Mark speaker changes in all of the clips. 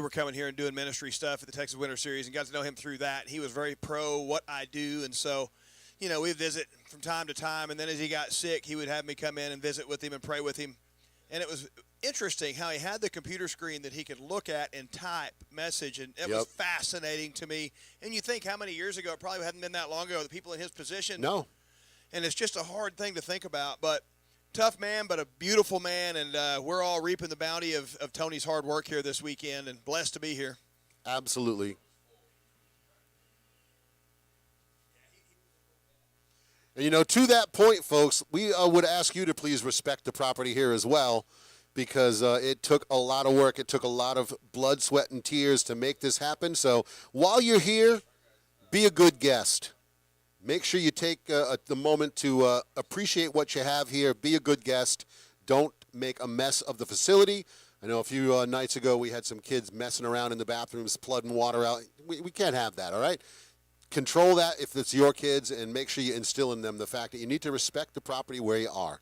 Speaker 1: were coming here and doing ministry stuff at the Texas Winter Series and got to know him through that. He was very pro what I do, and so, you know, we'd visit from time to time, and then as he got sick, he would have me come in and visit with him and pray with him. And it was interesting how he had the computer screen that he could look at and type message, and it was fascinating to me. And you think how many years ago, it probably hadn't been that long ago, the people in his position.
Speaker 2: No.
Speaker 1: And it's just a hard thing to think about, but tough man, but a beautiful man, and we're all reaping the bounty of Tony's hard work here this weekend, and blessed to be here.
Speaker 2: Absolutely. And, you know, to that point, folks, we would ask you to please respect the property here as well, because it took a lot of work. It took a lot of blood, sweat, and tears to make this happen. So while you're here, be a good guest. Make sure you take the moment to appreciate what you have here. Be a good guest. Don't make a mess of the facility. I know a few nights ago we had some kids messing around in the bathrooms, flooding water out. We can't have that, all right? Control that if it's your kids, and make sure you instill in them the fact that you need to respect the property where you are.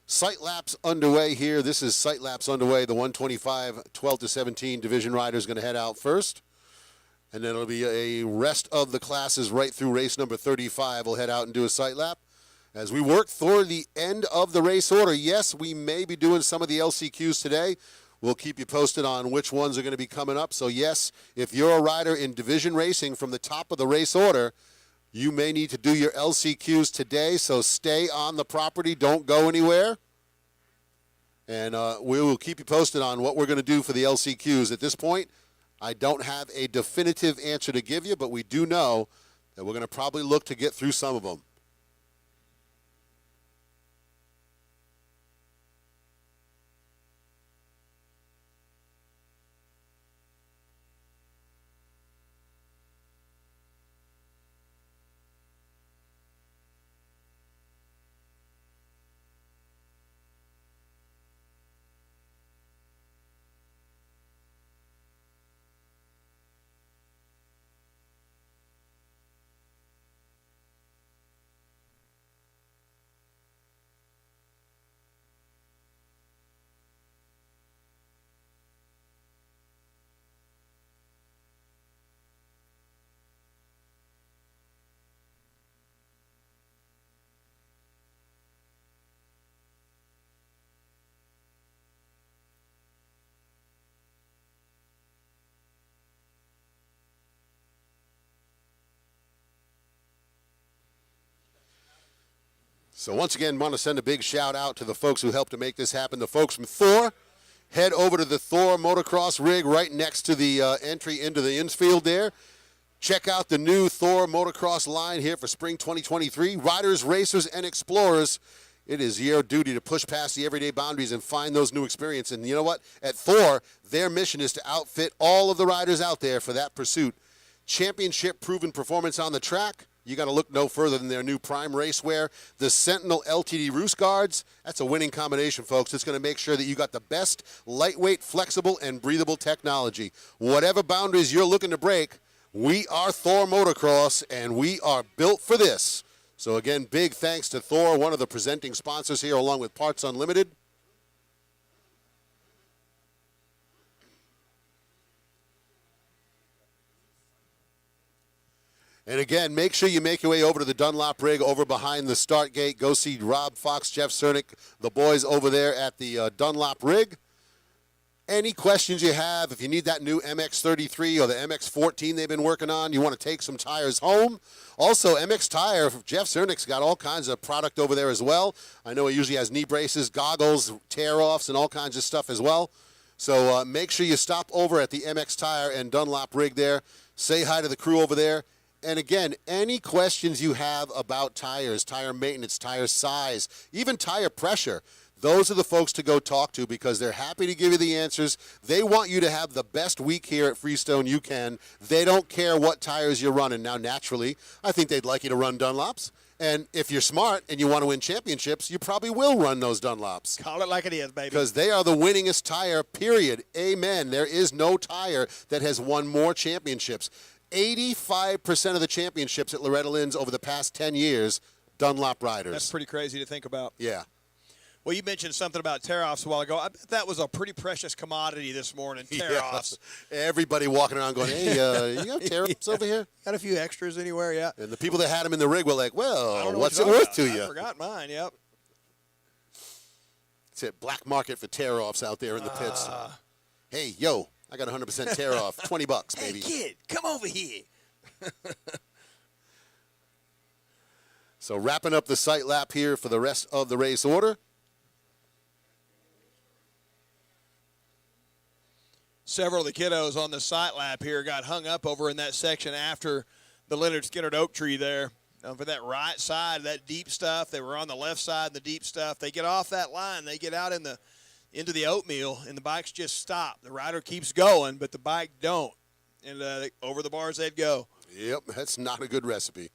Speaker 2: Sight laps underway here. This is sight laps underway. The 125, 12 to 17 division rider is going to head out first. And then it'll be a rest of the classes right through race number 35. We'll head out and do a sight lap. As we work toward the end of the race order, yes, we may be doing some of the LCQs today. We'll keep you posted on which ones are going to be coming up. So, yes, if you're a rider in division racing from the top of the race order, you may need to do your LCQs today, so stay on the property. Don't go anywhere. And we will keep you posted on what we're going to do for the LCQs. At this point, I don't have a definitive answer to give you, but we do know that we're going to probably look to get through some of them. So once again, want to send a big shout out to the folks who helped to make this happen. The folks from Thor. Head over to the Thor motocross rig right next to the entry into the infield there. Check out the new Thor motocross line here for spring 2023. Riders, racers, and explorers, it is your duty to push past the everyday boundaries and find those new experiences. And you know what? At Thor, their mission is to outfit all of the riders out there for that pursuit. Championship-proven performance on the track. You got to look no further than their new Prime Racewear. The Sentinel LTD Roost Guards, that's a winning combination, folks. It's going to make sure that you got the best lightweight, flexible, and breathable technology. Whatever boundaries you're looking to break, We are Thor Motocross, and we are built for this. So again, big thanks to Thor, one of the presenting sponsors here, along with Parts Unlimited. And again, make sure you make your way over to the Dunlop rig over behind the start gate. Go see Rob Fox, Jeff Cernick, the boys over there at the Dunlop rig. Any questions you have, if you need that new MX-33 or the MX-14 they've been working on, you want to take some tires home. Also, MX Tire, Jeff Cernick's got all kinds of product over there as well. I know he usually has knee braces, goggles, tear-offs, and all kinds of stuff as well. So make sure you stop over at the MX Tire and Dunlop rig there. Say hi to the crew over there. And again, any questions you have about tires, tire maintenance, tire size, even tire pressure, those are the folks to go talk to because they're happy to give you the answers. They want you to have the best week here at Freestone you can. They don't care what tires you're running. Now, naturally, I think they'd like you to run Dunlops. And if you're smart and you want to win championships, you probably will run those Dunlops.
Speaker 1: Call it like it is, baby.
Speaker 2: Because they are the winningest tire, period. Amen. There is no tire that has won more championships. 85% of the championships at Loretta Lynn's over the past 10 years, Dunlop riders.
Speaker 1: That's pretty crazy to think about.
Speaker 2: Yeah.
Speaker 1: Well, you mentioned something about tear-offs a while ago. I bet that was a pretty precious commodity this morning, tear-offs.
Speaker 2: Yeah. Everybody walking around going, hey, you have tear-offs over here?
Speaker 1: Got a few extras anywhere, yeah.
Speaker 2: And the people that had them in the rig were like, well, what's it
Speaker 1: worth
Speaker 2: worth to you?
Speaker 1: I forgot mine, yep.
Speaker 2: It's a black market for tear-offs out there in the pits. Hey, yo, I got 100% tear-off. $20, baby.
Speaker 1: Hey, kid, come over here.
Speaker 2: So wrapping up the sight lap here for the rest of the race order.
Speaker 1: Several of the kiddos on the sight lap here got hung up over in that section after the Leonard Skinner oak tree there. For that right side, that deep stuff, they were on the left side, the deep stuff. They get off that line, they get out into the oatmeal, and the bikes just stop. The rider keeps going, but the bike don't. And over the bars they'd go.
Speaker 2: Yep, that's not a good recipe.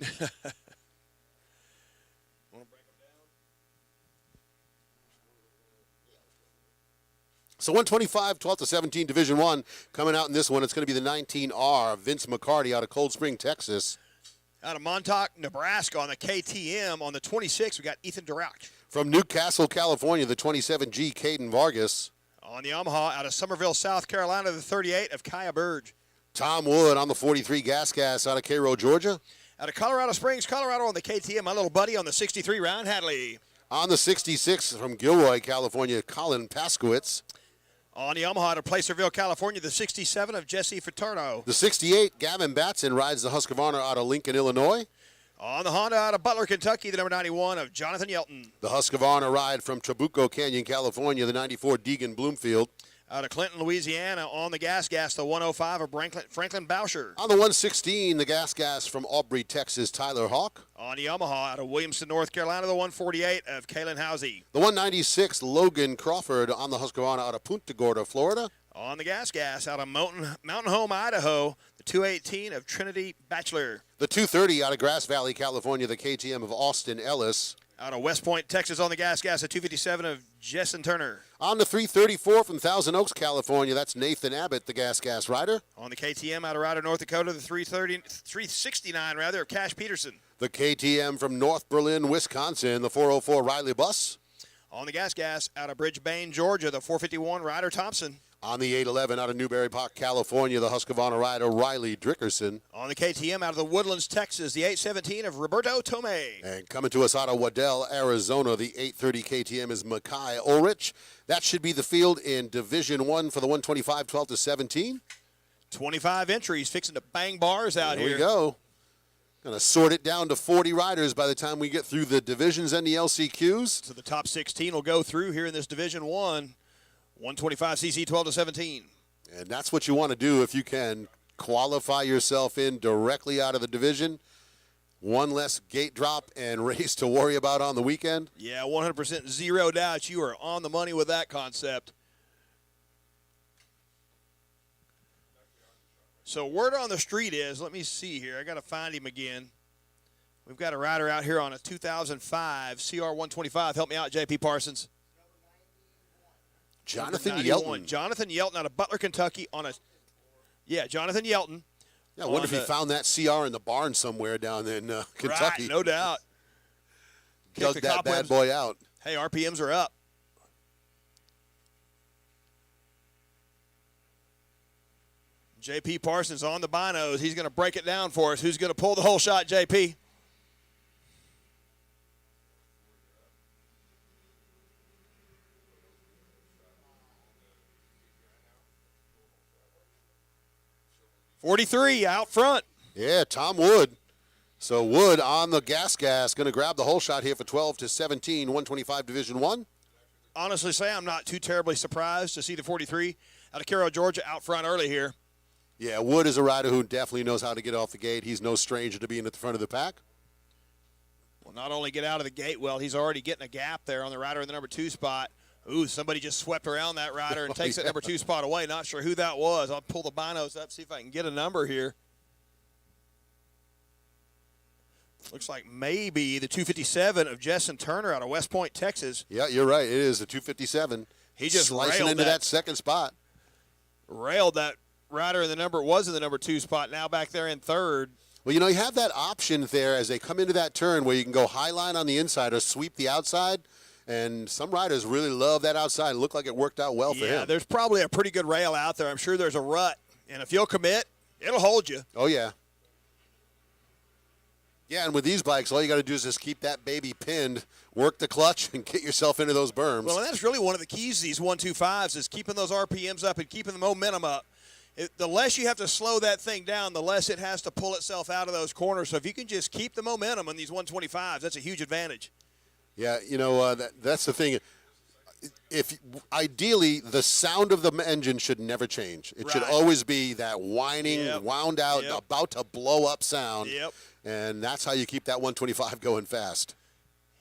Speaker 2: So 125, 12 to 17, Division 1. Coming out in this one, it's going to be the 19R, Vince McCarty out of Cold Spring, Texas.
Speaker 1: Out of Montauk, Nebraska on the KTM. On the 26, we got Ethan Durock.
Speaker 2: From Newcastle, California, the 27G, Caden Vargas.
Speaker 1: On the Yamaha, out of Somerville, South Carolina, the 38 of Kaya Burge.
Speaker 2: Tom Wood on the 43 Gas out of Cairo, Georgia.
Speaker 1: Out of Colorado Springs, Colorado on the KTM, my little buddy on the 63, Ryan Hadley.
Speaker 2: On the 66 from Gilroy, California, Colin Paskowitz.
Speaker 1: On the Yamaha out of Placerville, California, the 67 of Jesse Fraterno.
Speaker 2: The 68, Gavin Batson rides the Husqvarna out of Lincoln, Illinois.
Speaker 1: On the Honda out of Butler, Kentucky, the number 91 of Jonathan Yelton.
Speaker 2: The Husqvarna ride from Trabuco Canyon, California, the 94 Deegan Bloomfield.
Speaker 1: Out of Clinton, Louisiana, on the gas, the 105 of Franklin Boucher.
Speaker 2: On the 116, the gas from Aubrey, Texas, Tyler Hawk.
Speaker 1: On the Yamaha, out of Williamston, North Carolina, the 148 of Kalen Housey.
Speaker 2: The 196, Logan Crawford on the Husqvarna out of Punta Gorda, Florida.
Speaker 1: On the gas, out of Mountain Home, Idaho, the 218 of Trinity Bachelor.
Speaker 2: The 230 out of Grass Valley, California, the KTM of Austin Ellis.
Speaker 1: Out of West Point, Texas, on the gas, the 257 of Jessen Turner.
Speaker 2: On the 334 from Thousand Oaks, California, that's Nathan Abbott, the gas rider.
Speaker 1: On the KTM out of Ryder, North Dakota, the 369 of Cash Peterson.
Speaker 2: The KTM from North Berlin, Wisconsin, the 404 Riley Bus.
Speaker 1: On the gas, out of Bridgebane, Georgia, the 451 Ryder Thompson.
Speaker 2: On the 811 out of Newbury Park, California, the Husqvarna rider Riley Dickerson.
Speaker 1: On the KTM out of the Woodlands, Texas, the 817 of Roberto Tomei.
Speaker 2: And coming to us out of Waddell, Arizona, the 830 KTM is Makai Ulrich. That should be the field in Division 1 for the 125, 12 to 17.
Speaker 1: 25 entries, fixing to bang bars out here.
Speaker 2: Here we go. Going to sort it down to 40 riders by the time we get through the divisions and the LCQs.
Speaker 1: So the top 16 will go through here in this Division 1. 125cc, 12 to 17.
Speaker 2: And that's what you want to do if you can qualify yourself in directly out of the division. One less gate drop and race to worry about on the weekend.
Speaker 1: Yeah, 100% zero doubt you are on the money with that concept. So word on the street is, let me see here. I got to find him again. We've got a rider out here on a 2005 CR125. Help me out, J.P. Parsons.
Speaker 2: Jonathan Yelton.
Speaker 1: Jonathan Yelton out of Butler, Kentucky on a, Jonathan Yelton
Speaker 2: Yeah, I wonder if he found that CR in the barn somewhere down in Kentucky.
Speaker 1: Right, no doubt.
Speaker 2: Dug that bad boy out.
Speaker 1: Hey, RPMs are up. JP Parsons on the binos. He's going to break it down for us. Who's going to pull the whole shot, JP? .43 out front.
Speaker 2: Yeah, Tom Wood. So Wood on the gas, going to grab the whole shot here for 12-17, 125 Division I.
Speaker 1: Honestly say I'm not too terribly surprised to see the 43 out of Carroll, Georgia, out front early here.
Speaker 2: Yeah, Wood is a rider who definitely knows how to get off the gate. He's no stranger to being at the front of the pack.
Speaker 1: Well, not only get out of the gate well, he's already getting a gap there on the rider in the number 2 spot. Ooh, somebody just swept around that rider and takes that number 2 spot away. Not sure who that was. I'll pull the binos up, see if I can get a number here. Looks like maybe the 257 of Justin Turner out of West Point, Texas.
Speaker 2: Yeah, you're right. It is a 257.
Speaker 1: He just
Speaker 2: slicing into that second spot.
Speaker 1: Railed that rider in the number 2 spot, now back there in third.
Speaker 2: Well, you know, you have that option there as they come into that turn where you can go high line on the inside or sweep the outside. And some riders really love that outside. It looked like it worked out well for him.
Speaker 1: Yeah, there's probably a pretty good rail out there. I'm sure there's a rut. And if you'll commit, it'll hold you.
Speaker 2: Oh, yeah. Yeah, and with these bikes, all you got to do is just keep that baby pinned, work the clutch, and get yourself into those berms.
Speaker 1: Well, and that's really one of the keys to these 125s is keeping those RPMs up and keeping the momentum up. The less you have to slow that thing down, the less it has to pull itself out of those corners. So if you can just keep the momentum on these 125s, that's a huge advantage.
Speaker 2: Yeah, you know, that's the thing. If ideally, the sound of the engine should never change. It should always be that whining, wound out, about to blow up sound.
Speaker 1: Yep.
Speaker 2: And that's how you keep that 125 going fast.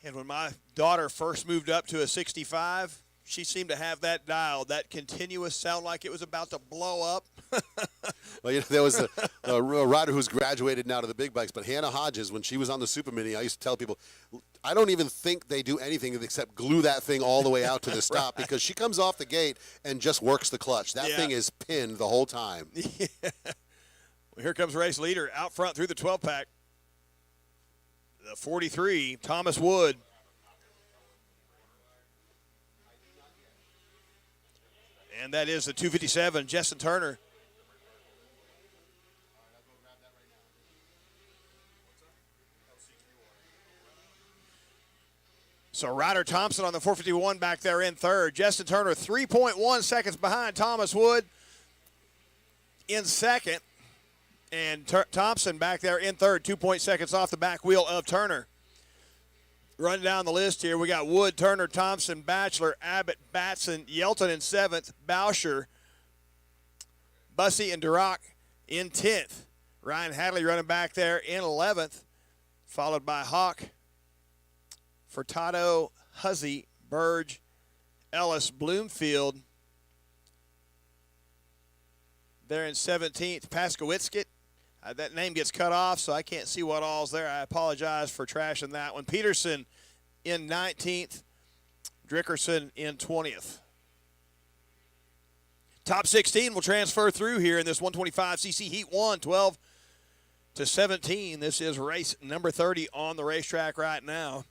Speaker 1: And when my daughter first moved up to a 65, she seemed to have that dialed, that continuous sound like it was about to blow up.
Speaker 2: Well, you know, there was a rider who's graduated now to the big bikes, but Hannah Hodges, when she was on the Super Mini, I used to tell people, I don't even think they do anything except glue that thing all the way out to the stop because she comes off the gate and just works the clutch. That thing is pinned the whole time.
Speaker 1: Yeah. Well, here comes race leader out front through the 12-pack. The 43, Thomas Wood. And that is the 257, Justin Turner. So Ryder Thompson on the 451 back there in third. Justin Turner 3.1 seconds behind Thomas Wood in second. And Thompson back there in third, 2 seconds off the back wheel of Turner. Run down the list here. We got Wood, Turner, Thompson, Batchelor, Abbott, Batson, Yelton in 7th, Boucher, Bussey, and Durack in 10th. Ryan Hadley running back there in 11th, followed by Hawk, Furtado, Huzzy, Burge, Ellis, Bloomfield. There in 17th, Paskowitskit. That name gets cut off, so I can't see what all's there. I apologize for trashing that one. Peterson in 19th, Dickerson in 20th. Top 16 will transfer through here in this 125cc Heat 1, 12-17. This is race number 30 on the racetrack right now.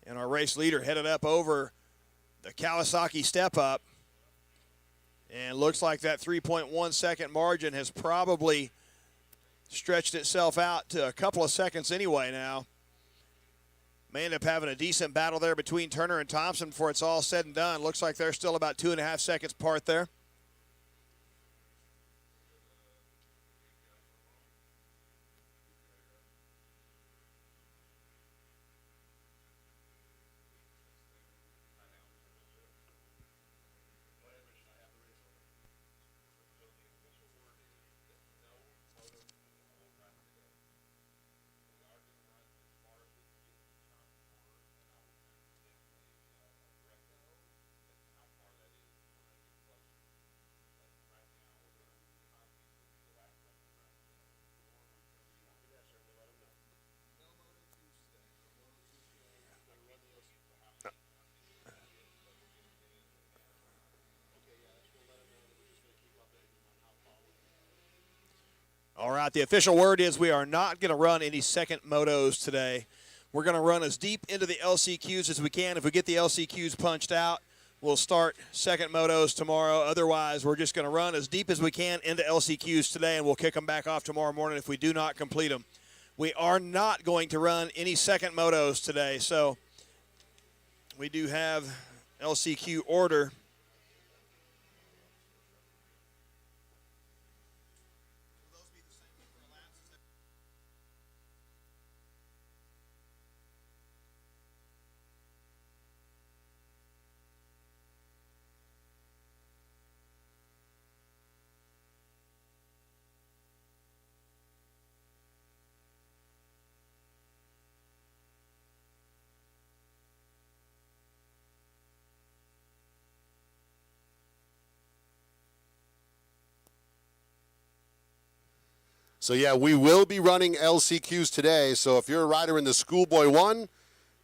Speaker 1: And our race leader headed up over the Kawasaki step-up. And looks like that 3.1 second margin has probably stretched itself out to a couple of seconds anyway now. May end up having a decent battle there between Turner and Thompson before it's all said and done. Looks like they're still about 2.5 seconds apart there. right, the official word is we are not going to run any second motos today. We're going to run as deep into the LCQs as we can. If we get the LCQs punched out, we'll start second motos tomorrow. Otherwise, we're just going to run as deep as we can into LCQs today, and we'll kick them back off tomorrow morning if we do not complete them. We are not going to run any second motos today, so we do have LCQ order.
Speaker 2: So, yeah, we will be running LCQs today. So if you're a rider in the Schoolboy 1,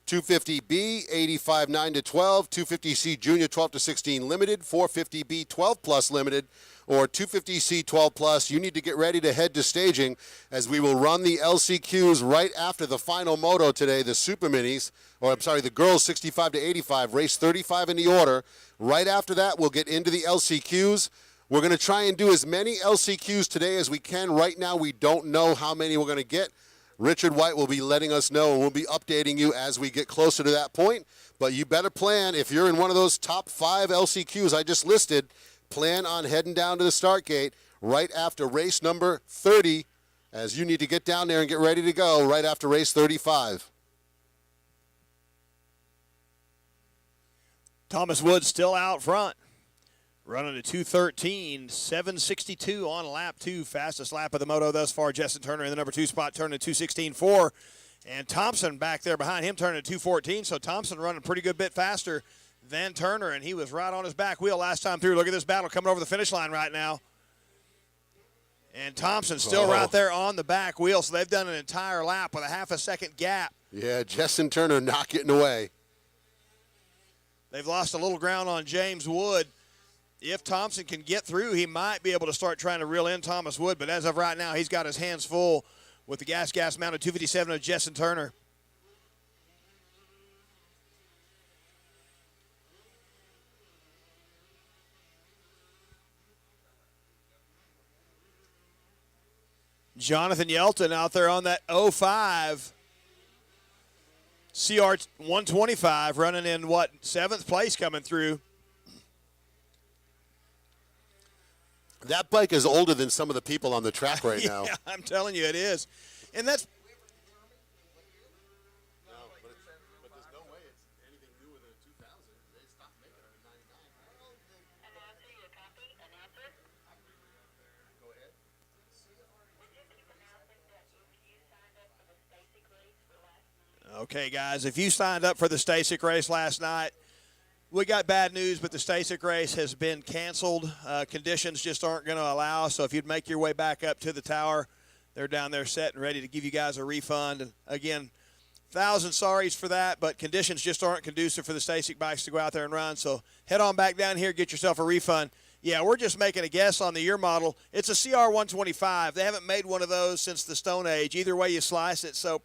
Speaker 2: 250B, 85 9 to 12, 250C Junior 12 to 16 Limited, 450B 12 Plus Limited, or 250C 12 Plus, you need to get ready to head to staging as we will run the LCQs right after the final moto today, the Super Minis, or I'm sorry, the girls 65 to 85, race 35 in the order. Right after that, we'll get into the LCQs. We're going to try and do as many LCQs today as we can. Right now, we don't know how many we're going to get. Richard White will be letting us know, and we'll be updating you as we get closer to that point. But you better plan, if you're in one of those top 5 LCQs I just listed, plan on heading down to the start gate right after race number 30, as you need to get down there and get ready to go right after race 35.
Speaker 1: Thomas Wood still out front. Running a 2:13, 7:62 on lap 2. Fastest lap of the moto thus far. Justin Turner in the number 2 spot, turning a 2:16.4. And Thompson back there behind him, turning a 2:14. So Thompson running a pretty good bit faster than Turner, and he was right on his back wheel last time through. Look at this battle coming over the finish line right now. And Thompson still right there on the back wheel, so they've done an entire lap with a half a second gap.
Speaker 2: Yeah, Justin Turner not getting away.
Speaker 1: They've lost a little ground on James Wood. If Thompson can get through, he might be able to start trying to reel in Thomas Wood. But as of right now, he's got his hands full with the gas mounted 257 of Justin Turner. Jonathan Yelton out there on that 05 CR 125, running in, 7th place coming through.
Speaker 2: That bike is older than some of the people on the track right now.
Speaker 1: Yeah, I'm telling you, it is. And that's...
Speaker 2: No, but there's no way it's anything newer than a 2000. They stopped making it in 99.
Speaker 3: Announcer, you copy? Announcer?
Speaker 2: Go ahead.
Speaker 3: We're just announcing that if you signed up for the Stasic race for last night.
Speaker 1: Okay, guys, if you signed up for the Stasic race last night, we got bad news, but the Stasic race has been canceled. Conditions just aren't going to allow. So if you'd make your way back up to the tower, they're down there set and ready to give you guys a refund. And again, 1,000 sorries for that, but conditions just aren't conducive for the Stasic bikes to go out there and run. So head on back down here, get yourself a refund. Yeah, we're just making a guess on the year model. It's a CR 125. They haven't made one of those since the Stone Age. Either way you slice it. So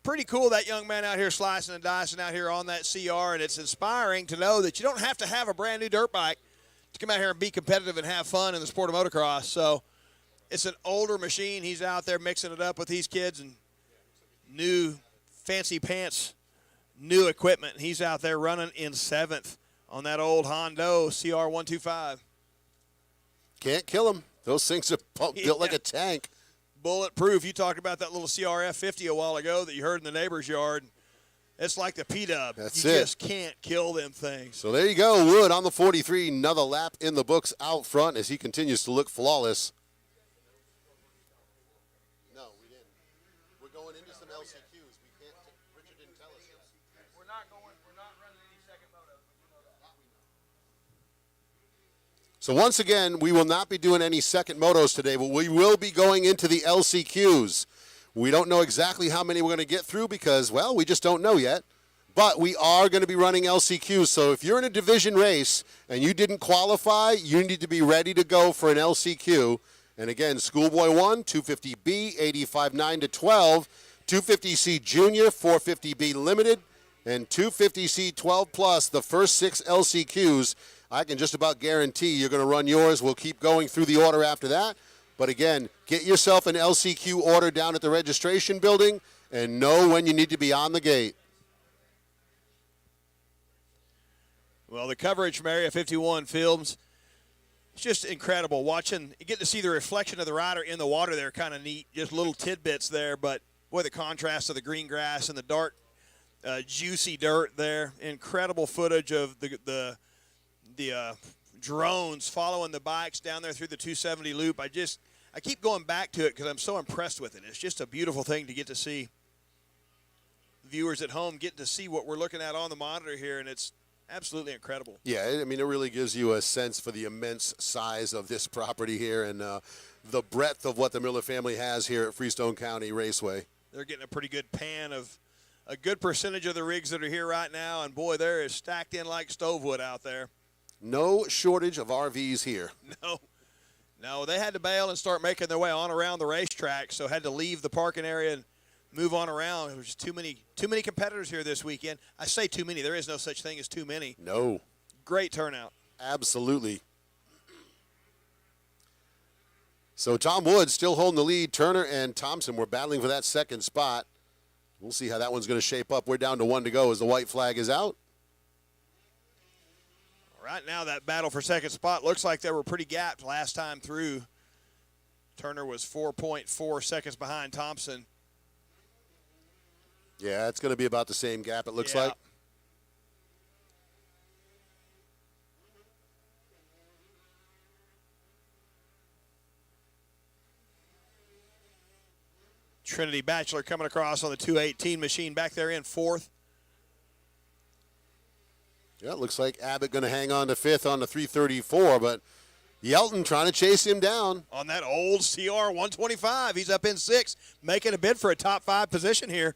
Speaker 1: pretty cool, that young man out here slicing and dicing out here on that CR, and it's inspiring to know that you don't have to have a brand new dirt bike to come out here and be competitive and have fun in the sport of motocross. So it's an older machine. He's out there mixing it up with these kids and new fancy pants, new equipment. He's out there running in 7th on that old Hondo CR 125.
Speaker 2: Can't kill him. Those things are built like a tank.
Speaker 1: Bulletproof. You talked about that little CRF 50 a while ago that you heard in the neighbor's yard. It's like the P-Dub.
Speaker 2: That's
Speaker 1: you
Speaker 2: it.
Speaker 1: just can't kill them things.
Speaker 2: So there you go. Wood on the 43. Another lap in the books out front as he continues to look flawless. No, we didn't. We're going into some LCQs. We can't. Richard didn't tell us yet.
Speaker 1: We're not running any second moto.
Speaker 2: So once again, we will not be doing any second motos today, but we will be going into the LCQs. We don't know exactly how many we're going to get through because, well, we just don't know yet. But we are going to be running LCQs. So if you're in a division race and you didn't qualify, you need to be ready to go for an LCQ. And again, Schoolboy 1, 250B, 85.9 to 12. 250C Junior, 450B Limited, and 250C 12 Plus, the first 6 LCQs. I can just about guarantee you're going to run yours. We'll keep going through the order after that. But again, get yourself an LCQ order down at the registration building and know when you need to be on the gate.
Speaker 1: Well, the coverage from Area 51 Films, it's just incredible. Watching, you get to see the reflection of the rider in the water there, kind of neat. Just little tidbits there, but boy, the contrast of the green grass and the dark, juicy dirt there. Incredible footage of the drones following the bikes down there through the 270 loop. I keep going back to it because I'm so impressed with it. It's just a beautiful thing to get to see. Viewers at home get to see what we're looking at on the monitor here, and it's absolutely incredible.
Speaker 2: Yeah, I mean, it really gives you a sense for the immense size of this property here and the breadth of what the Miller family has here at Freestone County Raceway.
Speaker 1: They're getting a pretty good pan of a good percentage of the rigs that are here right now, and boy, there is stacked in like stovewood out there.
Speaker 2: No shortage of RVs here.
Speaker 1: No, they had to bail and start making their way on around the racetrack, so had to leave the parking area and move on around. There was just too many competitors here this weekend. I say too many. There is no such thing as too many.
Speaker 2: No.
Speaker 1: Great turnout.
Speaker 2: Absolutely. So Tom Woods still holding the lead. Turner and Thompson were battling for that second spot. We'll see how that one's going to shape up. We're down to 1 to go as the white flag is out.
Speaker 1: Right now, that battle for second spot looks like they were pretty gapped last time through. Turner was 4.4 seconds behind Thompson.
Speaker 2: Yeah, it's going to be about the same gap, it looks like.
Speaker 1: Trinity Bachelor coming across on the 218 machine back there in fourth.
Speaker 2: Yeah, it looks like Abbott going to hang on to fifth on the 334, but Yelton trying to chase him down.
Speaker 1: On that old CR 125, he's up in sixth, making a bid for a top 5 position here.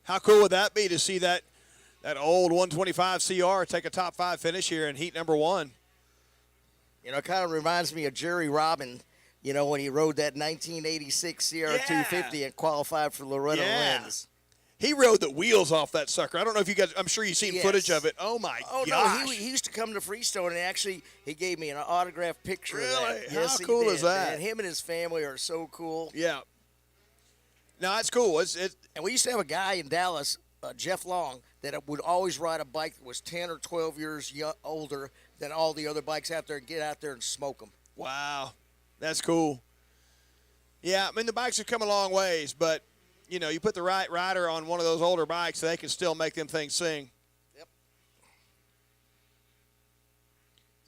Speaker 1: How cool would that be to see that old 125 CR take a top 5 finish here in heat number 1?
Speaker 4: You know, it kind of reminds me of Jerry Robin, you know, when he rode that 1986 CR250 and qualified for Loretta Lynn's.
Speaker 1: He rode the wheels off that sucker. I don't know if you guys, I'm sure you've seen footage of it. Oh, my gosh.
Speaker 4: No, he used to come to Freestone, and actually he gave me an autographed picture of that.
Speaker 1: Yes, how cool is that?
Speaker 4: And him and his family are so cool.
Speaker 1: Yeah. No, it's cool.
Speaker 4: And we used to have a guy in Dallas, Jeff Long, that would always ride a bike that was 10 or 12 years older than all the other bikes out there and get out there and smoke them.
Speaker 1: Wow. That's cool. Yeah, I mean, the bikes have come a long ways, but, you know, you put the right rider on one of those older bikes, they can still make them things sing.
Speaker 4: Yep.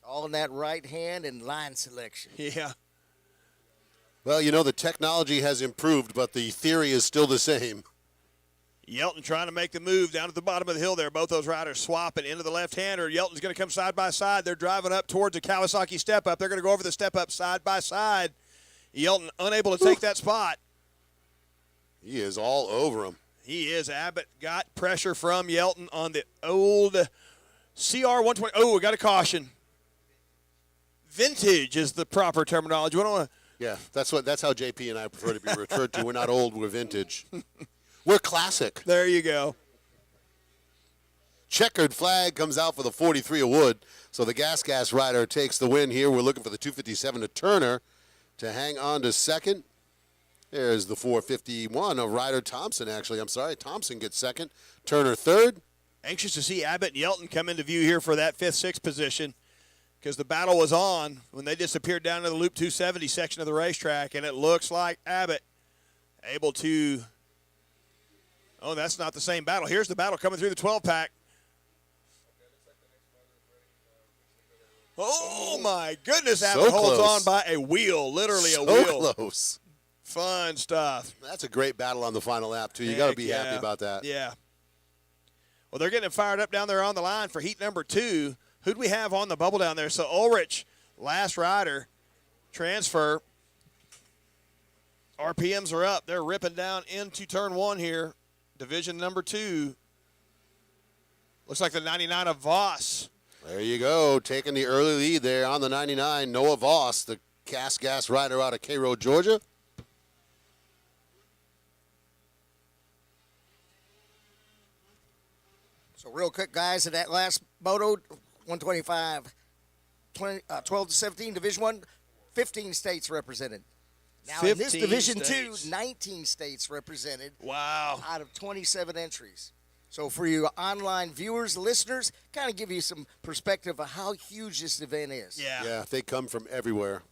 Speaker 4: All in that right hand and line selection.
Speaker 1: Yeah.
Speaker 2: Well, you know, the technology has improved, but the theory is still the same.
Speaker 1: Yelton trying to make the move down at the bottom of the hill there. Both those riders swapping into the left-hander. Yelton's going to come side by side. They're driving up towards the Kawasaki step-up. They're going to go over the step-up side by side. Yelton unable to take that spot.
Speaker 2: He is all over him.
Speaker 1: He is. Abbott got pressure from Yelton on the old CR120. Oh, we got a caution. Vintage is the proper terminology. We don't want to.
Speaker 2: Yeah, that's how JP and I prefer to be referred to. We're not old, we're vintage. We're classic.
Speaker 1: There you go.
Speaker 2: Checkered flag comes out for the 43 of Wood. So the Gas rider takes the win here. We're looking for the 257 of Turner to hang on to second. There's the 451 of Ryder Thompson, actually. I'm sorry, Thompson gets second. Turner third.
Speaker 1: Anxious to see Abbott and Yelton come into view here for that 5th, 6th position because the battle was on when they disappeared down to the Loop 270 section of the racetrack, and it looks like Abbott able to – oh, that's not the same battle. Here's the battle coming through the 12-pack. Oh, my goodness. Abbott holds on by a wheel, literally a wheel.
Speaker 2: So close.
Speaker 1: Fun stuff.
Speaker 2: That's a great battle on the final lap, too. You got to be happy about that.
Speaker 1: Yeah. Well, they're getting fired up down there on the line for heat number 2. Who'd we have on the bubble down there? So Ulrich, last rider, transfer. RPMs are up. They're ripping down into turn 1 here. Division number 2. Looks like the 99 of Voss.
Speaker 2: There you go, taking the early lead there on the 99. Noah Voss, the cast gas rider out of Cairo, Georgia.
Speaker 4: So real quick, guys, in that last moto, 125, 12 to 17, Division 1, 15 states represented. Now in this
Speaker 1: 15
Speaker 4: Division
Speaker 1: states.
Speaker 4: 2, 19 states represented
Speaker 1: Wow.
Speaker 4: out of 27 entries. So for you online viewers, listeners, kind of give you some perspective of how huge this event is.
Speaker 2: Yeah, they come from everywhere.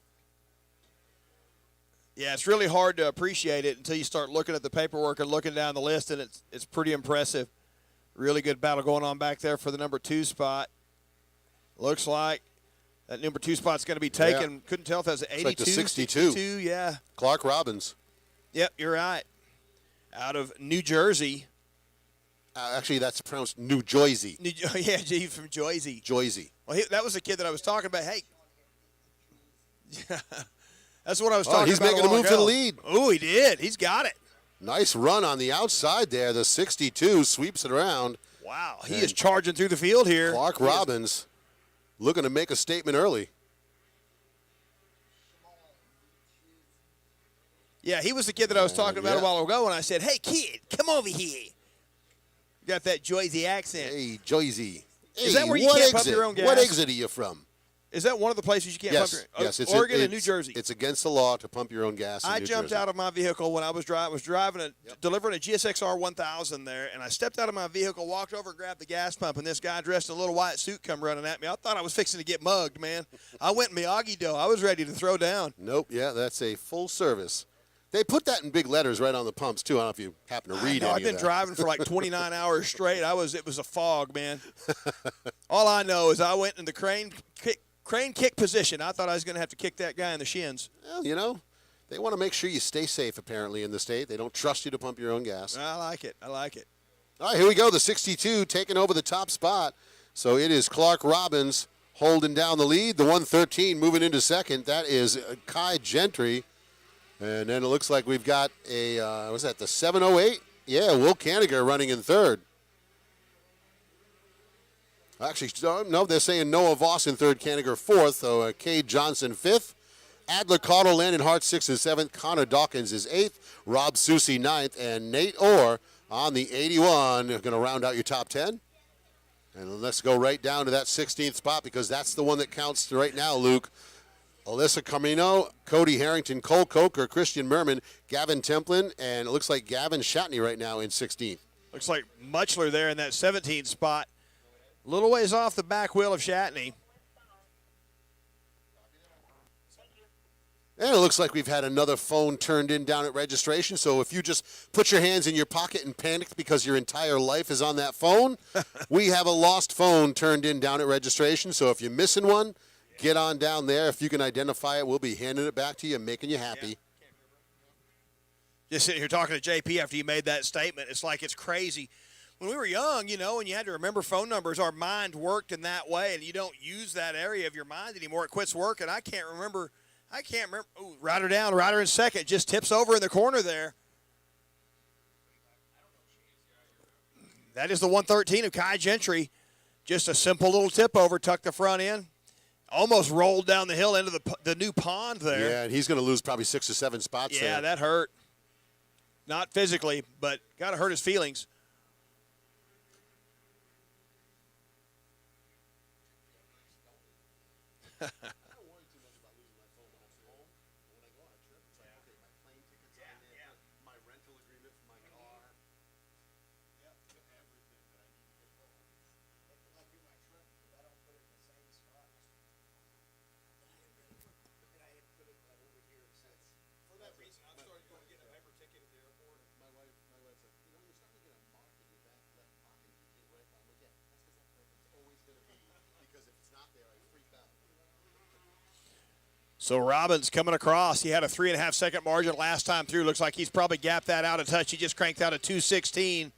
Speaker 1: Yeah, it's really hard to appreciate it until you start looking at the paperwork and looking down the list, and it's pretty impressive. Really good battle going on back there for the number 2 spot. Looks like that number 2 spot's going to be taken.
Speaker 2: Yeah.
Speaker 1: Couldn't tell if that was 82,
Speaker 2: like the 62.
Speaker 1: Yeah.
Speaker 2: Clark Robbins.
Speaker 1: Yep, you're right. Out of New Jersey.
Speaker 2: Actually, that's pronounced New Jersey.
Speaker 1: Yeah, G from Jersey.
Speaker 2: Jersey.
Speaker 1: Well, that was the kid that I was talking about. Hey. That's what I was talking about.
Speaker 2: He's making a move to the lead.
Speaker 1: Oh, he did. He's got it.
Speaker 2: Nice run on the outside there. The 62 sweeps it around.
Speaker 1: Wow, he is charging through the field here.
Speaker 2: Clark Robbins looking to make a statement early.
Speaker 1: Yeah, he was the kid that I was talking about
Speaker 2: yeah.
Speaker 1: a while ago, and I said, hey, kid, come over here. You got that Jersey accent.
Speaker 2: Hey, Jersey.
Speaker 1: Is that where you
Speaker 2: what
Speaker 1: can't pump
Speaker 2: exit?
Speaker 1: your own gas?
Speaker 2: What exit are you from?
Speaker 1: Is that one of the places you can't pump
Speaker 2: Yes,
Speaker 1: your
Speaker 2: yes. It's
Speaker 1: Oregon and New Jersey.
Speaker 2: It's against the law to pump your own gas in
Speaker 1: I
Speaker 2: New
Speaker 1: jumped
Speaker 2: Jersey.
Speaker 1: out of my vehicle when I was driving delivering a GSXR 1000 there, and I stepped out of my vehicle, walked over and grabbed the gas pump, and this guy dressed in a little white suit come running at me. I thought I was fixing to get mugged, man. I went Miyagi-Do. I was ready to throw down.
Speaker 2: Nope, yeah, that's a full service. They put that in big letters right on the pumps, too. I don't know if you happen to read any
Speaker 1: I've
Speaker 2: of
Speaker 1: been
Speaker 2: that.
Speaker 1: driving for like 29 hours straight. It was a fog, man. All I know is I went in the crane kick position. I thought I was going to have to kick that guy in the shins.
Speaker 2: Well, you know, they want to make sure you stay safe, apparently, in the state. They don't trust you to pump your own gas.
Speaker 1: I like it. I like it.
Speaker 2: All right, here we go. The 62 taking over the top spot. So it is Clark Robbins holding down the lead. The 113 moving into second. That is Kai Gentry. And then it looks like we've got a, was that the 708? Yeah, Will Canniger running in third. Actually, no, they're saying Noah Voss in third, Canniger fourth. So Cade Johnson fifth. Adler Cottle, Landon Hart sixth and seventh. Connor Dawkins is eighth. Rob Susi ninth. And Nate Orr on the 81. Going to round out your top 10. And let's go right down to that 16th spot because that's the one that counts right now, Luke. Alyssa Camino, Cody Harrington, Cole Coker, Christian Merman, Gavin Templin, and it looks like Gavin Shatney right now in 16th.
Speaker 1: Looks like Muchler there in that 17th spot. A little ways off the back wheel of Shatney.
Speaker 2: And it looks like we've had another phone turned in down at registration. So if you just put your hands in your pocket and panicked because your entire life is on that phone, we have a lost phone turned in down at registration. So if you're missing one, get on down there. If you can identify it, we'll be handing it back to you and making you happy.
Speaker 1: Just sitting here talking to JP after you made that statement, it's like it's crazy. When we were young, you know, and you had to remember phone numbers, our mind worked in that way, and you don't use that area of your mind anymore. It quits working. I can't remember. Ooh, rider down, rider in second, just tips over in the corner there. That is the 113 of Kai Gentry. Just a simple little tip over, tuck the front in. Almost rolled down the hill into the new pond there.
Speaker 2: Yeah, and he's going to lose probably 6 or 7 spots there.
Speaker 1: Yeah, that hurt. Not physically, but got to hurt his feelings. So Robbins coming across. He had a 3.5 second margin last time through. Looks like he's probably gapped that out a touch. He just cranked out a 2:16,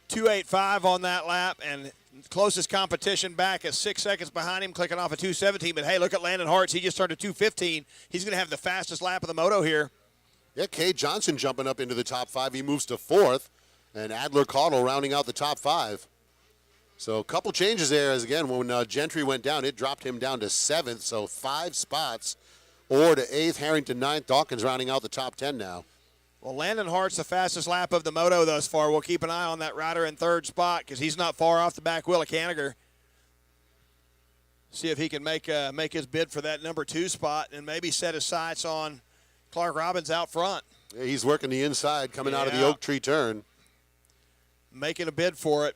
Speaker 1: 2:85 on that lap, and closest competition back is 6 seconds behind him, clicking off a 2:17. But hey, look at Landon Hartz. He just turned a 2:15. He's going to have the fastest lap of the moto here.
Speaker 2: Yeah, Cade Johnson jumping up into the top 5. He moves to 4th, and Adler Cottle rounding out the top 5. So a couple changes there, as again, when Gentry went down, it dropped him down to 7th, so 5 spots. Orr to 8th, Harrington 9th, Dawkins rounding out the top 10 now.
Speaker 1: Well, Landon Hart's the fastest lap of the moto thus far. We'll keep an eye on that rider in 3rd spot because he's not far off the back wheel of Canniger. See if he can make his bid for that number 2 spot and maybe set his sights on Clark Robbins out front.
Speaker 2: Yeah, he's working the inside coming out of the Oak Tree turn.
Speaker 1: Making a bid for it.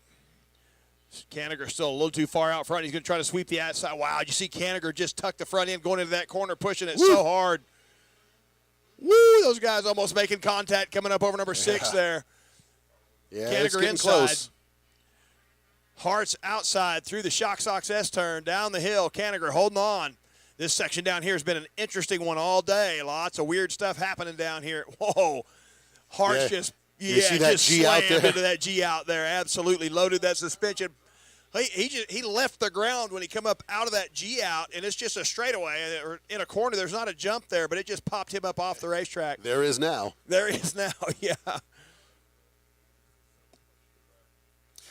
Speaker 1: Canniger still a little too far out front. He's going to try to sweep the outside. Wow, you see Canniger just tuck the front end going into that corner, pushing it so hard. Woo, those guys almost making contact coming up over number 6 there.
Speaker 2: Yeah,
Speaker 1: Canniger
Speaker 2: it's getting
Speaker 1: inside.
Speaker 2: close.
Speaker 1: Hart's outside through the Shock Socks S-turn, down the hill. Canniger holding on. This section down here has been an interesting one all day. Lots of weird stuff happening down here. Whoa. Hart's just slammed into that G out there. Absolutely loaded that suspension. He left the ground when he come up out of that G out, and it's just a straightaway. In a corner, there's not a jump there, but it just popped him up off the racetrack.
Speaker 2: There is now.
Speaker 1: There is now, yeah.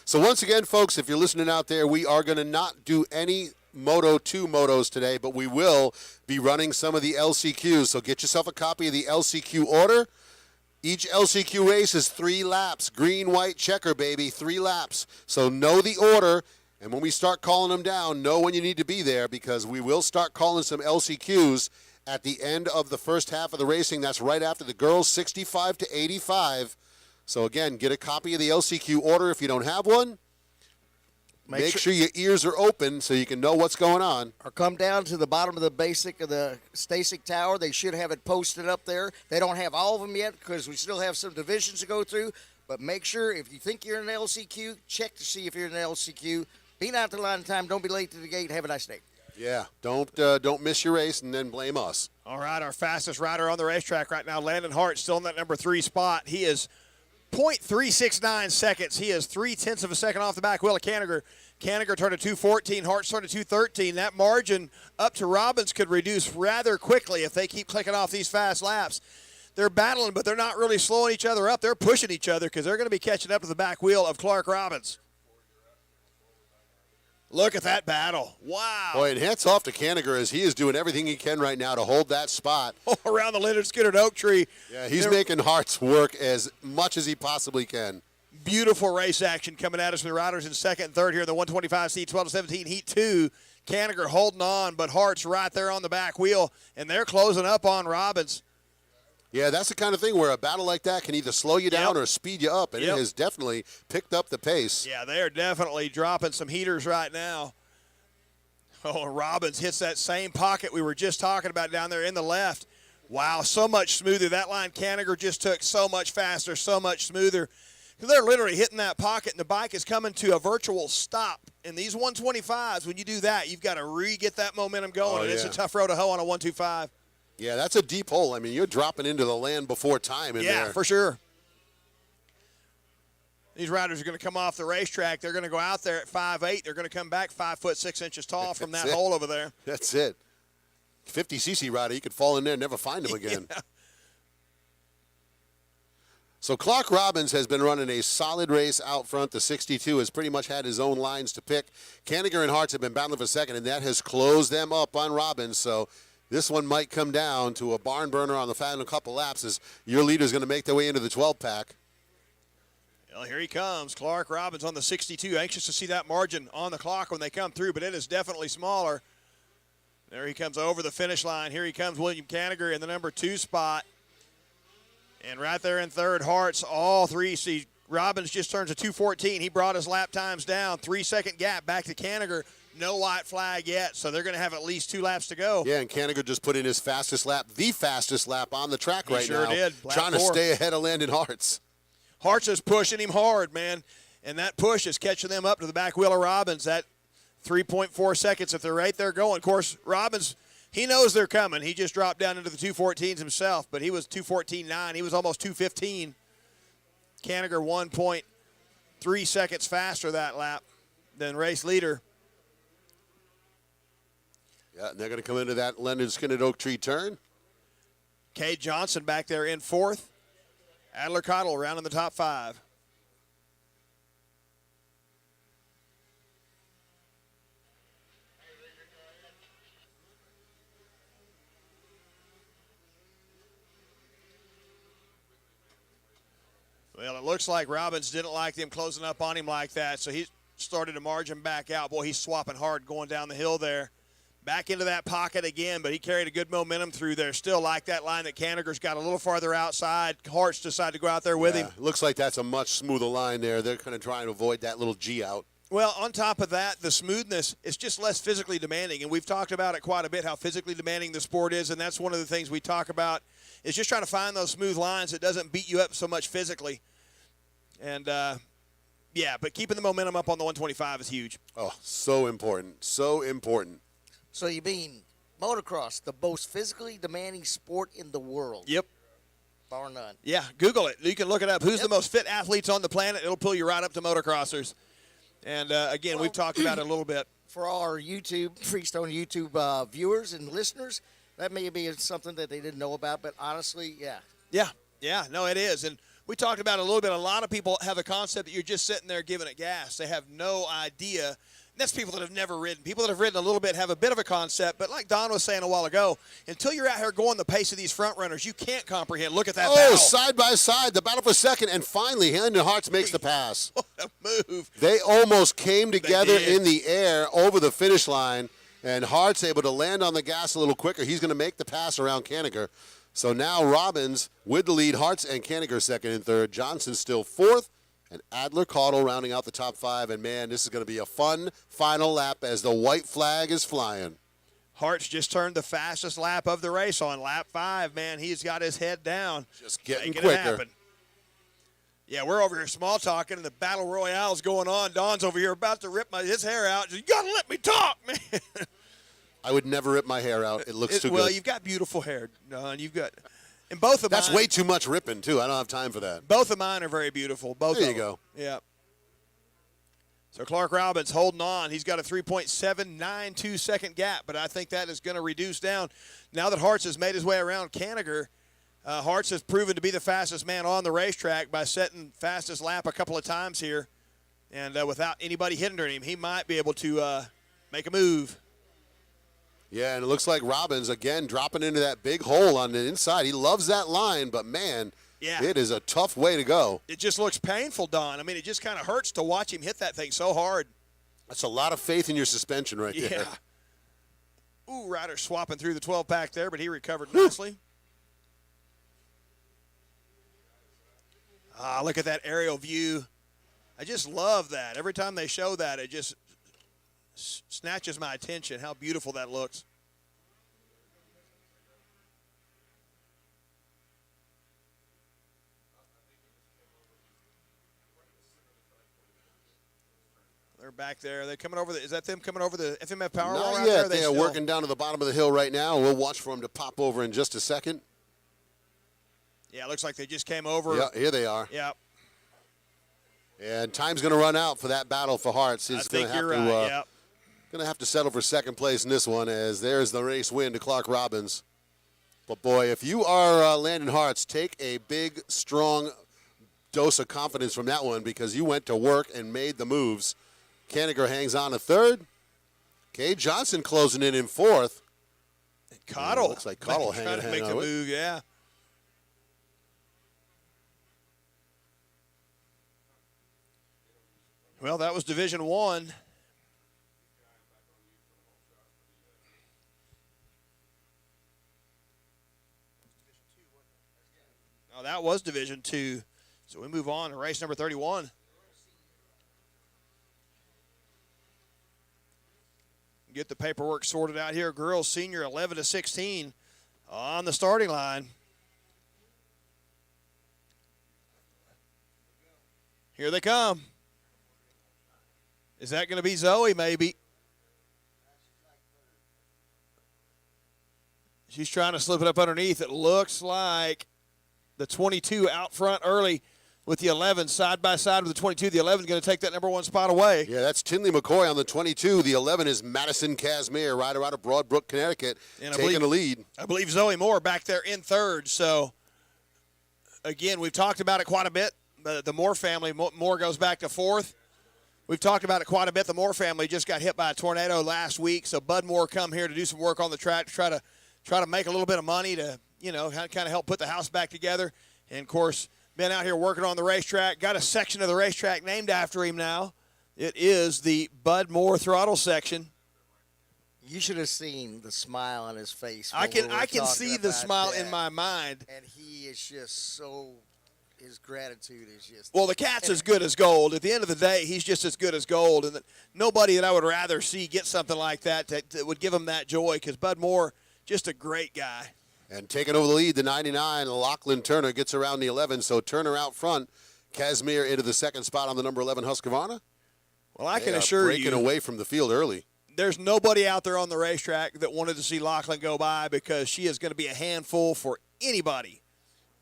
Speaker 2: So once again, folks, if you're listening out there, we are going to not do any Moto 2 motos today, but we will be running some of the LCQs. So get yourself a copy of the LCQ order. Each LCQ race is 3 laps. Green, white, checker, baby, 3 laps. So know the order, and when we start calling them down, know when you need to be there because we will start calling some LCQs at the end of the first half of the racing. That's right after the girls 65 to 85. So, again, get a copy of the LCQ order if you don't have one. Make sure your ears are open so you can know what's going on.
Speaker 4: Or come down to the bottom of the basic of the Stasic Tower. They should have it posted up there. They don't have all of them yet because we still have some divisions to go through. But make sure if you think you're in an LCQ, check to see if you're in an LCQ. Be out the line in time. Don't be late to the gate. Have a nice day.
Speaker 2: Yeah, don't miss your race and then blame us.
Speaker 1: All right, our fastest rider on the racetrack right now, Landon Hart, still in that number 3 spot. He is 0.369 seconds. He is 0.3 of a second off the back wheel of Canniger. Canniger turned a 2:14. Hart started a 2:13. That margin up to Robbins could reduce rather quickly if they keep clicking off these fast laps. They're battling, but they're not really slowing each other up. They're pushing each other because they're going to be catching up to the back wheel of Clark Robbins. Look at that battle. Wow.
Speaker 2: Boy, and hats off to Canniger as he is doing everything he can right now to hold that spot.
Speaker 1: Around the Leonard Skinner Oak Tree.
Speaker 2: Yeah, he's making Hart's work as much as he possibly can.
Speaker 1: Beautiful race action coming at us with the riders in 2nd and 3rd here in the 125C 12-17 Heat 2. Canniger holding on, but Hart's right there on the back wheel, and they're closing up on Robbins.
Speaker 2: Yeah, that's the kind of thing where a battle like that can either slow you down or speed you up, and it has definitely picked up the pace.
Speaker 1: Yeah, they are definitely dropping some heaters right now. Oh, Robbins hits that same pocket we were just talking about down there in the left. Wow, so much smoother. That line Canniger just took so much faster, so much smoother. They're literally hitting that pocket, and the bike is coming to a virtual stop. And these 125s, when you do that, you've got to re-get that momentum going, and it's a tough road to hoe on a 125.
Speaker 2: Yeah, that's a deep hole. I mean, you're dropping into the land before time in there.
Speaker 1: Yeah, for sure. These riders are going to come off the racetrack. They're going to go out there at 5'8". They're going to come back 5'6" tall from that hole over there.
Speaker 2: That's it. 50cc rider, you could fall in there and never find him again.
Speaker 1: Yeah.
Speaker 2: So Clark Robbins has been running a solid race out front. The 62 has pretty much had his own lines to pick. Canniger and Hartz have been battling for second, and that has closed them up on Robbins. So this one might come down to a barn burner on the final couple laps as your leader's going to make their way into the 12-pack.
Speaker 1: Well, here he comes. Clark Robbins on the 62. Anxious to see that margin on the clock when they come through, but it is definitely smaller. There he comes over the finish line. Here he comes, William Canniger in the number 2 spot. And right there in third, Hartz, all three. See, Robbins just turns a 2:14. He brought his lap times down. 3-second gap back to Canniger. No white flag yet, so they're going to have at least 2 laps to go.
Speaker 2: Yeah, and Canniger just put in his fastest lap, the fastest lap on the track right now.
Speaker 1: He sure did.
Speaker 2: Trying to stay ahead of Landon Hartz.
Speaker 1: Hartz is pushing him hard, man. And that push is catching them up to the back wheel of Robbins. That 3.4 seconds if they're right there going. Of course, Robbins, he knows they're coming. He just dropped down into the 2:14s himself, but he was 2:14.9. He was almost 2:15. Canniger 1.3 seconds faster that lap than race leader.
Speaker 2: Yeah, and they're going to come into that Leonard Skinner Oak Tree turn.
Speaker 1: Cade Johnson back there in 4th. Adler Cottle around in the top 5. Well, it looks like Robbins didn't like them closing up on him like that, so he started to margin back out. Boy, he's swapping hard going down the hill there. Back into that pocket again, but he carried a good momentum through there. Still like that line that Kanigher's got a little farther outside. Hart's decided to go out there with him.
Speaker 2: Looks like that's a much smoother line there. They're kind of trying to avoid that little G out.
Speaker 1: Well, on top of that, the smoothness is just less physically demanding, and we've talked about it quite a bit, how physically demanding the sport is, and that's one of the things we talk about is just trying to find those smooth lines that doesn't beat you up so much physically. And, yeah, but keeping the momentum up on the 125 is huge.
Speaker 2: Oh, so important. So important.
Speaker 4: So you mean motocross, the most physically demanding sport in the world?
Speaker 1: Yep.
Speaker 4: Bar none.
Speaker 1: Yeah, Google it. You can look it up. Who's the most fit athletes on the planet? It'll pull you right up to motocrossers. And, again, we've talked about it a little bit.
Speaker 4: For all our Freestone YouTube viewers and listeners, that may be something that they didn't know about, but honestly, yeah.
Speaker 1: Yeah, no, it is. And we talked about it a little bit. A lot of people have a concept that you're just sitting there giving it gas. They have no idea. That's people that have never ridden. People that have ridden a little bit have a bit of a concept, but like Don was saying a while ago, until you're out here going the pace of these front runners, you can't comprehend. Look at that battle.
Speaker 2: Side by side, the battle for second, and finally, Hendon Hartz makes the pass.
Speaker 1: What a move.
Speaker 2: They almost came together
Speaker 1: did.
Speaker 2: in the air over the finish line, and Hart's able to land on the gas a little quicker. He's going to make the pass around Kanigher. So now Robbins with the lead, Hartz and Kanigher second and third. Johnson still fourth. And Adler Caudle rounding out the top five. And, man, this is going to be a fun final lap as the white flag is flying.
Speaker 1: Hart's just turned the fastest lap of the race on lap 5, man. He's got his head down.
Speaker 2: Just getting
Speaker 1: making
Speaker 2: quicker.
Speaker 1: It happen. Yeah, we're over here small talking, and the battle royale's going on. Don's over here about to rip his hair out. You got to let me talk, man.
Speaker 2: I would never rip my hair out. It looks too good.
Speaker 1: Well, you've got beautiful hair, Don. You've got – and both of
Speaker 2: That's
Speaker 1: mine,
Speaker 2: way too much ripping, too. I don't have time for that.
Speaker 1: both of mine are very beautiful. Both
Speaker 2: There
Speaker 1: of
Speaker 2: you
Speaker 1: them.
Speaker 2: go.
Speaker 1: Yeah. So Clark Robbins holding on. He's got a 3.792 second gap, but I think that is going to reduce down. Now that Hartz has made his way around Kanigher, Hartz has proven to be the fastest man on the racetrack by setting fastest lap a couple of times here. And without anybody hindering him, he might be able to make a move.
Speaker 2: Yeah, and it looks like Robbins, again, dropping into that big hole on the inside. He loves that line, but, man, it is a tough way to go.
Speaker 1: It just looks painful, Don. I mean, it just kind of hurts to watch him hit that thing so hard.
Speaker 2: That's a lot of faith in your suspension right there.
Speaker 1: Yeah. Ooh, Ryder swapping through the 12-pack there, but he recovered nicely. Look at that aerial view. I just love that. Every time they show that, it just snatches my attention, how beautiful that looks. They're back there. They're coming over is that them coming over the FMF power wall
Speaker 2: Not
Speaker 1: right
Speaker 2: yet.
Speaker 1: there?
Speaker 2: They are working down to the bottom of the hill right now. We'll watch for them to pop over in just a second.
Speaker 1: Yeah, it looks like they just came over.
Speaker 2: Yeah, here they are.
Speaker 1: Yeah.
Speaker 2: And time's going to run out for that battle for Hartz. He's going to have to
Speaker 1: Yep.
Speaker 2: going to have to settle for second place in this one, as there's the race win to Clark Robbins. But boy, if you are Landon Hartz, take a big, strong dose of confidence from that one, because you went to work and made the moves. Kanigher hangs on to third. Kay Johnson closing in fourth.
Speaker 1: And Caudle.
Speaker 2: Looks like Caudle
Speaker 1: trying to make the move, yeah. Well, that was Division 1. Oh, that was Division 2. So we move on to race number 31. Get the paperwork sorted out here. Girls senior 11 to 16 on the starting line. Here they come. Is that going to be Zoe? Maybe. She's trying to slip it up underneath. It looks like the 22 out front early with the 11 side by side with the 22. The 11 is going to take that number 1 spot away.
Speaker 2: Yeah, that's Tinley McCoy on the 22. The 11 is Madison Casimir, rider out of Broadbrook, Connecticut,
Speaker 1: And
Speaker 2: taking the lead.
Speaker 1: I believe Zoe Moore back there in third. So, again, we've talked about it quite a bit. The Moore family, Moore goes back to fourth. We've talked about it quite a bit. The Moore family just got hit by a tornado last week, so Bud Moore come here to do some work on the track to try to make a little bit of money to, kind of help put the house back together. And, of course, been out here working on the racetrack. Got a section of the racetrack named after him now. It is the Bud Moore throttle section.
Speaker 4: You should have seen the smile on his face.
Speaker 1: I
Speaker 4: when we were
Speaker 1: can see
Speaker 4: talking
Speaker 1: the
Speaker 4: about
Speaker 1: smile in
Speaker 4: that.
Speaker 1: my mind.
Speaker 4: And he is just so, his gratitude is just.
Speaker 1: Well, the cat's as good as gold. At the end of the day, he's just as good as gold. And nobody that I would rather see get something like that would give him that joy, because Bud Moore, just a great guy.
Speaker 2: And taking over the lead, the 99, Lachlan Turner gets around the 11. So Turner out front. Casimir into the second spot on the number 11 Husqvarna.
Speaker 1: Well, I can
Speaker 2: They are
Speaker 1: assure
Speaker 2: breaking
Speaker 1: you,
Speaker 2: away from the field early.
Speaker 1: there's nobody out there on the racetrack that wanted to see Lachlan go by, because she is going to be a handful for anybody.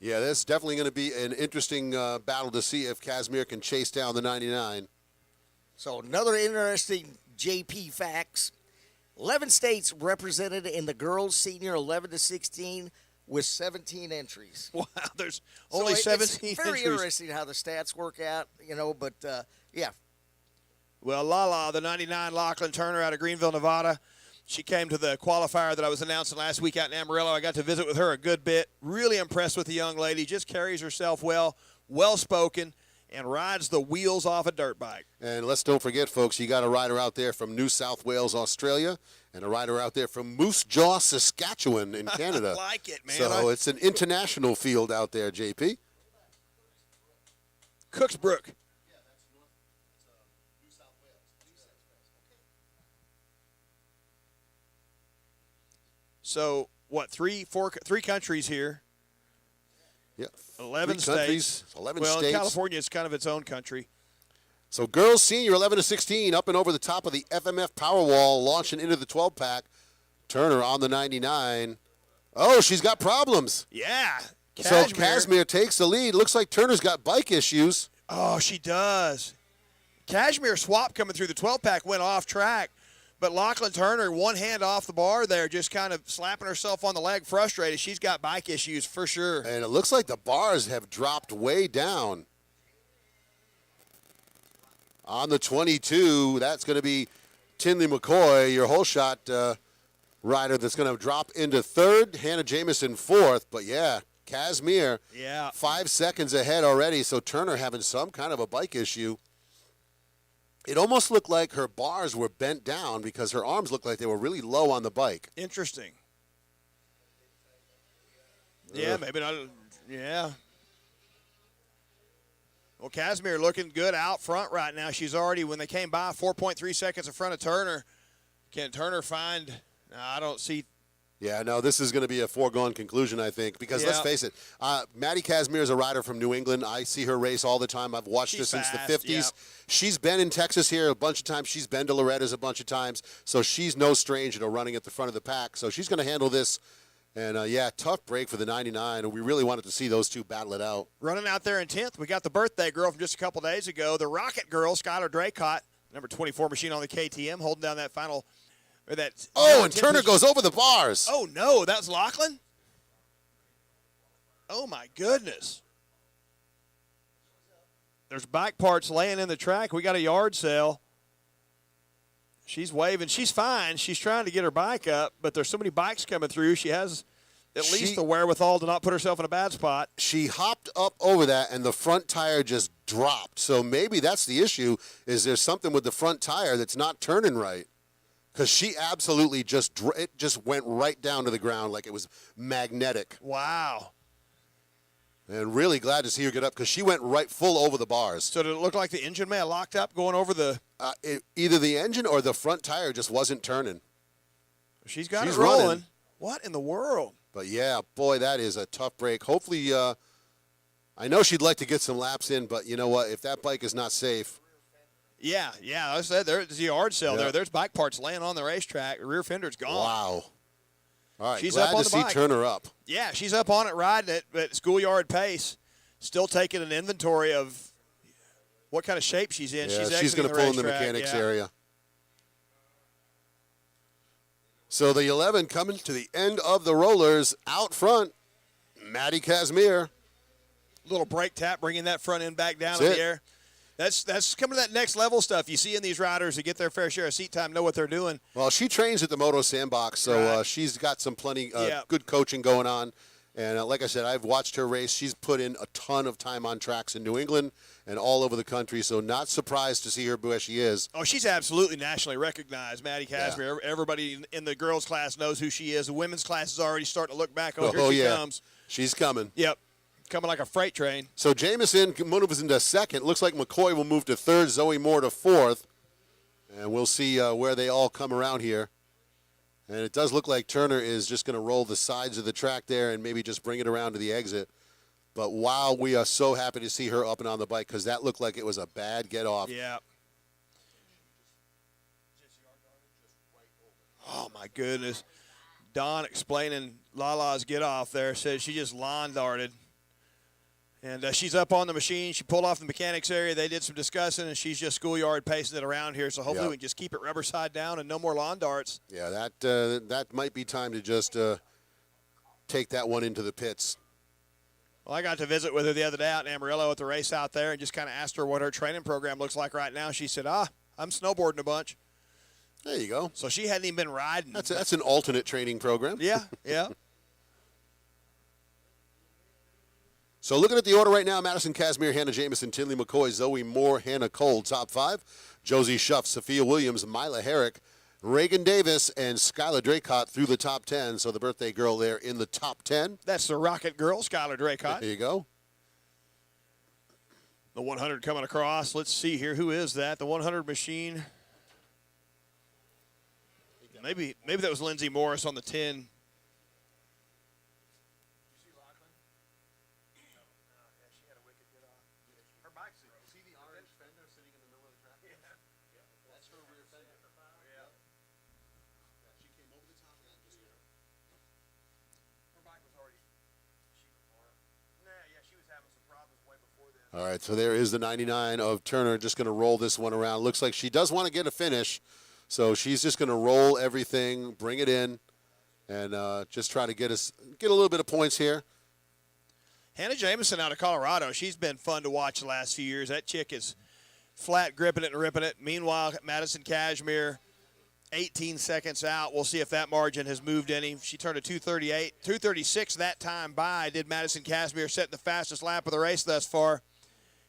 Speaker 2: Yeah, that's definitely going to be an interesting battle to see if Casimir can chase down the 99.
Speaker 4: So another interesting JP facts. 11 states represented in the girls senior 11 to 16 with 17 entries.
Speaker 1: Wow, there's
Speaker 4: So
Speaker 1: only
Speaker 4: it's
Speaker 1: 17
Speaker 4: very
Speaker 1: entries.
Speaker 4: interesting how the stats work out, but yeah.
Speaker 1: Well, Lala, the 99 Lachlan Turner out of Greenville, Nevada, she came to the qualifier that I was announcing last week out in Amarillo. I got to visit with her a good bit. Really impressed with the young lady. Just carries herself well, well-spoken, and rides the wheels off a dirt bike.
Speaker 2: And let's don't forget, folks, you got a rider out there from New South Wales, Australia, and a rider out there from Moose Jaw, Saskatchewan in Canada.
Speaker 1: I like it, man.
Speaker 2: So it's an international field out there, JP.
Speaker 1: Cooksbrook. So, what, three countries here,
Speaker 2: Yeah.
Speaker 1: 11
Speaker 2: Three countries,
Speaker 1: states.
Speaker 2: 11
Speaker 1: well,
Speaker 2: states.
Speaker 1: California is kind of its own country.
Speaker 2: So girls senior 11 to 16 up and over the top of the FMF Powerwall, launching into the 12-pack. Turner on the 99. Oh, she's got problems.
Speaker 1: Yeah.
Speaker 2: So Casimir takes the lead. Looks like Turner's got bike issues.
Speaker 1: Oh, she does. Cashmere swap coming through the 12-pack went off track, but Lachlan Turner, one hand off the bar there, just kind of slapping herself on the leg, frustrated. She's got bike issues for sure.
Speaker 2: And it looks like the bars have dropped way down. On the 22, that's going to be Tinley McCoy, your whole shot rider that's going to drop into third. Hannah Jamison fourth. But, yeah, Casimir, 5 seconds ahead already. So Turner having some kind of a bike issue. It almost looked like her bars were bent down because her arms looked like they were really low on the bike.
Speaker 1: Interesting. Yeah, maybe not. Yeah. Well, Casimir looking good out front right now. She's already, when they came by, 4.3 seconds in front of Turner. Can Turner find? No, I don't see.
Speaker 2: Yeah, no, this is going to be a foregone conclusion, I think, because let's face it, Maddie Casimir is a rider from New England. I see her race all the time. I've watched her since the 50s.
Speaker 1: Yeah.
Speaker 2: She's been in Texas here a bunch of times. She's been to Loretta's a bunch of times, so she's no stranger to running at the front of the pack. So she's going to handle this. And, yeah, tough break for the 99. We really wanted to see those two battle it out.
Speaker 1: Running out there in 10th, we got the birthday girl from just a couple days ago, the Rocket Girl, Skylar Draycott, number 24 machine on the KTM, holding down that final.
Speaker 2: And Turner goes over the bars.
Speaker 1: Oh, no, that's Lachlan? Oh, my goodness. There's bike parts laying in the track. We got a yard sale. She's waving. She's fine. She's trying to get her bike up, but there's so many bikes coming through. She has at least the wherewithal to not put herself in a bad spot.
Speaker 2: She hopped up over that, and the front tire just dropped. So maybe that's the issue, is there's something with the front tire that's not turning right. Because she absolutely just went right down to the ground like it was magnetic.
Speaker 1: Wow.
Speaker 2: And really glad to see her get up because she went right full over the bars.
Speaker 1: So did it look like the engine may have locked up going over the...
Speaker 2: Either the engine or the front tire just wasn't turning.
Speaker 1: She's got it rolling. Running. What in the world?
Speaker 2: But, yeah, boy, that is a tough break. Hopefully, I know she'd like to get some laps in, but you know what? If that bike is not safe...
Speaker 1: Yeah. I said there's a yard sale there. There's bike parts laying on the racetrack. The rear fender's gone.
Speaker 2: Wow. All right,
Speaker 1: she's
Speaker 2: glad
Speaker 1: up on
Speaker 2: to
Speaker 1: the
Speaker 2: see
Speaker 1: bike.
Speaker 2: Turner up.
Speaker 1: Yeah, she's up on it riding it at schoolyard pace, still taking an inventory of what kind of shape she's in.
Speaker 2: Yeah,
Speaker 1: she's
Speaker 2: going to pull in the mechanics area. So the 11 coming to the end of the rollers. Out front, Maddie Casimir.
Speaker 1: Little brake tap, bringing that front end back down in the air. That's coming to that next level stuff. You see in these riders who get their fair share of seat time, know what they're doing.
Speaker 2: Well, she trains at the Moto Sandbox, so she's got some plenty good coaching going on. And like I said, I've watched her race. She's put in a ton of time on tracks in New England and all over the country, so not surprised to see her where she is.
Speaker 1: Oh, she's absolutely nationally recognized, Maddie Casimir.
Speaker 2: Yeah.
Speaker 1: Everybody in the girls' class knows who she is. The women's class is already starting to look back. Oh, here
Speaker 2: Oh,
Speaker 1: she
Speaker 2: yeah.
Speaker 1: comes.
Speaker 2: She's coming.
Speaker 1: Yep, coming like a freight train.
Speaker 2: So Jamison moves into second. Looks like McCoy will move to third, Zoe Moore to fourth. And we'll see where they all come around here. And it does look like Turner is just going to roll the sides of the track there and maybe just bring it around to the exit. But wow, we are so happy to see her up and on the bike because that looked like it was a bad get off.
Speaker 1: Yeah. Oh, my goodness. Don explaining Lala's get off there, says she just lawn darted. And she's up on the machine. She pulled off the mechanics area. They did some discussing, and she's just schoolyard pacing it around here. So hopefully
Speaker 2: Yep.
Speaker 1: we can just keep it rubber side down and no more lawn darts.
Speaker 2: Yeah, that might be time to just take that one into the pits.
Speaker 1: Well, I got to visit with her the other day out in Amarillo at the race out there and just kind of asked her what her training program looks like right now. She said, I'm snowboarding a bunch.
Speaker 2: There you go.
Speaker 1: So she hadn't even been riding.
Speaker 2: That's an alternate training program.
Speaker 1: Yeah, yeah.
Speaker 2: So looking at the order right now, Madison Casimir, Hannah Jamison, Tinley McCoy, Zoe Moore, Hannah Cole, top 5. Josie Schuff, Sophia Williams, Mila Herrick, Reagan Davis, and Skylar Draycott through the top 10. So the birthday girl there in the top 10.
Speaker 1: That's the Rocket Girl, Skylar Draycott.
Speaker 2: There you go.
Speaker 1: The 100 coming across. Let's see here. Who is that? The 100 machine. Maybe that was Lindsay Morris on the 10.
Speaker 2: All right, so there is the 99 of Turner, just going to roll this one around. Looks like she does want to get a finish, so she's just going to roll everything, bring it in, and just try to get a little bit of points here.
Speaker 1: Hannah Jamison out of Colorado. She's been fun to watch the last few years. That chick is flat gripping it and ripping it. Meanwhile, Madison Cashmere, 18 seconds out. We'll see if that margin has moved any. She turned a 2:38, 2:36 that time by. Did Madison Cashmere set the fastest lap of the race thus far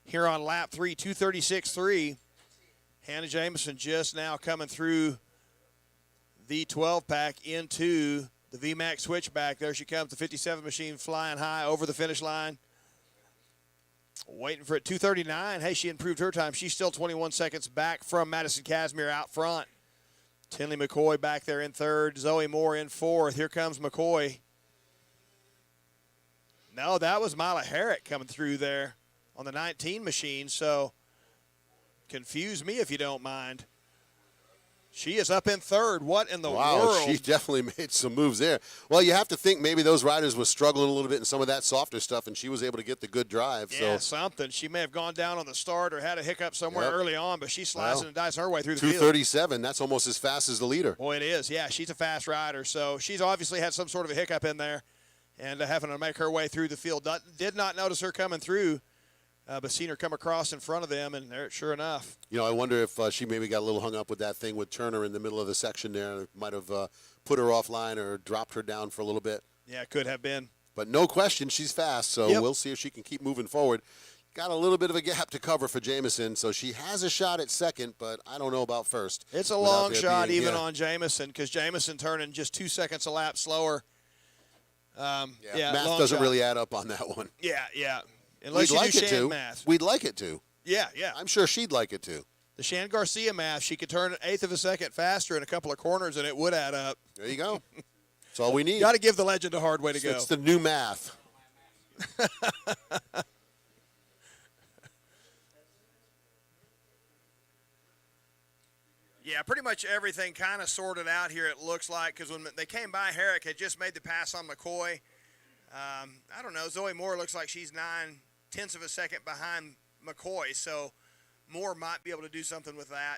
Speaker 1: here on lap 3, 2:36.3. Hannah Jamison just now coming through the 12-pack into the VMAX switchback. There she comes, the 57 machine flying high over the finish line. Waiting for it, 2:39. Hey, she improved her time. She's still 21 seconds back from Madison Cashmere out front. Tinley McCoy back there in third. Zoe Moore in fourth. Here comes McCoy. No, that was Mila Herrick coming through there on the 19 machine, so confuse me if you don't mind. She is up in third. What in the world?
Speaker 2: She definitely made some moves there. Well, you have to think maybe those riders were struggling a little bit in some of that softer stuff, and she was able to get the good drive.
Speaker 1: Yeah,
Speaker 2: so
Speaker 1: something. She may have gone down on the start or had a hiccup somewhere
Speaker 2: Yep.
Speaker 1: early on, but she's slicing and dicing her way through the field.
Speaker 2: 2:37, that's almost as fast as the leader.
Speaker 1: Boy, it is. Yeah, she's a fast rider, so she's obviously had some sort of a hiccup in there and having to make her way through the field. Did not notice her coming through, but seen her come across in front of them, and there, sure enough.
Speaker 2: You know, I wonder if she maybe got a little hung up with that thing with Turner in the middle of the section there. It might have put her offline or dropped her down for a little bit.
Speaker 1: Yeah, it could have been.
Speaker 2: But no question, she's fast, so
Speaker 1: Yep.
Speaker 2: we'll see if she can keep moving forward. Got a little bit of a gap to cover for Jamison, so she has a shot at second, but I don't know about first.
Speaker 1: It's a
Speaker 2: without
Speaker 1: long
Speaker 2: there
Speaker 1: shot
Speaker 2: being-
Speaker 1: even
Speaker 2: yeah.
Speaker 1: on Jamison, because Jamison turning just 2 seconds a lap slower. Yeah,
Speaker 2: math
Speaker 1: long
Speaker 2: doesn't
Speaker 1: shot.
Speaker 2: really add up on that one.
Speaker 1: Yeah. Unless
Speaker 2: We'd
Speaker 1: you
Speaker 2: like
Speaker 1: do
Speaker 2: it
Speaker 1: Shan
Speaker 2: to.
Speaker 1: math.
Speaker 2: We'd like it to.
Speaker 1: Yeah.
Speaker 2: I'm sure she'd like it to.
Speaker 1: The Shan Garcia math, she could turn an eighth of a second faster in a couple of corners, and it would add up.
Speaker 2: There you go. That's all we need.
Speaker 1: Got to give the legend a hard way to go.
Speaker 2: It's the new math.
Speaker 1: Yeah, pretty much everything kind of sorted out here, it looks like, because when they came by, Herrick had just made the pass on McCoy. I don't know. Zoe Moore looks like she's 9/10 of a second behind McCoy, so Moore might be able to do something with that.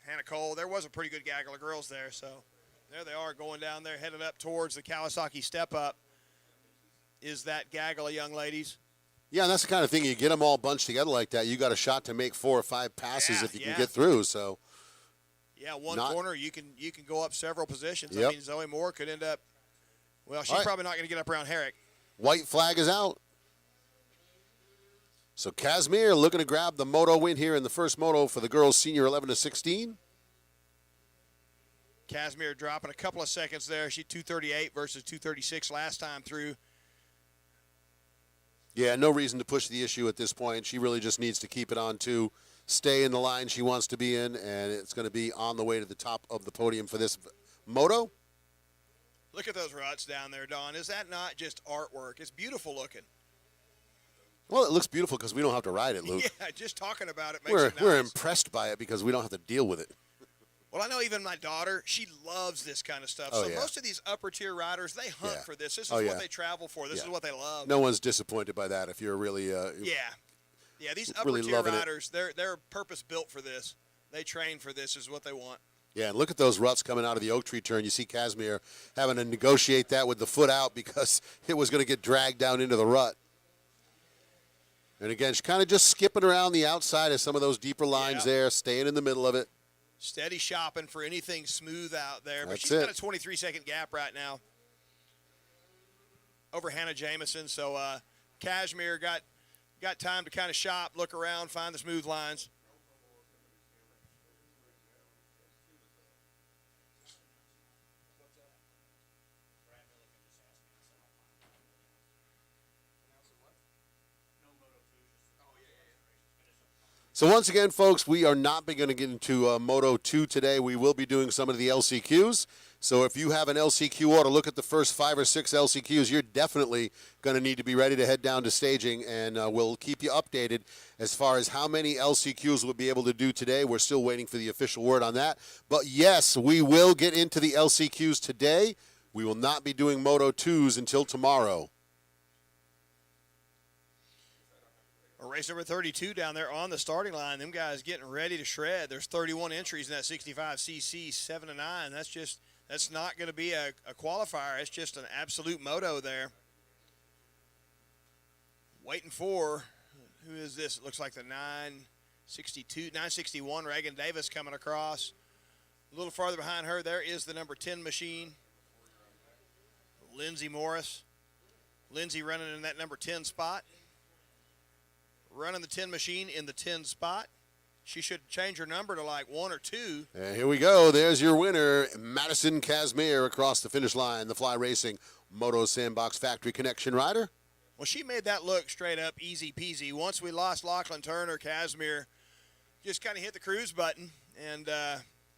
Speaker 1: Hannah Cole, there was a pretty good gaggle of girls there, so there they are going down there, headed up towards the Kawasaki step-up. Is that gaggle of young ladies?
Speaker 2: Yeah, and that's the kind of thing, you get them all bunched together like that, you got a shot to make 4 or 5 passes if you can get through, so.
Speaker 1: Yeah, one corner, you can go up several positions. I
Speaker 2: Yep.
Speaker 1: mean, Zoe Moore could end up, well, she's
Speaker 2: All right.
Speaker 1: probably not going to get up around Herrick.
Speaker 2: White flag is out. So Casimir looking to grab the moto win here in the first moto for the girls senior 11 to 16.
Speaker 1: Casimir dropping a couple of seconds there. She 238 versus 236 last time through.
Speaker 2: Yeah, no reason to push the issue at this point. She really just needs to keep it on to stay in the line she wants to be in, and it's going to be on the way to the top of the podium for this moto.
Speaker 1: Look at those ruts down there, Don. Is that not just artwork? It's beautiful looking.
Speaker 2: Well, it looks beautiful because we don't have to ride it, Luke.
Speaker 1: Yeah, just talking about it makes it nice.
Speaker 2: We're impressed by it because we don't have to deal with it.
Speaker 1: Well, I know even my daughter, she loves this kind of stuff.
Speaker 2: Oh,
Speaker 1: so
Speaker 2: yeah.
Speaker 1: most of these upper tier riders, they hunt
Speaker 2: Yeah.
Speaker 1: for this. This is
Speaker 2: Oh,
Speaker 1: what
Speaker 2: yeah.
Speaker 1: they travel for. This
Speaker 2: Yeah.
Speaker 1: is what they love.
Speaker 2: No one's disappointed by that if you're really
Speaker 1: Yeah, these upper
Speaker 2: really
Speaker 1: tier
Speaker 2: loving it.
Speaker 1: riders, they're purpose built for this. They train for this is what they want.
Speaker 2: Yeah, and look at those ruts coming out of the oak tree turn. You see Casimir having to negotiate that with the foot out because it was going to get dragged down into the rut. And again, she's kind of just skipping around the outside of some of those deeper lines there, staying in the middle of it.
Speaker 1: Steady shopping for anything smooth out there. But
Speaker 2: That's
Speaker 1: she's
Speaker 2: it.
Speaker 1: got a 23-second gap right now over Hannah Jamison. So Casimir got time to kind of shop, look around, find the smooth lines.
Speaker 2: So once again, folks, we are not going to get into Moto 2 today. We will be doing some of the LCQs. So if you have an LCQ or to look at the first 5 or 6 LCQs, you're definitely going to need to be ready to head down to staging, and we'll keep you updated as far as how many LCQs we'll be able to do today. We're still waiting for the official word on that. But yes, we will get into the LCQs today. We will not be doing Moto 2s until tomorrow.
Speaker 1: Race number 32 down there on the starting line. Them guys getting ready to shred. There's 31 entries in that 65cc 7 to 9. That's not going to be a qualifier. It's just an absolute moto there. Waiting for, who is this? It looks like the 961 Reagan Davis coming across. A little farther behind her, there is the number 10 machine, Lindsay Morris. Lindsay running in that number 10 spot. Running the 10 machine in the 10 spot. She should change her number to like 1 or 2.
Speaker 2: And here we go. There's your winner, Madison Casimir, across the finish line, the Fly Racing Moto Sandbox Factory Connection rider.
Speaker 1: Well, she made that look straight up easy peasy. Once we lost Lachlan Turner, Casimir just kind of hit the cruise button and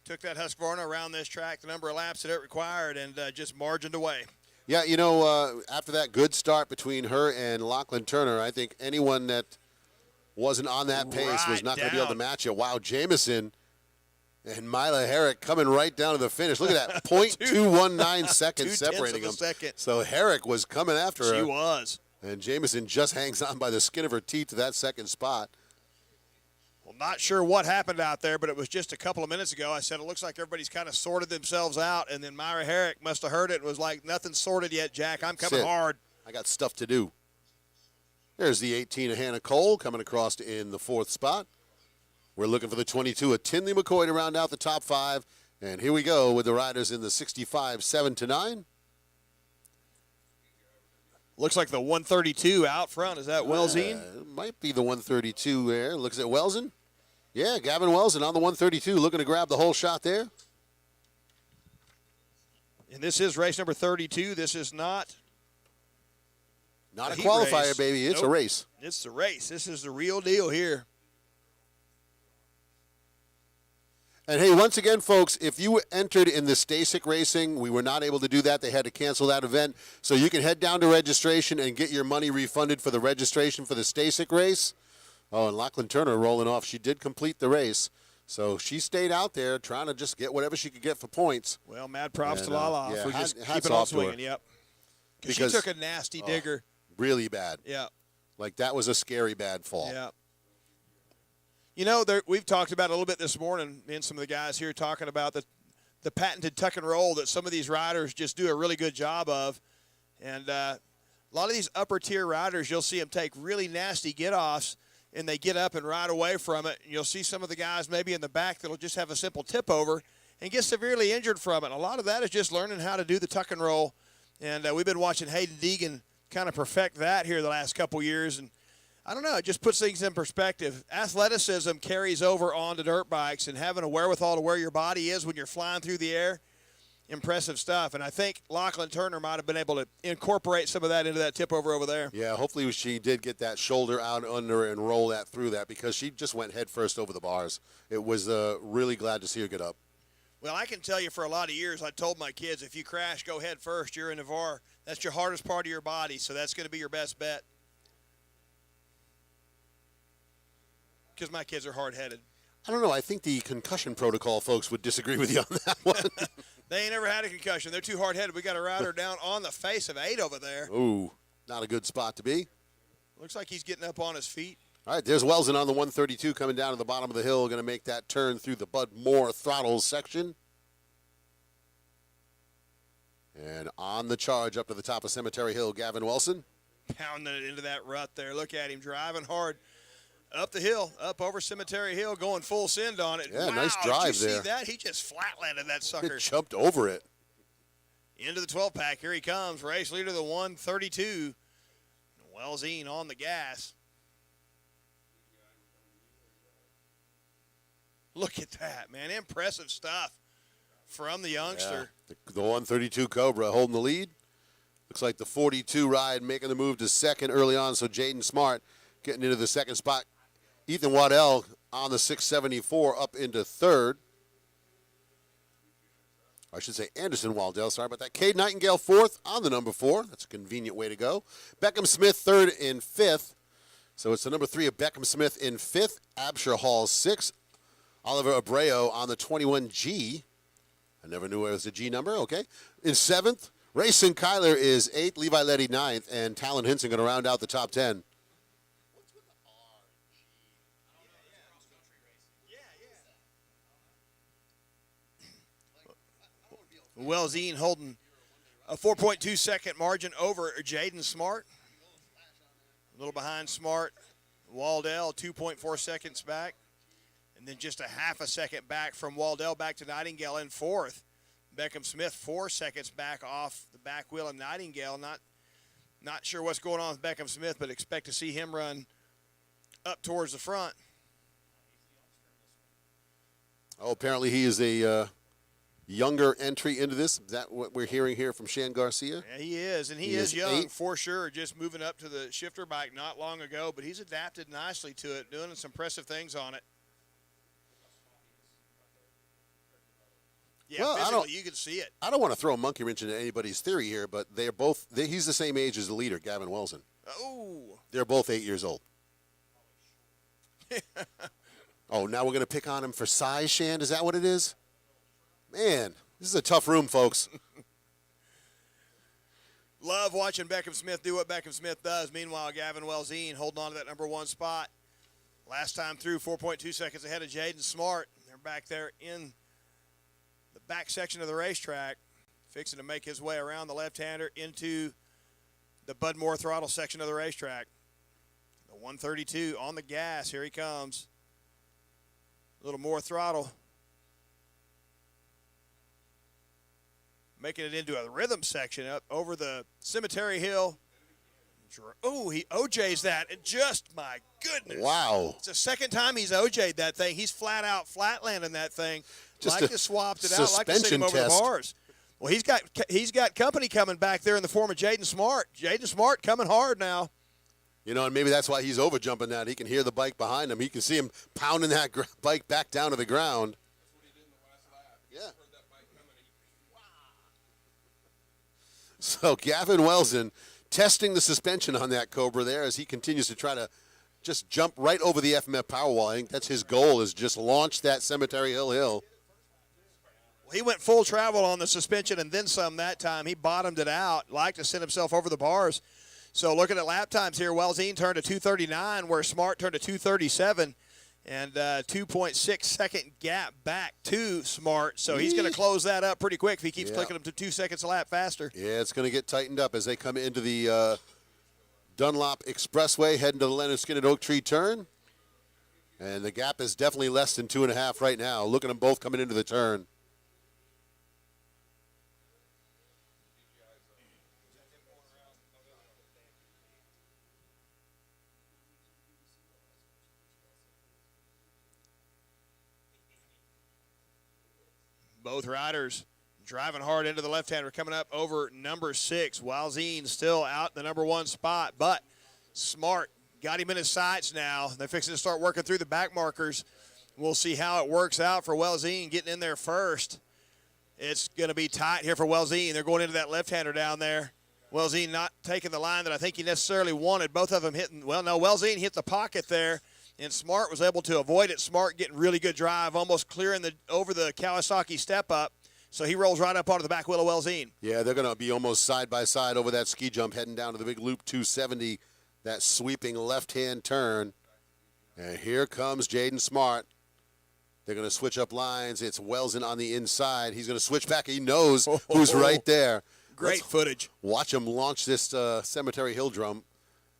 Speaker 1: took that Husqvarna around this track, the number of laps that it required, and just margined away.
Speaker 2: Yeah, you know, after that good start between her and Lachlan Turner, I think anyone that wasn't on that pace was not going to be able to match it. Wow, Jamison and Mila Herrick coming right down to the finish. Look at that, 0.219 seconds separating them. So Herrick was coming after her.
Speaker 1: She was.
Speaker 2: And Jamison just hangs on by the skin of her teeth to that second spot.
Speaker 1: Well, not sure what happened out there, but it was just a couple of minutes ago. I said it looks like everybody's kind of sorted themselves out, and then Myra Herrick must have heard it and was like, nothing's sorted yet, Jack. I'm coming hard.
Speaker 2: I got stuff to do. There's the 18 of Hannah Cole coming across in the 4th spot. We're looking for the 22 of Tinley McCoy to round out the top 5. And here we go with the riders in the 65 7 to 9.
Speaker 1: Looks like the 132 out front. Is that Wellsine?
Speaker 2: It might be the 132 there. Looks at Welsen. Yeah, Gavin Welsen on the 132 looking to grab the whole shot there.
Speaker 1: And this is race number 32. This is not
Speaker 2: a qualifier,
Speaker 1: race.
Speaker 2: baby. It's a race.
Speaker 1: It's the race. This is the real deal here.
Speaker 2: And, hey, once again, folks, if you entered in the Stasic Racing, we were not able to do that. They had to cancel that event. So you can head down to registration and get your money refunded for the registration for the Stasic race. Oh, and Lachlan Turner rolling off. She did complete the race. So she stayed out there trying to just get whatever she could get for points.
Speaker 1: Well, mad props to Lala for just
Speaker 2: hats
Speaker 1: keeping on
Speaker 2: off to her.
Speaker 1: swinging. Yep. Because she took a nasty digger.
Speaker 2: Really bad.
Speaker 1: Yeah.
Speaker 2: Like that was a scary bad fall.
Speaker 1: Yeah. You know, we've talked about it a little bit this morning, me and some of the guys here talking about the patented tuck and roll that some of these riders just do a really good job of. And a lot of these upper-tier riders, you'll see them take really nasty get-offs, and they get up and ride away from it. And you'll see some of the guys maybe in the back that'll just have a simple tip-over and get severely injured from it. And a lot of that is just learning how to do the tuck and roll. And we've been watching Hayden Deegan kind of perfect that here the last couple years. And I don't know, it just puts things in perspective. Athleticism carries over onto dirt bikes, and having a wherewithal to where your body is when you're flying through the air, impressive stuff. And I think Lachlan Turner might have been able to incorporate some of that into that tip over there.
Speaker 2: Yeah, hopefully she did get that shoulder out under and roll that through that, because she just went head first over the bars. It was really glad to see her get up.
Speaker 1: Well, I can tell you for a lot of years, I told my kids, if you crash, go head first. You're in the VAR. That's your hardest part of your body, so that's going to be your best bet. Because my kids are hard-headed.
Speaker 2: I don't know. I think the concussion protocol folks would disagree with you on that one.
Speaker 1: They ain't ever had a concussion. They're too hard-headed. We got a rider down on the face of 8 over there.
Speaker 2: Ooh, not a good spot to be.
Speaker 1: Looks like he's getting up on his feet.
Speaker 2: All right, there's Welsen on the 132 coming down to the bottom of the hill, going to make that turn through the Bud Moore throttle section. And on the charge up to the top of Cemetery Hill, Gavin Welsen.
Speaker 1: Pounding it into that rut there. Look at him driving hard up the hill, up over Cemetery Hill, going full send on it.
Speaker 2: Yeah,
Speaker 1: wow,
Speaker 2: nice drive
Speaker 1: did you
Speaker 2: there.
Speaker 1: see that? He just flat-landed that sucker.
Speaker 2: Jumped over it.
Speaker 1: Into the 12-pack. Here he comes. Race leader, the 132. Welsen on the gas. Look at that, man. Impressive stuff from the youngster.
Speaker 2: Yeah, the 132 Cobra holding the lead. Looks like the 42 ride making the move to second early on, so Jaden Smart getting into the second spot. Ethan Waddell on the 674 up into third. I should say Anderson Waddell, sorry about that. Cade Nightingale fourth on the number 4. That's a convenient way to go. Beckham Smith third and fifth. So it's the number 3 of Beckham Smith in fifth. Absher Hall sixth. Oliver Abreu on the 21G. I never knew it was a G number. Okay. In seventh. Rayson Kyler is 8th. Levi Letty 9th. And Talon Hinson going to round out the top 10.
Speaker 1: Welsen holding a 4.2 second margin over Jaden Smart. A little behind Smart. Waldell 2.4 seconds back. And then just a half a second back from Waldell back to Nightingale in fourth. Beckham Smith 4 seconds back off the back wheel of Nightingale. Not sure what's going on with Beckham Smith, but expect to see him run up towards the front.
Speaker 2: Oh, apparently he is a younger entry into this. Is that what we're hearing here from Shan Garcia?
Speaker 1: Yeah, he is, and he is young
Speaker 2: 8.
Speaker 1: for sure, just moving up to the shifter bike not long ago, but he's adapted nicely to it, doing some impressive things on it. Yeah,
Speaker 2: well,
Speaker 1: physically, you can see it.
Speaker 2: I don't want to throw a monkey wrench into anybody's theory here, but he's the same age as the leader, Gavin Welsen.
Speaker 1: Oh.
Speaker 2: They're both 8 years old. Oh, now we're going to pick on him for size, Shan? Is that what it is? Man, this is a tough room, folks.
Speaker 1: Love watching Beckham Smith do what Beckham Smith does. Meanwhile, Gavin Welsen holding on to that number 1 spot. Last time through, 4.2 seconds ahead of Jaden Smart. They're back there in the back section of the racetrack, fixing to make his way around the left-hander into the Bud Moore throttle section of the racetrack. The 132 on the gas. Here he comes. A little more throttle. Making it into a rhythm section up over the Cemetery Hill. Oh, he OJ's that. And just, my goodness.
Speaker 2: Wow.
Speaker 1: It's the second time he's OJ'd that thing. He's flat landing that thing.
Speaker 2: Just
Speaker 1: like to swapped it out, like to send him
Speaker 2: suspension
Speaker 1: over the
Speaker 2: test.
Speaker 1: bars. Well, he's got company coming back there in the form of Jaden Smart. Jaden Smart coming hard now.
Speaker 2: You know, and maybe that's why he's over jumping that. He can hear the bike behind him. He can see him pounding that bike back down to the ground.
Speaker 5: That's what he did in the last lap. He
Speaker 2: Yeah.
Speaker 5: heard that bike coming.
Speaker 2: So Gavin Welsen testing the suspension on that Cobra there as he continues to try to just jump right over the FMF Powerwall. I think that's his goal, is just launch that Cemetery Hill.
Speaker 1: Well, he went full travel on the suspension and then some that time. He bottomed it out, liked to send himself over the bars. So looking at lap times here, Welsen turned to 2:39, where Smart turned to 2:37, and 2.6 second gap back to Smart. So he's going to close that up pretty quick if he keeps clicking him to 2 seconds a lap faster.
Speaker 2: Yeah, it's going to get tightened up as they come into the Dunlop Expressway, heading to the Leonard Skinner Oak Tree turn. And the gap is definitely less than 2.5 right now. Look at them both coming into the turn.
Speaker 1: Both riders driving hard into the left-hander, coming up over number 6. Walzine still out in the number 1 spot, but Smart got him in his sights now. They're fixing to start working through the back markers. We'll see how it works out for Walzine getting in there first. It's going to be tight here for Walzine. They're going into that left-hander down there. Walzine not taking the line that I think he necessarily wanted. Both of them hitting, well, no, Walzine hit the pocket there, and Smart was able to avoid it. Smart getting really good drive, almost clearing over the Kawasaki step-up. So he rolls right up onto the back wheel of Walzine.
Speaker 2: Yeah, they're going to be almost side by side over that ski jump, heading down to the big loop 270, that sweeping left-hand turn. And here comes Jaden Smart. They're going to switch up lines. It's Welzin on the inside. He's going to switch back. He knows who's right there.
Speaker 1: Great footage.
Speaker 2: Watch him launch this Cemetery Hill drum.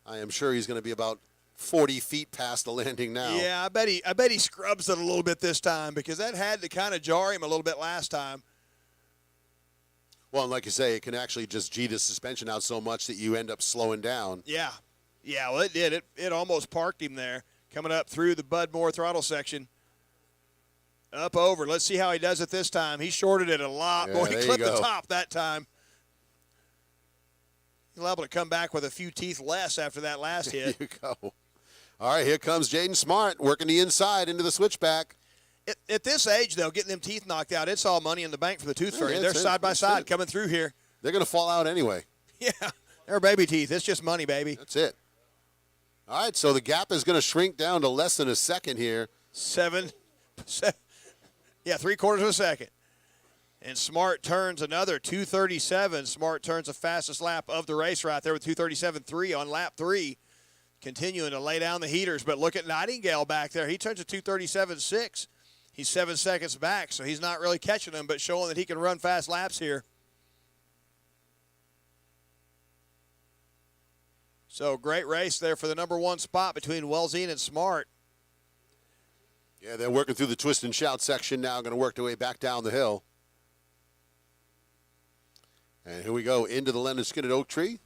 Speaker 2: I am sure he's going to be about 40 feet past the landing now.
Speaker 1: Yeah, I bet he scrubs it a little bit this time, because that had to kind of jar him a little bit last time.
Speaker 2: Well, and like you say, it can actually just G the suspension out so much that you end up slowing down.
Speaker 1: Yeah. Yeah, well, it did. It almost parked him there, coming up through the Bud Moore throttle section. Up over. Let's see how he does it this time. He shorted it a lot.
Speaker 2: Yeah,
Speaker 1: Boy, he
Speaker 2: there you
Speaker 1: clipped the
Speaker 2: go.
Speaker 1: top that time. He's able to come back with a few teeth less after that last
Speaker 2: There
Speaker 1: hit.
Speaker 2: you go. All right, here comes Jaden Smart working the inside into the switchback.
Speaker 1: At this age, though, getting them teeth knocked out, it's all money in the bank for the tooth
Speaker 2: Yeah,
Speaker 1: fairy. They're
Speaker 2: that's it.
Speaker 1: side by
Speaker 2: That's
Speaker 1: side
Speaker 2: it.
Speaker 1: coming through here.
Speaker 2: They're going to fall out anyway.
Speaker 1: Yeah, they're baby teeth. It's just money, baby.
Speaker 2: That's it. All right, so the gap is going to shrink down to less than a second here.
Speaker 1: Yeah, 3/4 of a second. And Smart turns another 2:37. Smart turns the fastest lap of the race right there with 2:37.3 on lap 3. Continuing to lay down the heaters. But look at Nightingale back there. He turns a 2:37.6. He's 7 seconds back, so he's not really catching them, but showing that he can run fast laps here. So great race there for the number 1 spot between Welzine and Smart.
Speaker 2: Yeah, they're working through the twist and shout section now, going to work their way back down the hill. And here we go into the Leonard Skinner Oak Tree.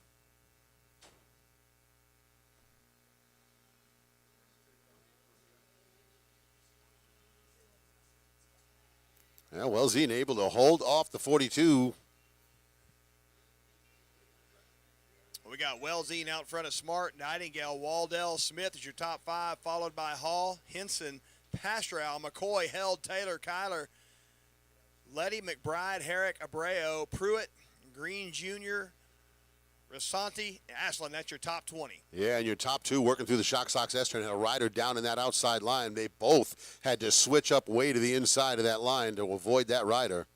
Speaker 2: Yeah, Welzine able to hold off the 42.
Speaker 1: We got Welzine out front of Smart, Nightingale, Waldell, Smith is your top 5, followed by Hall, Henson, Pastoral, McCoy, Held, Taylor, Kyler, Letty, McBride, Herrick, Abreu, Pruitt, Green Jr., Rasanti, Aslan. That's your top 20.
Speaker 2: Yeah, and your top 2 working through the Shock Sox S-turn had a rider down in that outside line. They both had to switch up way to the inside of that line to avoid that rider.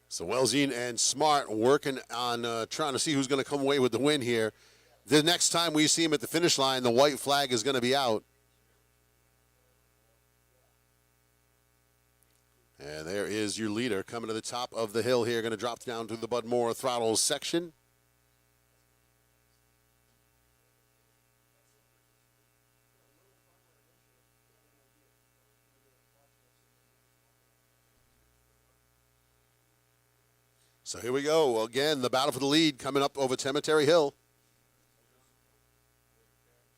Speaker 2: So Welzine and Smart working on trying to see who's going to come away with the win here. The next time we see him at the finish line, the white flag is going to be out. And there is your leader coming to the top of the hill here, going to drop down to the Bud Moore throttle section. So here we go. Again, the battle for the lead coming up over Cemetery Hill.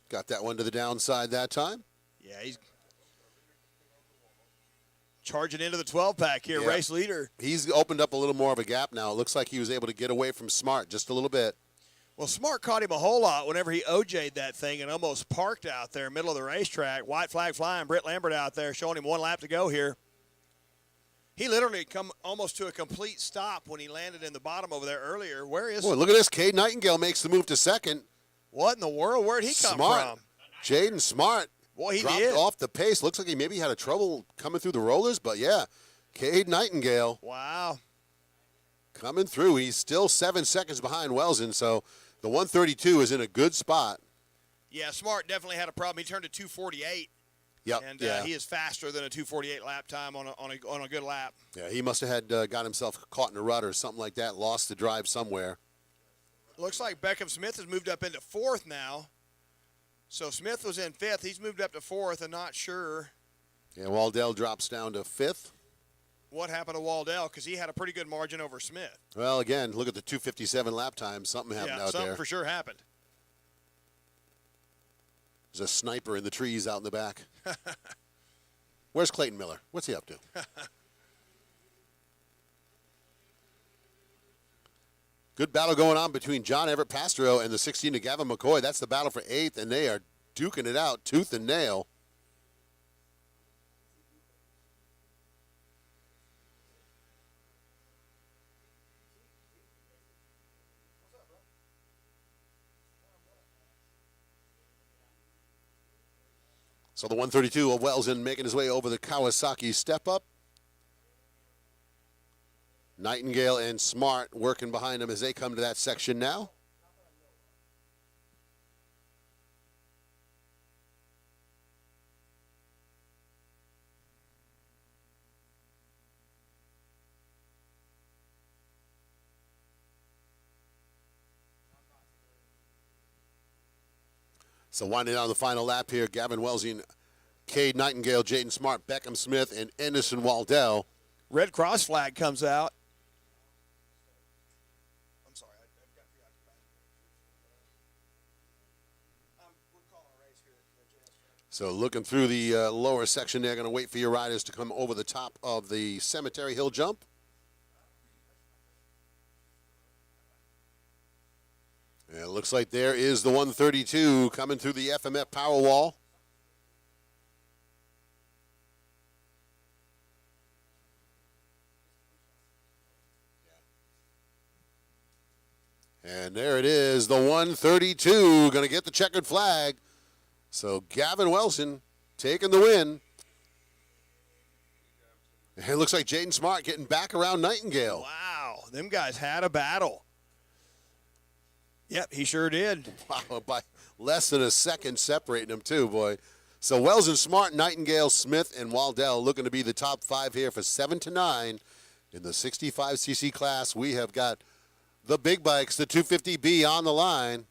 Speaker 2: Got that one to the downside that time.
Speaker 1: Yeah, he's charging into the 12-pack here,
Speaker 2: Yeah.
Speaker 1: race leader.
Speaker 2: He's opened up a little more of a gap now. It looks like he was able to get away from Smart just a little bit.
Speaker 1: Well, Smart caught him a whole lot whenever he OJ'd that thing and almost parked out there, middle of the racetrack. White flag flying, Britt Lambert out there showing him 1 lap to go here. He literally come almost to a complete stop when he landed in the bottom over there earlier. Where is
Speaker 2: Boy, look at this. Cade Nightingale makes the move to second.
Speaker 1: What in the world? Where'd he come
Speaker 2: Smart.
Speaker 1: from?
Speaker 2: Jaden Smart.
Speaker 1: Boy, he
Speaker 2: dropped
Speaker 1: did.
Speaker 2: off the pace. Looks like he maybe had a trouble coming through the rollers, but yeah, Cade Nightingale
Speaker 1: Wow.
Speaker 2: coming through. He's still 7 seconds behind Welzin, so the 132 is in a good spot.
Speaker 1: Yeah, Smart definitely had a problem. He turned to 248,
Speaker 2: Yep.
Speaker 1: and
Speaker 2: yeah.
Speaker 1: he is faster than a 248 lap time on a good lap.
Speaker 2: Yeah, he must have had got himself caught in a rut or something like that, lost the drive somewhere.
Speaker 1: Looks like Beckham Smith has moved up into 4th now. So Smith was in 5th. He's moved up to 4th and not sure
Speaker 2: Yeah, Waldell drops down to 5th.
Speaker 1: What happened to Waldell? Because he had a pretty good margin over Smith.
Speaker 2: Well, again, look at the 2:57 lap time. Something happened out
Speaker 1: something
Speaker 2: there.
Speaker 1: for sure happened.
Speaker 2: There's a sniper in the trees out in the back. Where's Clayton Miller? What's he up to? Good battle going on between John Everett Pastro and the 16 to Gavin McCoy. That's the battle for 8th, and they are duking it out tooth and nail. So the 132 of Wells making his way over the Kawasaki step up. Nightingale and Smart working behind him as they come to that section now. So winding down the final lap here, Gavin Welsing, Cade Nightingale, Jaden Smart, Beckham Smith, and Anderson Waldell.
Speaker 1: Red cross flag comes out. I'm sorry, I got preoccupied. We're calling a race here at JS7.
Speaker 2: So looking through the lower section, they're going to wait for your riders to come over the top of the Cemetery Hill jump. And it looks like there is the 132 coming through the FMF power wall. And there it is, the 132 going to get the checkered flag. So Gavin Wilson taking the win. And it looks like Jaden Smart getting back around Nightingale.
Speaker 1: Wow, them guys had a battle. Yep, he sure did.
Speaker 2: Wow, by less than a second separating them too, boy. So Wells and Smart, Nightingale, Smith, and Waldell looking to be the top 5 here for 7 to 9 in the 65cc class. We have got the big bikes, the 250B on the line.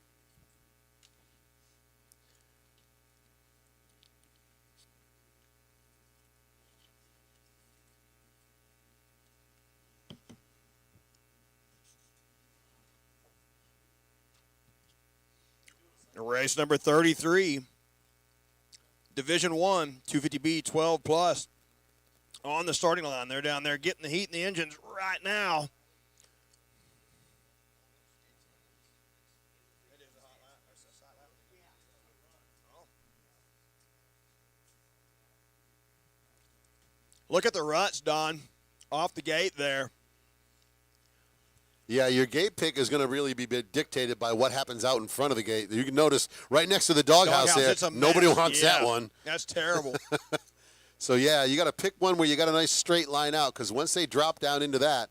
Speaker 1: Race number 33, Division 1, 250B 12 plus on the starting line. They're down there getting the heat in the engines right now. Look at the ruts, Don, off the gate there.
Speaker 2: Yeah, your gate pick is going to really be dictated by what happens out in front of the gate. You can notice right next to the doghouse
Speaker 1: It's
Speaker 2: there,
Speaker 1: a
Speaker 2: nobody
Speaker 1: mess.
Speaker 2: wants
Speaker 1: Yeah,
Speaker 2: that one.
Speaker 1: That's terrible.
Speaker 2: So, yeah, you got to pick one where you got a nice straight line out, because once they drop down into that,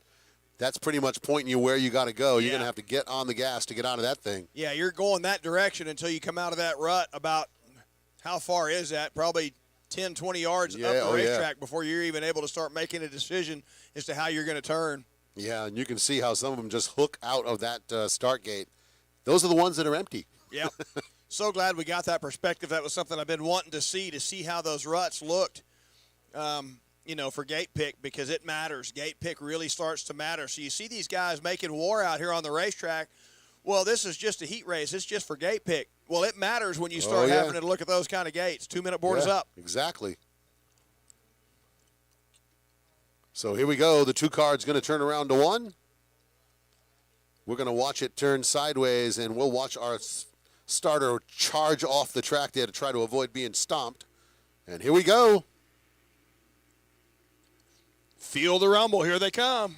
Speaker 2: that's pretty much pointing you where you got to go. You're going to have to get on the gas to get out of that thing.
Speaker 1: Yeah, you're going that direction until you come out of that rut. About how far is that? Probably 10, 20 yards up the racetrack before you're even able to start making a decision as to how you're going to turn.
Speaker 2: Yeah, and you can see how some of them just hook out of that start gate. Those are the ones that are empty.
Speaker 1: Yeah. So glad we got that perspective. That was something I've been wanting to see how those ruts looked, for gate pick, because it matters. Gate pick really starts to matter. So you see these guys making war out here on the racetrack. Well, this is just a heat race. It's just for gate pick. Well, it matters when you start having to look at those kind of gates. 2-minute board is up.
Speaker 2: Exactly. So here we go. The 2 card's going to turn around to 1. We're going to watch it turn sideways, and we'll watch our starter charge off the track there to try to avoid being stomped. And here we go.
Speaker 1: Feel the rumble. Here they come.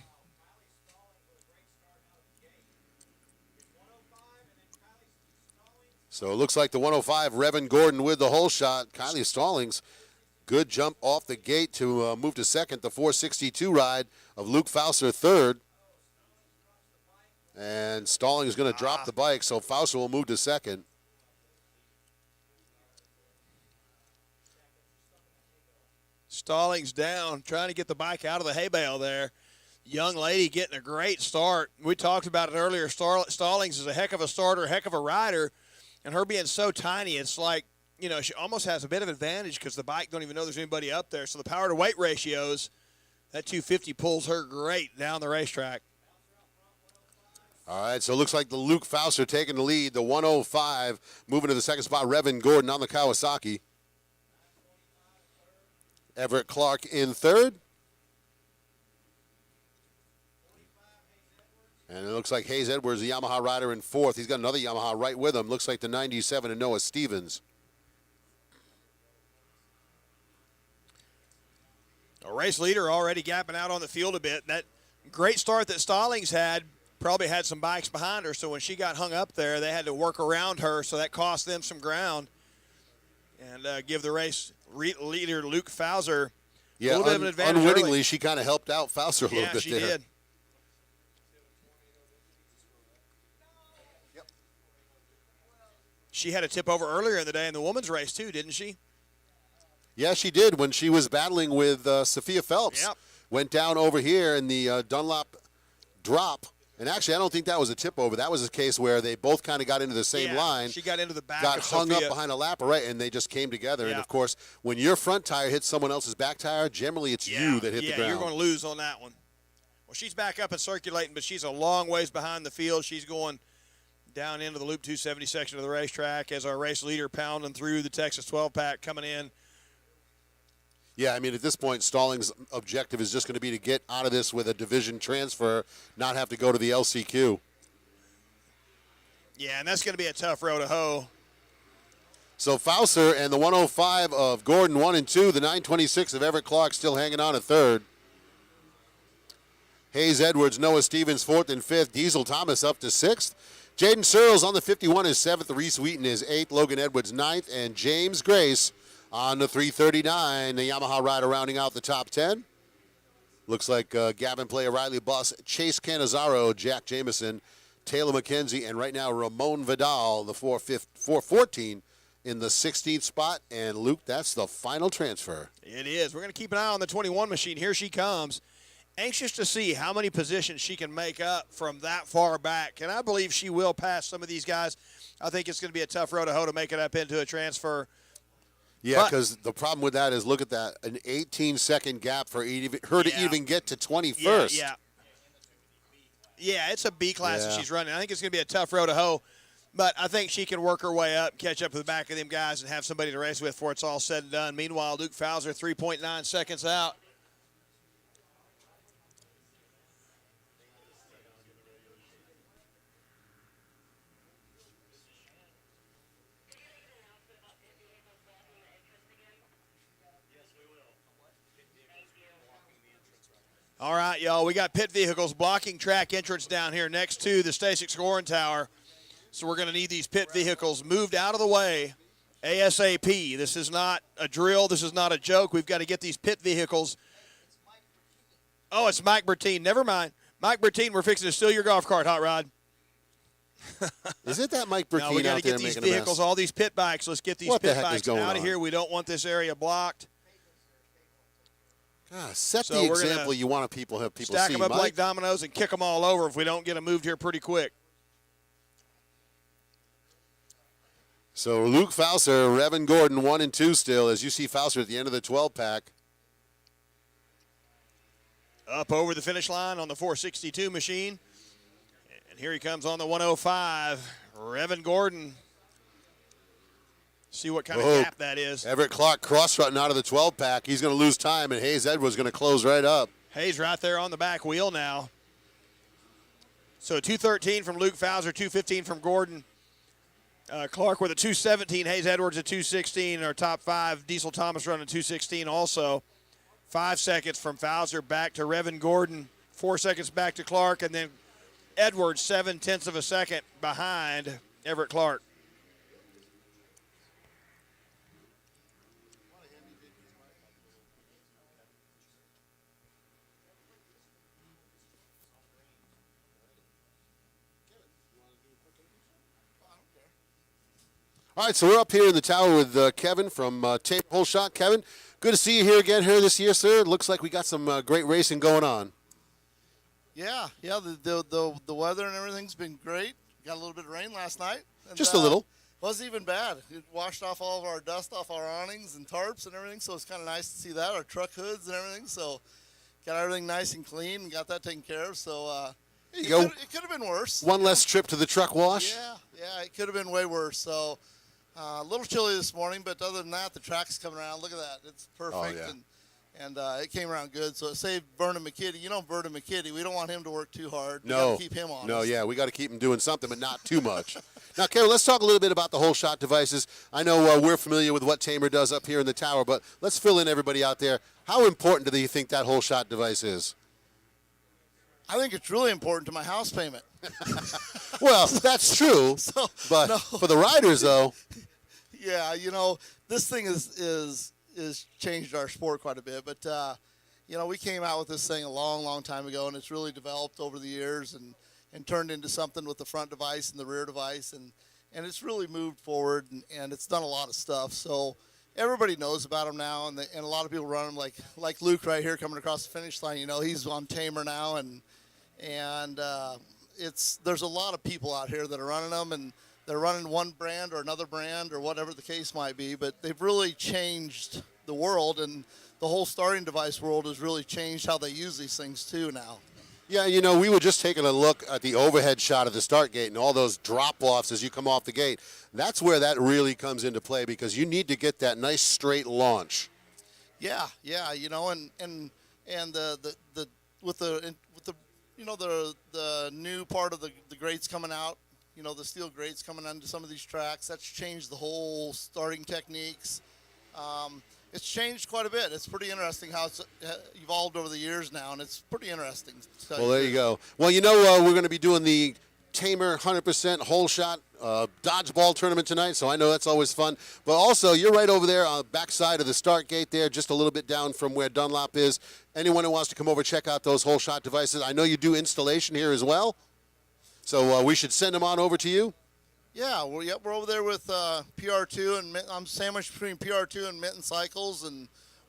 Speaker 2: So it looks like the 105, Revan Gordon with the whole shot. Kylie Stallings, good jump off the gate to move to second. The 462 ride of Luke Fauser third. And Stallings is going to drop the bike, so Fauser will move to second.
Speaker 1: Stallings down, trying to get the bike out of the hay bale there. Young lady getting a great start. We talked about it earlier. Stallings is a heck of a starter, heck of a rider. And her being so tiny, it's like you know, she almost has a bit of advantage because the bike don't even know there's anybody up there. So the power to weight ratios, that 250 pulls her great down the racetrack.
Speaker 2: All right, so it looks like the Luke Fauser taking the lead. The 105 moving to the second spot. Revan Gordon on the Kawasaki. Everett Clark in third. And it looks like Hayes Edwards, the Yamaha rider, in fourth. He's got another Yamaha right with him. Looks like the 97 and Noah Stevens.
Speaker 1: A race leader already gapping out on the field a bit. That great start that Stallings had probably had some bikes behind her, so when she got hung up there, they had to work around her, so that cost them some ground. And give the race leader, Luke Fauser, a little bit of an advantage
Speaker 2: unwittingly,
Speaker 1: early.
Speaker 2: she kind of helped out Fauser a little bit
Speaker 1: she
Speaker 2: there.
Speaker 1: did. She had a tip over earlier in the day in the women's race, too, didn't she?
Speaker 2: Yeah, she did when she was battling with Sophia Phelps.
Speaker 1: Yep.
Speaker 2: Went down over here in the Dunlop drop. And actually, I don't think that was a tip over. That was a case where they both kind of got into the same line.
Speaker 1: She got into the back
Speaker 2: got
Speaker 1: of
Speaker 2: hung
Speaker 1: Sophia.
Speaker 2: up behind a lapper, right, and they just came together. And,
Speaker 1: Yeah.
Speaker 2: of course, when your front tire hits someone else's back tire, generally it's you that hit the ground.
Speaker 1: Yeah, you're going to lose on that one. Well, she's back up and circulating, but she's a long ways behind the field. She's going down into the Loop 270 section of the racetrack as our race leader pounding through the Texas 12-pack coming in.
Speaker 2: Yeah, I mean, at this point, Stallings' objective is just going to be to get out of this with a division transfer, not have to go to the LCQ.
Speaker 1: Yeah, and that's going to be a tough row to hoe.
Speaker 2: So Fauser and the 105 of Gordon 1 and 2, the 926 of Everett Clark still hanging on at third. Hayes Edwards, Noah Stevens fourth and fifth. Diesel Thomas up to sixth. Jaden Searles on the 51 is seventh. Reese Wheaton is eighth. Logan Edwards ninth. And James Grace on the 339. The Yamaha rider rounding out the top 10. Looks like Gavin Player, Riley Boss, Chase Canizaro, Jack Jameson, Taylor McKenzie, and right now Ramon Vidal, the 414 in the 16th spot. And Luke, that's the final transfer.
Speaker 1: It is. We're going to keep an eye on the 21 machine. Here she comes. Anxious to see how many positions she can make up from that far back. And I believe she will pass some of these guys. I think it's going to be a tough row to hoe to make it up into a transfer.
Speaker 2: Yeah, because the problem with that is, look at that, an 18-second gap for her to even get to 21st.
Speaker 1: Yeah, it's a B class that
Speaker 2: Yeah.
Speaker 1: she's running. I think it's going to be a tough row to hoe, but I think she can work her way up, catch up to the back of them guys, and have somebody to race with before it's all said and done. Meanwhile, Luke Fauser, 3.9 seconds out. All right, y'all, we got pit vehicles blocking track entrance down here next to the Stasic scoring tower. So we're going to need these pit vehicles moved out of the way ASAP. This is not a drill. This is not a joke. We've got to get these pit vehicles. Oh, it's Mike Bertine. Never mind. Mike Bertine, we're fixing to steal your golf cart, Hot Rod.
Speaker 2: Is it that Mike
Speaker 1: No, we
Speaker 2: Burkine
Speaker 1: got to
Speaker 2: out there
Speaker 1: get these
Speaker 2: making a
Speaker 1: vehicles,
Speaker 2: mess?
Speaker 1: all these pit bikes. Let's get these
Speaker 2: What the
Speaker 1: pit
Speaker 2: heck is
Speaker 1: bikes
Speaker 2: going
Speaker 1: out of
Speaker 2: on?
Speaker 1: here. We don't want this area blocked.
Speaker 2: God, set
Speaker 1: So
Speaker 2: the
Speaker 1: we're gonna
Speaker 2: example you want to have people
Speaker 1: Stack
Speaker 2: see,
Speaker 1: them up
Speaker 2: Mike.
Speaker 1: like dominoes and kick them all over if we don't get them moved here pretty quick.
Speaker 2: So Luke Fauser, Revan Gordon 1 and 2 still, as you see Fauser at the end of the 12-pack.
Speaker 1: Up over the finish line on the 462 machine. And here he comes on the 105. Revan Gordon. See what kind of
Speaker 2: Whoa.
Speaker 1: gap that is.
Speaker 2: Everett Clark cross-rutting out of the 12-pack. He's going to lose time, and Hayes Edwards going to close right up.
Speaker 1: Hayes right there on the back wheel now. So 213 from Luke Fauser, 215 from Gordon. Clark with a 217, Hayes Edwards a 216. Our top five, Diesel Thomas running 216 also. 5 seconds from Fauser back to Revan Gordon. 4 seconds back to Clark, and then Edwards 0.7 of a second behind Everett Clark.
Speaker 2: All right, so we're up here in the tower with Kevin from Tape Whole Shot. Kevin, good to see you here again here this year, sir. It looks like we got some great racing going on.
Speaker 6: Yeah. The weather and everything's been great. Got a little bit of rain last night. And,
Speaker 2: Just a little.
Speaker 6: Wasn't even bad. It washed off all of our dust off our awnings and tarps and everything, so it's kind of nice to see that. Our truck hoods and everything, so got everything nice and clean and got that taken care of. So
Speaker 2: There you go.
Speaker 6: It could have been worse.
Speaker 2: One less trip to the truck wash.
Speaker 6: Yeah, it could have been way worse. So a little chilly this morning, but other than that, the track's coming around. Look at that. It's perfect.
Speaker 2: yeah.
Speaker 6: And it came around good. So it saved Vernon McKitty. You know Vernon McKitty. We don't want him to work too hard. We
Speaker 2: No.
Speaker 6: gotta keep him honest.
Speaker 2: No, yeah, we got to keep him doing something, but not too much. Now, Carol, let's talk a little bit about the whole shot devices. I know we're familiar with what Tamer does up here in the tower, but let's fill in everybody out there. How important do you think that whole shot device is?
Speaker 6: I think it's really important to my house payment.
Speaker 2: Well, that's true, but for the riders, though,
Speaker 6: Yeah, this thing is changed our sport quite a bit. But we came out with this thing a long, long time ago, and it's really developed over the years and turned into something with the front device and the rear device, and it's really moved forward, and it's done a lot of stuff. So everybody knows about them now, and a lot of people run them like Luke right here coming across the finish line. He's on Tamer now, and there's a lot of people out here that are running them, and they're running one brand or another brand or whatever the case might be, but they've really changed the world, and the whole starting device world has really changed how they use these things too now.
Speaker 2: yeah, we were just taking a look at the overhead shot of the start gate and all those drop-offs as you come off the gate. That's where that really comes into play because you need to get that nice straight launch.
Speaker 6: Yeah, and the new part of the grates coming out, the steel grates coming onto some of these tracks, that's changed the whole starting techniques. It's changed quite a bit. It's pretty interesting how it's evolved over the years now, and it's pretty interesting.
Speaker 2: Well, there you go. Well, we're going to be doing the Tamer 100% whole shot dodgeball tournament tonight, so I know that's always fun. But also, you're right over there on the backside of the start gate there, just a little bit down from where Dunlop is. Anyone who wants to come over, check out those whole shot devices. I know you do installation here as well, so we should send them on over to you.
Speaker 6: Yeah, we're over there with PR2, and I'm sandwiched between PR2 and Minton Cycles,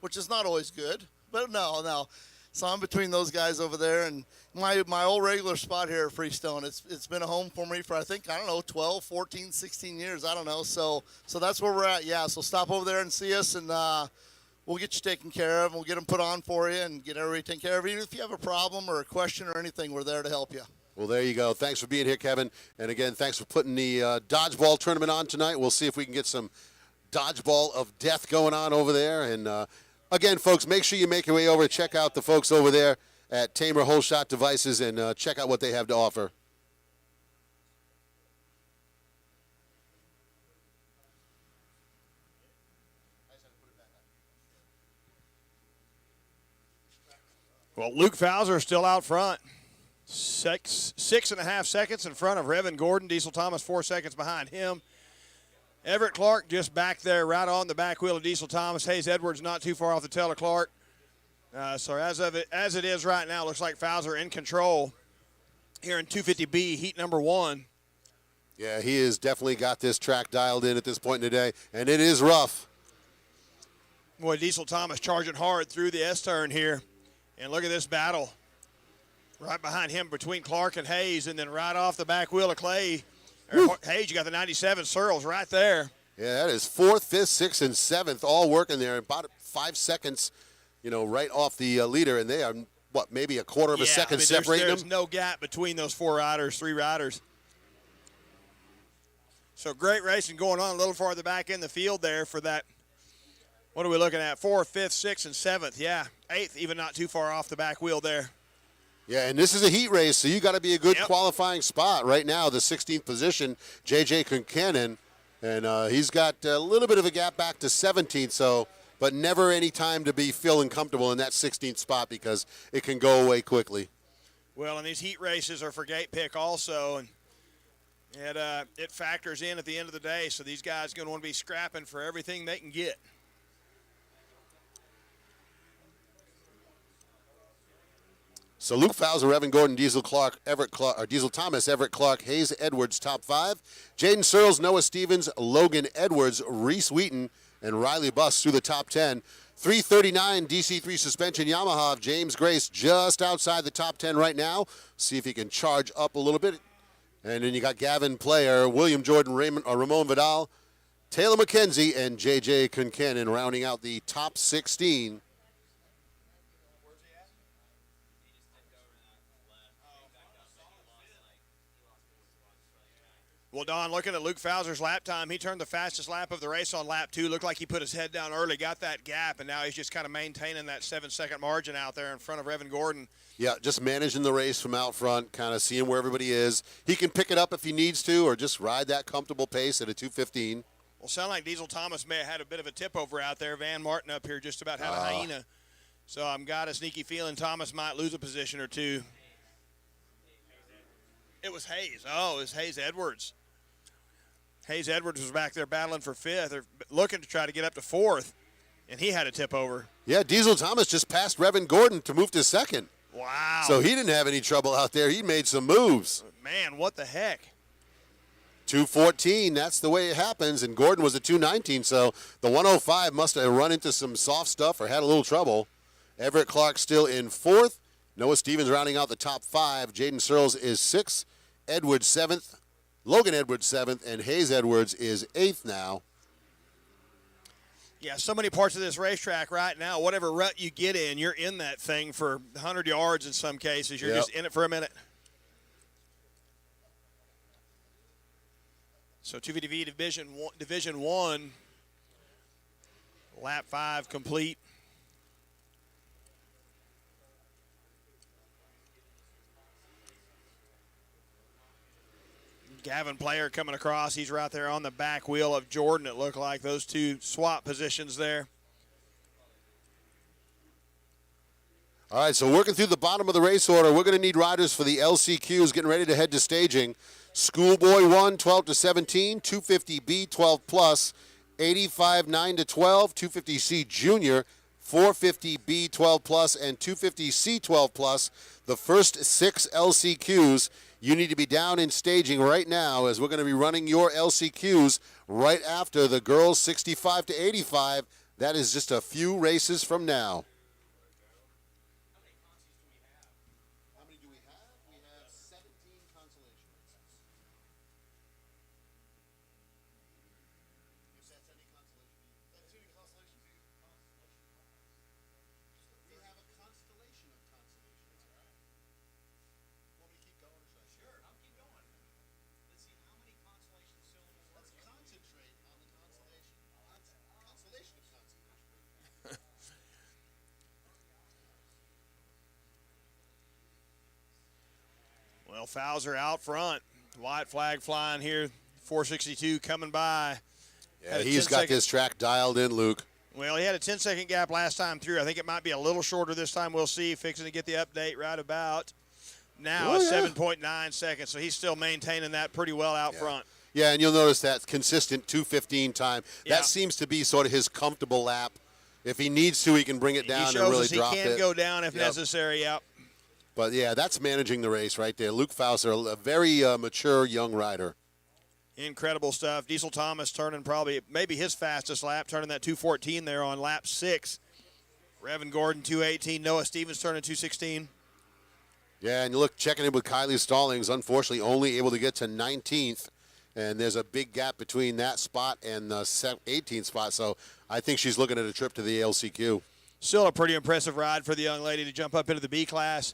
Speaker 6: which is not always good. But no. So I'm between those guys over there, and my old regular spot here at Freestone, it's been a home for me for, I think, 12, 14, 16 years. I don't know. So that's where we're at. Yeah, so stop over there and see us, and we'll get you taken care of, and we'll get them put on for you and get everybody taken care of. Even if you have a problem or a question or anything, we're there to help you.
Speaker 2: Well, there you go. Thanks for being here, Kevin. And again, thanks for putting the dodgeball tournament on tonight. We'll see if we can get some dodgeball of death going on over there. And again, folks, make sure you make your way over. Check out the folks over there at Tamer Whole Shot Devices and check out what they have to offer.
Speaker 1: Well, Luke Fowler still out front. 6.5 seconds in front of Revan Gordon. Diesel Thomas 4 seconds behind him. Everett Clark just back there right on the back wheel of Diesel Thomas. Hayes Edwards not too far off the tail of Clark. So as it is right now, looks like Fowler in control here in 250B, heat number 1.
Speaker 2: Yeah, he has definitely got this track dialed in at this point in the day, and it is rough.
Speaker 1: Boy, Diesel Thomas charging hard through the S-turn here. And look at this battle. Right behind him between Clark and Hayes, and then right off the back wheel of Clay. Hayes, you got the 97 Searles right there.
Speaker 2: Yeah, that is 4th, 5th, 6th, and 7th all working there. About 5 seconds, right off the leader, and they are, maybe a quarter of a second separating
Speaker 1: there's
Speaker 2: them?
Speaker 1: No gap between those 3 riders. So great racing going on a little farther back in the field there for that. What are we looking at? 4th, 5th, 6th, and 7th. Yeah, 8th, even not too far off the back wheel there.
Speaker 2: Yeah, and this is a heat race, so you got to be a good qualifying spot. Right now, the 16th position, J.J. Concanon, and he's got a little bit of a gap back to 17th, but never any time to be feeling comfortable in that 16th spot because it can go away quickly.
Speaker 1: Well, and these heat races are for gate pick also, and it factors in at the end of the day, so these guys are going to want to be scrapping for everything they can get.
Speaker 2: So Luke Fowler, Evan Gordon, Diesel Thomas, Everett Clark, Hayes Edwards, top 5. Jaden Searles, Noah Stevens, Logan Edwards, Reese Wheaton, and Riley Buss through the top 10. 339 DC3 suspension Yamaha of James Grace just outside the top 10 right now. See if he can charge up a little bit. And then you got Gavin Player, William Jordan, Ramon Vidal, Taylor McKenzie, and J.J. Concannon rounding out the top 16.
Speaker 1: Well, Don, looking at Luke Fauser's lap time, he turned the fastest lap of the race on lap 2. Looked like he put his head down early, got that gap, and now he's just kind of maintaining that 7-second margin out there in front of Evan Gordon.
Speaker 2: Yeah, just managing the race from out front, kind of seeing where everybody is. He can pick it up if he needs to, or just ride that comfortable pace at a 2:15.
Speaker 1: Well, sound like Diesel Thomas may have had a bit of a tip over out there. Van Martin up here just about had a hyena. So I've got a sneaky feeling Thomas might lose a position or two. It was Hayes. Oh, it was Hayes Edwards. Hayes Edwards was back there battling for 5th, or looking to try to get up to 4th, and he had a tip over.
Speaker 2: Yeah, Diesel Thomas just passed Revan Gordon to move to 2nd.
Speaker 1: Wow.
Speaker 2: So he didn't have any trouble out there. He made some moves.
Speaker 1: Man, what the heck?
Speaker 2: 2:14, that's the way it happens, and Gordon was a 2:19, so the 105 must have run into some soft stuff or had a little trouble. Everett Clark still in 4th. Noah Stevens rounding out the top 5. Jaden Searles is 6th. Edwards 7th. Logan Edwards 7th, and Hayes Edwards is 8th now.
Speaker 1: Yeah, so many parts of this racetrack right now, whatever rut you get in, you're in that thing for 100 yards in some cases. You're just in it for a minute. So 250V Division 1, lap 5 complete. Gavin Player coming across. He's right there on the back wheel of Jordan, it looked like. Those two swap positions there.
Speaker 2: All right, so working through the bottom of the race order, we're going to need riders for the LCQs getting ready to head to staging. Schoolboy 1, 12 to 17, 250B 12 plus, 85 9 to 12, 250C Junior, 450B 12 plus, and 250C 12 plus. The first 6 LCQs. You need to be down in staging right now, as we're going to be running your LCQs right after the girls 65 to 85. That is just a few races from now. How many do we have? We have 17 consolation races. You said 17 consolation. That's 2 consolation. We have a constellation of consolations. All right. Want me to keep going? Sure, I'll keep going. Let's see how many consolation cylinders. Let's concentrate on the consolation. Consolation of consolation.
Speaker 1: Well, Fauser out front. White flag flying here. 462 coming by.
Speaker 2: Yeah, he's got this track dialed in, Luke.
Speaker 1: Well, he had a 10-second gap last time through. I think it might be a little shorter this time. We'll see. Fixing to get the update right about now. 7.9 seconds. So he's still maintaining that pretty well out front.
Speaker 2: Yeah, and you'll notice that consistent 2:15 time.
Speaker 1: Yeah.
Speaker 2: That seems to be sort of his comfortable lap. If he needs to, he can bring it down
Speaker 1: He
Speaker 2: and
Speaker 1: shows
Speaker 2: really
Speaker 1: us
Speaker 2: drop
Speaker 1: he
Speaker 2: it.
Speaker 1: can go down if necessary. Yep.
Speaker 2: But, yeah, that's managing the race right there. Luke Fauser, a very mature young rider.
Speaker 1: Incredible stuff. Diesel Thomas turning maybe his fastest lap, turning that 2:14 there on lap 6. Revan Gordon 2:18. Noah Stevens turning 2:16.
Speaker 2: Yeah, and you look, checking in with Kylie Stallings, unfortunately only able to get to 19th. And there's a big gap between that spot and the 18th spot. So I think she's looking at a trip to the LCQ.
Speaker 1: Still a pretty impressive ride for the young lady to jump up into the B class,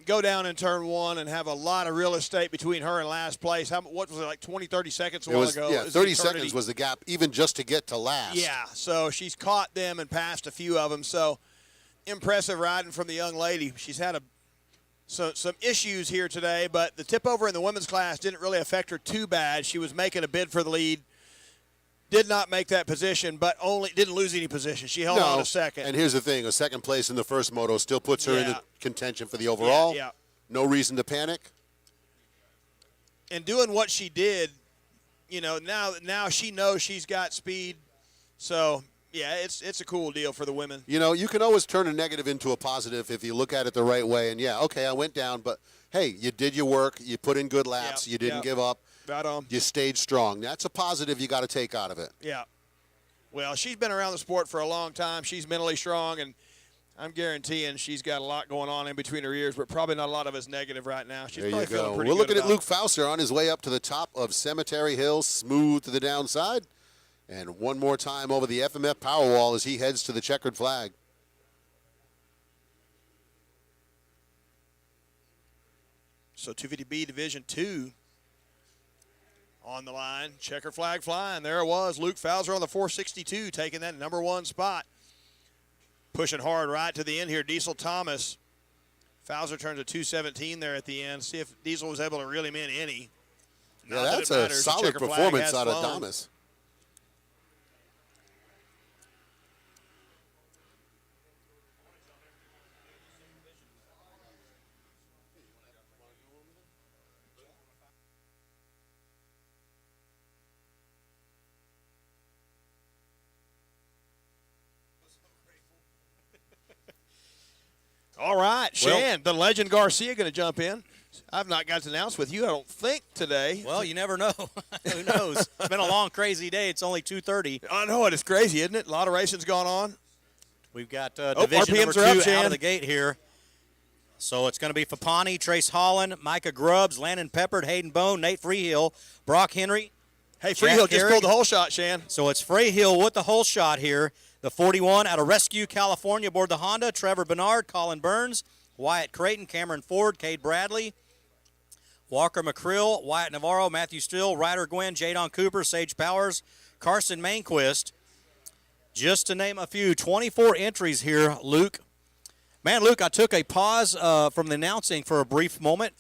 Speaker 1: go down in turn 1, and have a lot of real estate between her and last place. What was it, like 20, 30 seconds a while ago?
Speaker 2: Yeah,
Speaker 1: It was
Speaker 2: 30
Speaker 1: eternity.
Speaker 2: seconds was the gap even just to get to last.
Speaker 1: Yeah, so she's caught them and passed a few of them. So impressive riding from the young lady. She's had some issues here today, but the tip over in the women's class didn't really affect her too bad. She was making a bid for the lead. Did not make that position, but didn't lose any position. She held on a second.
Speaker 2: And here's the thing, a second place in the first moto still puts her in the contention for the overall.
Speaker 1: Yeah.
Speaker 2: No reason to panic.
Speaker 1: And doing what she did, now she knows she's got speed. So, yeah, it's a cool deal for the women.
Speaker 2: You can always turn a negative into a positive if you look at it the right way. And, okay, I went down, but, hey, you did your work. You put in good laps. You didn't give up.
Speaker 1: Right on.
Speaker 2: You stayed strong. That's a positive you got to take out of it.
Speaker 1: Yeah. Well, she's been around the sport for a long time. She's mentally strong, and I'm guaranteeing she's got a lot going on in between her ears, but probably not a lot of it's negative right now. She's
Speaker 2: There
Speaker 1: probably
Speaker 2: you
Speaker 1: feeling
Speaker 2: go.
Speaker 1: pretty
Speaker 2: We're
Speaker 1: good
Speaker 2: looking at
Speaker 1: about
Speaker 2: Luke Fauster on his way up to the top of Cemetery Hill, smooth to the downside. And one more time over the FMF Powerwall as he heads to the checkered flag.
Speaker 1: So 250B Division II on the line. Checker flag flying. There it was. Luke Fauser on the 462 taking that number 1 spot. Pushing hard right to the end here. Diesel Thomas. Fauser turns a 217 there at the end. See if Diesel was able to reel him in any.
Speaker 2: Yeah,
Speaker 1: Not that
Speaker 2: that's
Speaker 1: it
Speaker 2: a
Speaker 1: matters. The
Speaker 2: solid
Speaker 1: checker flag
Speaker 2: performance
Speaker 1: has
Speaker 2: out of
Speaker 1: flown.
Speaker 2: Thomas.
Speaker 1: All right, Shan, the legend Garcia going to jump in. I've not got to announce with you, I don't think, today.
Speaker 7: Well, you never know. Who knows? It's been a long, crazy day. It's only 2:30.
Speaker 1: I know it. It's crazy, isn't it? A lot of racing's gone on.
Speaker 7: We've got division
Speaker 1: RPMs
Speaker 7: number
Speaker 1: are up,
Speaker 7: 2 out
Speaker 1: Shan.
Speaker 7: of the gate here. So it's going to be Fapani, Trace Holland, Micah Grubbs, Landon Peppard, Hayden Bone, Nate Freehill, Brock Henry.
Speaker 1: Hey,
Speaker 7: Jack
Speaker 1: Freehill just
Speaker 7: Carrick.
Speaker 1: pulled the whole shot, Shan.
Speaker 7: So it's Freehill with the whole shot here. The 41 out of Rescue, California, aboard the Honda. Trevor Bernard, Colin Burns, Wyatt Creighton, Cameron Ford, Cade Bradley, Walker McCrill, Wyatt Navarro, Matthew Still, Ryder Gwynn, Jadon Cooper, Sage Powers, Carson Mainquist. Just to name a few, 24 entries here, Luke. Man, Luke, I took a pause from the announcing for a brief moment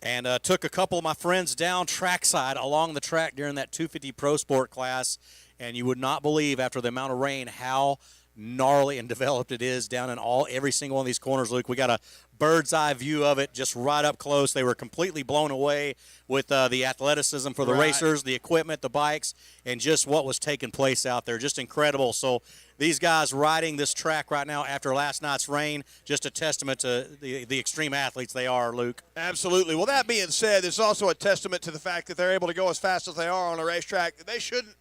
Speaker 7: and took a couple of my friends down trackside along the track during that 250 Pro Sport class, and you would not believe after the amount of rain how gnarly and developed it is down in every single one of these corners, Luke. We got a bird's eye view of it just right up close. They were completely blown away with the athleticism for the
Speaker 1: Right.
Speaker 7: racers, the equipment, the bikes, and just what was taking place out there. Just incredible. So these guys riding this track right now after last night's rain, just a testament to the extreme athletes they are, Luke.
Speaker 1: Absolutely. Well, that being said, it's also a testament to the fact that they're able to go as fast as they are on a racetrack that they shouldn't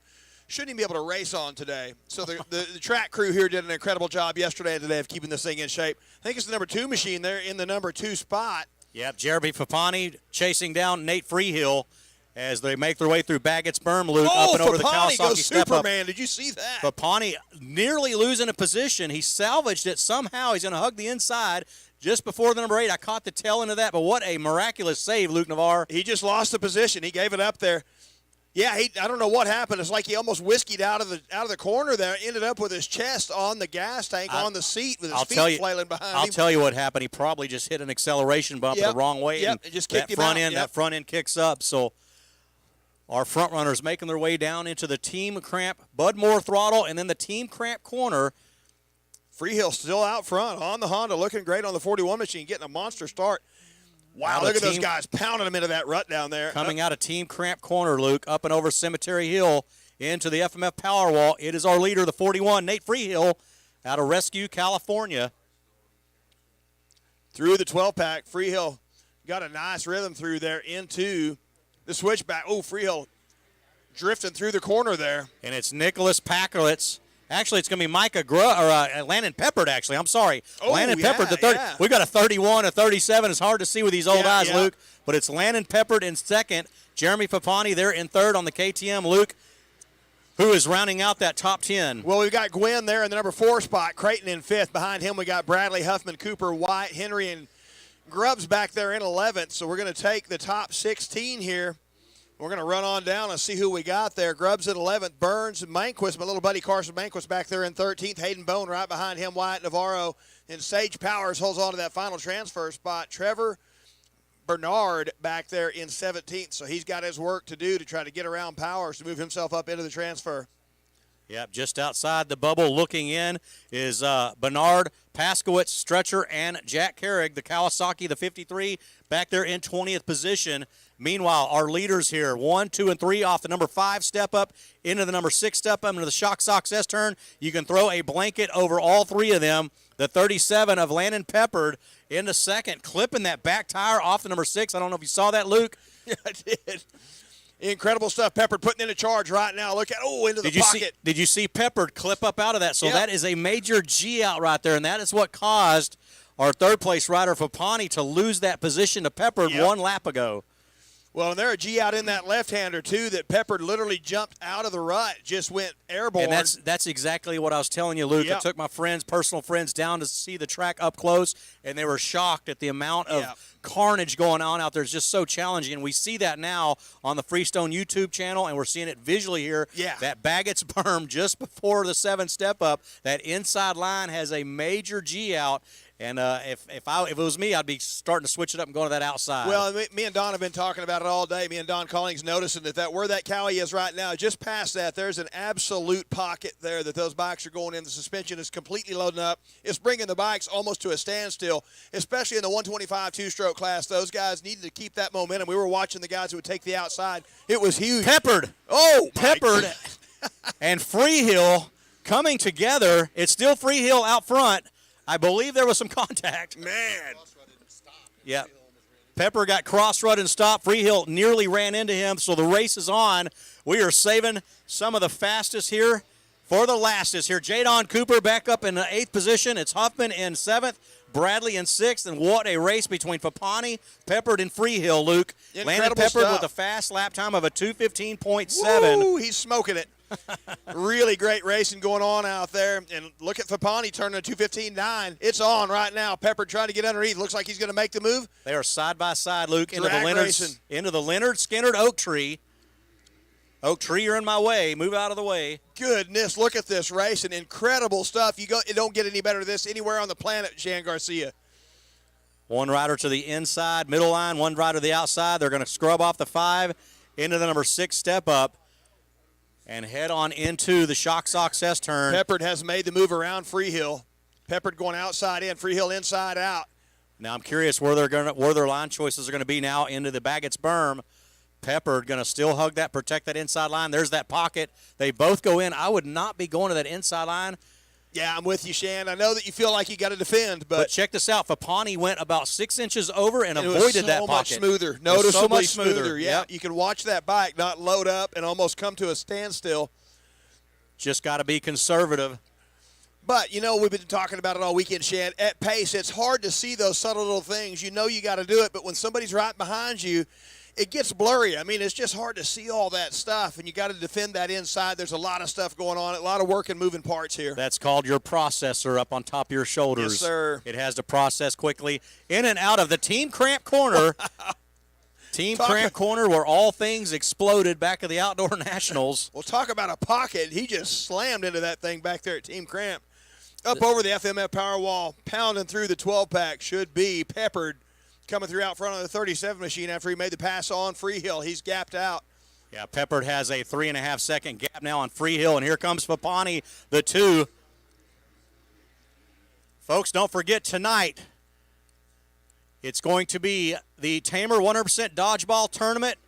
Speaker 1: even be able to race on today. So the track crew here did an incredible job yesterday and today of keeping this thing in shape. I think it's the number 2 machine there in the number 2 spot.
Speaker 7: Yep, Jeremy Fapani chasing down Nate Freehill as they make their way through Baggett's Berm, Luke, up and over the
Speaker 1: Fapani
Speaker 7: Kawasaki
Speaker 1: goes
Speaker 7: step up.
Speaker 1: Superman. Did you see that?
Speaker 7: Fapani nearly losing a position. He salvaged it somehow. He's going to hug the inside just before the number 8. I caught the tail end of that, but what a miraculous save, Luke Navarre.
Speaker 1: He just lost the position. He gave it up there. Yeah, I don't know what happened. It's like he almost whiskeyed out of the corner there. Ended up with his chest on the gas tank on the seat with his feet flailing behind him.
Speaker 7: I'll tell you what happened. He probably just hit an acceleration bump the wrong way, and
Speaker 1: it just kicked
Speaker 7: that
Speaker 1: him
Speaker 7: front
Speaker 1: out.
Speaker 7: end, that front end kicks up. So our front runners making their way down into the team cramp Budmore throttle, and then the team cramp corner.
Speaker 1: Freehill still out front on the Honda, looking great on the 41 machine, getting a monster start. Wow, look at those guys pounding him into that rut down there.
Speaker 7: Coming out of team cramp corner, Luke, up and over Cemetery Hill into the FMF Powerwall. It is our leader, the 41, Nate Freehill, out of Rescue, California.
Speaker 1: Through the 12-pack, Freehill got a nice rhythm through there into the switchback. Oh, Freehill drifting through the corner there.
Speaker 7: And it's Nicholas Packerlitz. Actually, it's going to be Micah Landon Peppard, actually. I'm sorry.
Speaker 1: Oh,
Speaker 7: Landon
Speaker 1: yeah,
Speaker 7: Peppard, the third.
Speaker 1: yeah.
Speaker 7: We've got a 31, a 37. It's hard to see with these old eyes,
Speaker 1: yeah.
Speaker 7: Luke. But it's Landon Peppard in second. Jeremy Fapani there in third on the KTM. Luke, who is rounding out that top 10.
Speaker 1: Well, we've got Gwynn there in the number 4 spot. Creighton in 5th. Behind him, we got Bradley, Huffman, Cooper, White, Henry, and Grubbs back there in 11th. So we're going to take the top 16 here. We're going to run on down and see who we got there. Grubbs in 11th, Burns and Manquist, my little buddy Carson Manquist back there in 13th. Hayden Bone right behind him, Wyatt Navarro. And Sage Powers holds on to that final transfer spot. Trevor Bernard back there in 17th. So he's got his work to do to try to get around Powers to move himself up into the transfer.
Speaker 7: Yep, just outside the bubble looking in is Bernard, Paskowitz, Stretcher, and Jack Carrick, the Kawasaki, the 53, back there in 20th position. Meanwhile, our leaders here, 1, 2, and 3 off the number 5 step up into the number 6 step up into the Shock Sox S-turn. You can throw a blanket over all 3 of them. The 37 of Landon Peppard into second, clipping that back tire off the number 6. I don't know if you saw that, Luke.
Speaker 1: Yeah, I did. Incredible stuff. Peppard putting in a charge right now. Look at, into the pocket.
Speaker 7: Did you see Peppard clip up out of that? So
Speaker 1: Yep.
Speaker 7: that is a major G out right there, and that is what caused our third-place rider, Fapani, to lose that position to Peppard
Speaker 1: Yep.
Speaker 7: 1 lap ago.
Speaker 1: Well, and there a G out in that left-hander, too, that Peppard literally jumped out of the rut, just went airborne.
Speaker 7: And that's exactly what I was telling you, Luke.
Speaker 1: Yep.
Speaker 7: I took my personal friends, down to see the track up close, and they were shocked at the amount of
Speaker 1: Yep.
Speaker 7: carnage going on out there. It's just so challenging, and we see that now on the Freestone YouTube channel, and we're seeing it visually here.
Speaker 1: Yeah.
Speaker 7: That Baggett's berm just before the 7 step up, that inside line has a major G out. And if it was me, I'd be starting to switch it up and going to that outside.
Speaker 1: Well, me and Don have been talking about it all day. Me and Don Collings noticing that where that cowie is right now, just past that, there's an absolute pocket there that those bikes are going in. The suspension is completely loading up. It's bringing the bikes almost to a standstill, especially in the 125 two-stroke class. Those guys needed to keep that momentum. We were watching the guys who would take the outside. It was huge.
Speaker 7: Peppard.
Speaker 1: Oh,
Speaker 7: Peppard and Freehill coming together. It's still Freehill out front. I believe there was some contact.
Speaker 1: Man.
Speaker 7: Yeah. Pepper got cross-rut and stopped. Freehill nearly ran into him, so the race is on. We are saving some of the fastest here for the lastest here. Jadon Cooper back up in the 8th position. It's Huffman in 7th, Bradley in 6th, and what a race between Fapani, Peppard, and Freehill, Luke. Landon
Speaker 1: Incredible
Speaker 7: Peppard
Speaker 1: stuff.
Speaker 7: with a fast lap time of a 2:15.7.
Speaker 1: Woo, he's smoking it. Really great racing going on out there. And look at Fapani turning a 2:15.9. It's on right now. Peppard trying to get underneath. Looks like he's going to make the move.
Speaker 7: They are side by side, Luke, into
Speaker 1: Drag
Speaker 7: the Leonard,
Speaker 1: racing.
Speaker 7: into the Leonard Skinnerd Oak Tree. Oak Tree, you're in my way. Move out of the way.
Speaker 1: Goodness, look at this racing. Incredible stuff. It don't get any better than this anywhere on the planet, Shan Garcia.
Speaker 7: One rider to the inside, middle line, one rider to the outside. They're going to scrub off the 5 into the number 6 step up and head on into the shock success turn.
Speaker 1: Peppard has made the move around Freehill. Peppard going outside in, Freehill inside out.
Speaker 7: Now I'm curious where their line choices are going to be now into the Baggett's berm. Peppard going to still hug that, protect that inside line. There's that pocket. They both go in. I would not be going to that inside line.
Speaker 1: Yeah, I'm with you, Shan. I know that you feel like you got to defend,
Speaker 7: But
Speaker 1: but
Speaker 7: check this out. Fapani went about 6 inches over and
Speaker 1: it was
Speaker 7: avoided that
Speaker 1: so
Speaker 7: pocket.
Speaker 1: much smoother,
Speaker 7: It was so
Speaker 1: noticeably
Speaker 7: much
Speaker 1: smoother. Yeah,
Speaker 7: Yep.
Speaker 1: you can watch that bike not load up and almost come to a standstill.
Speaker 7: Just got to be conservative.
Speaker 1: But, we've been talking about it all weekend, Shan. At pace, it's hard to see those subtle little things. You know you got to do it, but when somebody's right behind you, it gets blurry. I mean, it's just hard to see all that stuff, and you got to defend that inside. There's a lot of stuff going on, a lot of work and moving parts here.
Speaker 7: That's called your processor up on top of your shoulders.
Speaker 1: Yes, sir.
Speaker 7: It has to process quickly. In and out of the Team Cramp Corner. Cramp Corner where all things exploded back at the Outdoor Nationals.
Speaker 1: Well, talk about a pocket. He just slammed into that thing back there at Team Cramp. Up over the FMF power wall, pounding through the 12-pack should be Peppard coming through out front of the 37 machine after he made the pass on Freehill. He's gapped out.
Speaker 7: Yeah, Peppard has a 3.5-second gap now on Freehill, and here comes Fapani, the 2. Folks, don't forget tonight, it's going to be the Tamer 100% Dodgeball Tournament.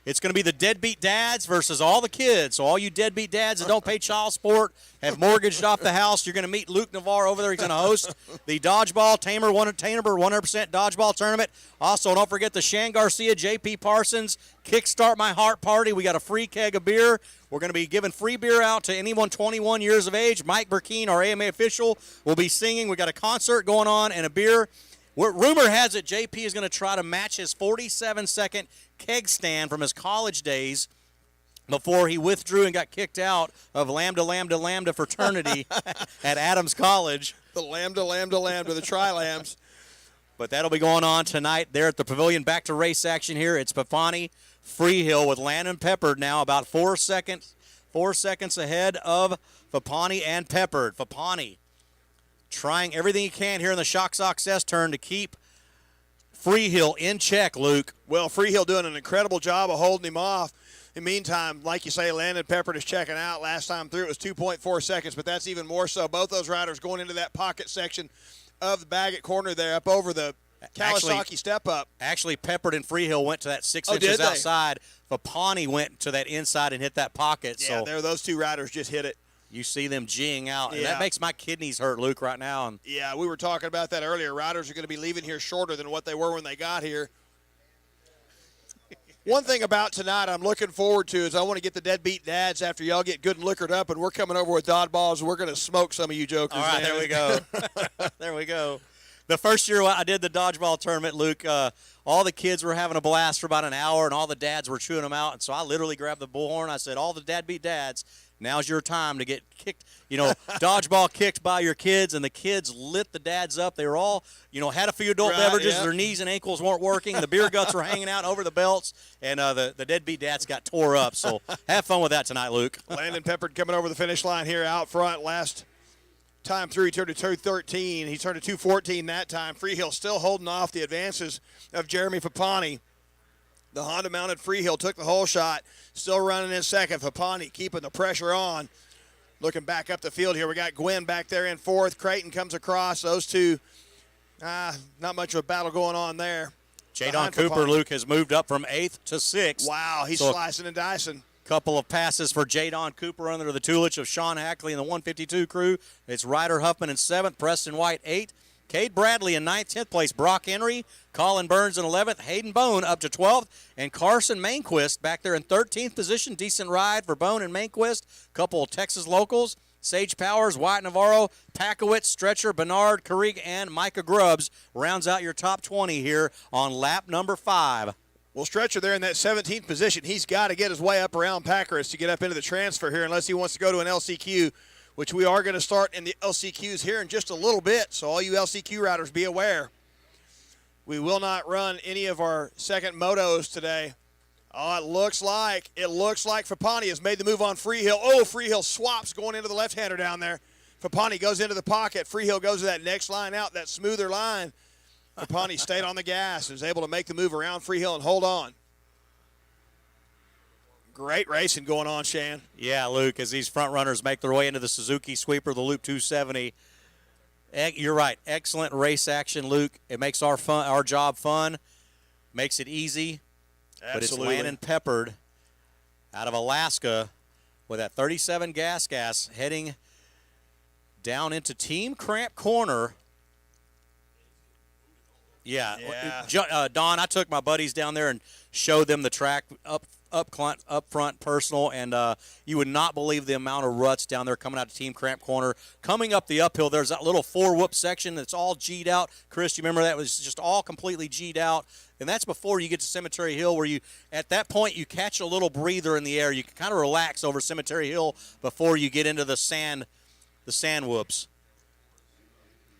Speaker 7: It's going to be the deadbeat dads versus all the kids. So all you deadbeat dads that don't pay child support, have mortgaged off the house, you're going to meet Luke Navarre over there. He's going to host the Dodgeball Tamer 100% Dodgeball Tournament. Also, don't forget the Shan Garcia, JP Parsons Kickstart My Heart Party. We got a free keg of beer. We're going to be giving free beer out to anyone 21 years of age. Mike Burkeen, our AMA official, will be singing. We got a concert going on and a beer. Rumor has it JP is going to try to match his 47-second keg stand from his college days before he withdrew and got kicked out of Lambda fraternity at Adams College.
Speaker 1: The Lambda, the Tri-Lambs.
Speaker 7: But that'll be going on tonight there at the Pavilion. Back to race action here. It's Fapani Freehill with Landon Peppard now about 4 seconds ahead of Fapani and Peppard. Fapani trying everything he can here in the shock success turn to keep Freehill in check, Luke.
Speaker 1: Well, Freehill doing an incredible job of holding him off. In the meantime, like you say, Landon Peppard is checking out. Last time through it was 2.4 seconds, but that's even more so. Both those riders going into that pocket section of the Baggett corner there up over the Kawasaki step-up.
Speaker 7: Actually, Peppard and Freehill went to that 6
Speaker 1: Oh,
Speaker 7: inches
Speaker 1: did they?
Speaker 7: outside. Fapani went to that inside and hit that pocket.
Speaker 1: Yeah,
Speaker 7: So
Speaker 1: there those two riders just hit it.
Speaker 7: you see them G'ing out, and
Speaker 1: Yeah.
Speaker 7: that makes my kidneys hurt, Luke, right now. And
Speaker 1: Yeah, we were talking about that earlier. Riders are going to be leaving here shorter than what they were when they got here. One thing about tonight I'm looking forward to is I want to get the deadbeat dads after y'all get good and liquored up, and we're coming over with dodgeballs, and we're going to smoke some of you jokers.
Speaker 7: All right,
Speaker 1: man.
Speaker 7: there we go. There we go. The first year I did the dodgeball tournament, Luke, all the kids were having a blast for about an hour, and all the dads were chewing them out. And so I literally grabbed the bullhorn. I said, all the deadbeat dads, now's your time to get kicked, dodgeball kicked by your kids. And the kids lit the dads up. They were all, had a few adult
Speaker 1: Right,
Speaker 7: beverages.
Speaker 1: yeah.
Speaker 7: Their knees and ankles weren't working. The beer guts were hanging out over the belts. And the deadbeat dads got tore up. So have fun with that tonight, Luke.
Speaker 1: Landon Peppard coming over the finish line here out front. Last time through, he turned to 2:13. He turned to 2:14 that time. Freehill still holding off the advances of Jeremy Fapani. The Honda-mounted Freehill took the whole shot, still running in second. Fapani keeping the pressure on. Looking back up the field here, we got Gwynn back there in fourth. Creighton comes across. Those two, not much of a battle going on there.
Speaker 7: Jadon
Speaker 1: Behind
Speaker 7: Cooper,
Speaker 1: Fapani.
Speaker 7: Luke, has moved up from 8th to 6th.
Speaker 1: Wow, he's
Speaker 7: So-
Speaker 1: slicing and dicing.
Speaker 7: Couple of passes for Jadon Cooper under the tutelage of Sean Hackley and the 152 crew. It's Ryder Huffman in 7th, Preston White 8th, Cade Bradley in 9th, 10th place, Brock Henry, Colin Burns in 11th, Hayden Bone up to 12th, and Carson Mainquist back there in 13th position. Decent ride for Bone and Mainquist. Couple of Texas locals, Sage Powers, Wyatt Navarro, Packowitz, Stretcher, Bernard, Carrig, and Micah Grubbs rounds out your top 20 here on lap number 5.
Speaker 1: Well, Stretcher there in that 17th position. He's got to get his way up around Packers to get up into the transfer here unless he wants to go to an LCQ, which we are going to start in the LCQs here in just a little bit. So all you LCQ riders, be aware. We will not run any of our second motos today. Oh, it looks like Fapani has made the move on Freehill. Oh, Freehill swaps going into the left-hander down there. Fapani goes into the pocket. Freehill goes to that next line out, that smoother line. Fapani stayed on the gas and was able to make the move around Freehill and hold on. Great racing going on, Shan.
Speaker 7: Yeah, Luke, as these front runners make their way into the Suzuki Sweeper, the Loop 270. You're right. Excellent race action, Luke. It makes our job fun, makes it easy.
Speaker 1: Absolutely.
Speaker 7: But it's Landon Peppard out of Alaska with that 37 gas heading down into Team Cramp Corner. Yeah. Don, I took my buddies down there and showed them the track up front personal, and you would not believe the amount of ruts down there coming out to Team Cramp Corner. Coming up the uphill, there's that little 4-whoop section that's all G'd out. Chris, you remember that was just all completely G'd out, and that's before you get to Cemetery Hill, where at that point you catch a little breather in the air. You can kind of relax over Cemetery Hill before you get into the sand whoops.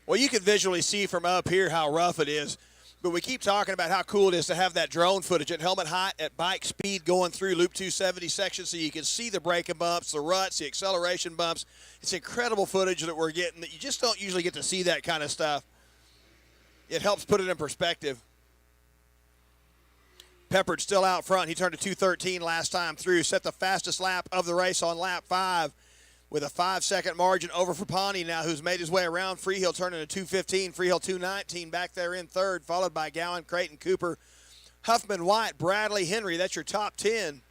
Speaker 1: Well, you can visually see from up here how rough it is, but we keep talking about how cool it is to have that drone footage at helmet height, at bike speed going through Loop 270 section so you can see the braking bumps, the ruts, the acceleration bumps. It's incredible footage that we're getting that you just don't usually get to see that kind of stuff. It helps put it in perspective. Peppard still out front. He turned to 2:13 last time through, set the fastest lap of the race on lap 5. With a 5-second margin over Fapani now, who's made his way around. Freehill turning to 2:15. Freehill 2:19 back there in third, followed by Gowan, Creighton, Cooper, Huffman, White, Bradley, Henry. That's your top 10.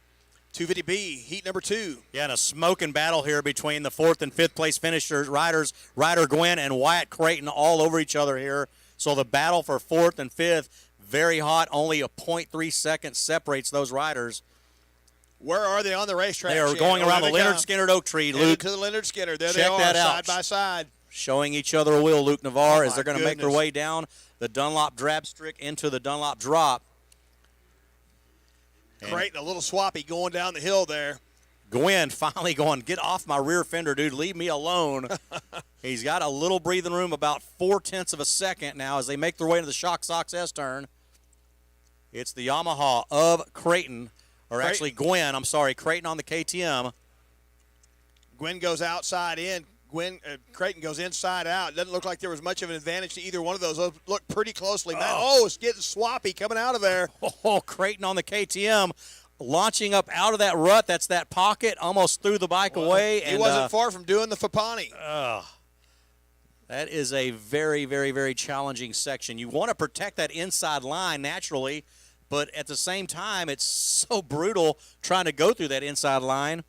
Speaker 1: 250B, heat number 2.
Speaker 7: Yeah, and a smoking battle here between the 4th and 5th place finishers, riders, Ryder Gwynn and Wyatt Creighton all over each other here. So the battle for 4th and 5th, very hot. Only a 0.3 seconds separates those riders.
Speaker 1: Where are they on the racetrack?
Speaker 7: They are
Speaker 1: Shan?
Speaker 7: going around the
Speaker 1: there they
Speaker 7: Leonard
Speaker 1: come.
Speaker 7: Skinner Oak Tree,
Speaker 1: Headed
Speaker 7: Luke.
Speaker 1: to the Leonard Skinner. There they
Speaker 7: Check
Speaker 1: are,
Speaker 7: that out.
Speaker 1: side by side.
Speaker 7: Showing each other a wheel, Luke Navarre,
Speaker 1: Oh,
Speaker 7: as they're going
Speaker 1: my
Speaker 7: to make their
Speaker 1: goodness.
Speaker 7: way down the Dunlop Drabstrick into the Dunlop Drop. And
Speaker 1: Creighton, a little swappy going down the hill there.
Speaker 7: Gwynn finally going, get off my rear fender, dude. Leave me alone. He's got a little breathing room, about 0.4 of a second now as they make their way to the Shock Sox S-turn. It's the Yamaha of Creighton, or actually Gwynn, Creighton on the KTM.
Speaker 1: Gwynn goes outside in. Creighton goes inside out. It doesn't look like there was much of an advantage to either one of those. Those look pretty closely. Oh, it's getting swappy coming out of there.
Speaker 7: Oh, Creighton on the KTM. Launching up out of that rut, that's that pocket, almost threw the bike away.
Speaker 1: He wasn't far from doing the Fapani.
Speaker 7: That is a very, very, very challenging section. You want to protect that inside line naturally, but at the same time, it's so brutal trying to go through that inside line.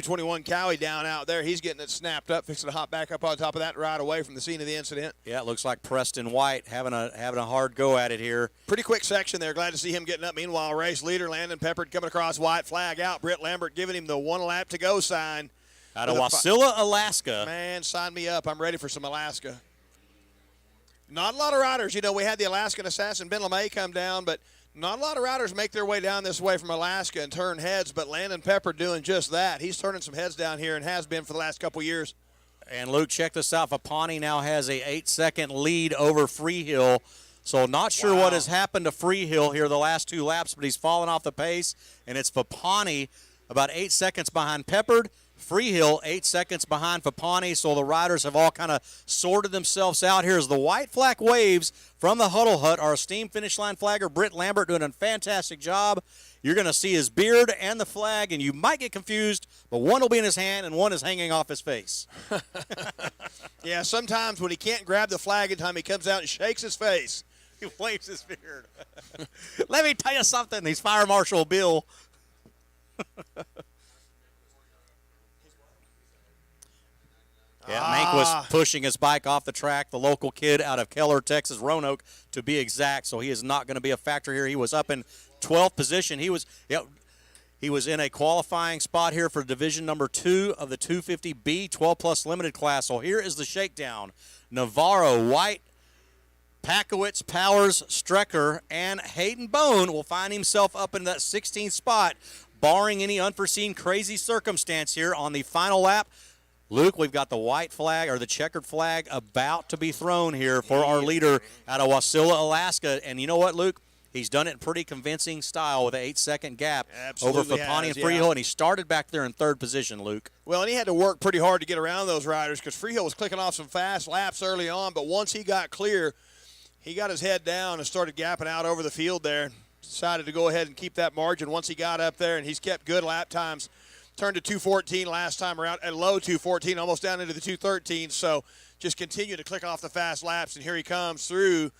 Speaker 1: 221 Cowie down out there. He's getting it snapped up, fixing to hop back up on top of that right away from the scene of the incident.
Speaker 7: Yeah, it looks like Preston White having a hard go at it here.
Speaker 1: Pretty quick section there. Glad to see him getting up. Meanwhile, race leader Landon Peppard coming across white flag out. Britt Lambert giving him the 1 lap to go sign.
Speaker 7: Out of Wasilla, Alaska.
Speaker 1: Man, sign me up. I'm ready for some Alaska. Not a lot of riders. You know, we had the Alaskan Assassin, Ben LeMay, come down, but not a lot of riders make their way down this way from Alaska and turn heads, but Landon Peppard doing just that. He's turning some heads down here and has been for the last couple years.
Speaker 7: And Luke, check this out. Fapani now has a 8-second lead over Freehill. So not sure what has happened to Freehill here the last 2 laps, but he's fallen off the pace. And it's Fapani about 8 seconds behind Peppard. Freehill 8 seconds behind Fapani. So the riders have all kind of sorted themselves out here as the white flag waves from the Huddle Hut. Our esteemed finish line flagger, Britt Lambert, doing a fantastic job. You're going to see his beard and the flag, and you might get confused, but one will be in his hand and one is hanging off his face.
Speaker 1: Yeah, sometimes when he can't grab the flag in time, he comes out and shakes his face.
Speaker 7: He waves his beard. Let me tell you something. He's Fire Marshal Bill. Yeah, Mank was pushing his bike off the track. The local kid out of Keller, Texas, Roanoke, to be exact. So he is not going to be a factor here. He was up in 12th position. He was in a qualifying spot here for division number 2 of the 250B 12-plus limited class. So here is the shakedown. Navarro, White, Pakowitz, Powers, Strecker, and Hayden Bone will find himself up in that 16th spot, barring any unforeseen crazy circumstance here on the final lap. Luke, we've got the white flag or the checkered flag about to be thrown here for our leader out of Wasilla, Alaska. And you know what, Luke? He's done it in pretty convincing style with an 8-second gap over Fapani and Freehill, and he started back there in 3rd position, Luke.
Speaker 1: Well, and he had to work pretty hard to get around those riders because Freehill was clicking off some fast laps early on, but once he got clear, he got his head down and started gapping out over the field there. Decided to go ahead and keep that margin once he got up there, and he's kept good lap times. Turned to 2:14 last time around, at low 2:14, almost down into the 2:13. So just continue to click off the fast laps, and here he comes through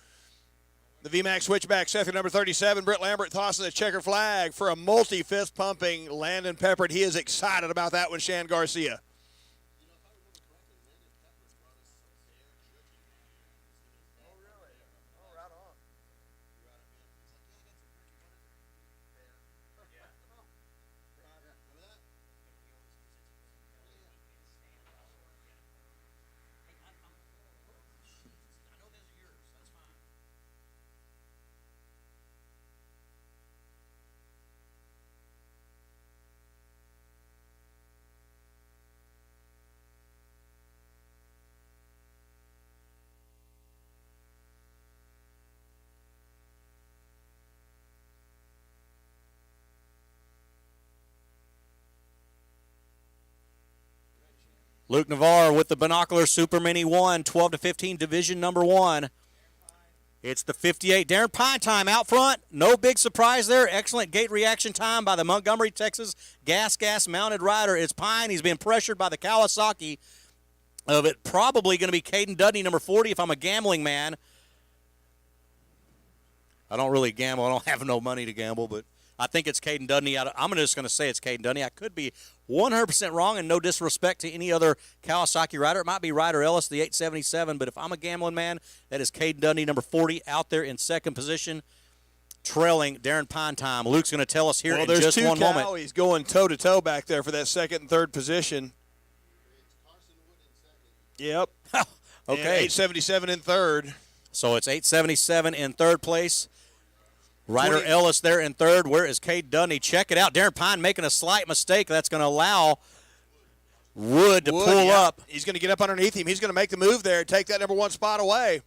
Speaker 1: the VMAX switchback, sector number 37. Britt Lambert tossing the checker flag for a multi-fist pumping Landon Peppard. He is excited about that one, Shan Garcia.
Speaker 7: Luke Navarre with the Binocular Super Mini 1, 12-15, division number 1. It's the 58. Darren Pine time out front. No big surprise there. Excellent gate reaction time by the Montgomery, Texas gas mounted rider. It's Pine. He's been pressured by the Kawasaki of it. Probably going to be Caden Dudney, number 40, if I'm a gambling man. I don't really gamble. I don't have no money to gamble, but I think it's Caden Dudney. I'm just going to say it's Caden Dudney. I could be 100% wrong, and no disrespect to any other Kawasaki rider. It might be Ryder Ellis, the 877, but if I'm a gambling man, that is Caden Dudney, number 40, out there in 2nd position, trailing Darren Pine time. Luke's going to tell us here in just one moment.
Speaker 1: He's going toe-to-toe back there for that 2nd and 3rd position. Yep.
Speaker 7: Okay.
Speaker 1: And 877 in 3rd.
Speaker 7: So it's 877 in 3rd place. Ryder Ellis there in 3rd. Where is Cade Dudney? Check it out. Darren Pine making a slight mistake. That's going to allow Wood to pull up.
Speaker 1: He's going to get up underneath him. He's going to make the move there, take that number 1 spot away.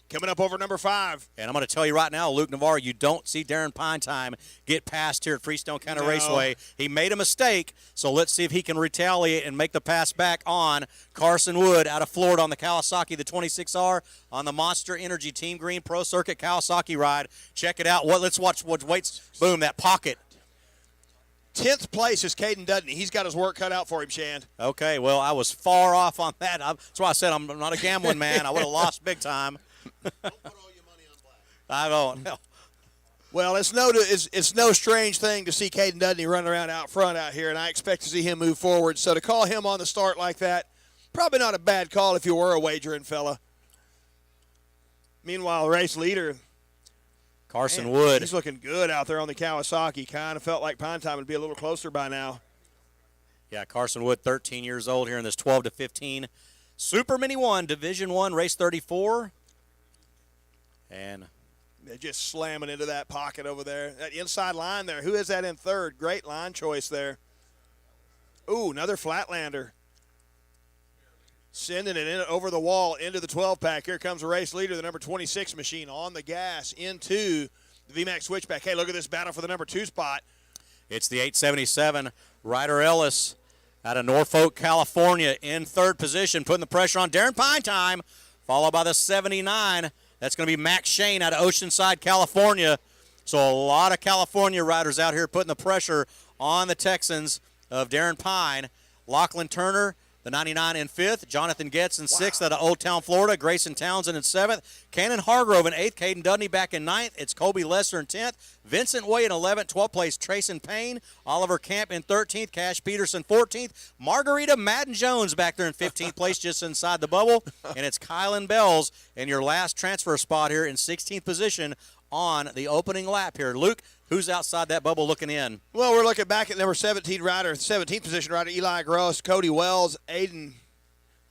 Speaker 1: Coming up over number 5.
Speaker 7: And I'm going to tell you right now, Luke Navarre, you don't see Darren Pine time get past here at Freestone County Raceway. He made a mistake, so let's see if he can retaliate and make the pass back on Carson Wood out of Florida on the Kawasaki, the 26R, on the Monster Energy Team Green Pro Circuit Kawasaki ride. Check it out. Let's watch what waits. Boom, that pocket.
Speaker 1: 10th place is Caden Dudney. He's got his work cut out for him, Shan.
Speaker 7: Okay, well, I was far off on that. That's why I said I'm not a gambling man. I would have lost big time.
Speaker 2: Don't put all your money on black.
Speaker 7: I don't.
Speaker 1: Well, it's no strange thing to see Caden Dudney running around out front out here, and I expect to see him move forward. So to call him on the start like that, probably not a bad call if you were a wagering fella. Meanwhile, race leader
Speaker 7: Carson
Speaker 1: man,
Speaker 7: Wood.
Speaker 1: he's looking good out there on the Kawasaki. Kind of felt like Pine Time would be a little closer by now.
Speaker 7: Yeah, Carson Wood, 13 years old here in this 12 to 15 Super Mini 1, Division 1, race 34. And
Speaker 1: they're just slamming into that pocket over there. That inside line there. Who is that in third? Great line choice there. Ooh, another Flatlander. Sending it in over the wall into the 12-pack. Here comes a race leader, the number 26 machine on the gas into the VMAX switchback. Hey, look at this battle for the number 2 spot.
Speaker 7: it's the 877 Ryder Ellis out of Norfolk, California in third position, putting the pressure on Darren Pine Time, followed by the 79. That's going to be Max Shane out of Oceanside, California. So a lot of California riders out here putting the pressure on the Texans of Darren Pine. Lachlan Turner, the 99 in 5th. Jonathan Getz in 6th out of Old Town, Florida. Grayson Townsend in 7th. Cannon Hargrove in 8th. Caden Dudney back in 9th. It's Kobe Lesser in 10th. Vincent Way in 11th. 12th place, Trayson Payne. Oliver Camp in 13th. Cash Peterson 14th. Margarita Madden Jones back there in 15th place just inside the bubble. And it's Kylan Bells in your last transfer spot here in 16th position on the opening lap here. Luke, who's outside that bubble looking in?
Speaker 1: Well, we're looking back at number 17 rider, 17th position rider, Eli Gross, Cody Wells, Aiden,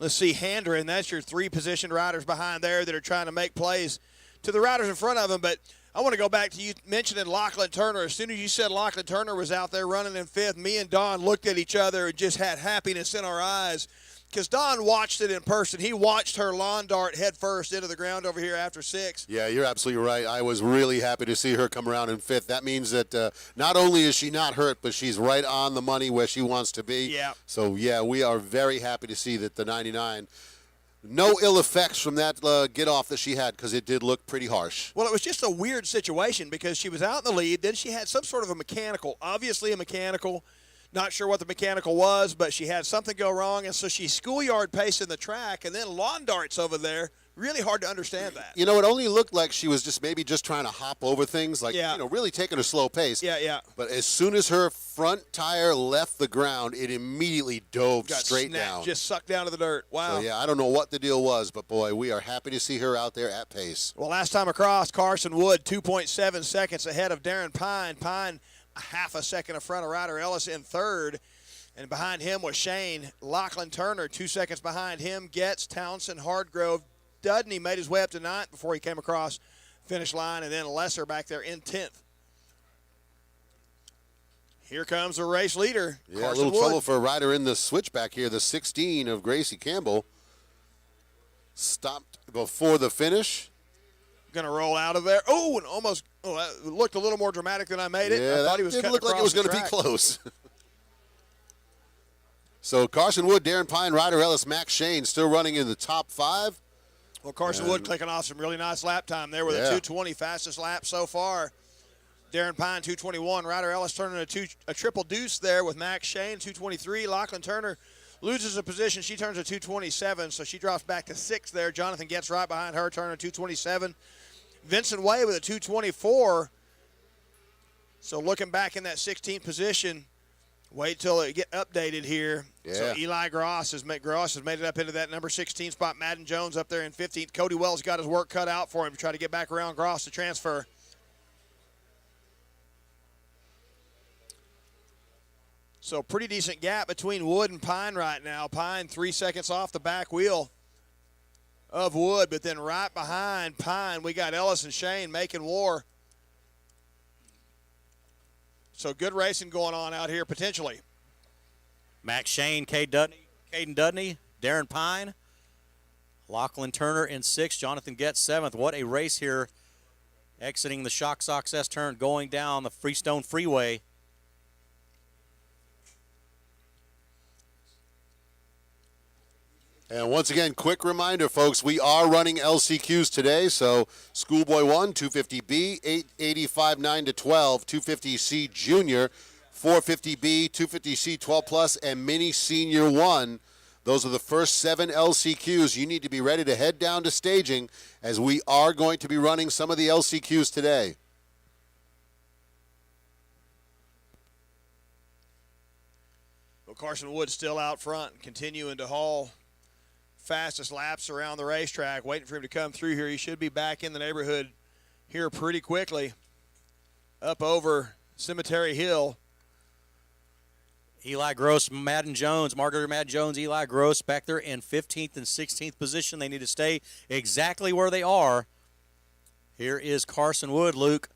Speaker 1: let's see, Handren. That's your 3 position riders behind there that are trying to make plays to the riders in front of them. But I want to go back to you mentioning Lachlan Turner. As soon as you said Lachlan Turner was out there running in 5th, me and Don looked at each other and just had happiness in our eyes because Don watched it in person. He watched her lawn dart head first into the ground over here after 6.
Speaker 2: Yeah, you're absolutely right. I was really happy to see her come around in 5th. That means that not only is she not hurt, but she's right on the money where she wants to be.
Speaker 1: Yeah.
Speaker 2: So, yeah, we are very happy to see that the 99, no ill effects from that get-off that she had because it did look pretty harsh.
Speaker 1: Well, it was just a weird situation because she was out in the lead. Then she had some sort of a mechanical, obviously a mechanical. Not sure what the mechanical was, but she had something go wrong, and so she's schoolyard pacing the track, and then lawn darts over there. Really hard to understand that.
Speaker 2: You know, it only looked like she was just maybe just trying to hop over things, like,
Speaker 1: Yeah.
Speaker 2: you know, really taking a slow pace.
Speaker 1: Yeah.
Speaker 2: But as soon as her front tire left the ground, it immediately dove
Speaker 1: Got
Speaker 2: straight
Speaker 1: snapped,
Speaker 2: down.
Speaker 1: just sucked down to the dirt. Wow.
Speaker 2: So, yeah, I don't know what the deal was, but, boy, we are happy to see her out there at pace.
Speaker 1: Well, last time across, Carson Wood, 2.7 seconds ahead of Darren Pine. Pine, a half a second in front of Ryder Ellis in third. And behind him was Shane. Lachlan Turner, 2 seconds behind him. Getz, Townsend, Hardgrove. Dudney made his way up to 9th before he came across finish line. And then Lesser back there in 10th. Here comes the race leader,
Speaker 2: Yeah,
Speaker 1: Carson
Speaker 2: a little
Speaker 1: Wood.
Speaker 2: trouble for a rider in the switchback here. The 16 of Gracie Campbell stopped before the finish.
Speaker 1: Going to roll out of there. Oh, and almost that looked a little more dramatic than I made it.
Speaker 2: Yeah,
Speaker 1: I
Speaker 2: that
Speaker 1: thought he was
Speaker 2: did
Speaker 1: cutting
Speaker 2: look like it was
Speaker 1: across
Speaker 2: going
Speaker 1: the
Speaker 2: to be
Speaker 1: track.
Speaker 2: close. So Carson Wood, Darren Pine, Ryder Ellis, Max Shane still running in the top 5.
Speaker 1: Well, Carson Wood clicking off some really nice lap time there with a 2:20 fastest lap so far. Darren Pine, 2:21. Ryder Ellis turning a triple deuce there with Max Shane, 2:23. Lachlan Turner loses a position. She turns a 2:27, so she drops back to 6th there. Jonathan gets right behind her, turning a 2:27. Vincent Way with a 2:24. So looking back in that 16th position, wait till it get updated here.
Speaker 2: Yeah.
Speaker 1: So Eli Gross has made it up into that number 16 spot. Madden Jones up there in 15th. Cody Wells got his work cut out for him to try to get back around Gross to transfer. So pretty decent gap between Wood and Pine right now. Pine 3 seconds off the back wheel of Wood, but then right behind Pine, we got Ellis and Shane making war. So good racing going on out here potentially.
Speaker 7: Max Shane, Caden Dudney, Darren Pine, Lachlan Turner in 6th, Jonathan Getz 7th. What a race here, exiting the Shock Sox S turn, going down the Freestone Freeway.
Speaker 2: And once again, quick reminder, folks, we are running LCQs today. So Schoolboy 1, 250B, 885 9 to 12, 250C Junior, 450B, 250C 12 Plus, and Mini Senior 1. Those are the first 7 LCQs. You need to be ready to head down to staging as we are going to be running some of the LCQs today.
Speaker 1: Well, Carson Wood still out front, continuing to haul fastest laps around the racetrack, waiting for him to come through here. He should be back in the neighborhood here pretty quickly, up over Cemetery Hill.
Speaker 7: Eli Gross, Madden Jones, Margaret Madden Jones, Eli Gross back there in 15th and 16th position. They need to stay exactly where they are. Here is Carson Wood, Luke.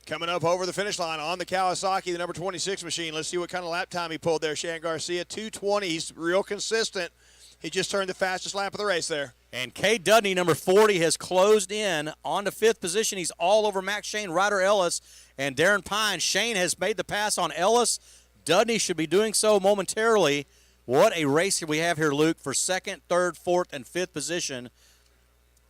Speaker 1: Coming up over the finish line on the Kawasaki, the number 26 machine. Let's see what kind of lap time he pulled there, Shan Garcia. 2:20. He's real consistent. He just turned the fastest lap of the race there.
Speaker 7: And Cade Dudney, number 40, has closed in on to 5th position. He's all over Max Shane, Ryder Ellis, and Darren Pine. Shane has made the pass on Ellis. Dudney should be doing so momentarily. What a race we have here, Luke, for 2nd, 3rd, 4th, and 5th position.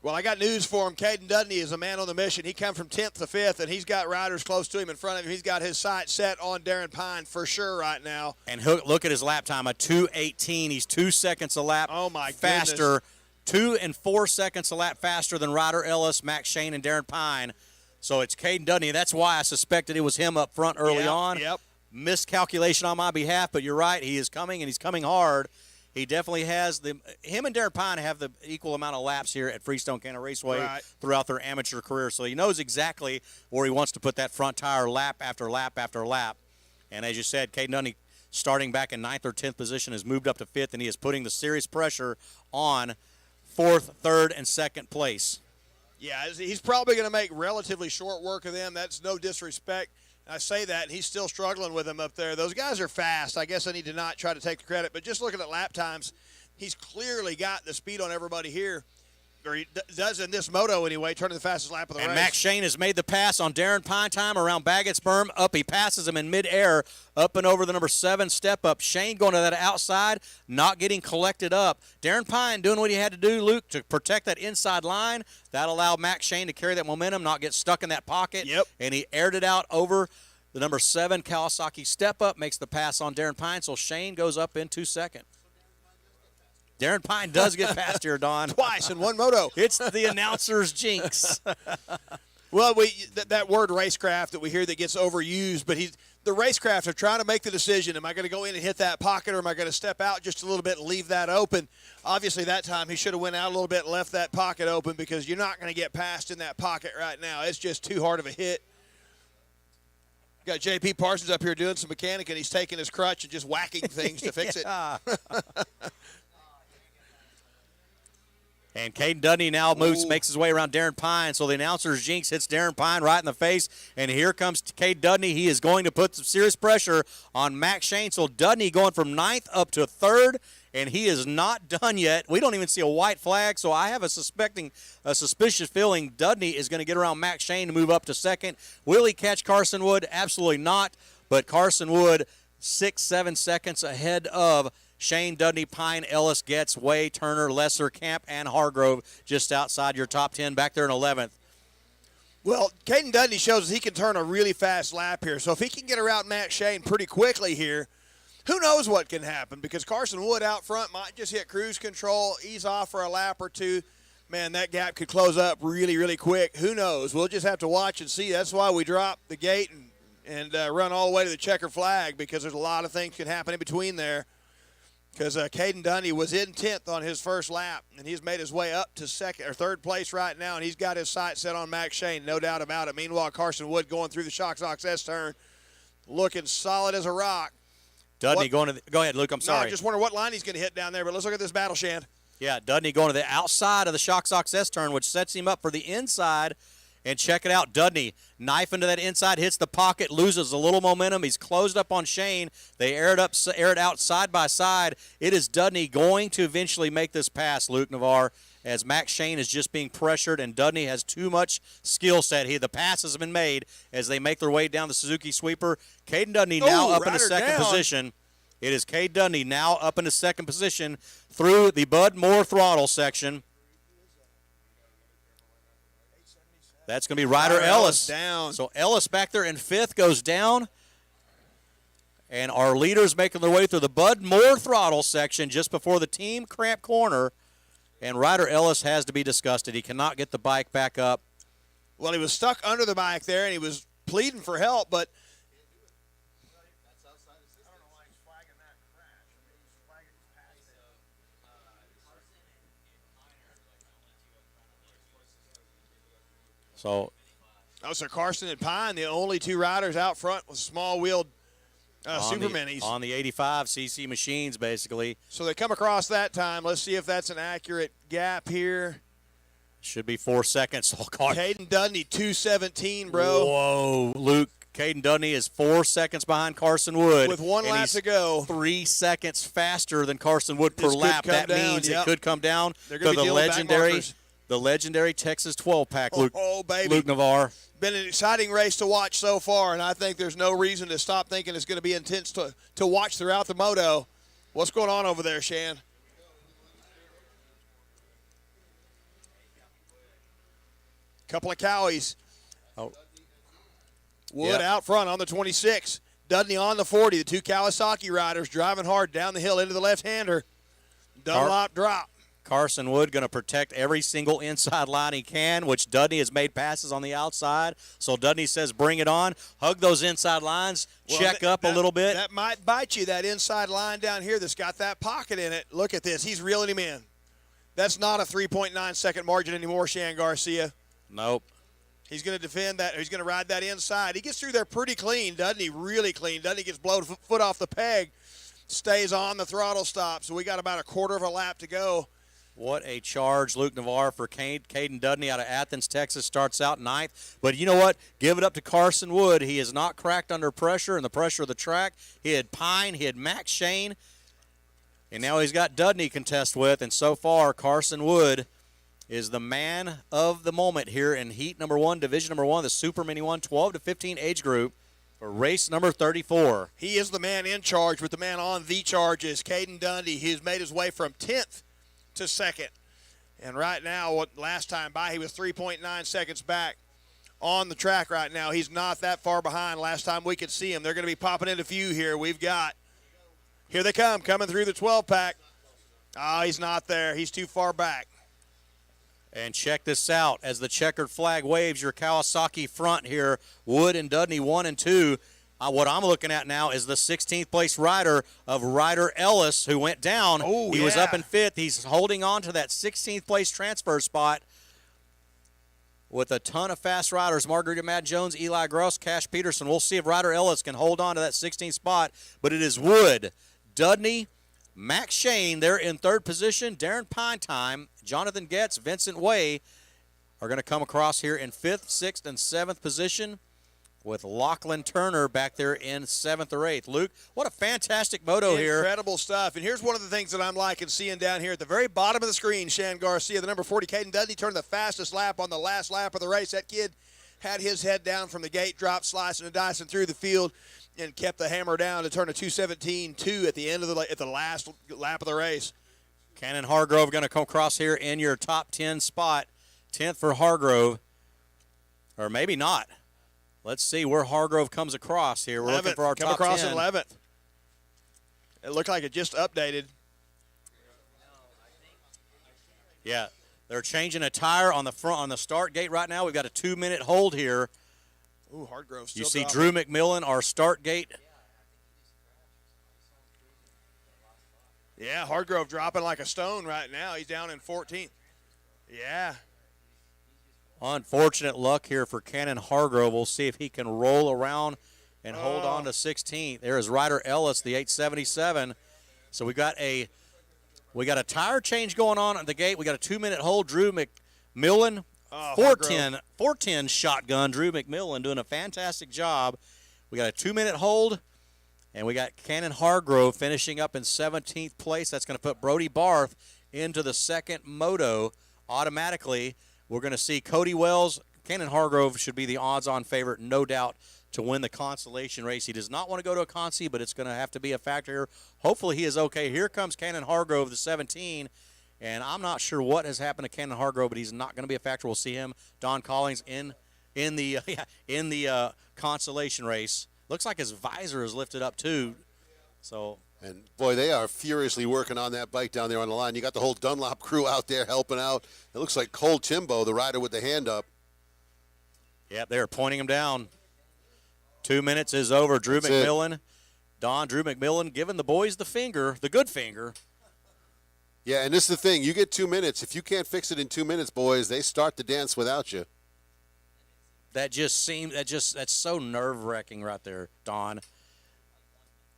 Speaker 1: Well, I got news for him. Caden Dudney is a man on the mission. He come from 10th to 5th, and he's got riders close to him in front of him. He's got his sight set on Darren Pine for sure right now.
Speaker 7: And look at his lap time, a 2:18. He's 2 seconds a lap faster.
Speaker 1: Goodness.
Speaker 7: 2 and 4 seconds a lap faster than Ryder Ellis, Max Shane, and Darren Pine. So it's Caden Dudney. That's why I suspected it was him up front early on.
Speaker 1: Yep.
Speaker 7: Miscalculation on my behalf, but you're right. He is coming, and he's coming hard. He definitely has him and Darren Pine have the equal amount of laps here at Freestone Canyon Raceway throughout their amateur career. So he knows exactly where he wants to put that front tire lap after lap after lap. And as you said, Caden Dudney, starting back in 9th or 10th position, has moved up to 5th, and he is putting the serious pressure on 4th, 3rd, and 2nd place.
Speaker 1: Yeah, he's probably going to make relatively short work of them. That's no disrespect. I say that, and he's still struggling with them up there. Those guys are fast. I guess I need to not try to take the credit, but just looking at lap times, he's clearly got the speed on everybody here, or he does in this moto anyway, turning the fastest lap of the race.
Speaker 7: And Max Shane has made the pass on Darren Pine time around Baggett's berm. Up, he passes him in midair, up and over the number 7 step up. Shane going to that outside, not getting collected up. Darren Pine doing what he had to do, Luke, to protect that inside line. That allowed Max Shane to carry that momentum, not get stuck in that pocket.
Speaker 1: Yep.
Speaker 7: And he aired it out over the number 7 Kawasaki step up, makes the pass on Darren Pine, so Shane goes up into 2nd. Darren Pine does get past here, Don.
Speaker 1: Twice in one moto.
Speaker 7: It's the announcer's jinx.
Speaker 1: Well, that word racecraft that we hear that gets overused, but the racecraft are trying to make the decision. Am I going to go in and hit that pocket, or am I going to step out just a little bit and leave that open? Obviously, that time he should have went out a little bit and left that pocket open, because you're not going to get past in that pocket right now. It's just too hard of a hit. Got J.P. Parsons up here doing some mechanic, and he's taking his crutch and just whacking things to fix it.
Speaker 7: And Caden Dudney now makes his way around Darren Pine. So the announcer's jinx hits Darren Pine right in the face. And here comes Caden Dudney. He is going to put some serious pressure on Max Shane. So Dudney going from 9th up to 3rd. And he is not done yet. We don't even see a white flag. So I have a suspicious feeling Dudney is going to get around Max Shane to move up to 2nd. Will he catch Carson Wood? Absolutely not. But Carson Wood 6-7 seconds ahead of Shane, Dudney, Pine, Ellis, Getz, Way, Turner, Lesser, Camp, and Hargrove, just outside your top 10 back there in 11th.
Speaker 1: Well, Caden Dudney shows us he can turn a really fast lap here. So if he can get around Matt Shane pretty quickly here, who knows what can happen, because Carson Wood out front might just hit cruise control, ease off for a lap or two. Man, that gap could close up really, really quick. Who knows? We'll just have to watch and see. That's why we drop the gate and run all the way to the checker flag, because there's a lot of things can happen in between there. Because Caden Dudney was in 10th on his first lap, and he's made his way up to 2nd or 3rd place right now, and he's got his sights set on Max Shane, no doubt about it. Meanwhile, Carson Wood going through the Shock Ox S-turn, looking solid as a rock.
Speaker 7: Dudney going to the, go ahead, Luke. I'm sorry.
Speaker 1: No, I just wonder what line he's going to hit down there, but let's look at this battle, Shan.
Speaker 7: Yeah, Dudney going to the outside of the Shock Ox S-turn, which sets him up for the inside. And check it out, Dudney knife into that inside, hits the pocket, loses a little momentum. He's closed up on Shane. They air it out side by side. It is Dudney going to eventually make this pass, Luke Navarre, as Max Shane is just being pressured, and Dudney has too much skill set. The pass has been made as they make their way down the Suzuki sweeper. Caden Dudney now up into 2nd position. It is Caden Dudney now up into 2nd position through the Bud Moore throttle section. That's going to be Ryder Ellis.
Speaker 1: Down.
Speaker 7: So Ellis back there in 5th goes down. And our leaders making their way through the Bud Moore throttle section just before the team cramp corner. And Ryder Ellis has to be disgusted. He cannot get the bike back up.
Speaker 1: Well, he was stuck under the bike there, and he was pleading for help, but
Speaker 7: So
Speaker 1: Oh, so Carson and Pine, the only two riders out front with small-wheeled super minis.
Speaker 7: On the 85 cc machines, basically.
Speaker 1: So they come across that time. Let's see if that's an accurate gap here.
Speaker 7: Should be 4 seconds. Oh, God.
Speaker 1: Caden Dudney, 2:17, bro.
Speaker 7: Whoa, Luke. Caden Dudney is 4 seconds behind Carson Wood.
Speaker 1: With one
Speaker 7: and
Speaker 1: lap
Speaker 7: he's
Speaker 1: to go.
Speaker 7: 3 seconds faster than Carson Wood per
Speaker 1: This could
Speaker 7: lap.
Speaker 1: come
Speaker 7: That
Speaker 1: down,
Speaker 7: means
Speaker 1: yep.
Speaker 7: it could come down
Speaker 1: They're
Speaker 7: to
Speaker 1: gonna be
Speaker 7: the
Speaker 1: dealing back markers.
Speaker 7: legendary Texas 12-pack, Luke,
Speaker 1: Oh, baby.
Speaker 7: Luke Navarre.
Speaker 1: Been an exciting race to watch so far, and I think there's no reason to stop thinking it's going to be intense to watch throughout the moto. What's going on over there, Shan? Couple of cowies.
Speaker 7: Oh,
Speaker 1: Wood
Speaker 7: Yep.
Speaker 1: out front on the 26. Dudney on the 40. The two Kawasaki riders driving hard down the hill into the left-hander. Dunlop drop.
Speaker 7: Carson Wood going to protect every single inside line he can, which Dudney has made passes on the outside. So Dudney says, bring it on. Hug those inside lines.
Speaker 1: Well,
Speaker 7: check up a little bit.
Speaker 1: That might bite you, that inside line down here that's got that pocket in it. Look at this. He's reeling him in. That's not a 3.9-second margin anymore, Shan Garcia.
Speaker 7: Nope.
Speaker 1: He's going to defend that. He's going to ride that inside. He gets through there pretty clean, doesn't he? Really clean. Doesn't he? Gets blown foot off the peg. Stays on the throttle stop. So we got about a quarter of a lap to go.
Speaker 7: What a charge, Luke Navarre, for Caden Dudney out of Athens, Texas. Starts out ninth. But you know what? Give it up to Carson Wood. He is not cracked under pressure and the pressure of the track. He had Pine. He had Max Shane. And now he's got Dudney contest with. And so far, Carson Wood is the man of the moment here in heat number 1, division number 1, the Super Mini 1, 12 to 15 age group for race number 34.
Speaker 1: He is the man in charge, with the man on the charges, Caden Dundee. He's made his way from 10th to 2nd. And right now, last time by, he was 3.9 seconds back on the track right now. He's not that far behind last time we could see him. They're going to be popping into view here. Here they come, coming through the 12-pack. Oh, he's not there. He's too far back.
Speaker 7: And check this out. As the checkered flag waves, your Kawasaki front here, Wood and Dudney 1 and 2. What I'm looking at now is the 16th place rider of Ryder Ellis, who went down.
Speaker 1: Oh,
Speaker 7: he was
Speaker 1: yeah.
Speaker 7: up in 5th. He's holding on to that 16th place transfer spot with a ton of fast riders. Margarita Matt Jones, Eli Gross, Cash Peterson. We'll see if Ryder Ellis can hold on to that 16th spot. But it is Wood, Dudney, Max Shane, they're in 3rd position. Darren Pinetime, Jonathan Getz, Vincent Way are going to come across here in 5th, 6th, and 7th position, with Lachlan Turner back there in 7th or 8th. Luke, what a fantastic moto here.
Speaker 1: Incredible stuff. And here's one of the things that I'm liking seeing down here at the very bottom of the screen. Shan Garcia, the number 40, Caden Dudney, turned the fastest lap on the last lap of the race. That kid had his head down from the gate, dropped, slicing and dicing through the field, and kept the hammer down to turn a 2:17.2 at the end of the last lap of the race.
Speaker 7: Cannon Hargrove going to come across here in your top 10 spot. 10th for Hargrove, or maybe not. Let's see where Hargrove comes across here. We're looking for our
Speaker 1: come
Speaker 7: top
Speaker 1: across
Speaker 7: 10.
Speaker 1: in 11th. It looked like it just updated.
Speaker 7: Yeah, they're changing a tire on the front on the start gate right now. We've got a 2-minute hold here.
Speaker 1: Ooh, Hargrove still
Speaker 7: You see
Speaker 1: dropping.
Speaker 7: Drew McMillan, our start gate.
Speaker 1: Yeah, Hargrove dropping like a stone right now. He's down in 14th. Yeah.
Speaker 7: Unfortunate luck here for Cannon Hargrove. We'll see if he can roll around and hold on to 16th. There is Ryder Ellis, the 877. So we got a tire change going on at the gate. We got a 2-minute hold. Drew McMillan, 410 shotgun. Drew McMillan doing a fantastic job. We got a 2-minute hold, and we got Cannon Hargrove finishing up in 17th place. That's going to put Brody Barth into the 2nd moto automatically. We're going to see Cody Wells. Cannon Hargrove should be the odds-on favorite, no doubt, to win the consolation race. He does not want to go to a consi, but it's going to have to be a factor here. Hopefully he is okay. Here comes Cannon Hargrove, the 17, and I'm not sure what has happened to Cannon Hargrove, but he's not going to be a factor. We'll see him, Don Collins, in the consolation race. Looks like his visor is lifted up too. So.
Speaker 2: And, boy, they are furiously working on that bike down there on the line. You got the whole Dunlop crew out there helping out. It looks like Cole Timbo, the rider with the hand up.
Speaker 7: Yeah, they're pointing him down. 2 minutes is over. Drew McMillan. Drew McMillan giving the boys the finger, the good finger.
Speaker 2: Yeah, and this is the thing. You get 2 minutes. If you can't fix it in 2 minutes, boys, they start the dance without you.
Speaker 7: that's so nerve-wracking right there, Don.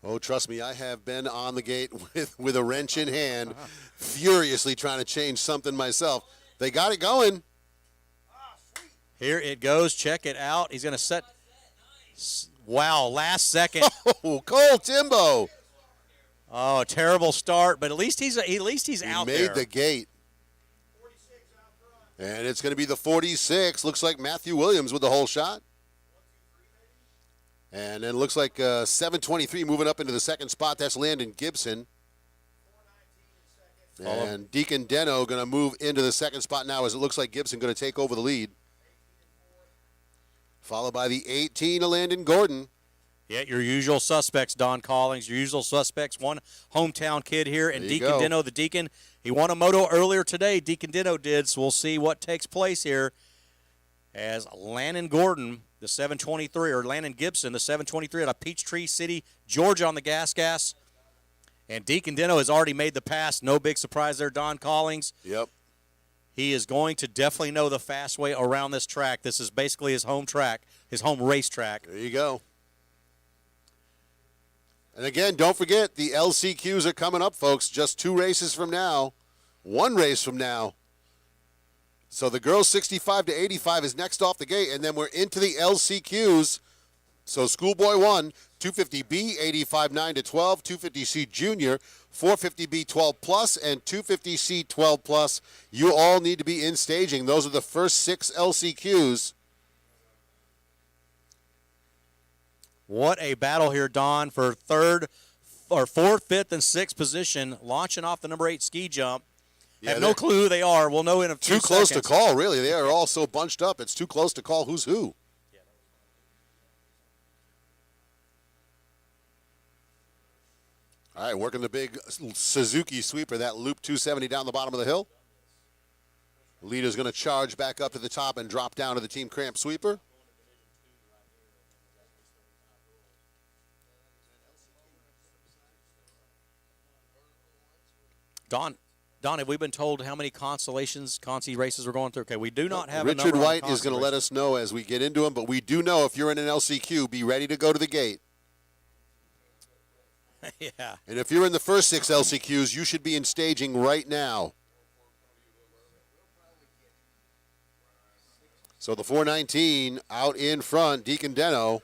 Speaker 2: Oh, trust me, I have been on the gate with a wrench in hand, furiously trying to change something myself. They got it going.
Speaker 7: Here it goes. Check it out. He's going to set. Wow, last second.
Speaker 2: Oh, Cole Timbo.
Speaker 7: Oh, a terrible start, but at least he's
Speaker 2: He
Speaker 7: out
Speaker 2: made
Speaker 7: there.
Speaker 2: the gate. And it's going to be the 46. Looks like Matthew Williams with the whole shot. And then looks like 723 moving up into the second spot. That's Landon Gibson. And Deacon Deno going to move into the second spot now as it looks like Gibson going to take over the lead. Followed by the 18 of Landon Gordon.
Speaker 7: Yeah, your usual suspects, Don Collins, your usual suspects. One hometown kid here, and
Speaker 2: There you
Speaker 7: Deacon
Speaker 2: go.
Speaker 7: Deno, the Deacon. He won a moto earlier today. Deacon Deno did, so we'll see what takes place here as Landon Gordon, the 723, or Landon Gibson, the 723 out of Peachtree City, Georgia on the gas. And Deacon Deno has already made the pass. No big surprise there, Don Collins.
Speaker 2: Yep.
Speaker 7: He is going to definitely know the fast way around this track. This is basically his home track, his home racetrack.
Speaker 2: There you go. And again, don't forget, the LCQs are coming up, folks. Just 2 races from now. 1 race from now. So the girls 65 to 85 is next off the gate, and then we're into the LCQs. So Schoolboy 1, 250B, 85-9 to 12, 250C Junior, 450B 12 plus, and 250C 12 plus. You all need to be in staging. Those are the first 6 LCQs.
Speaker 7: What a battle here, Don, for 4th, 5th, and 6th position, launching off the number 8 ski jump.
Speaker 2: Yeah,
Speaker 7: Have no
Speaker 2: they're
Speaker 7: clue who they are. We'll know in a few
Speaker 2: too close to
Speaker 7: seconds.
Speaker 2: call, really. They are all so bunched up. It's too close to call who's who. All right, working the big Suzuki sweeper, that loop 270 down the bottom of the hill. Leader's going to charge back up to the top and drop down to the team cramp sweeper.
Speaker 7: Don, have we been told how many Consi races we're going through? Okay, we do not have a
Speaker 2: Richard
Speaker 7: number on
Speaker 2: White
Speaker 7: the
Speaker 2: is going to
Speaker 7: Consi
Speaker 2: let us know as we get into them, but we do know if you're in an LCQ, be ready to go to the gate.
Speaker 7: races. Yeah.
Speaker 2: And if you're in the first 6 LCQs, you should be in staging right now. So the 419 out in front, Deacon Deno.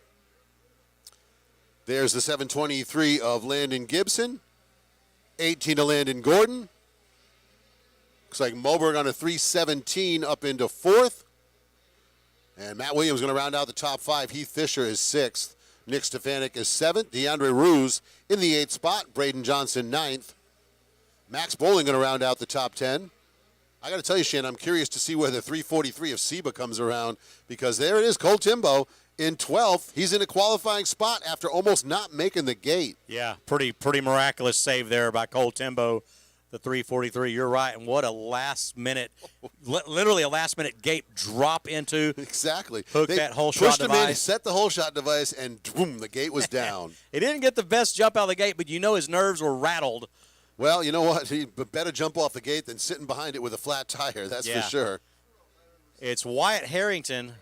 Speaker 2: There's the 723 of Landon Gibson. 18 of Landon Gordon. Looks like Moberg on a 317 up into 4th. And Matt Williams going to round out the top 5. Heath Fisher is 6th. Nick Stefanik is 7th. DeAndre Ruse in the 8th spot. Braden Johnson 9th. Max Bowling going to round out the top 10. I got to tell you, Shane, I'm curious to see where the 343 of Seba comes around, because there it is, Cole Timbo in 12th. He's in a qualifying spot after almost not making the gate.
Speaker 7: Yeah, pretty miraculous save there by Cole Timbo, the 343. You're right, and what a last-minute, literally a last-minute gate drop into.
Speaker 2: Exactly.
Speaker 7: Hook that whole shot
Speaker 2: pushed him in,
Speaker 7: device.
Speaker 2: set the whole shot device, and boom, the gate was down.
Speaker 7: He didn't get the best jump out of the gate, but you know his nerves were rattled.
Speaker 2: Well, you know what? He better jump off the gate than sitting behind it with a flat tire. That's
Speaker 7: Yeah.
Speaker 2: for sure.
Speaker 7: It's Wyatt Harrington.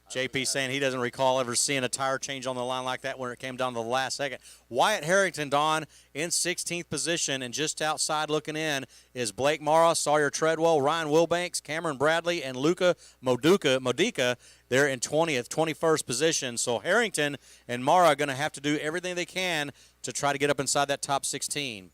Speaker 7: JP saying he doesn't recall ever seeing a tire change on the line like that when it came down to the last second. Wyatt Harrington, Don, in 16th position, and just outside looking in is Blake Mara, Sawyer Treadwell, Ryan Wilbanks, Cameron Bradley, and Luca Modica. They're in 20th, 21st position. So Harrington and Mara are going to have to do everything they can to try to get up inside that top 16.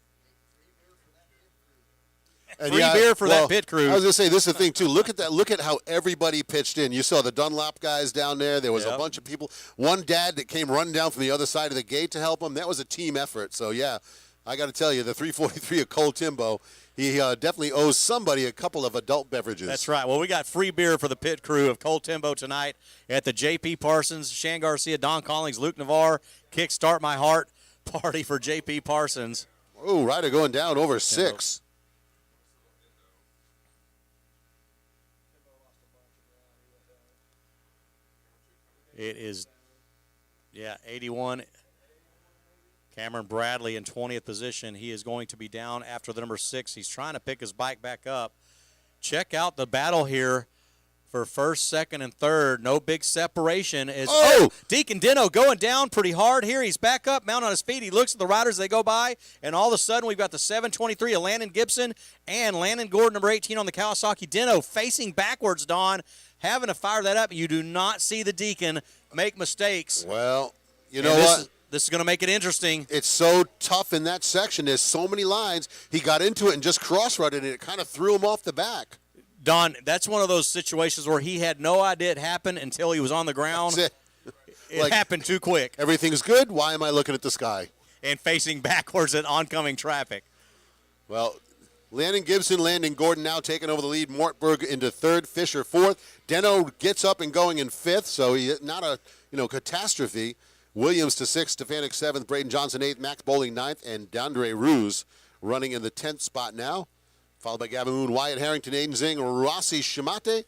Speaker 2: And
Speaker 7: Free beer for that pit crew.
Speaker 2: I was going to say, this is the thing, too. Look at that. Look at how everybody pitched in. You saw the Dunlop guys down there. There was a
Speaker 7: Yep.
Speaker 2: bunch of people. One dad that came running down from the other side of the gate to help him. That was a team effort. So, yeah, I got to tell you, the 343 of Cole Timbo, he definitely owes somebody a couple of adult beverages.
Speaker 7: That's right. Well, we got free beer for the pit crew of Cole Timbo tonight at the J.P. Parsons, Shan Garcia, Don Collins, Luke Navarre, Kickstart My Heart party for J.P. Parsons.
Speaker 2: Oh, Ryder going down over 6.
Speaker 7: It is, 81. Cameron Bradley in 20th position. He is going to be down after the number 6. He's trying to pick his bike back up. Check out the battle here for first, second, and third. No big separation.
Speaker 2: Oh!
Speaker 7: Deacon Dino going down pretty hard here. He's back up, mount on his feet. He looks at the riders as they go by, and all of a sudden we've got the 723 of Landon Gibson and Landon Gordon, number 18 on the Kawasaki Dino, facing backwards, Don, having to fire that up. You do not see the Deacon make mistakes.
Speaker 2: Well, you
Speaker 7: And
Speaker 2: know what?
Speaker 7: This is going to make it interesting.
Speaker 2: It's so tough in that section. There's so many lines. He got into it and just cross-rutted it. It kind of threw him off the back.
Speaker 7: Don, that's one of those situations where he had no idea it happened until he was on the ground.
Speaker 2: That's it.
Speaker 7: It happened too quick.
Speaker 2: Everything's good. Why am I looking at the sky?
Speaker 7: And facing backwards at oncoming traffic.
Speaker 2: Well, Landon Gibson, Landon Gordon now taking over the lead. Mortberg into third, Fisher fourth. Deno gets up and going in fifth, so he not a catastrophe. Williams to sixth, Stefanik seventh, Braden Johnson eighth, Max Bowling ninth, and Dandre Ruse running in the 10th spot now. Followed by Gavin Moon, Wyatt Harrington, Aiden Zing, Rossi Shimate,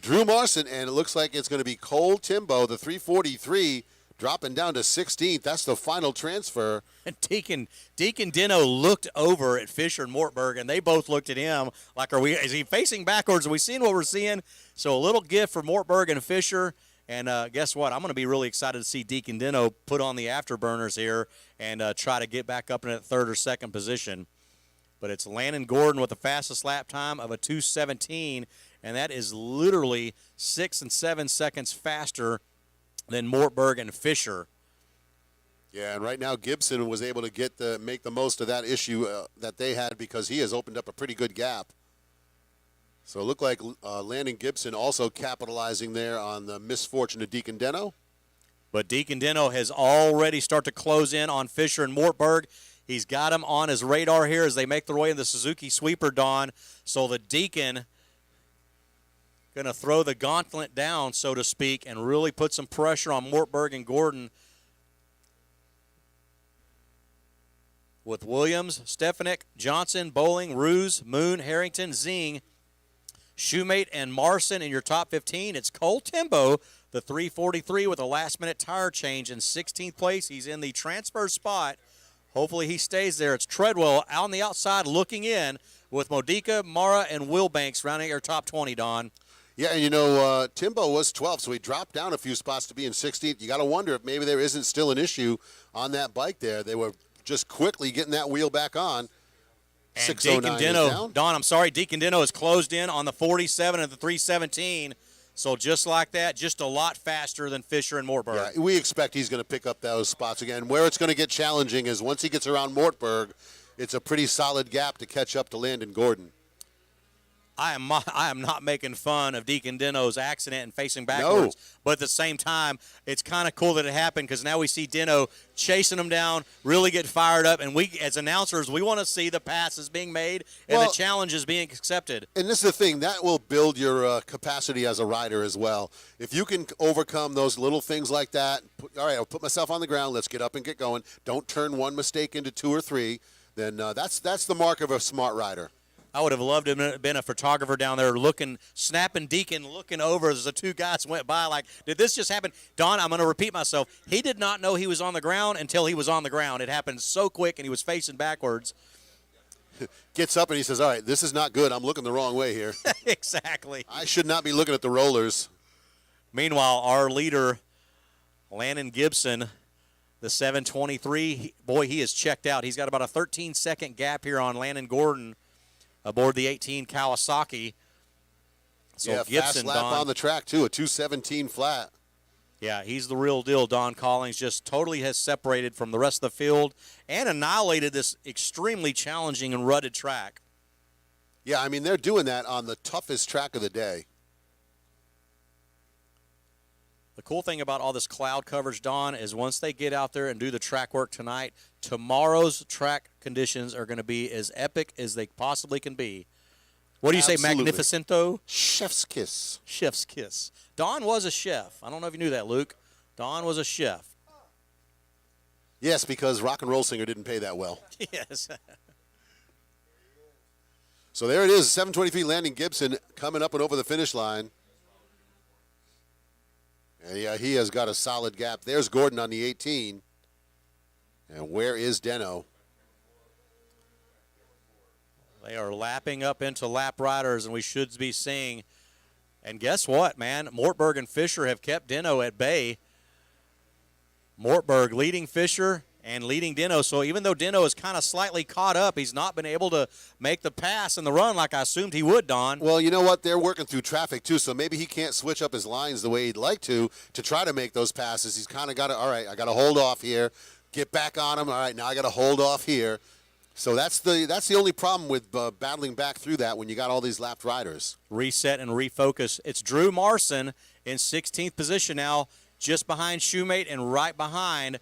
Speaker 2: Drew Marson, and it looks like it's going to be Cole Timbo, the 343, dropping down to 16th. That's the final transfer.
Speaker 7: And Deacon Dino looked over at Fisher and Mortberg, and they both looked at him like, is he facing backwards? Are we seeing what we're seeing? So a little gift for Mortberg and Fisher. And guess what? I'm going to be really excited to see Deacon Dino put on the afterburners here and try to get back up in that third or second position. But it's Landon Gordon with the fastest lap time of a 2:17, and that is literally 6 and 7 seconds faster than Mortberg and Fisher.
Speaker 2: Yeah, and right now Gibson was able to make the most of that issue that they had because he has opened up a pretty good gap. So it looked like Landon Gibson also capitalizing there on the misfortune of Deacon Deno.
Speaker 7: But Deacon Dino has already started to close in on Fisher and Mortberg. He's got him on his radar here as they make their way in the Suzuki Sweeper, Don. So the Deacon going to throw the gauntlet down, so to speak, and really put some pressure on Mortberg and Gordon. With Williams, Stefanik, Johnson, Bowling, Ruse, Moon, Harrington, Zing, Shoemate, and Marson in your top 15. It's Cole Timbo, the 343, with a last-minute tire change in 16th place. He's in the transfer spot. Hopefully he stays there. It's Treadwell out on the outside looking in with Modica, Mara, and Wilbanks rounding your top 20, Don.
Speaker 2: Yeah, and Timbo was 12th, so he dropped down a few spots to be in 16th. You got to wonder if maybe there isn't still an issue on that bike there. They were just quickly getting that wheel back on.
Speaker 7: And Deacon Dino, Don, I'm sorry, Deacon Dino has closed in on the 47 and the 317. So just like that, just a lot faster than Fisher and Mortberg.
Speaker 2: Yeah, we expect he's going to pick up those spots again. Where it's going to get challenging is once he gets around Mortberg, it's a pretty solid gap to catch up to Landon Gordon.
Speaker 7: I am not making fun of Deacon Dino's accident and facing backwards.
Speaker 2: No.
Speaker 7: But at the same time, it's kind of cool that it happened because now we see Dino chasing him down, really get fired up. And we, as announcers, we want to see the passes being made and the challenges being accepted.
Speaker 2: And this is the thing. That will build your capacity as a rider as well. If you can overcome those little things like that, all right, I'll put myself on the ground. Let's get up and get going. Don't turn one mistake into two or three. Then that's the mark of a smart rider.
Speaker 7: I would have loved to have been a photographer down there looking, snapping Deacon, looking over as the two guys went by like, did this just happen? Don, I'm going to repeat myself. He did not know he was on the ground until he was on the ground. It happened so quick, and he was facing backwards.
Speaker 2: Gets up and he says, all right, this is not good. I'm looking the wrong way here.
Speaker 7: Exactly.
Speaker 2: I should not be looking at the rollers.
Speaker 7: Meanwhile, our leader, Landon Gibson, the 723, boy, he is checked out. He's got about a 13-second gap here on Landon Gordon aboard the 18 Kawasaki. So
Speaker 2: yeah,
Speaker 7: Gibson,
Speaker 2: fast lap
Speaker 7: Don,
Speaker 2: on the track, too, a 2:17 flat.
Speaker 7: Yeah, he's the real deal. Don Collins just totally has separated from the rest of the field and annihilated this extremely challenging and rutted track.
Speaker 2: Yeah, I mean, they're doing that on the toughest track of the day.
Speaker 7: The cool thing about all this cloud coverage, Don, is once they get out there and do the track work tonight, tomorrow's track conditions are going to be as epic as they possibly can be. What do you say,
Speaker 2: Absolutely.
Speaker 7: magnificento?
Speaker 2: Chef's kiss.
Speaker 7: Chef's kiss. Don was a chef. I don't know if you knew that, Luke. Don was a chef.
Speaker 2: Yes, because Rock and Roll Singer didn't pay that well.
Speaker 7: Yes.
Speaker 2: So there it is, 723 Landon Gibson coming up and over the finish line. And yeah, he has got a solid gap. There's Gordon on the 18. And where is Deno?
Speaker 7: They are lapping up into lap riders, and we should be seeing And guess what, man? Mortberg and Fisher have kept Dino at bay. Mortberg leading Fisher and leading Dino. So even though Dino is kind of slightly caught up, he's not been able to make the pass and the run like I assumed he would, Don.
Speaker 2: Well, you know what? They're working through traffic, too, so maybe he can't switch up his lines the way he'd like to try to make those passes. He's kind of got to, all right, I got to hold off here, get back on him. All right, now I got to hold off here. So that's the only problem with battling back through that when you got all these lapped riders.
Speaker 7: Reset and refocus. It's Drew Marson in 16th position now, just behind Shoemate and right behind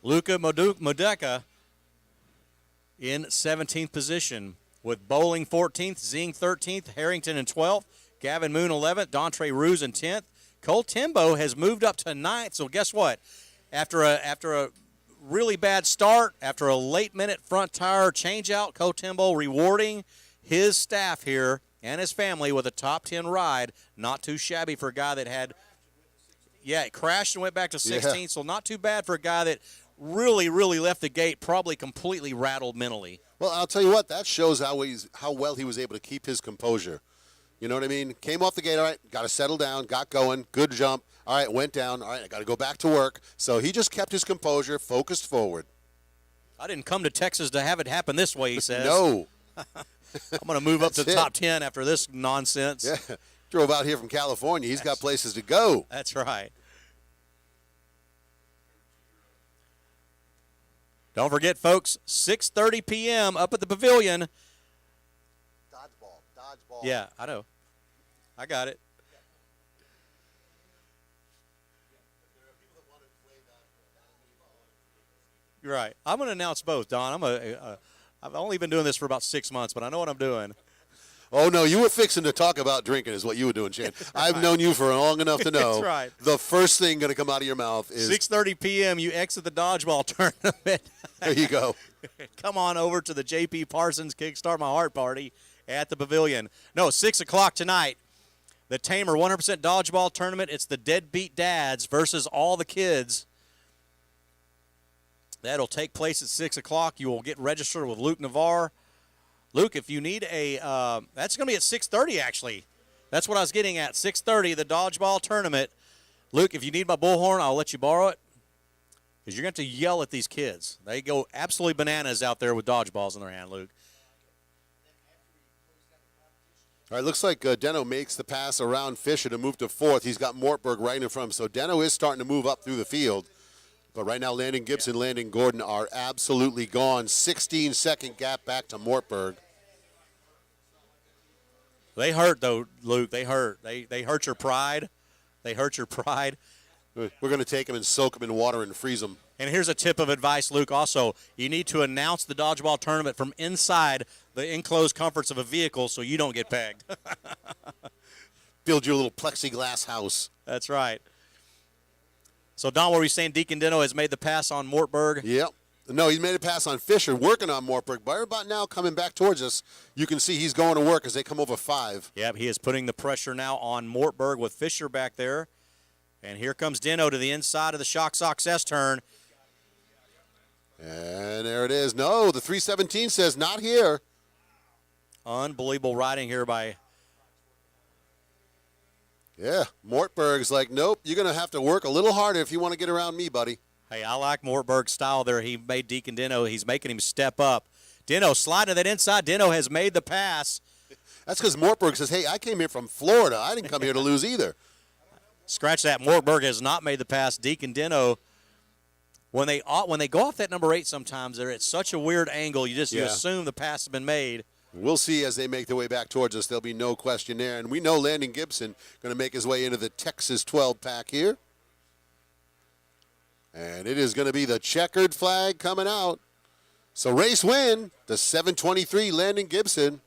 Speaker 7: Luka Modeka in 17th position, with Bowling 14th, Zing 13th, Harrington in 12th, Gavin Moon 11th, Dontre Ruse in 10th. Cole Timbo has moved up to 9th. So guess what? After a really bad start, after a late-minute front tire change-out, Cole Timbo rewarding his staff here and his family with a top 10 ride. Not too shabby for a guy that had, it crashed and went back to 16th. Yeah. So not too bad for a guy that really, really left the gate probably completely rattled mentally.
Speaker 2: Well, I'll tell you what, that shows how well he was able to keep his composure. You know what I mean? Came off the gate, all right, got to settle down, got going, good jump. All right, went down. All right, I got to go back to work. So he just kept his composure, focused forward.
Speaker 7: I didn't come to Texas to have it happen this way, he says.
Speaker 2: No.
Speaker 7: I'm going to move up to the top 10 after this nonsense.
Speaker 2: Yeah, drove out here from California. He's got places to go.
Speaker 7: That's right. Don't forget, folks, 6:30 p.m. up at the Pavilion.
Speaker 2: Dodgeball.
Speaker 7: Yeah, I know. I got it. You're right. I'm going to announce both, Don. I've only been doing this for about 6 months, but I know what I'm doing.
Speaker 2: Oh, no, you were fixing to talk about drinking is what you were doing, Shane. I've known you for long enough to know.
Speaker 7: That's right.
Speaker 2: The first thing going to come out of your mouth is
Speaker 7: 6:30 p.m., you exit the dodgeball tournament.
Speaker 2: There you go.
Speaker 7: Come on over to the J.P. Parsons Kickstart My Heart Party at the Pavilion. No, 6 o'clock tonight. The Tamer 100% Dodgeball Tournament. It's the Deadbeat Dads versus all the kids. That'll take place at 6 o'clock. You will get registered with Luke Navarre. Luke, if you need that's going to be at 6:30, actually. That's what I was getting at, 6:30, the Dodgeball Tournament. Luke, if you need my bullhorn, I'll let you borrow it, because you're going to have to yell at these kids. They go absolutely bananas out there with dodgeballs in their hand, Luke.
Speaker 2: All right, looks like Deno makes the pass around Fisher to move to 4th. He's got Mortberg right in front of him, so Deno is starting to move up through the field. But right now, Landon Gibson, Landon Gordon are absolutely gone. 16-second gap back to Mortberg.
Speaker 7: They hurt, though, Luke. They hurt. They hurt your pride. They hurt your pride.
Speaker 2: We're going to take them and soak them in water and freeze them.
Speaker 7: And here's a tip of advice, Luke. Also, you need to announce the dodgeball tournament from inside the enclosed comforts of a vehicle so you don't get pegged.
Speaker 2: Build your little plexiglass house.
Speaker 7: That's right. So, Don, what were you saying? Deacon Dino has made the pass on Mortberg?
Speaker 2: Yep. No, he made a pass on Fisher, working on Mortberg. But right about now, coming back towards us, you can see he's going to work as they come over 5.
Speaker 7: Yep, he is putting the pressure now on Mortberg with Fisher back there. And here comes Dino to the inside of the Shock Sox S-turn.
Speaker 2: And there it is. No, the 317 says not here.
Speaker 7: Unbelievable riding here by...
Speaker 2: Yeah, Mortberg's like, nope, you're going to have to work a little harder if you want to get around me, buddy.
Speaker 7: Hey, I like Mortberg's style there. He made Deacon Dino. He's making him step up. Dino sliding that inside. Dino has made the pass.
Speaker 2: That's because Mortberg says, hey, I came here from Florida. I didn't come here to lose either.
Speaker 7: Scratch that. Mortberg has not made the pass. Deacon Dino, when they go off that number 8 sometimes, they're at such a weird angle, you assume the pass has been made.
Speaker 2: We'll see as they make their way back towards us. There'll be no question there. And we know Landon Gibson going to make his way into the Texas 12 pack here. And it is going to be the checkered flag coming out. So race win, the 723 Landon Gibson.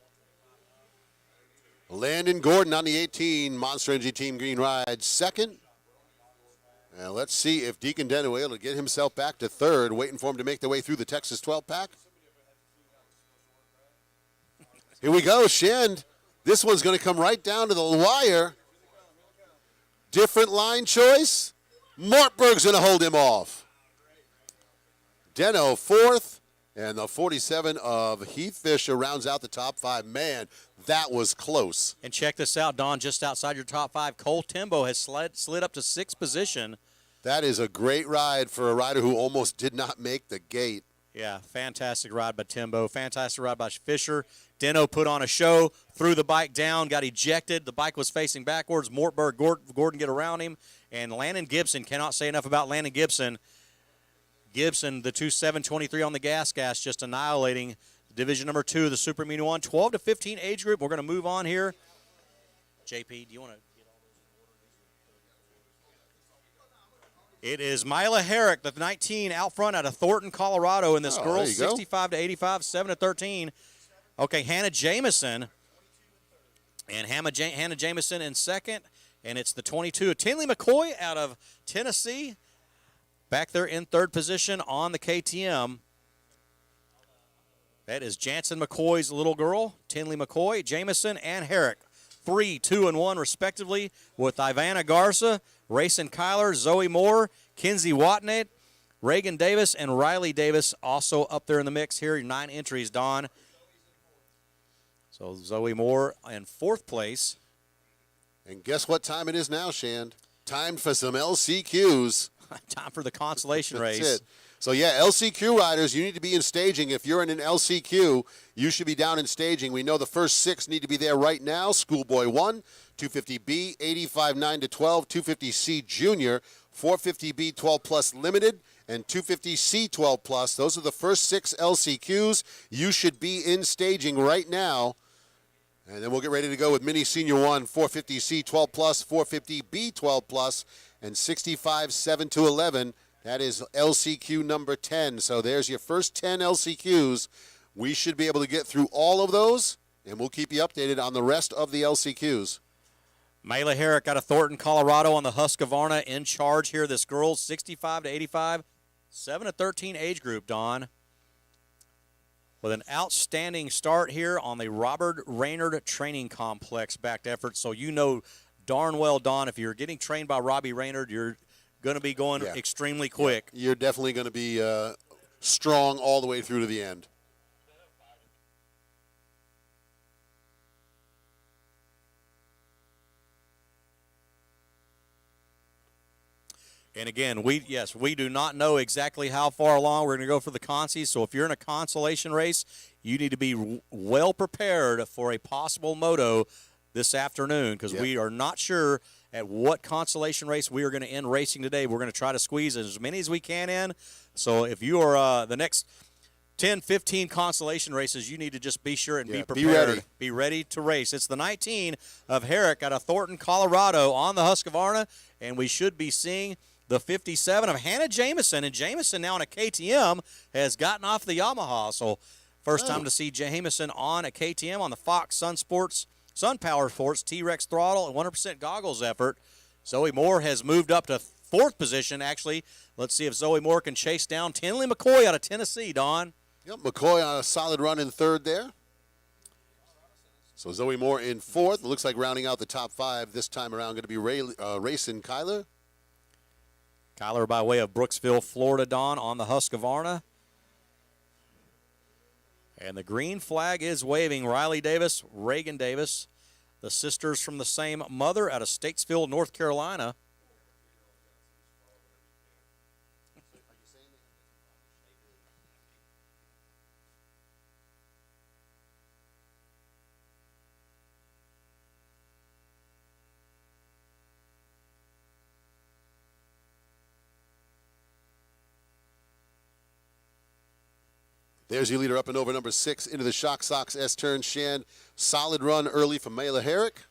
Speaker 2: Landon Gordon on the 18, Monster Energy Team Green Ride, 2nd. And let's see if Deacon Deno able to get himself back to 3rd, waiting for him to make their way through the Texas 12 pack. Here we go, Shend. This one's going to come right down to the wire. Different line choice. Mortberg's going to hold him off. Deno 4th, And the 47 of Heath Fisher rounds out the top 5. Man, that was close.
Speaker 7: And check this out, Don, just outside your top 5, Cole Timbo has slid up to 6th position.
Speaker 2: That is a great ride for a rider who almost did not make the gate.
Speaker 7: Yeah, fantastic ride by Timbo. Fantastic ride by Fisher. Deno put on a show, threw the bike down, got ejected. The bike was facing backwards. Mortberg, Gordon get around him. And Landon Gibson, cannot say enough about Landon Gibson. Gibson, the 2.723 on the gas, just annihilating division number 2, the Super Mini 1, 12 to 15 age group. We're going to move on here. JP, do you want to get all those? It is Mila Herrick, the 19 out front out of Thornton, Colorado, in this
Speaker 2: Oh,
Speaker 7: girls
Speaker 2: there you go.
Speaker 7: 65 to 85, 7 to 13. Okay, Hannah Jameson. And Hannah Jameson in second. And it's the 22 of Tinley McCoy out of Tennessee. Back there in third position on the KTM. That is Jansen McCoy's little girl, Tinley McCoy, Jameson, and Herrick. 3, 2, and 1 respectively with Ivana Garza, Rayson Kyler, Zoe Moore, Kinsey Watnett, Reagan Davis, and Riley Davis also up there in the mix here. 9 entries, Don. So Zoe Moore in 4th place.
Speaker 2: And guess what time it is now, Shand? Time for some LCQs.
Speaker 7: Time for the consolation
Speaker 2: That's
Speaker 7: race.
Speaker 2: it. So, yeah, LCQ riders, you need to be in staging. If you're in an LCQ, you should be down in staging. We know the first 6 need to be there right now. Schoolboy 1, 250B, 85 9 to 12, 250C Junior, 450B 12 Plus Limited, and 250C 12 Plus. Those are the first 6 LCQs. You should be in staging right now. And then we'll get ready to go with Mini Senior 1, 450C 12 Plus, 450B 12 Plus, and 65 7 to 11. That is LCQ number 10. So there's your first 10 LCQs. We should be able to get through all of those, and we'll keep you updated on the rest of the LCQs.
Speaker 7: Mila Herrick out of Thornton, Colorado on the Husqvarna in charge here. This girls 65 to 85, 7 to 13 age group, Don. With an outstanding start here on the Robert Raynard Training Complex backed effort. So you know darn well, Don, if you're getting trained by Robbie Raynard, you're going to be going extremely quick.
Speaker 2: You're definitely going to be strong all the way through to the end.
Speaker 7: And again, we do not know exactly how far along we're going to go for the consies. So if you're in a consolation race, you need to be well prepared for a possible moto this afternoon, because we are not sure at what consolation race we are going to end racing today. We're going to try to squeeze as many as we can in. So if you are the next 10, 15 consolation races, you need to just be sure and be prepared.
Speaker 2: Be ready.
Speaker 7: Be ready to race. It's the 19 of Herrick out of Thornton, Colorado on the Husqvarna, and we should be seeing the 57 of Hannah Jameson. And Jameson now on a KTM has gotten off the Yamaha. So first time to see Jameson on a KTM on the Fox Sun Power Sports T-Rex throttle and 100% goggles effort. Zoe Moore has moved up to 4th position, actually. Let's see if Zoe Moore can chase down Tinley McCoy out of Tennessee, Don.
Speaker 2: Yep, McCoy on a solid run in 3rd there. So Zoe Moore in 4th. It looks like rounding out the top 5 this time around going to be Rayson Kyler.
Speaker 7: Kyler by way of Brooksville, Florida, Don, on the Husqvarna. And the green flag is waving. Riley Davis, Reagan Davis, the sisters from the same mother out of Statesville, North Carolina.
Speaker 2: There's your leader up and over number 6 into the Shock Sox S-turn. Shand, solid run early from Mila Herrick.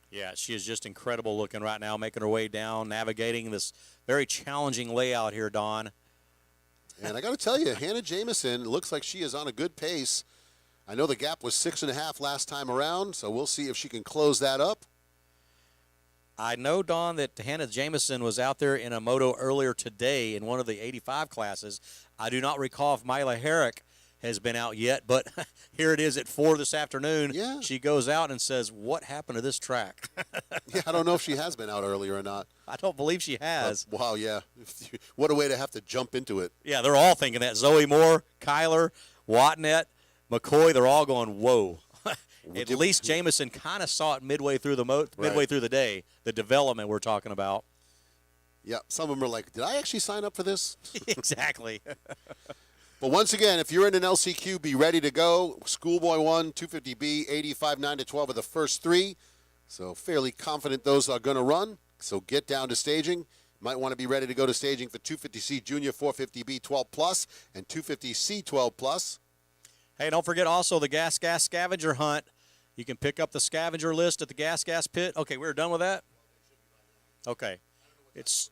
Speaker 7: Yeah, she is just incredible looking right now, making her way down, navigating this very challenging layout here, Don.
Speaker 2: And I got to tell you, Hannah Jameson looks like she is on a good pace. I know the gap was 6.5 last time around, so we'll see if she can close that up.
Speaker 7: I know, Don, that Hannah Jameson was out there in a moto earlier today in one of the 85 classes. I do not recall if Mila Herrick has been out yet, but here it is at 4 this afternoon.
Speaker 2: Yeah.
Speaker 7: She goes out and says, what happened to this track?
Speaker 2: Yeah, I don't know if she has been out earlier or not.
Speaker 7: I don't believe she has.
Speaker 2: Wow, yeah. What a way to have to jump into it.
Speaker 7: Yeah, they're all thinking that. Zoe Moore, Kyler, Watnett, McCoy, they're all going, whoa. At least Jamison kind of saw it midway through the day, the development we're talking about.
Speaker 2: Yeah, some of them are like, did I actually sign up for this?
Speaker 7: Exactly.
Speaker 2: But once again, if you're in an LCQ, be ready to go. Schoolboy 1, 250B, 85, 9 to 12 are the first three. So fairly confident those are going to run. So get down to staging. Might want to be ready to go to staging for 250C Junior, 450B 12 plus, and 250C 12 plus.
Speaker 7: Hey, don't forget also the Gas Scavenger Hunt. You can pick up the scavenger list at the Gas pit. Okay, we're done with that? Okay. It's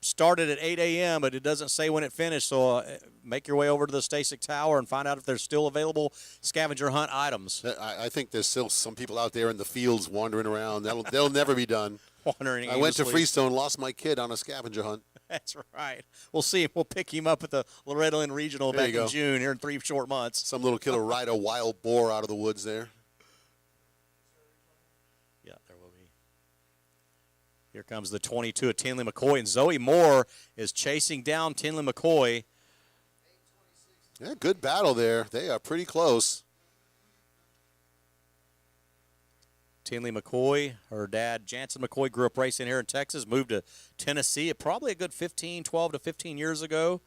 Speaker 7: started at 8 a.m., but it doesn't say when it finished, so make your way over to the Stasic Tower and find out if there's still available scavenger hunt items.
Speaker 2: I think there's still some people out there in the fields wandering around. They'll never be done.
Speaker 7: Wandering
Speaker 2: I went to
Speaker 7: aimlessly.
Speaker 2: Freestone, lost my kid on a scavenger hunt.
Speaker 7: That's right. We'll see. We'll pick him up at the Loretto Lynn Regional
Speaker 2: There
Speaker 7: back
Speaker 2: you
Speaker 7: in
Speaker 2: go.
Speaker 7: June, here in 3 short months.
Speaker 2: Some little kid will ride a wild boar out of the woods there.
Speaker 7: Yeah, there will be. Here comes the 22 of Tinley McCoy, and Zoe Moore is chasing down Tinley McCoy.
Speaker 2: Yeah, good battle there. They are pretty close.
Speaker 7: Tinley McCoy, her dad, Jansen McCoy, grew up racing here in Texas, moved to Tennessee probably a good 12 to 15 years ago.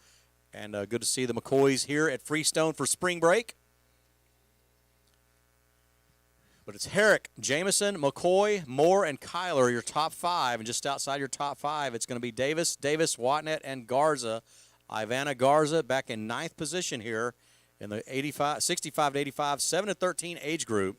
Speaker 7: And good to see the McCoys here at Freestone for spring break. But it's Herrick, Jamison, McCoy, Moore, and Kyler, your top five. And just outside your top five, it's going to be Davis, Watnett, and Garza. Ivana Garza back in 9th position here in the 65 to 85, 7 to 13 age group.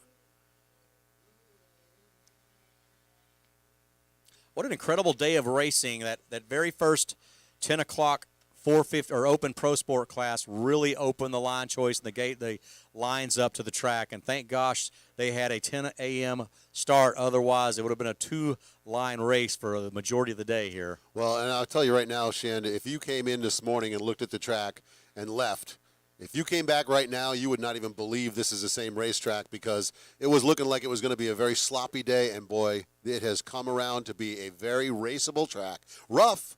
Speaker 7: What an incredible day of racing. That very first 10 o'clock 450 or open pro sport class really opened the line choice and the gate the lines up to the track. And thank gosh they had a 10 a.m. start. Otherwise, it would have been a 2-line race for the majority of the day here.
Speaker 2: Well, and I'll tell you right now, Shanda, if you came in this morning and looked at the track and left, if you came back right now, you would not even believe this is the same racetrack because it was looking like it was going to be a very sloppy day, and boy, it has come around to be a very raceable track. Rough,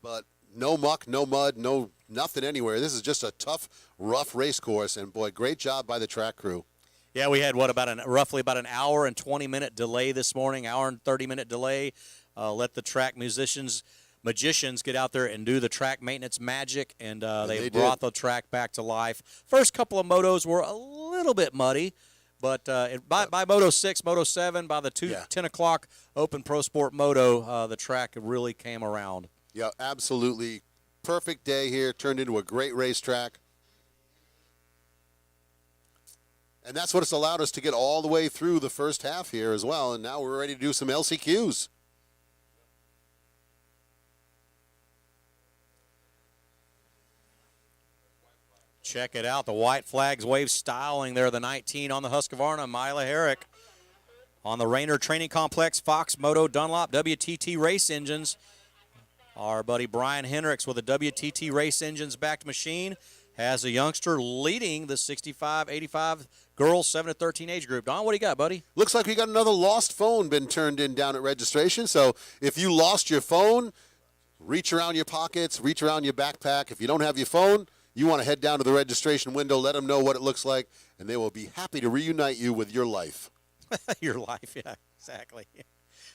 Speaker 2: but no muck, no mud, no nothing anywhere. This is just a tough, rough race course, and boy, great job by the track crew.
Speaker 7: Yeah, we had roughly about an hour and 20-minute delay this morning, hour and 30-minute delay. Let the track magicians get out there and do the track maintenance magic, and they brought the track back to life. First couple of motos were a little bit muddy, but by Moto 6, Moto 7, by the 10 o'clock Open Pro Sport Moto, the track really came around.
Speaker 2: Yeah, absolutely. Perfect day here. Turned into a great racetrack. And that's what it's allowed us to get all the way through the first half here as well. And now we're ready to do some LCQs.
Speaker 7: Check it out. The white flags wave styling there. The 19 on the Husqvarna, Mila Herrick. On the Rainer Training Complex, Fox Moto Dunlop WTT race engines. Our buddy Brian Hendricks with a WTT race engines backed machine has a youngster leading the 65-85 girls 7 to 13 age group. Don, what do you got, buddy?
Speaker 2: Looks like we got another lost phone been turned in down at registration. So if you lost your phone, reach around your pockets, reach around your backpack. If you don't have your phone, you want to head down to the registration window, let them know what it looks like, and they will be happy to reunite you with your life.
Speaker 7: Your life, yeah, exactly.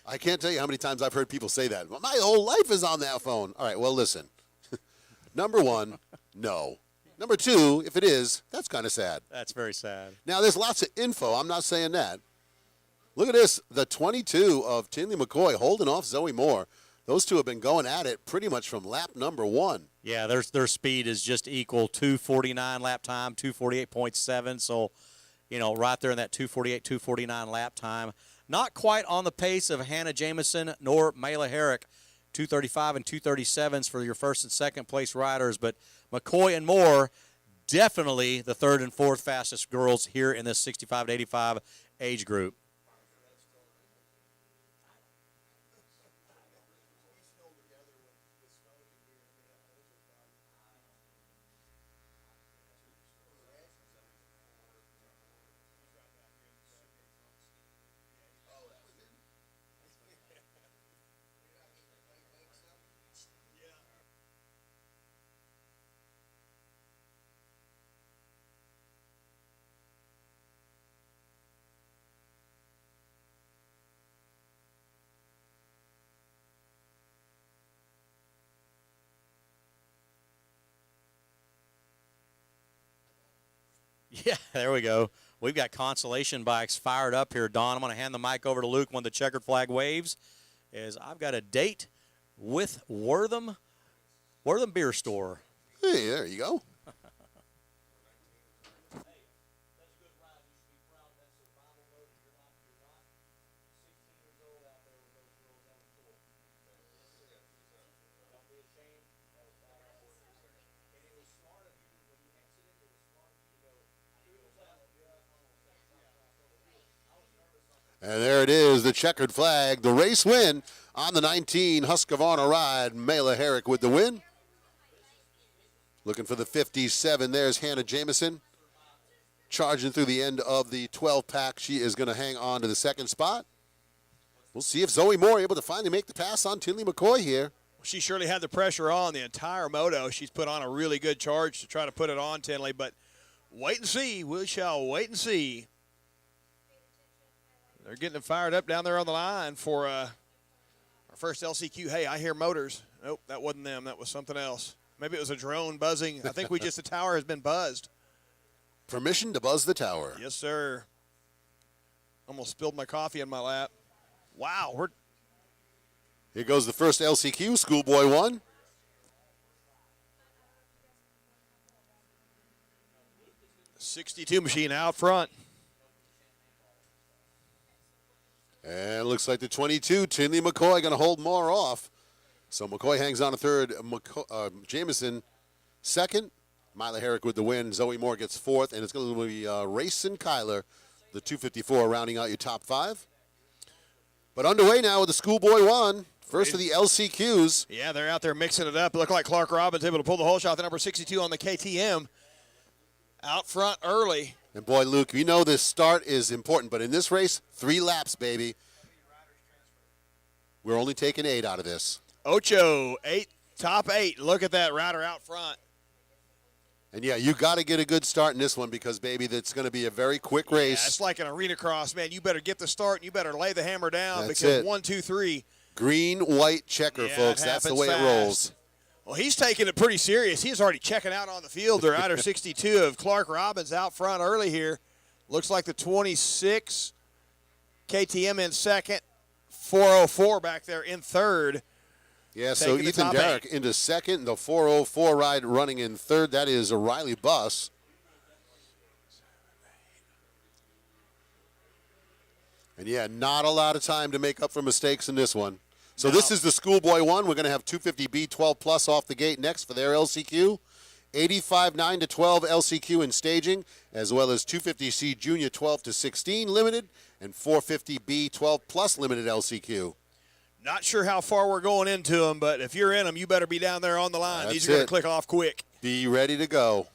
Speaker 2: I can't tell you how many times I've heard people say that. My whole life is on that phone. All right, well, listen. Number one, no. Number two, if it is, that's kind of sad.
Speaker 7: That's very sad.
Speaker 2: Now, there's lots of info. I'm not saying that. Look at this. The 22 of Tinley McCoy holding off Zoe Moore. Those two have been going at it pretty much from lap number one.
Speaker 7: Yeah, their speed is just equal. 2:49 lap time, 2:48.7. So, right there in that 2:48, 2:49 lap time. Not quite on the pace of Hannah Jamison nor Mela Herrick. 2:35 and 2:37s for your first and second place riders. But McCoy and Moore, definitely the third and fourth fastest girls here in this 65 to 85 age group. Yeah, there we go. We've got consolation bikes fired up here, Don. I'm going to hand the mic over to Luke when the checkered flag waves, as I've got a date with Wortham Beer Store.
Speaker 2: Hey, there you go. And there it is, the checkered flag, the race win on the 19 Husqvarna ride. Mela Herrick with the win. Looking for the 57, there's Hannah Jameson. Charging through the end of the 12-pack. She is going to hang on to the second spot. We'll see if Zoe Moore able to finally make the pass on Tinley McCoy here.
Speaker 1: She surely had the pressure on the entire moto. She's put on a really good charge to try to put it on Tinley, but wait and see. We shall wait and see. They're getting it fired up down there on the line for our first LCQ. Hey, I hear motors. Nope, that wasn't them. That was something else. Maybe it was a drone buzzing. I think the tower has been buzzed.
Speaker 2: Permission to buzz the tower.
Speaker 1: Yes, sir. Almost spilled my coffee in my lap. Wow.
Speaker 2: Here goes the first LCQ, Schoolboy 1.
Speaker 1: '62 machine out front.
Speaker 2: And it looks like the 22, Tinley McCoy, going to hold more off. So McCoy hangs on to third. Jameson second. Mila Herrick with the win. Zoe Moore gets fourth. And it's going to be Rayson Kyler, the 254, rounding out your top five. But underway now with the Schoolboy 1. First of the LCQs.
Speaker 1: Yeah, they're out there mixing it up. It looked like Clark Robbins able to pull the whole shot. The number 62 on the KTM. Out front early.
Speaker 2: And boy, Luke, we know this start is important, but in this race, 3 laps, baby. We're only taking 8 out of this.
Speaker 1: Ocho, top 8. Look at that rider out front.
Speaker 2: And yeah, you got to get a good start in this one because, baby, that's going to be a very quick race.
Speaker 1: Yeah, it's like an arena cross, man. You better get the start and you better lay the hammer down
Speaker 2: That's
Speaker 1: because
Speaker 2: it.
Speaker 1: 1, 2, 3.
Speaker 2: Green, white checker,
Speaker 1: Yeah,
Speaker 2: folks.
Speaker 1: it
Speaker 2: That's the
Speaker 1: happens
Speaker 2: way
Speaker 1: fast.
Speaker 2: it rolls.
Speaker 1: Well, he's taking it pretty serious. He's already checking out on the field. The rider 62 of Clark Robbins out front early here. Looks like the 26 KTM in second. 404 back there in third.
Speaker 2: Yeah, so
Speaker 1: Taking the
Speaker 2: Ethan
Speaker 1: top
Speaker 2: Derrick
Speaker 1: 8.
Speaker 2: into second. The 404 ride running in third. That is a Riley Buss. And yeah, not a lot of time to make up for mistakes in this one. So this is the Schoolboy 1. We're going to have 250B 12 plus off the gate next for their LCQ. 85 9 to 12 LCQ in staging, as well as 250C Junior 12 to 16 limited, and 450B 12 plus limited LCQ.
Speaker 1: Not sure how far we're going into them, but if you're in them, you better be down there on the line. These are going to click off quick.
Speaker 2: Be ready to go.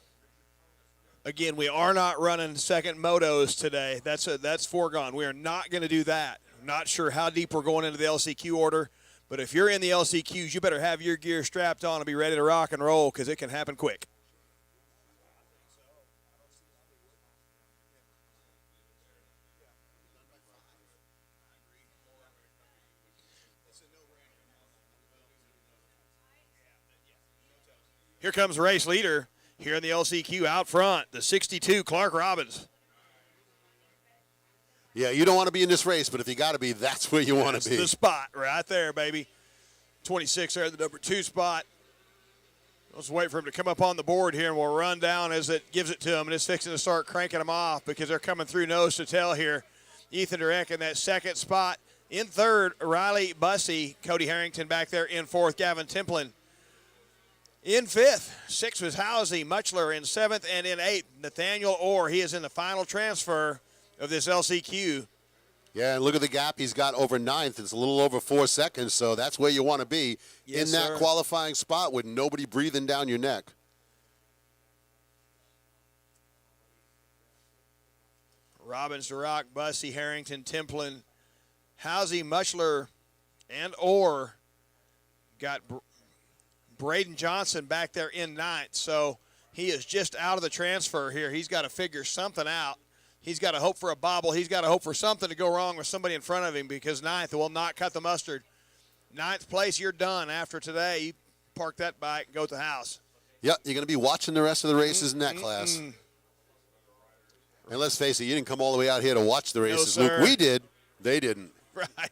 Speaker 1: Again, we are not running second motos today. That's foregone. We are not going to do that. Not sure how deep we're going into the LCQ order, but if you're in the LCQs, you better have your gear strapped on and be ready to rock and roll because it can happen quick. Here comes the race leader here in the LCQ out front, the 62, Clark Robbins.
Speaker 2: Yeah, you don't want to be in this race, but if you got to be, that's where you want to be.
Speaker 1: The spot right there, baby. 26 there, the number 2 spot. Let's wait for him to come up on the board here, and we'll run down as it gives it to him, and it's fixing to start cranking them off because they're coming through nose to tail here. Ethan Durek in that second spot. In third, Riley Bussey. Cody Harrington back there in fourth. Gavin Templin in fifth. Sixth was Housie Muchler in seventh, and in eighth, Nathaniel Orr. He is in the final transfer of this LCQ.
Speaker 2: Yeah, and look at the gap he's got over ninth. It's a little over 4 seconds, so that's where you want to be
Speaker 1: Yes,
Speaker 2: in that
Speaker 1: sir.
Speaker 2: qualifying spot with nobody breathing down your neck.
Speaker 1: Robbins, Durock, Bussey, Harrington, Templin, Housie, Muchler, and Orr. Got Braden Johnson back there in ninth, so he is just out of the transfer here. He's got to figure something out. He's got to hope for a bobble. He's got to hope for something to go wrong with somebody in front of him because ninth will not cut the mustard. Ninth place, you're done after today. You park that bike and go to the house.
Speaker 2: Yep, you're going to be watching the rest of the races in that class. And let's face it, you didn't come all the way out here to watch the races,
Speaker 1: sir.
Speaker 2: Luke. We did. They didn't.
Speaker 1: Right.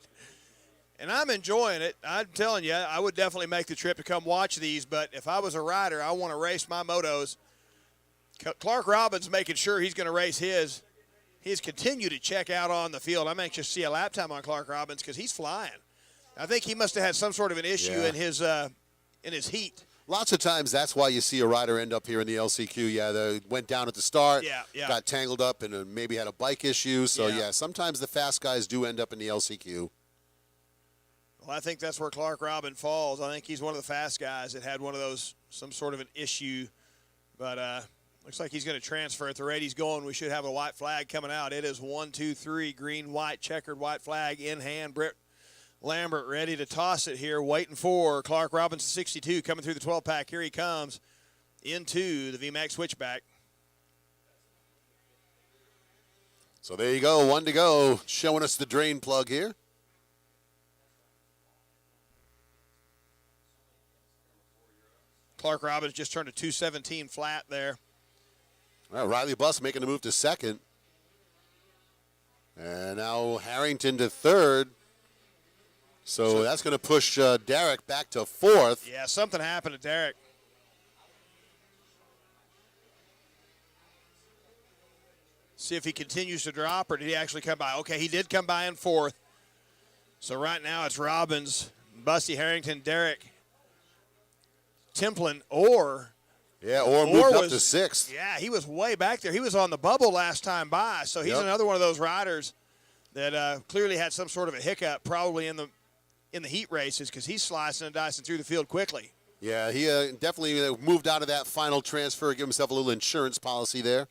Speaker 1: And I'm enjoying it. I'm telling you, I would definitely make the trip to come watch these, but if I was a rider, I want to race my motos. Clark Robbins making sure he's going to race his. He's continued to check out on the field. I'm anxious to see a lap time on Clark Robbins because he's flying. I think he must have had some sort of an issue in his heat.
Speaker 2: Lots of times that's why you see a rider end up here in the LCQ. Yeah, they went down at the start, got tangled up, and maybe had a bike issue. So, yeah, sometimes the fast guys do end up in the LCQ.
Speaker 1: Well, I think that's where Clark Robbins falls. I think he's one of the fast guys that had one of those, some sort of an issue. But looks like he's going to transfer. At the rate he's going, we should have a white flag coming out. It is 1, 2, 3, green, white, checkered white flag in hand. Britt Lambert ready to toss it here, waiting for Clark Robbins, 62, coming through the 12-pack. Here he comes into the VMAX switchback.
Speaker 2: So there you go, 1 to go, showing us the drain plug here.
Speaker 1: Clark Robbins just turned a 217 flat there.
Speaker 2: Well, Riley Buss making the move to second. And now Harrington to third. So that's going to push Derek back to fourth.
Speaker 1: Yeah, something happened to Derek. See if he continues to drop, or did he actually come by? Okay, he did come by in fourth. So right now it's Robbins, Bussy, Harrington, Derek, Templin, or
Speaker 2: moved up to sixth.
Speaker 1: Yeah, he was way back there. He was on the bubble last time by, so he's another one of those riders that clearly had some sort of a hiccup, probably in the heat races, because he's slicing and dicing through the field quickly.
Speaker 2: Yeah, he definitely moved out of that final transfer, give himself a little insurance policy there.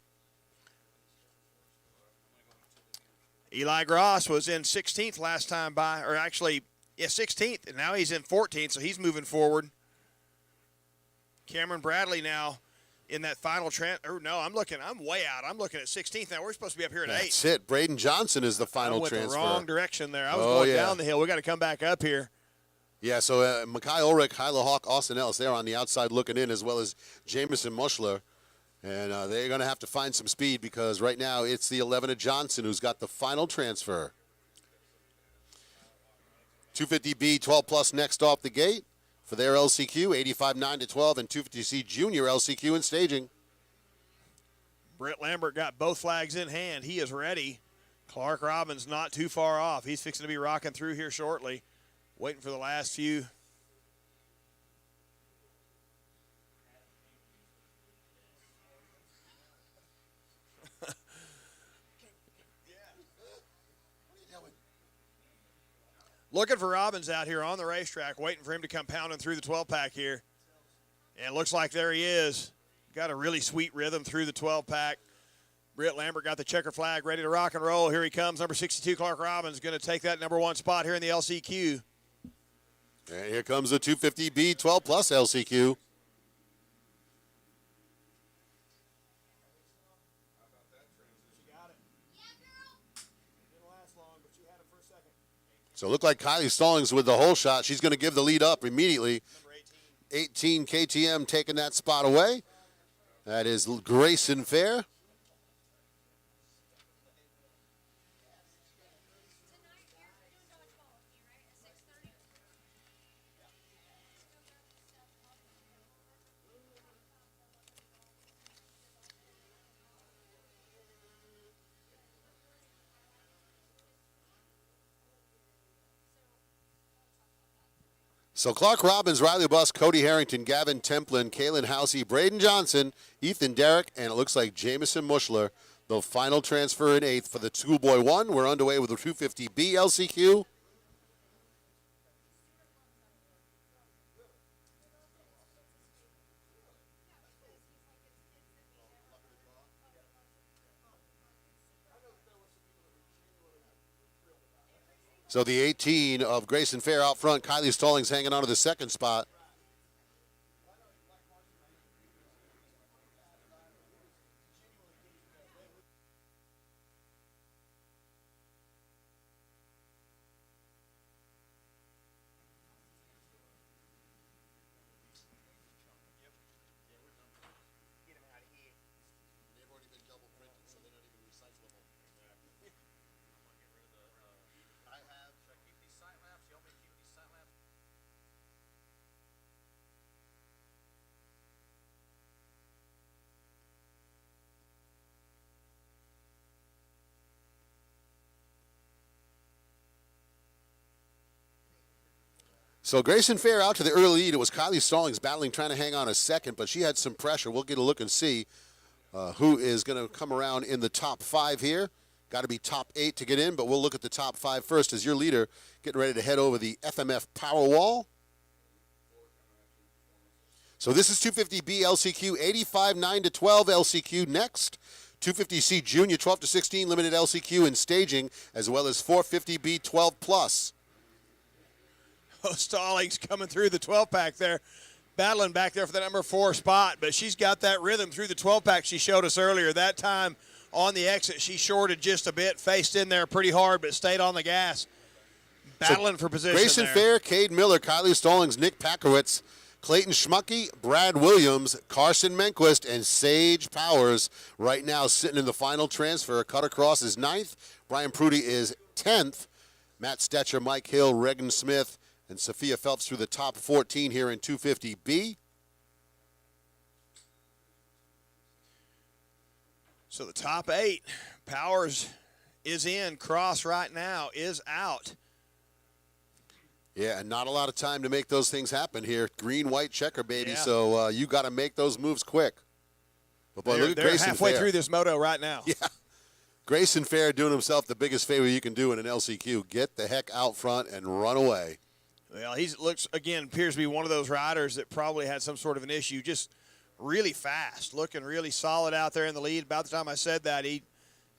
Speaker 1: Eli Gross was in 16th last time by, or actually, 16th, and now he's in 14th, so he's moving forward. Cameron Bradley now in that final I'm way out. I'm looking at 16th now. We're supposed to be up here at 8.
Speaker 2: That's it. Braden Johnson is the final
Speaker 1: I went
Speaker 2: transfer.
Speaker 1: the wrong direction there. I was going down the hill. We got to come back up here.
Speaker 2: Yeah, so Mackay Ulrich, Hyla Hawk, Austin Ellis, they're on the outside looking in, as well as Jamison Muschler. And they're going to have to find some speed because right now it's the 11 of Johnson who's got the final transfer. 250B 12 plus next off the gate for their LCQ, 85 9 to 12, and 250C junior LCQ in staging.
Speaker 1: Britt Lambert got both flags in hand. He is ready. Clark Robbins not too far off. He's fixing to be rocking through here shortly, waiting for the last few. Looking for Robbins out here on the racetrack, waiting for him to come pounding through the 12-pack here. And it looks like there he is. Got a really sweet rhythm through the 12-pack. Britt Lambert got the checker flag ready to rock and roll. Here he comes, number 62, Clark Robbins, going to take that number 1 spot here in the LCQ.
Speaker 2: And here comes the 250B 12 plus LCQ. So it looked like Kylie Stallings with the whole shot. She's going to give the lead up immediately. 18 KTM taking that spot away. That is Grayson Fair. So Clark Robbins, Riley Buss, Cody Harrington, Gavin Templin, Kalen Housey, Braden Johnson, Ethan Derrick, and it looks like Jamison Muschler, the final transfer in 8th for the Schoolboy 1. We're underway with the 250B LCQ. So the 18 of Grayson Fair out front. Kylie Stallings hanging on to the second spot. So Grayson Fair out to the early lead. It was Kylie Stallings battling, trying to hang on a second, but she had some pressure. We'll get a look and see who is going to come around in the top 5 here. Got to be top 8 to get in, but we'll look at the top 5 first as your leader getting ready to head over the FMF Power Wall. So this is 250B LCQ, 85 9-12 LCQ next. 250C Junior 12-16 limited LCQ in staging, as well as 450B 12+.
Speaker 1: Oh, Stallings coming through the 12-pack there, battling back there for the number 4 spot, but she's got that rhythm through the 12-pack she showed us earlier. That time on the exit, she shorted just a bit, faced in there pretty hard, but stayed on the gas, battling for position
Speaker 2: Grayson
Speaker 1: there.
Speaker 2: Fair, Cade Miller, Kylie Stallings, Nick Packowitz, Clayton Schmucky, Brad Williams, Carson Menquist, and Sage Powers right now sitting in the final transfer. Cut across is 9th. Brian Prudy is 10th. Matt Stetcher, Mike Hill, Regan Smith, and Sophia Phelps through the top 14 here in 250B.
Speaker 1: So the top 8, Powers is in. Cross right now is out.
Speaker 2: Yeah, and not a lot of time to make those things happen here. Green, white checker, baby.
Speaker 1: Yeah.
Speaker 2: So you got to make those moves quick. But boy, look at
Speaker 1: They're
Speaker 2: Grayson
Speaker 1: halfway
Speaker 2: Fair.
Speaker 1: through this moto right now.
Speaker 2: Yeah. Grayson Fair doing himself the biggest favor you can do in an LCQ. Get the heck out front and run away.
Speaker 1: Well, he looks, again, appears to be one of those riders that probably had some sort of an issue. Just really fast, looking really solid out there in the lead. About the time I said that, he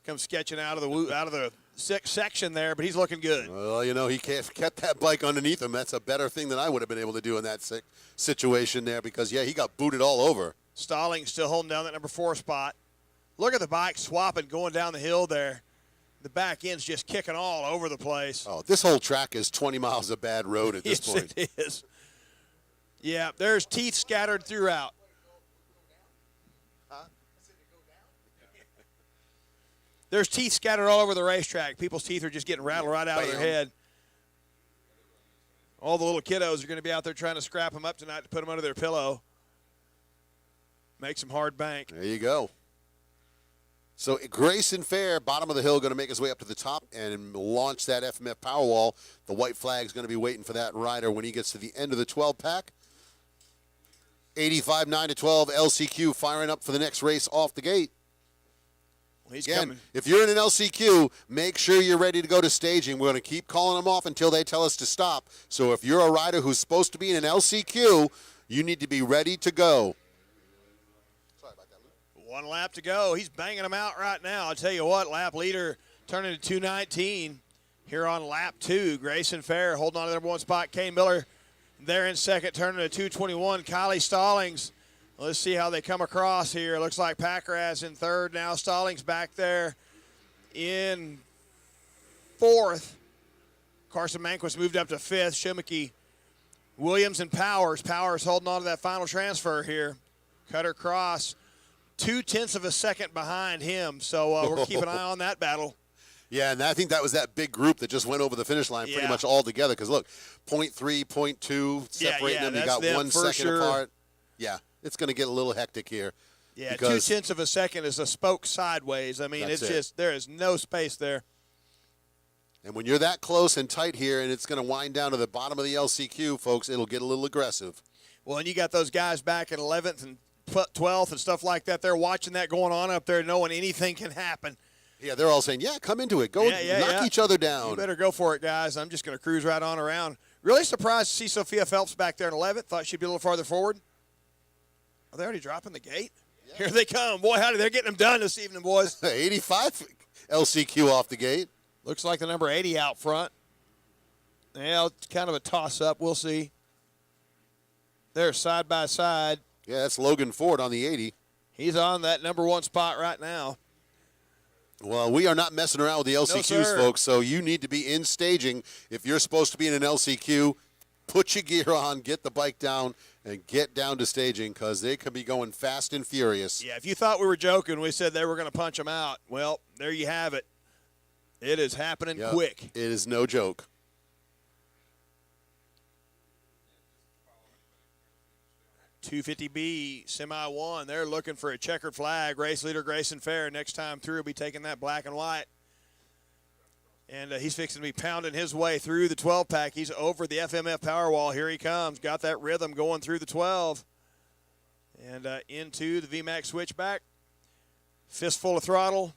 Speaker 1: comes sketching out of the section there, but he's looking good.
Speaker 2: Well, you know, he kept that bike underneath him. That's a better thing than I would have been able to do in that situation there because, yeah, he got booted all over.
Speaker 1: Stallings still holding down that number 4 spot. Look at the bike swapping, going down the hill there. The back end's just kicking all over the place.
Speaker 2: Oh, this whole track is 20 miles of bad road at this point.
Speaker 1: Yes, it is. Yeah, there's teeth scattered throughout. There's teeth scattered all over the racetrack. People's teeth are just getting rattled right out of their head. All the little kiddos are going to be out there trying to scrap them up tonight to put them under their pillow. Make some hard bank.
Speaker 2: There you go. So Grayson Fair, bottom of the hill, going to make his way up to the top and launch that FMF Powerwall. The white flag's going to be waiting for that rider when he gets to the end of the 12-pack. 85 9-12 LCQ firing up for the next race off the gate.
Speaker 1: Well, he's
Speaker 2: Again,
Speaker 1: coming.
Speaker 2: if you're in an LCQ, make sure you're ready to go to staging. We're going to keep calling them off until they tell us to stop. So if you're a rider who's supposed to be in an LCQ, you need to be ready to go.
Speaker 1: 1 lap to go. He's banging them out right now. I'll tell you what, lap leader turning to 2:19 here on lap 2. Grayson Fair holding on to the number 1 spot. Kane Miller there in second, turning to 2:21. Kylie Stallings. Let's see how they come across here. Looks like Packeraz in third now. Stallings back there in 4th. Carson Manquist moved up to 5th. Shimmicky, Williams, and Powers. Powers holding on to that final transfer here. Cutter Cross. 0.2 of a second behind him, so we're keeping an eye on that battle.
Speaker 2: Yeah, and I think that was that big group that just went over the finish line pretty much all together. Because look, 0.3, 0.2 separating them. You got
Speaker 1: them
Speaker 2: 1
Speaker 1: for
Speaker 2: second
Speaker 1: sure.
Speaker 2: apart. Yeah, it's going to get a little hectic here.
Speaker 1: Yeah,
Speaker 2: because
Speaker 1: 0.2 of a second is a spoke sideways. I mean,
Speaker 2: That's
Speaker 1: it's
Speaker 2: it.
Speaker 1: just there is no space there.
Speaker 2: And when you're that close and tight here, and it's going to wind down to the bottom of the LCQ, folks, it'll get a little aggressive.
Speaker 1: Well, and you got those guys back in 11th and 12th and stuff like that. They're watching that going on up there, knowing anything can happen.
Speaker 2: Yeah, they're all saying, yeah, come into it. Go knock each other down.
Speaker 1: You better go for it, guys. I'm just going to cruise right on around. Really surprised to see Sophia Phelps back there in 11th. Thought she'd be a little farther forward. Are they already dropping the gate? Yeah. Here they come. Boy, howdy, they're getting them done this evening, boys.
Speaker 2: 85 LCQ off the gate.
Speaker 1: Looks like the number 80 out front. Yeah, it's kind of a toss-up. We'll see. They're side by side.
Speaker 2: Yeah, that's Logan Ford on the 80.
Speaker 1: He's on that number 1 spot right now.
Speaker 2: Well, we are not messing around with the LCQs,
Speaker 1: sir.
Speaker 2: folks, so you need to be in staging. If you're supposed to be in an LCQ, put your gear on, get the bike down, and get down to staging because they could be going fast and furious.
Speaker 1: Yeah, if you thought we were joking, we said they were going to punch them out. Well, there you have it. It is happening quick.
Speaker 2: It is no joke.
Speaker 1: .250B Semi 1. They're looking for a checkered flag. Race leader Grayson Fair next time through will be taking that black and white. And he's fixing to be pounding his way through the 12-pack. He's over the FMF Powerwall. Here he comes. Got that rhythm going through the 12. And into the VMAX switchback. Fistful of throttle.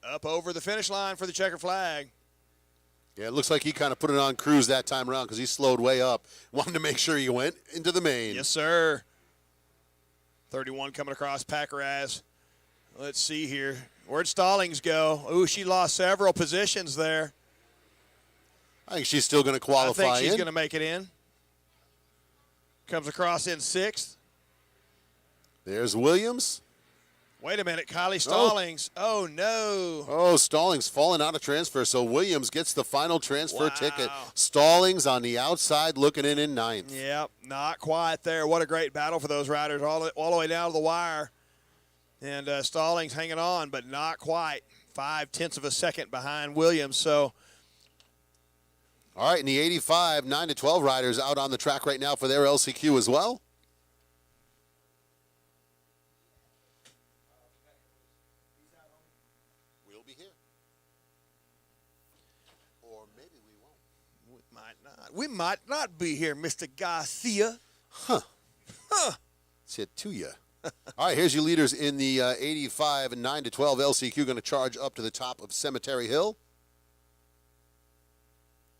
Speaker 1: Up over the finish line for the checker flag.
Speaker 2: Yeah, it looks like he kind of put it on cruise that time around because he slowed way up. Wanted to make sure he went into the main.
Speaker 1: Yes, sir. 31 coming across Packeraz. Let's see here. Where'd Stallings go? Ooh, she lost several positions there.
Speaker 2: I think she's still going to qualify
Speaker 1: I think she's
Speaker 2: in.
Speaker 1: going to make it in. Comes across in 6th.
Speaker 2: There's Williams.
Speaker 1: Wait a minute, Kylie Stallings. Oh, no.
Speaker 2: Oh, Stallings falling out of transfer, so Williams gets the final transfer
Speaker 1: Wow.
Speaker 2: ticket. Stallings on the outside looking in 9th.
Speaker 1: Yep, not quite there. What a great battle for those riders all the way down to the wire. And Stallings hanging on, but not quite. 0.5 of a second behind Williams. So,
Speaker 2: All right, and the 85, 9 to 12 riders out on the track right now for their LCQ as well. We'll be here. Or maybe we won't.
Speaker 1: we might not be here, Mr. Garcia.
Speaker 2: It's it to you. All right, here's your leaders in the 85 and 9 to 12 LCQ going to charge up to the top of Cemetery Hill.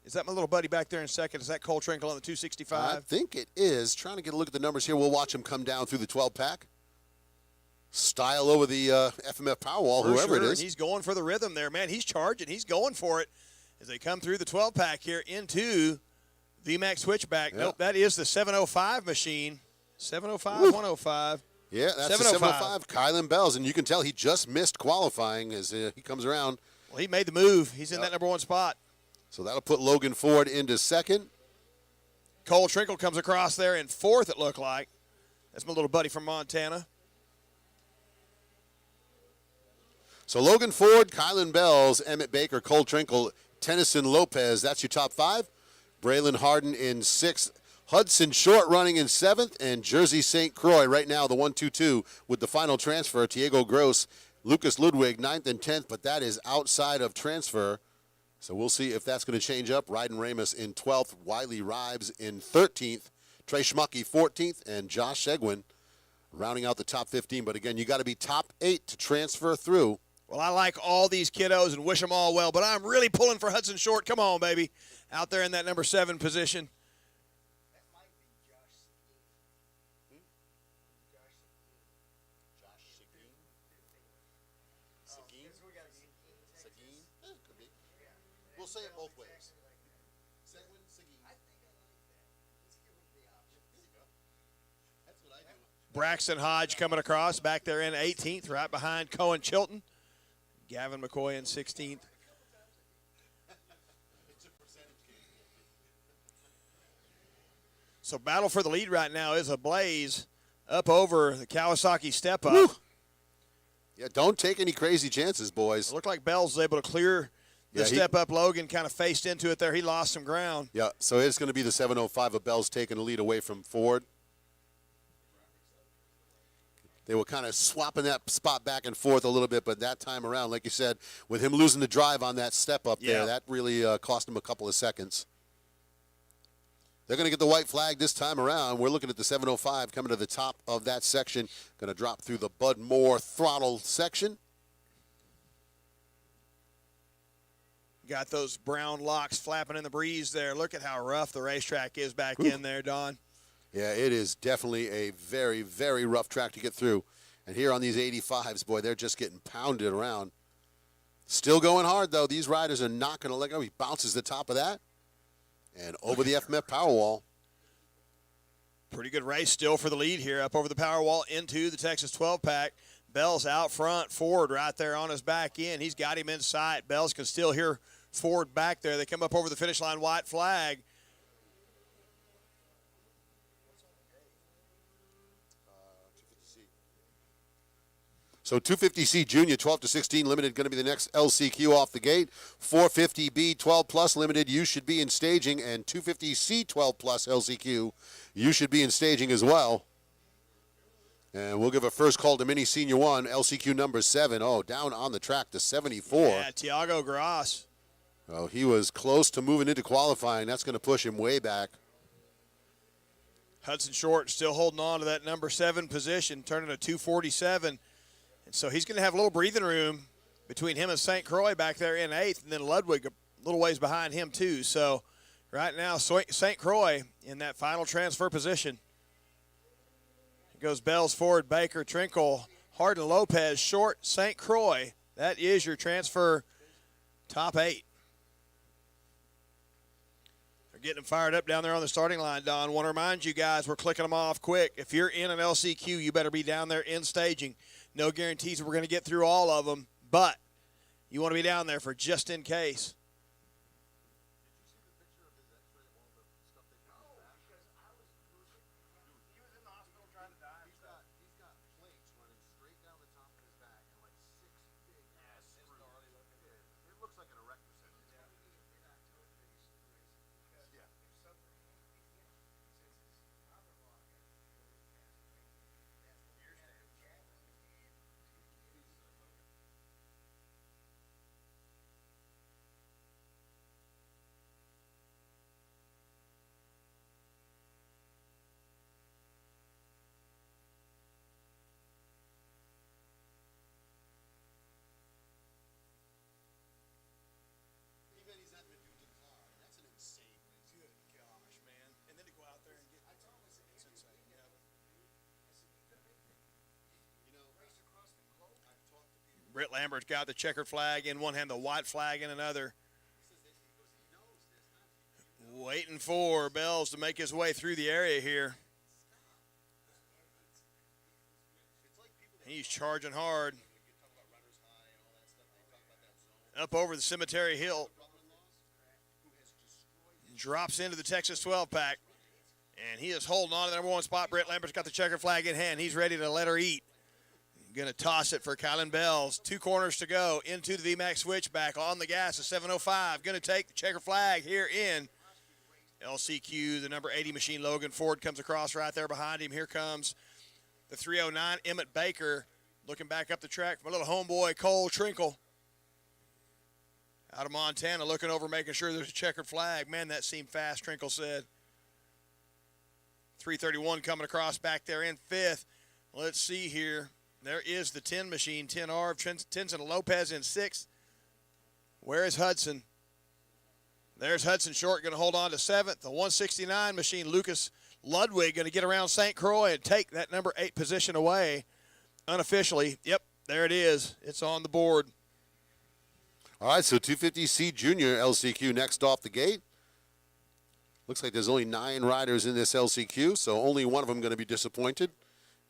Speaker 1: Is that my little buddy back there in second? Is that Cole Trinkle on the
Speaker 2: I
Speaker 1: 265?
Speaker 2: think it is. Trying to get a look at the numbers here. We'll watch him come down through the 12-pack. Style over the FMF Powerwall,
Speaker 1: For
Speaker 2: whoever
Speaker 1: sure,
Speaker 2: it
Speaker 1: and
Speaker 2: is.
Speaker 1: he's going for the rhythm there, man. He's charging. He's going for it as they come through the 12-pack here into VMAX switchback.
Speaker 2: Yeah.
Speaker 1: Nope, that is the 705 machine. 705,
Speaker 2: Woo.
Speaker 1: 105.
Speaker 2: Yeah, that's the 705. Kylan Bells, and you can tell he just missed qualifying as he comes around.
Speaker 1: Well, he made the move. He's in that number 1 spot.
Speaker 2: So that'll put Logan Ford into second.
Speaker 1: Cole Trinkle comes across there in 4th, it looked like. That's my little buddy from Montana.
Speaker 2: So Logan Ford, Kylan Bells, Emmett Baker, Cole Trinkle, Tennyson Lopez. That's your top 5. Braylon Harden in 6th. Hudson Short running in 7th. And Jersey St. Croix right now, the 1-2-2 with the final transfer. Diego Gross, Lucas Ludwig, 9th and 10th, but that is outside of transfer. So we'll see if that's going to change up. Ryden Ramus in 12th. Wiley Ribes in 13th. Trey Schmucky 14th. And Josh Seguin rounding out the top 15. But again, you got to be top 8 to transfer through.
Speaker 1: Well, I like all these kiddos and wish them all well, but I'm really pulling for Hudson Short. Come on, baby. Out there in that number 7 position.
Speaker 2: We'll say it both ways.
Speaker 1: Braxton Hodge coming across back there in 18th, right behind Cohen Chilton. Gavin McCoy in 16th. So battle for the lead right now is ablaze up over the Kawasaki step-up.
Speaker 2: Woo. Yeah, don't take any crazy chances, boys.
Speaker 1: It looked like Bell's was able to clear the
Speaker 2: Yeah,
Speaker 1: step-up. Logan kind of faced into it there. He lost some ground.
Speaker 2: Yeah, so it's going to be the 705 of Bell's taking the lead away from Ford. They were kind of swapping that spot back and forth a little bit, but that time around, like you said, with him losing the drive on that step up there, that really cost him a couple of seconds. They're going to get the white flag this time around. We're looking at the 705 coming to the top of that section. Going to drop through the Bud Moore throttle section.
Speaker 1: Got those brown locks flapping in the breeze there. Look at how rough the racetrack is back in there, Don.
Speaker 2: Yeah, it is definitely a very, very rough track to get through. And here on these 85s, boy, they're just getting pounded around. Still going hard, though. These riders are not going to let go. He bounces the top of that and over the FMF Powerwall.
Speaker 1: Pretty good race still for the lead here, up over the Powerwall into the Texas 12-pack. Bell's out front, Ford right there on his back end. He's got him in sight. Bells can still hear Ford back there. They come up over the finish line, white flag.
Speaker 2: So 250C Junior 12 to 16 limited going to be the next LCQ off the gate. 450B 12 plus limited, you should be in staging, and 250C 12 plus LCQ, you should be in staging as well. And we'll give a first call to Mini Senior 1, LCQ number 7. Oh, down on the track to 74.
Speaker 1: Yeah, Tiago Gras.
Speaker 2: Oh, he was close to moving into qualifying. That's going to push him way back.
Speaker 1: Hudson Short still holding on to that number 7 position, turning a 247. And so he's going to have a little breathing room between him and St. Croix back there in 8th, and then Ludwig a little ways behind him too. So right now, St. Croix in that final transfer position. It goes Bells, Ford, Baker, Trinkle, Hardin, Lopez, Short, St. Croix. That is your transfer top 8. They're getting them fired up down there on the starting line, Don. Want to remind you guys, we're clicking them off quick. If you're in an LCQ, you better be down there in staging. No guarantees we're going to get through all of them, but you want to be down there for just in case. Britt Lambert's got the checkered flag in one hand, the white flag in another. Waiting for Bells to make his way through the area here. He's charging hard. Up over the Cemetery Hill. Drops into the Texas 12-pack. And he is holding on to the number 1 spot. Britt Lambert's got the checkered flag in hand. He's ready to let her eat. Going to toss it for Kylan Bells. 2 corners to go into the VMAX switchback on the gas at 7:05. Going to take the checker flag here in LCQ. The number 80 machine, Logan Ford, comes across right there behind him. Here comes the 309, Emmett Baker, looking back up the track from a little homeboy, Cole Trinkle. Out of Montana, looking over, making sure there's a checkered flag. Man, that seemed fast, Trinkle said. 331 coming across back there in 5th. Let's see here. There is the 10 machine, 10 Arv, Tenzin Lopez in 6th. Where is Hudson? There's Hudson Short going to hold on to 7th. The 169 machine, Lucas Ludwig, going to get around St. Croix and take that number 8 position away unofficially. Yep, there it is. It's on the board.
Speaker 2: All right, so 250C Junior LCQ next off the gate. Looks like there's only 9 riders in this LCQ, so only one of them going to be disappointed.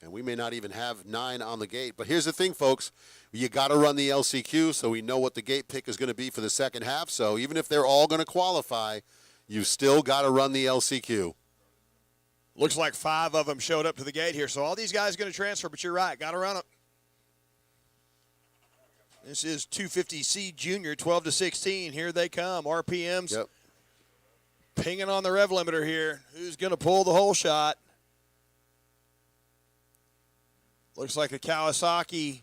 Speaker 2: And we may not even have 9 on the gate. But here's the thing, folks. You got to run the LCQ so we know what the gate pick is going to be for the second half. So even if they're all going to qualify, you still got to run the LCQ.
Speaker 1: Looks like 5 of them showed up to the gate here. So all these guys are going to transfer, but you're right. Got to run them. This is 250C Junior, 12 to 16. Here they come. RPMs pinging on the rev limiter here. Who's going to pull the whole shot? Looks like a Kawasaki.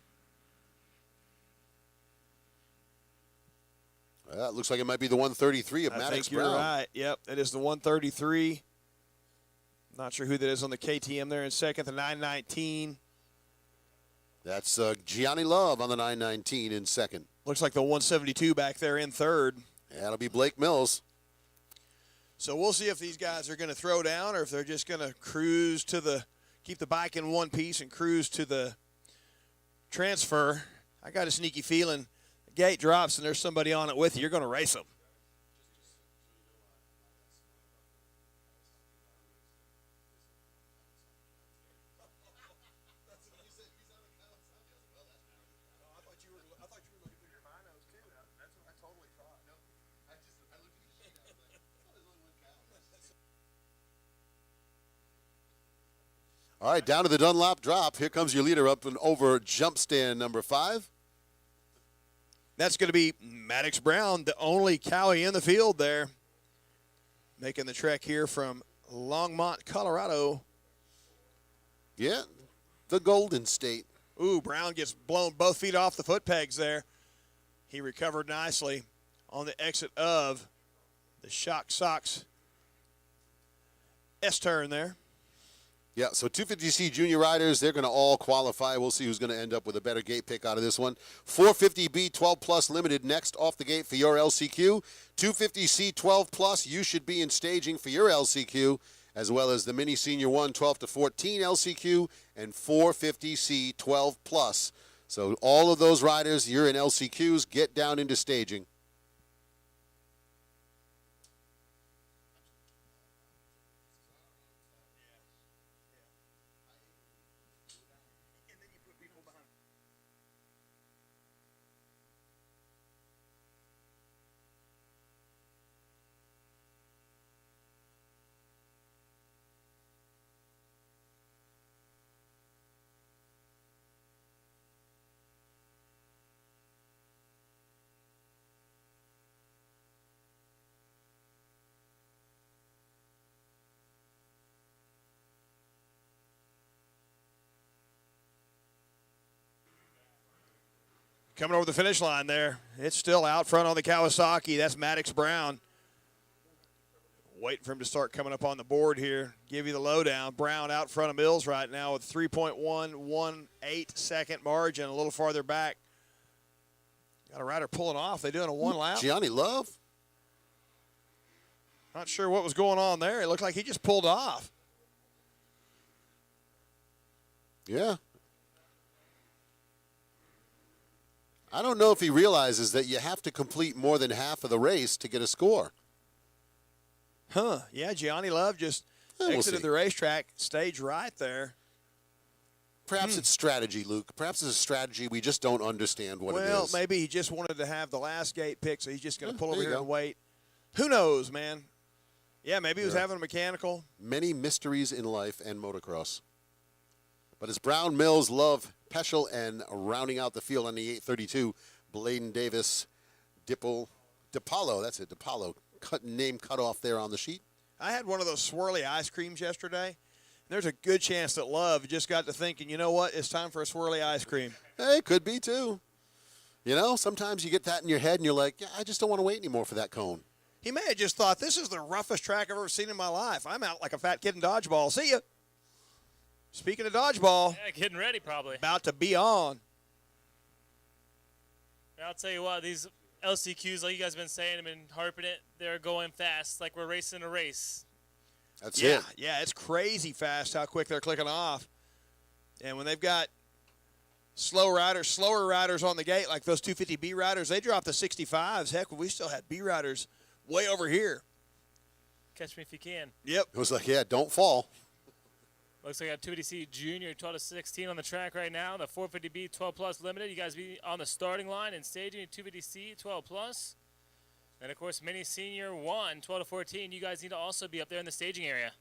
Speaker 2: That looks like it might be the 133 of
Speaker 1: I
Speaker 2: Maddox
Speaker 1: think you're
Speaker 2: Brown.
Speaker 1: right. Yep, that is the 133. Not sure who that is on the KTM there in second. The 919.
Speaker 2: That's Gianni Love on the 919 in second.
Speaker 1: Looks like the 172 back there in third.
Speaker 2: Yeah, that'll be Blake Mills.
Speaker 1: So we'll see if these guys are going to throw down or if they're just going to cruise to the – keep the bike in one piece and cruise to the transfer. I got a sneaky feeling the gate drops and there's somebody on it with you. You're going to race them.
Speaker 2: All right, down to the Dunlop drop. Here comes your leader up and over jump stand number 5.
Speaker 1: That's going to be Maddox Brown, the only Cowie in the field there. Making the trek here from Longmont, Colorado.
Speaker 2: Yeah, the Golden State.
Speaker 1: Ooh, Brown gets blown both feet off the foot pegs there. He recovered nicely on the exit of the Shock Sox S-turn there.
Speaker 2: Yeah, so 250C junior riders, they're going to all qualify. We'll see who's going to end up with a better gate pick out of this one. 450B 12 Plus Limited next off the gate for your LCQ. 250C 12 Plus, you should be in staging for your LCQ, as well as the Mini Senior 1 12 to 14 LCQ and 450C 12 Plus. So all of those riders, you're in LCQs, get down into staging.
Speaker 1: Coming over the finish line there. It's still out front on the Kawasaki. That's Maddox Brown. Waiting for him to start coming up on the board here. Give you the lowdown. Brown out front of Mills right now with 3.118 second margin. A little farther back. Got a rider pulling off. They doing a one lap.
Speaker 2: Gianni Love.
Speaker 1: Not sure what was going on there. It looked like he just pulled off.
Speaker 2: Yeah. I don't know if he realizes that you have to complete more than half of the race to get a score.
Speaker 1: Huh. Yeah, Gianni Love just
Speaker 2: We'll
Speaker 1: exited
Speaker 2: see.
Speaker 1: the racetrack, stage right there.
Speaker 2: Perhaps it's strategy, Luke. Perhaps it's a strategy we just don't understand what it
Speaker 1: Well,
Speaker 2: is.
Speaker 1: maybe he just wanted to have the last gate pick, so he's just going to pull over
Speaker 2: there you
Speaker 1: here
Speaker 2: go.
Speaker 1: and wait. Who knows, man? Yeah, maybe he was
Speaker 2: Yeah.
Speaker 1: having a mechanical.
Speaker 2: Many mysteries in life and motocross. But it's Brown, Mills, Love, Peschel, and rounding out the field on the 832, Bladen Davis, DiPaolo. That's it, DiPaolo. Name cut off there on the sheet.
Speaker 1: I had one of those swirly ice creams yesterday. There's a good chance that Love just got to thinking, you know what, it's time for a swirly ice cream.
Speaker 2: Hey, could be too. You know, sometimes you get that in your head and you're like, yeah, I just don't want to wait anymore for that cone.
Speaker 1: He may have just thought, this is the roughest track I've ever seen in my life. I'm out like a fat kid in dodgeball. See ya. Speaking of dodgeball,
Speaker 8: Yeah, getting ready probably.
Speaker 1: about to be on.
Speaker 8: I'll tell you what, these LCQs, like you guys have been saying, have been harping it. They're going fast, like we're racing a race.
Speaker 2: That's
Speaker 1: Yeah,
Speaker 2: it.
Speaker 1: yeah, it's crazy fast how quick they're clicking off. And when they've got slower riders on the gate, like those 250B riders, they drop the 65s. Heck, we still had B riders way over here.
Speaker 8: Catch me if you can.
Speaker 1: Yep.
Speaker 2: It was like, yeah, don't fall.
Speaker 8: Looks like I got 250C Junior 12 to 16 on the track right now. The 450B 12 Plus Limited. You guys be on the starting line and staging 250C 12 Plus. And of course, Mini Senior 1 12 to 14. You guys need to also be up there in the staging area.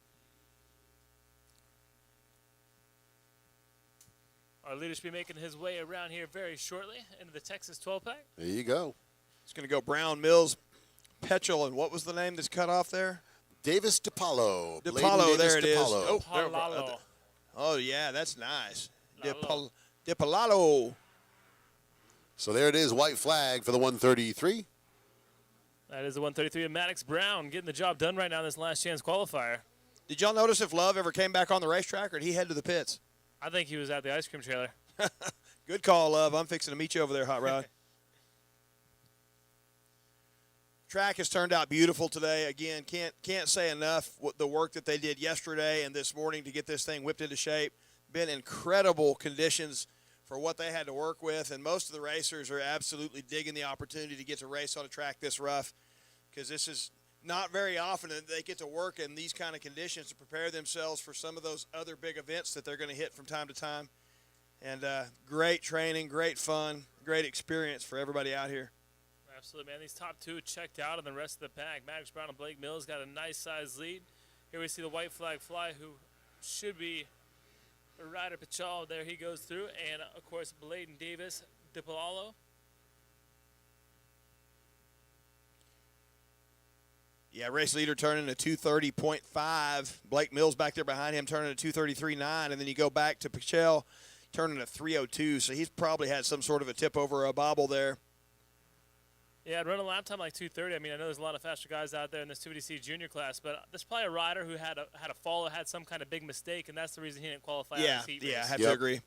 Speaker 8: Our leader should be making his way around here very shortly into the Texas 12 pack.
Speaker 2: There you go.
Speaker 1: It's going to go Brown, Mills, Peschel, and what was the name that's cut off there?
Speaker 2: Davis DiPaolo. Bladen
Speaker 1: DiPaolo, there it is.
Speaker 2: DiPaolo.
Speaker 1: Oh, there-
Speaker 8: Palalo.
Speaker 1: oh, yeah, that's nice.
Speaker 8: Lalo.
Speaker 1: DiPaolo.
Speaker 2: So there it is, white flag for the 133.
Speaker 8: That is the 133 of Maddox Brown getting the job done right now in this last chance qualifier.
Speaker 1: Did y'all notice if Love ever came back on the racetrack, or did he head to the pits?
Speaker 8: I think he was at the ice cream trailer.
Speaker 1: Good call, Love. I'm fixing to meet you over there, Hot Rod. Track has turned out beautiful today. Again, can't say enough what the work that they did yesterday and this morning to get this thing whipped into shape. Been incredible conditions for what they had to work with, and most of the racers are absolutely digging the opportunity to get to race on a track this rough, because this is not very often that they get to work in these kind of conditions to prepare themselves for some of those other big events that they're going to hit from time to time. And great training, great fun, great experience for everybody out here.
Speaker 8: Absolutely, man. These top two checked out, and the rest of the pack, Maddox Brown and Blake Mills, got a nice size lead. Here we see the white flag fly, who should be Ryder Pachal. There he goes through, and of course, Bladen Davis, DiPaolo.
Speaker 1: Yeah, race leader turning a 230.5. Blake Mills back there behind him turning a 233.9. And then you go back to Pichel turning a 302. So he's probably had some sort of a tip over a bobble there.
Speaker 8: Yeah, I'd run a lap time like 2:30. I mean, I know there's a lot of faster guys out there in this 250C junior class, but there's probably a rider who had a fall or had some kind of big mistake, and that's the reason he didn't qualify on his heat race.
Speaker 1: I have to agree.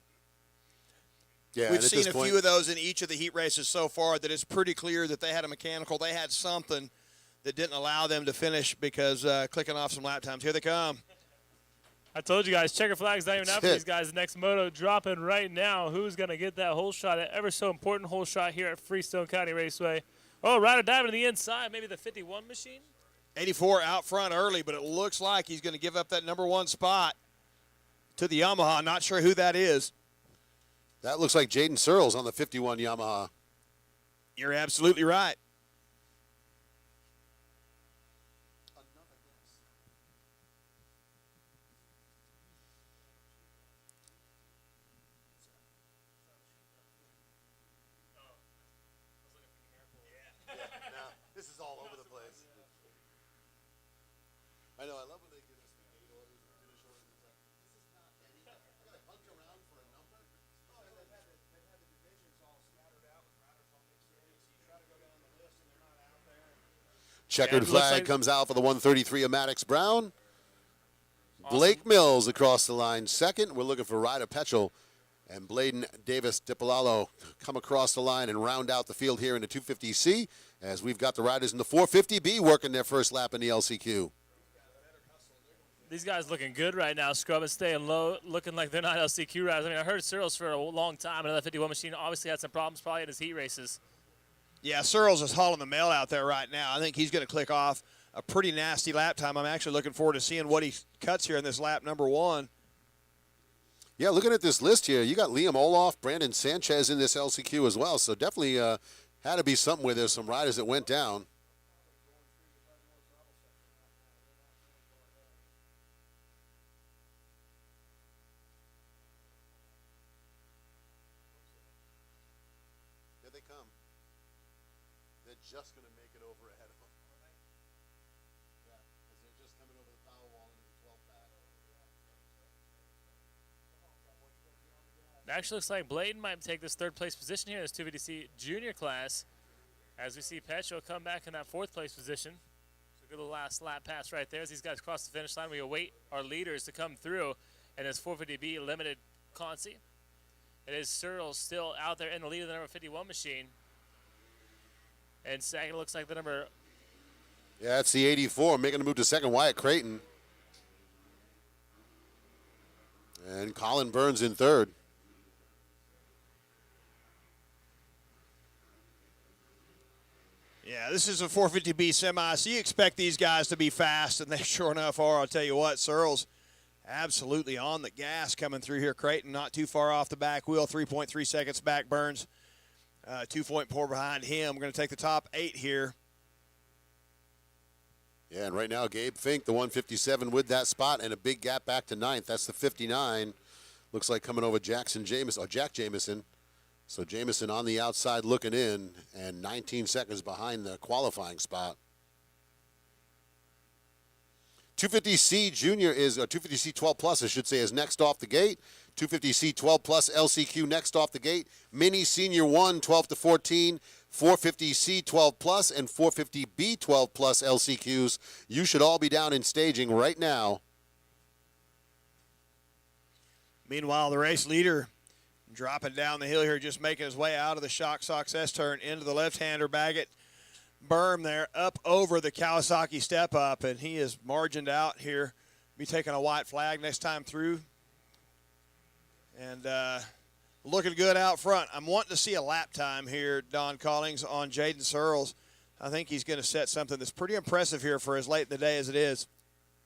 Speaker 2: Yeah,
Speaker 1: We've seen a few of those in each of the heat races so far that it's pretty clear that they had a mechanical. They had something that didn't allow them to finish because clicking off some lap times. Here they come.
Speaker 8: I told you guys, checker flag's not even out for these guys. The next moto dropping right now. Who's going to get that hole shot, that ever so important hole shot here at Freestone County Raceway? Oh, rider diving to the inside, maybe the 51 machine?
Speaker 1: 84 out front early, but it looks like he's going to give up that number one spot to the Yamaha. Not sure who that is.
Speaker 2: That looks like Jaden Searles on the 51 Yamaha.
Speaker 1: You're absolutely right.
Speaker 2: This is all over the place. I know. I love when they give us the gate orders and finish orders. It's like, this is not any. I got to hunt around for a number.
Speaker 1: Oh, they've had the divisions all scattered out with riders all mixed in. So you try to go down the list and they're not out there.
Speaker 2: Checkered
Speaker 8: it looks
Speaker 2: flag
Speaker 8: like-
Speaker 2: comes out for the 133 of Maddox Brown. Blake Mills across the line second. We're looking for Ryder Petchel and Bladen Davis DiPalalo come across the line and round out the field here in the 250C as we've got the riders in the 450B working their first lap in the LCQ.
Speaker 8: These guys looking good right now, scrubbing, staying low, looking like they're not LCQ riders. I mean, I heard Searles for a long time, and that 51 machine obviously had some problems probably in his heat races.
Speaker 1: Yeah, Searles is hauling the mail out there right now. I think he's going to click off a pretty nasty lap time. I'm actually looking forward to seeing what he cuts here in this lap number one.
Speaker 2: Yeah, looking at this list here, you got Liam Olaf, Brandon Sanchez in this LCQ as well. So definitely had to be something where there's some riders that went down. Here they come. They're just going to make it over ahead of them. Yeah, because they're just coming over the power wall into the 12th back.
Speaker 8: It actually looks like Bladen might take this third place position here in this 250C junior class as we see Petro come back in that fourth place position. So good little last lap pass right there as these guys cross the finish line. We await our leaders to come through in this 450B limited Consi. It is Searles still out there in the lead of the number 51 machine. And second looks like the number...
Speaker 2: Yeah, it's the 84 making the move to second, Wyatt Creighton. And Colin Burns in third.
Speaker 1: Yeah, this is a 450B semi, so you expect these guys to be fast, and they sure enough are. I'll tell you what, Searles absolutely on the gas coming through here. Creighton not too far off the back wheel, 3.3 seconds back. Burns 2.4 behind him. We're going to take the top 8 here.
Speaker 2: Yeah, and right now Gabe Fink, the 157 with that spot, and a big gap back to ninth. That's the 59. Looks like coming over Jack Jamison. So Jamison on the outside looking in, and 19 seconds behind the qualifying spot. 250C Junior is, or 250C 12 Plus, I should say, is next off the gate. 250C 12 Plus LCQ next off the gate. Mini Senior 1, 12 to 14. 450C 12 Plus and 450B 12 Plus LCQs. You should all be down in staging right now.
Speaker 1: Meanwhile, the race leader dropping down the hill here, just making his way out of the Shock Sox S-turn into the left-hander Baggett berm there, up over the Kawasaki step-up, and he is margined out here. Be taking a white flag next time through. And looking good out front. I'm wanting to see a lap time here, Don Collings, on Jaden Searles. I think he's going to set something that's pretty impressive here for as late in the day as it is.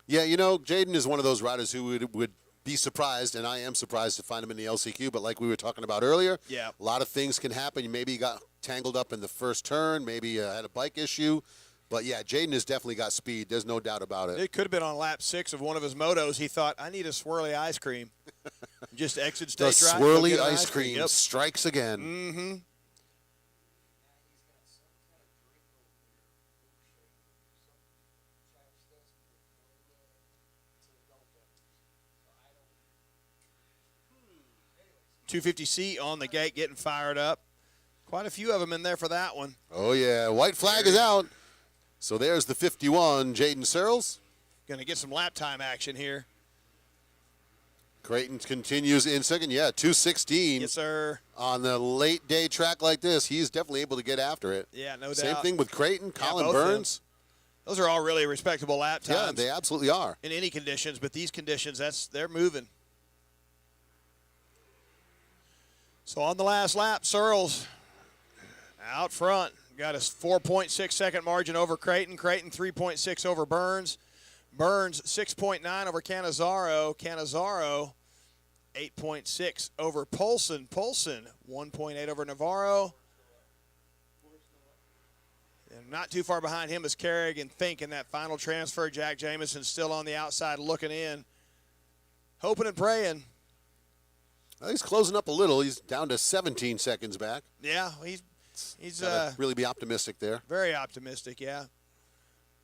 Speaker 2: Yeah, you know, Jaden is one of those riders who would be surprised, and I am surprised to find him in the LCQ, but like we were talking about earlier,
Speaker 1: yeah,
Speaker 2: a lot of things can happen. Maybe he got tangled up in the first turn, maybe had a bike issue, but yeah, Jaden has definitely got speed. There's no doubt about it.
Speaker 1: It could have been on lap 6 of one of his motos. He thought, I need a swirly ice cream. Just exit
Speaker 2: The
Speaker 1: stage right.
Speaker 2: swirly ice cream
Speaker 1: Yep.
Speaker 2: strikes again.
Speaker 1: Mm-hmm. 250C on the gate getting fired up. Quite a few of them in there for that one.
Speaker 2: Oh, yeah. White flag is out. So there's the 51, Jaden Searles.
Speaker 1: Going to get some lap time action here.
Speaker 2: Creighton continues in second. Yeah, 2:16.
Speaker 1: Yes, sir.
Speaker 2: On the late day track like this, he's definitely able to get after it.
Speaker 1: Yeah, no doubt.
Speaker 2: Same thing with Creighton, Colin
Speaker 1: both of them.
Speaker 2: Burns.
Speaker 1: Those are all really respectable lap times.
Speaker 2: Yeah, they absolutely are.
Speaker 1: In any conditions, but these conditions, they're moving. So on the last lap, Searles out front. Got a 4.6 second margin over Creighton. Creighton 3.6 over Burns. Burns 6.9 over Canizaro. Canizaro 8.6 over Polson. Polson 1.8 over Navarro. And not too far behind him is Carrick and Fink in that final transfer. Jack Jamison still on the outside looking in. Hoping and praying.
Speaker 2: Well, he's closing up a little. He's down to 17 seconds back.
Speaker 1: Yeah, he's
Speaker 2: Gotta really be optimistic there.
Speaker 1: very optimistic, yeah.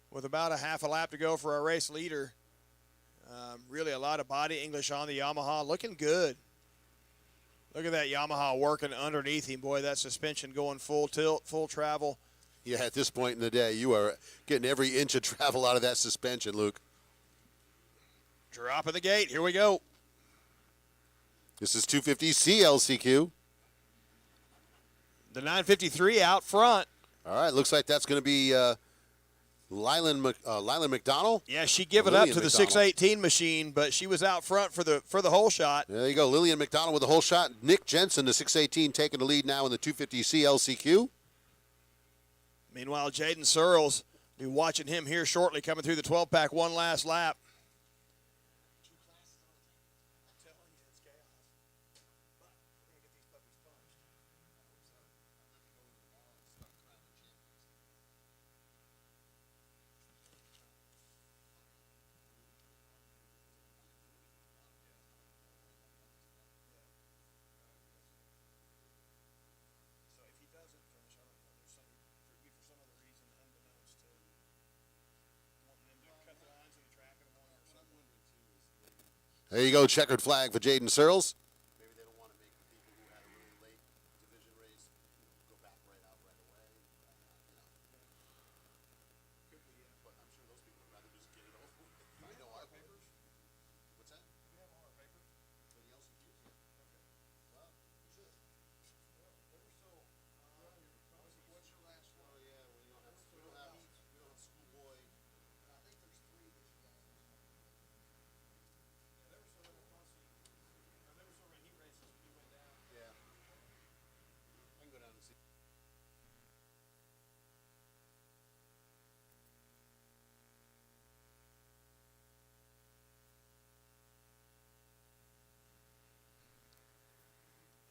Speaker 1: With about a half a lap to go for our race leader. Really a lot of body English on the Yamaha. Looking good. Look at that Yamaha working underneath him. Boy, that suspension going full tilt, full travel.
Speaker 2: Yeah, at this point in the day, you are getting every inch of travel out of that suspension, Luke.
Speaker 1: Dropping the gate. Here we go.
Speaker 2: This is 250C LCQ.
Speaker 1: The 953 out front.
Speaker 2: All right, looks like that's going to be Lylan McDonald.
Speaker 1: Yeah, she give it up
Speaker 2: Lillian
Speaker 1: to the
Speaker 2: McDonald.
Speaker 1: 618 machine, but she was out front for the whole shot.
Speaker 2: There you go, Lillian McDonald with the whole shot. Nick Jensen, the 618, taking the lead now in the 250C LCQ.
Speaker 1: Meanwhile, Jaden Searles, be watching him here shortly coming through the 12-pack one last lap.
Speaker 2: There you go, checkered flag for Jaden Searles. Maybe they don't want to make the people who had a really late division race go back right out right away. Could be, but I'm sure those people would rather just get it over with. I know our papers. What's that? We have all our papers for the LCQs. Yeah. Okay. Well, we should. Well, they're so. What's your last one? Oh yeah, well, we don't have schoolboy. I think there's 3 that you guys. Yeah. I can go down and see.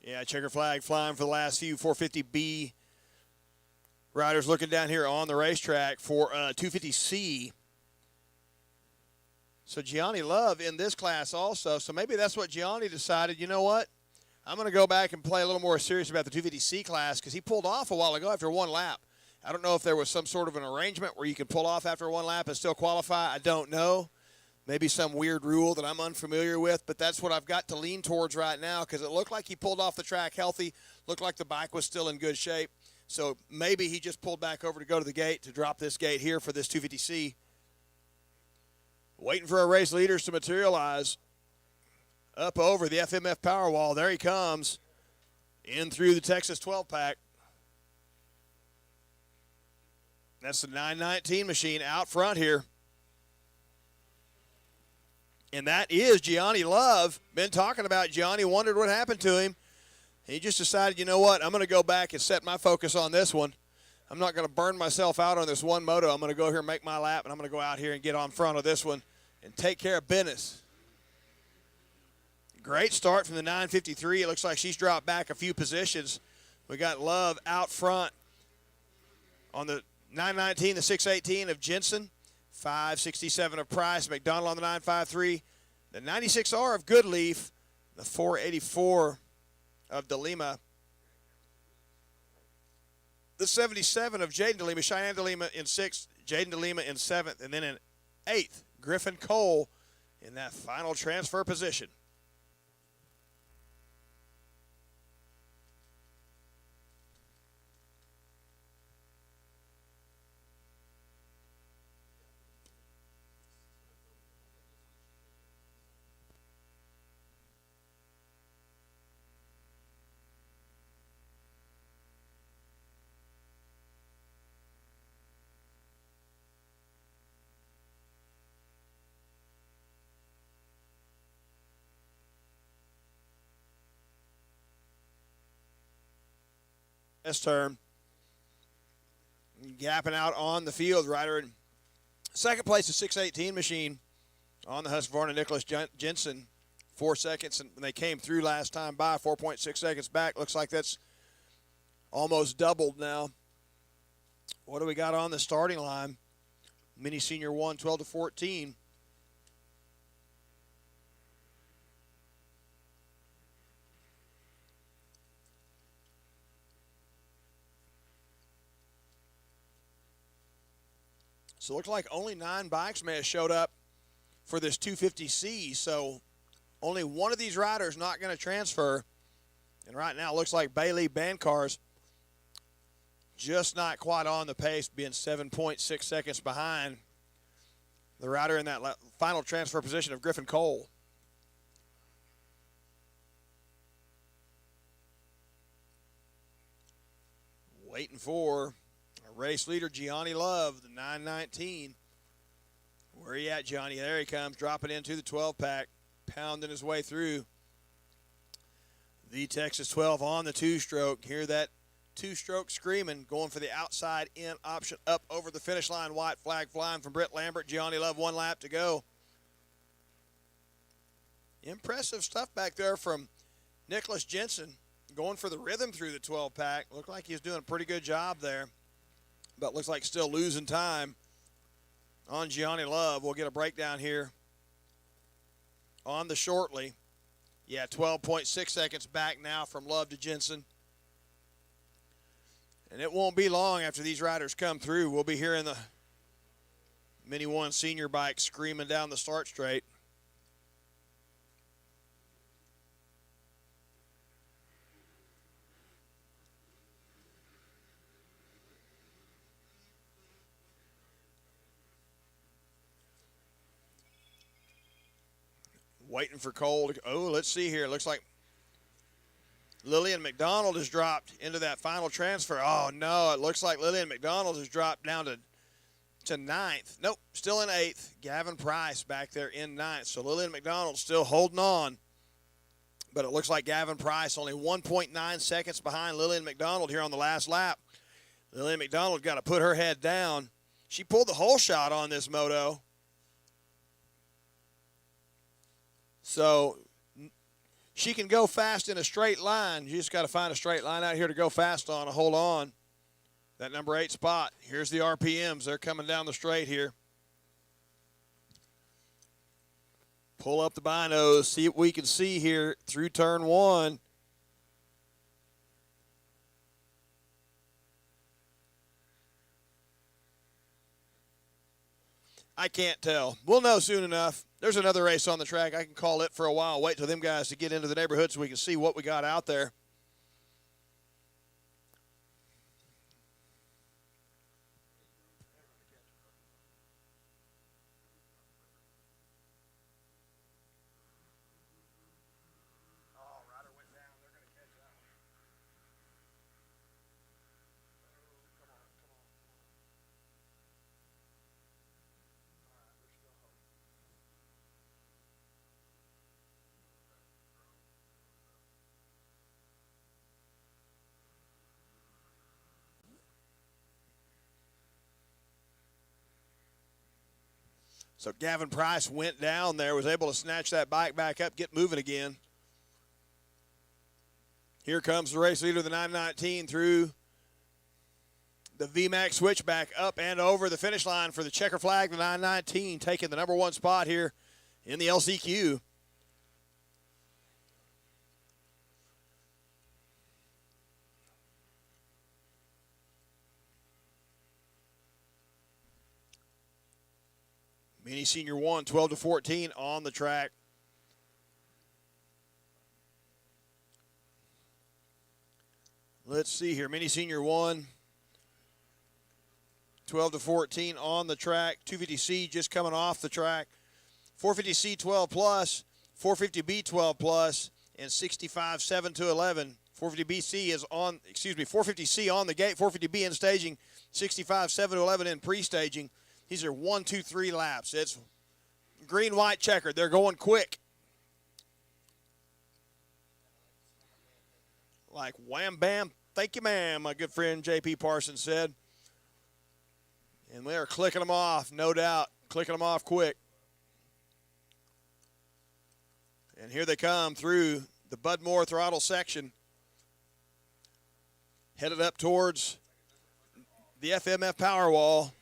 Speaker 1: Yeah, checker flag flying for the last few 450B riders looking down here on the racetrack for 250C. So Gianni Love in this class also. So maybe that's what Gianni decided, you know what? I'm going to go back and play a little more serious about the 250C class because he pulled off a while ago after one lap. I don't know if there was some sort of an arrangement where you can pull off after one lap and still qualify. I don't know. Maybe some weird rule that I'm unfamiliar with, but that's what I've got to lean towards right now because it looked like he pulled off the track healthy, looked like the bike was still in good shape. So maybe he just pulled back over to go to the gate to drop this gate here for this 250C. Waiting for our race leaders to materialize. Up over the FMF Powerwall. There he comes. In through the Texas 12-pack. That's the 919 machine out front here. And that is Gianni Love. Been talking about Gianni, wondered what happened to him. He just decided, you know what, I'm going to go back and set my focus on this one. I'm not going to burn myself out on this one moto. I'm going to go here and make my lap, and I'm going to go out here and get on front of this one and take care of business. Great start from the 953. It looks like she's dropped back a few positions. We got Love out front on the 919, the 618 of Jensen, 567 of Price, McDonald on the 953, the 96R of Goodleaf, the 484 of DeLima, the 77 of Jaden DeLima, Cheyenne DeLima in 6th, Jaden DeLima in 7th, and then in 8th, Griffin Cole in that final transfer position. turn. Gapping out on the field, rider in second place, a 6:18 machine on the Husqvarna, Nicholas Jensen. 4 seconds, and when they came through last time by, 4.6 seconds back. Looks like that's almost doubled now. What do we got on the starting line? Mini Senior 1, 12-14. So it looks like only 9 bikes may have showed up for this 250C. So only one of these riders not going to transfer. And right now it looks like Bailey Bancar's just not quite on the pace, being 7.6 seconds behind the rider in that final transfer position of Griffin Cole. Waiting for a race leader, Gianni Love, the 919. Where are you at, Johnny? There he comes, dropping into the 12-pack, pounding his way through the Texas 12 on the two-stroke. Hear that two-stroke screaming, going for the outside in option up over the finish line. White flag flying from Britt Lambert. Gianni Love, 1 lap to go. Impressive stuff back there from Nicholas Jensen, going for the rhythm through the 12-pack. Looked like he was doing a pretty good job there, but looks like still losing time on Gianni Love. We'll get a breakdown here on the shortly. Yeah, 12.6 seconds back now from Love to Jensen. And it won't be long after these riders come through. We'll be hearing the Mini 1 senior bike screaming down the start straight. Waiting for Cole to, oh, let's see here. Looks like Lillian McDonald has dropped into that final transfer. Oh, no, it looks like Lillian McDonald has dropped down to 9th. Nope, still in 8th. Gavin Price back there in 9th. So Lillian McDonald still holding on. But it looks like Gavin Price only 1.9 seconds behind Lillian McDonald here on the last lap. Lillian McDonald got to put her head down. She pulled the whole shot on this moto. So she can go fast in a straight line. You just got to find a straight line out here to go fast on to hold on. That number 8 spot. Here's the RPMs. They're coming down the straight here. Pull up the binos. See what we can see here through turn 1. I can't tell. We'll know soon enough. There's another race on the track. I can call it for a while. Wait till them guys to get into the neighborhood so we can see what we got out there. So Gavin Price went down there, was able to snatch that bike back up, get moving again. Here comes the race leader, the 919, through the VMAX switchback up and over the finish line for the checker flag, the 919, taking the number 1 spot here in the LCQ. Mini Senior 1, 12-14 on the track. Let's see here. Mini Senior 1, 12-14 on the track. 250C just coming off the track. 450C 12 plus, 450B 12 plus, and 65 7 to 11. 450BC is on, 450C on the gate, 450B in staging, 65 7 to 11 in pre-staging. These are 1, 2, 3 laps. It's green, white, checkered. They're going quick. Like wham, bam, Thank you, ma'am, my good friend J.P. Parsons said. And they're clicking them off, no doubt. Clicking them off quick. And here they come through the Budmore throttle section. Headed up towards the FMF Powerwall.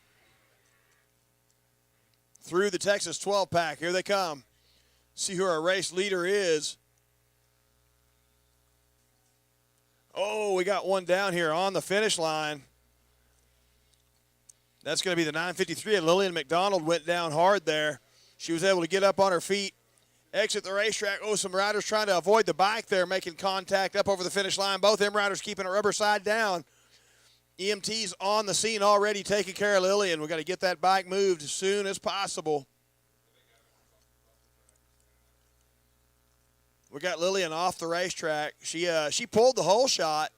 Speaker 1: Through the Texas 12-pack. Here they come. See who our race leader is. Oh, we got one down here on the finish line. That's going to be the 953. And Lillian McDonald went down hard there. She was able to get up on her feet, exit the racetrack. Oh, some riders trying to avoid the bike there, making contact up over the finish line. Both them riders keeping it rubber side down. EMT's on the scene already taking care of Lillian. We've got to get that bike moved as soon as possible. We got Lillian off the racetrack. She pulled the whole shot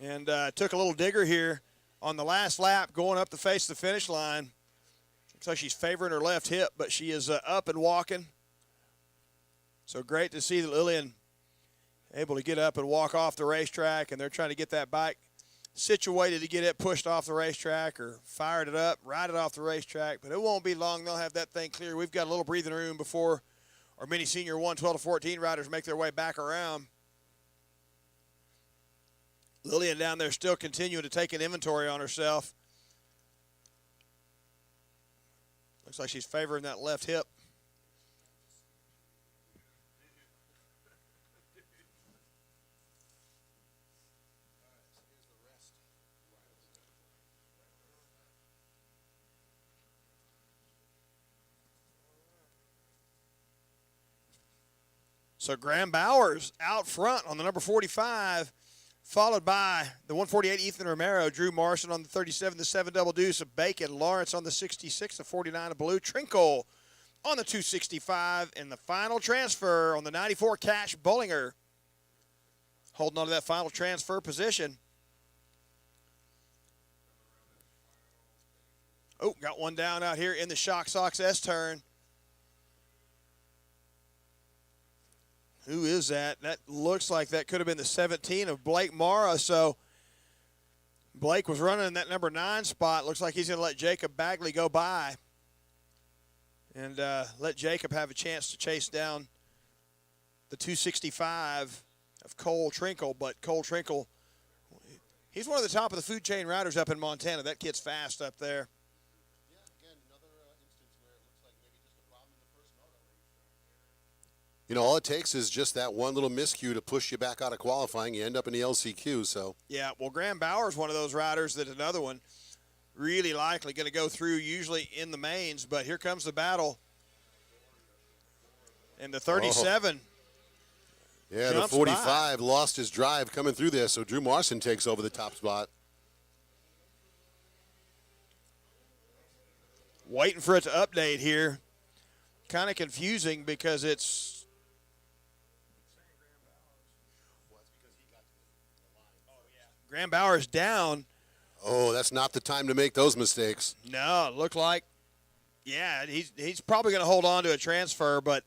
Speaker 1: and took a little digger here on the last lap going up the face of the finish line. Looks like she's favoring her left hip, but she is up and walking. So great to see that Lillian able to get up and walk off the racetrack, and they're trying to get that bike situated to get it pushed off the racetrack or fired it up, ride it off the racetrack. But it won't be long. They'll have that thing clear. We've got a little breathing room before our mini senior 1, 12 to 14 riders make their way back around. Lillian down there still continuing to take an inventory on herself. Looks like she's favoring that left hip. So Graham Bowers out front on the number 45, followed by the 148, Ethan Romero, Drew Marson on the 37, the 7 double deuce of Bacon, Lawrence on the 66, the 49 of Blue, Trinkle on the 265, and the final transfer on the 94, Cash Bollinger, holding on to that final transfer position. Oh, got one down out here in the Shock Sox S-turn. Who is that? That looks like that could have been the 17 of Blake Mara. So Blake was running in that number 9 spot. Looks like he's going to let Jacob Bagley go by and let Jacob have a chance to chase down the 265 of Cole Trinkle. But Cole Trinkle, he's one of the top of the food chain riders up in Montana. That kid's fast up there.
Speaker 2: You know, all it takes is just that one little miscue to push you back out of qualifying. You end up in the LCQ, so.
Speaker 1: Yeah, well, Graham Bauer's one of those riders that another one really likely going to go through usually in the mains, but here comes the battle. And the 37.
Speaker 2: Yeah, the 45 lost his drive coming through there, so Drew Marson takes over the top spot.
Speaker 1: Waiting for it to update here. Kind of confusing because it's Graham Bauer's down.
Speaker 2: Oh, that's not the time to make those mistakes.
Speaker 1: No, it looked like, yeah, he's probably going to hold on to a transfer, but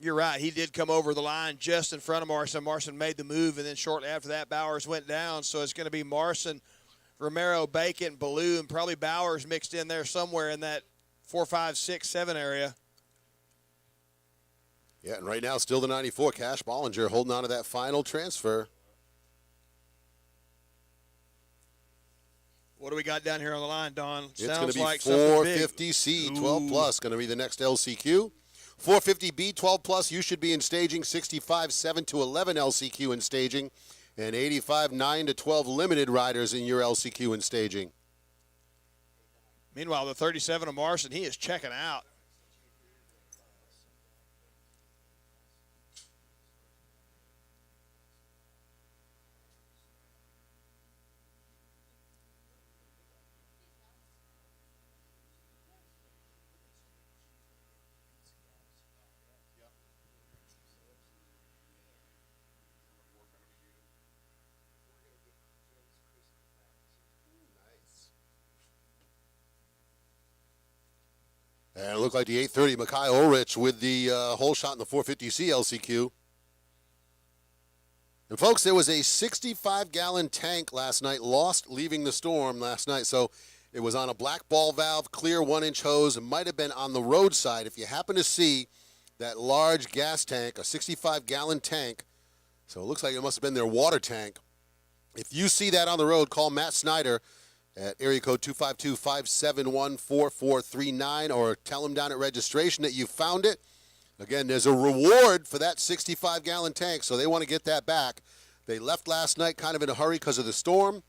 Speaker 1: you're right. He did come over the line just in front of Marson. Marson made the move, and then shortly after that, Bowers went down. So it's going to be Marson, Romero, Bacon, Ballou, and probably Bowers mixed in there somewhere in that 4, 5, 6, 7 area.
Speaker 2: Yeah, and right now still the 94, Cash Bollinger holding on to that final transfer.
Speaker 1: What do we got down here on the line, Don?
Speaker 2: It's going
Speaker 1: Sounds
Speaker 2: to be
Speaker 1: like
Speaker 2: 450C 12 plus, going to be the next LCQ. 450B 12 plus, you should be in staging. 65 7 to 11 LCQ in staging, and 85 9 to 12 limited riders in your LCQ in staging.
Speaker 1: Meanwhile, the 37 of Marson, he is checking out.
Speaker 2: And it looked like the 830, Makai Ulrich with the whole shot in the 450C LCQ. And folks, there was a 65-gallon tank last night lost leaving the storm last night. So it was on a black ball valve, clear 1-inch hose. It might have been on the roadside. If you happen to see that large gas tank, a 65-gallon tank, so it looks like it must have been their water tank. If you see that on the road, call Matt Snyder at area code 252-571-4439 or tell him down at registration that you found it. Again, there's a reward for that 65-gallon tank, so they want to get that back. They left last night kind of in a hurry because of the storm.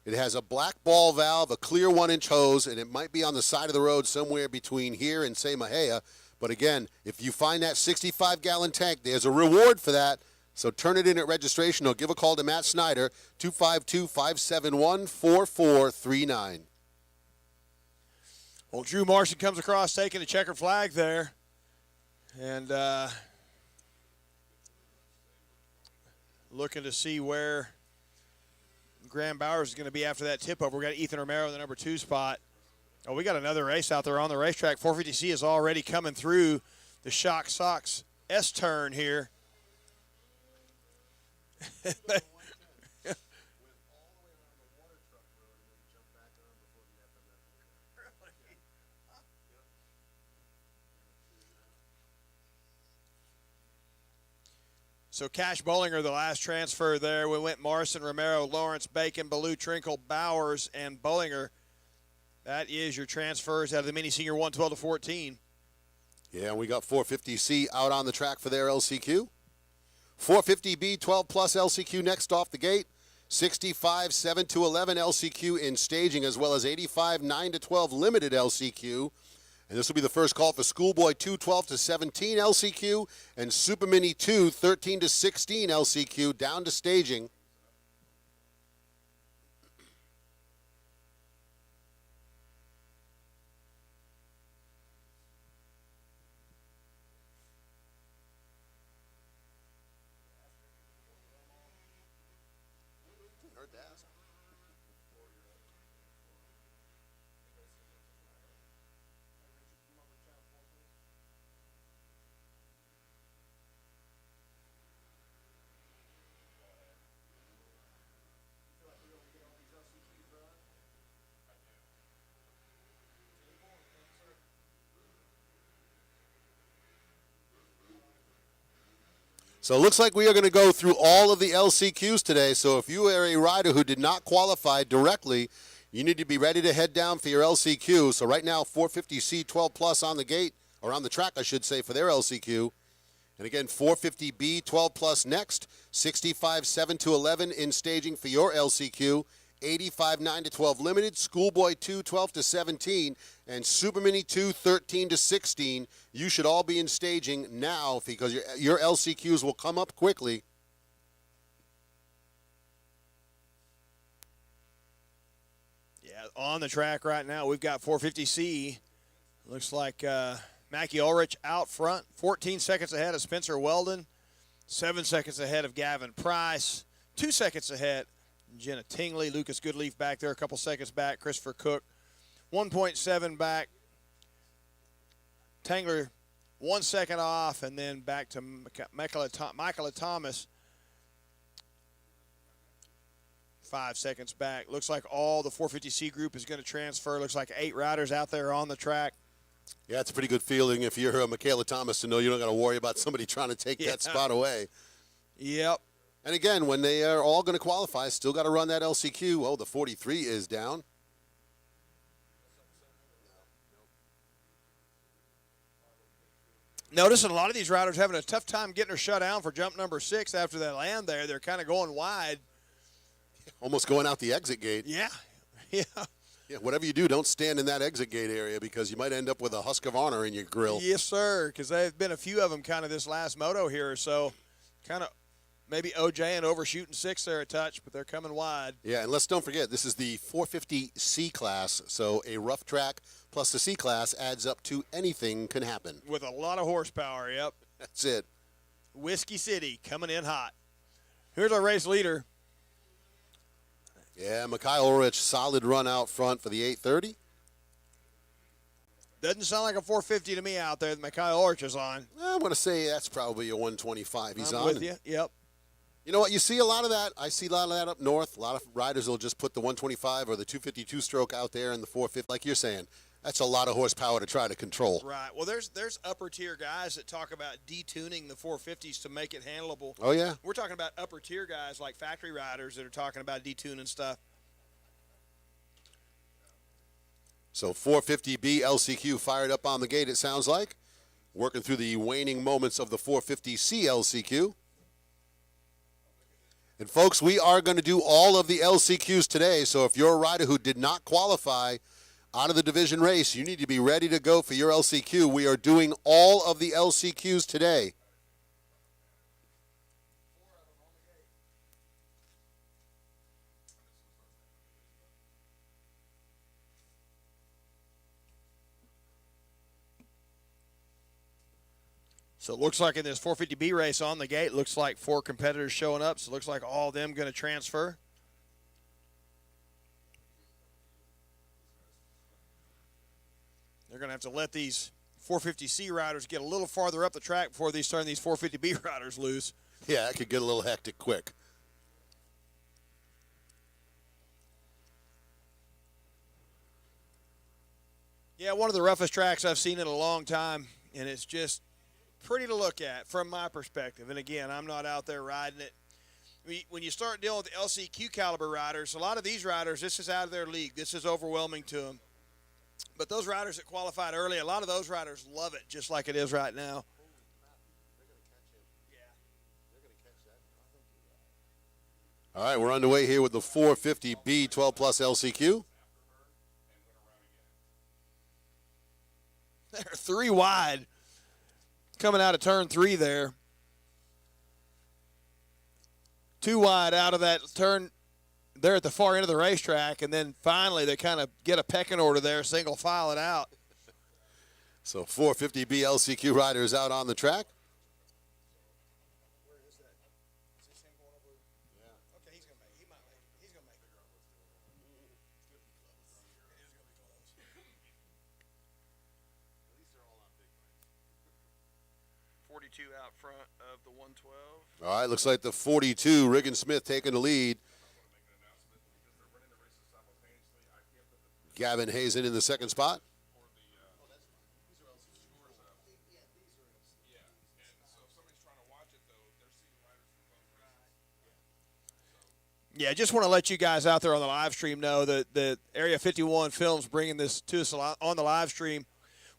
Speaker 2: It has a black ball valve, a clear 1-inch hose, and it might be on the side of the road somewhere between here and, say, Mahia. But again, if you find that 65-gallon tank, there's a reward for that. So turn it in at registration or give a call to Matt Snyder, 252-571-4439.
Speaker 1: Well, Drew Marshall comes across taking a checkered flag there. And looking to see where Graham Bowers is going to be after that tip over. We got Ethan Romero in the number 2 spot. Oh, we got another race out there on the racetrack. 450C is already coming through the Shock Sox S-turn here. So Cash Bollinger, the last transfer there. We went Morrison, Romero, Lawrence, Bacon, Ballou, Trinkle, Bowers, and Bollinger. That is your transfers out of the mini senior 112 to 14.
Speaker 2: Yeah, and we got 450C out on the track for their LCQ. 450B 12 plus LCQ next off the gate. 65 7 to 11 LCQ in staging, as well as 85 9 to 12 limited LCQ. And this will be the first call for Schoolboy 2 12 to 17 LCQ and Super Mini 2 13 to 16 LCQ down to staging. So it looks like we are going to go through all of the LCQs today. So if you are a rider who did not qualify directly, you need to be ready to head down for your LCQ. So right now, 450C 12 plus on the gate, or on the track, I should say, for their LCQ. And again, 450B 12 plus next, 65 7 to 11 in staging for your LCQ. 85 9 to 12 limited, Schoolboy 2 12 to 17, and Super Mini 2 13 to 16. You should all be in staging now because your LCQs will come up quickly.
Speaker 1: Yeah, on the track right now, we've got 450C. Looks like Mackie Ulrich out front, 14 seconds ahead of Spencer Weldon, 7 seconds ahead of Gavin Price, 2 seconds ahead Jenna Tingley, Lucas Goodleaf back there, a couple seconds back. Christopher Cook, 1.7 back. Tangler, 1 second off, and then back to Michaela Thomas, 5 seconds back. Looks like all the 450C group is going to transfer. Looks like 8 riders out there on the track.
Speaker 2: Yeah, it's a pretty good feeling if you're Michaela Thomas to know you're not going to worry about somebody trying to take that spot away.
Speaker 1: Yep.
Speaker 2: And again, when they are all going to qualify, still got to run that LCQ. Oh, the 43 is down.
Speaker 1: Noticing a lot of these riders having a tough time getting her shut down for jump number 6 after they land there. They're kind of going wide.
Speaker 2: Almost going out the exit gate.
Speaker 1: Yeah. Yeah.
Speaker 2: Yeah, whatever you do, don't stand in that exit gate area because you might end up with a husk of honor in your grill.
Speaker 1: Yes, sir, because there have been a few of them kind of this last moto here or so. Kind of maybe OJ and overshooting 6 there a touch, but they're coming wide.
Speaker 2: Yeah, and let's don't forget, this is the 450C class, so a rough track plus the C class adds up to anything can happen.
Speaker 1: With a lot of horsepower, yep.
Speaker 2: That's it.
Speaker 1: Whiskey City coming in hot. Here's our race leader.
Speaker 2: Yeah, Mikhail Ulrich, solid run out front for the 830.
Speaker 1: Doesn't sound like a 450 to me out there that Mikhail Ulrich is on.
Speaker 2: I want to say that's probably a 125 he's
Speaker 1: I'm
Speaker 2: on.
Speaker 1: with you, yep.
Speaker 2: You know what? You see a lot of that. I see a lot of that up north. A lot of riders will just put the 125 or the 252 stroke out there in the 450. Like you're saying, that's a lot of horsepower to try to control.
Speaker 1: Right. Well, there's upper tier guys that talk about detuning the 450s to make it handleable.
Speaker 2: Oh, yeah?
Speaker 1: We're talking about upper tier guys like factory riders that are talking about detuning stuff.
Speaker 2: So 450B LCQ fired up on the gate, it sounds like. Working through the waning moments of the 450C LCQ. And, folks, we are going to do all of the LCQs today. So if you're a rider who did not qualify out of the division race, you need to be ready to go for your LCQ. We are doing all of the LCQs today.
Speaker 1: So it looks like in this 450B race on the gate, looks like 4 competitors showing up. So it looks like all of them going to transfer. They're going to have to let these 450C riders get a little farther up the track before they turn these 450B riders loose.
Speaker 2: Yeah, it could get a little hectic quick.
Speaker 1: Yeah, one of the roughest tracks I've seen in a long time, and it's just pretty to look at from my perspective. And again, I'm not out there riding it. When you start dealing with the LCQ caliber riders, a lot of these riders, this is out of their league. This is overwhelming to them. But those riders that qualified early, a lot of those riders love it just like it is right now.
Speaker 2: All right, we're underway here with the 450B 12 plus LCQ.
Speaker 1: They're 3 wide coming out of turn 3 there. 2 wide out of that turn there at the far end of the racetrack, and then finally they kind of get a pecking order there, single file it out.
Speaker 2: So 450B LCQ riders out on the track.
Speaker 1: Where is that? Is this him going over? Yeah. Okay, he's going to make it. He might make it. He's going to make it. It is going to be close. At least they're all on big bikes. 42 out front of the 112.
Speaker 2: All right, looks like the 42, Riggin Smith taking the lead. Gavin Hazen in the second spot.
Speaker 1: Yeah, just want to let you guys out there on the live stream know that the Area 51 Films bringing this to us on the live stream.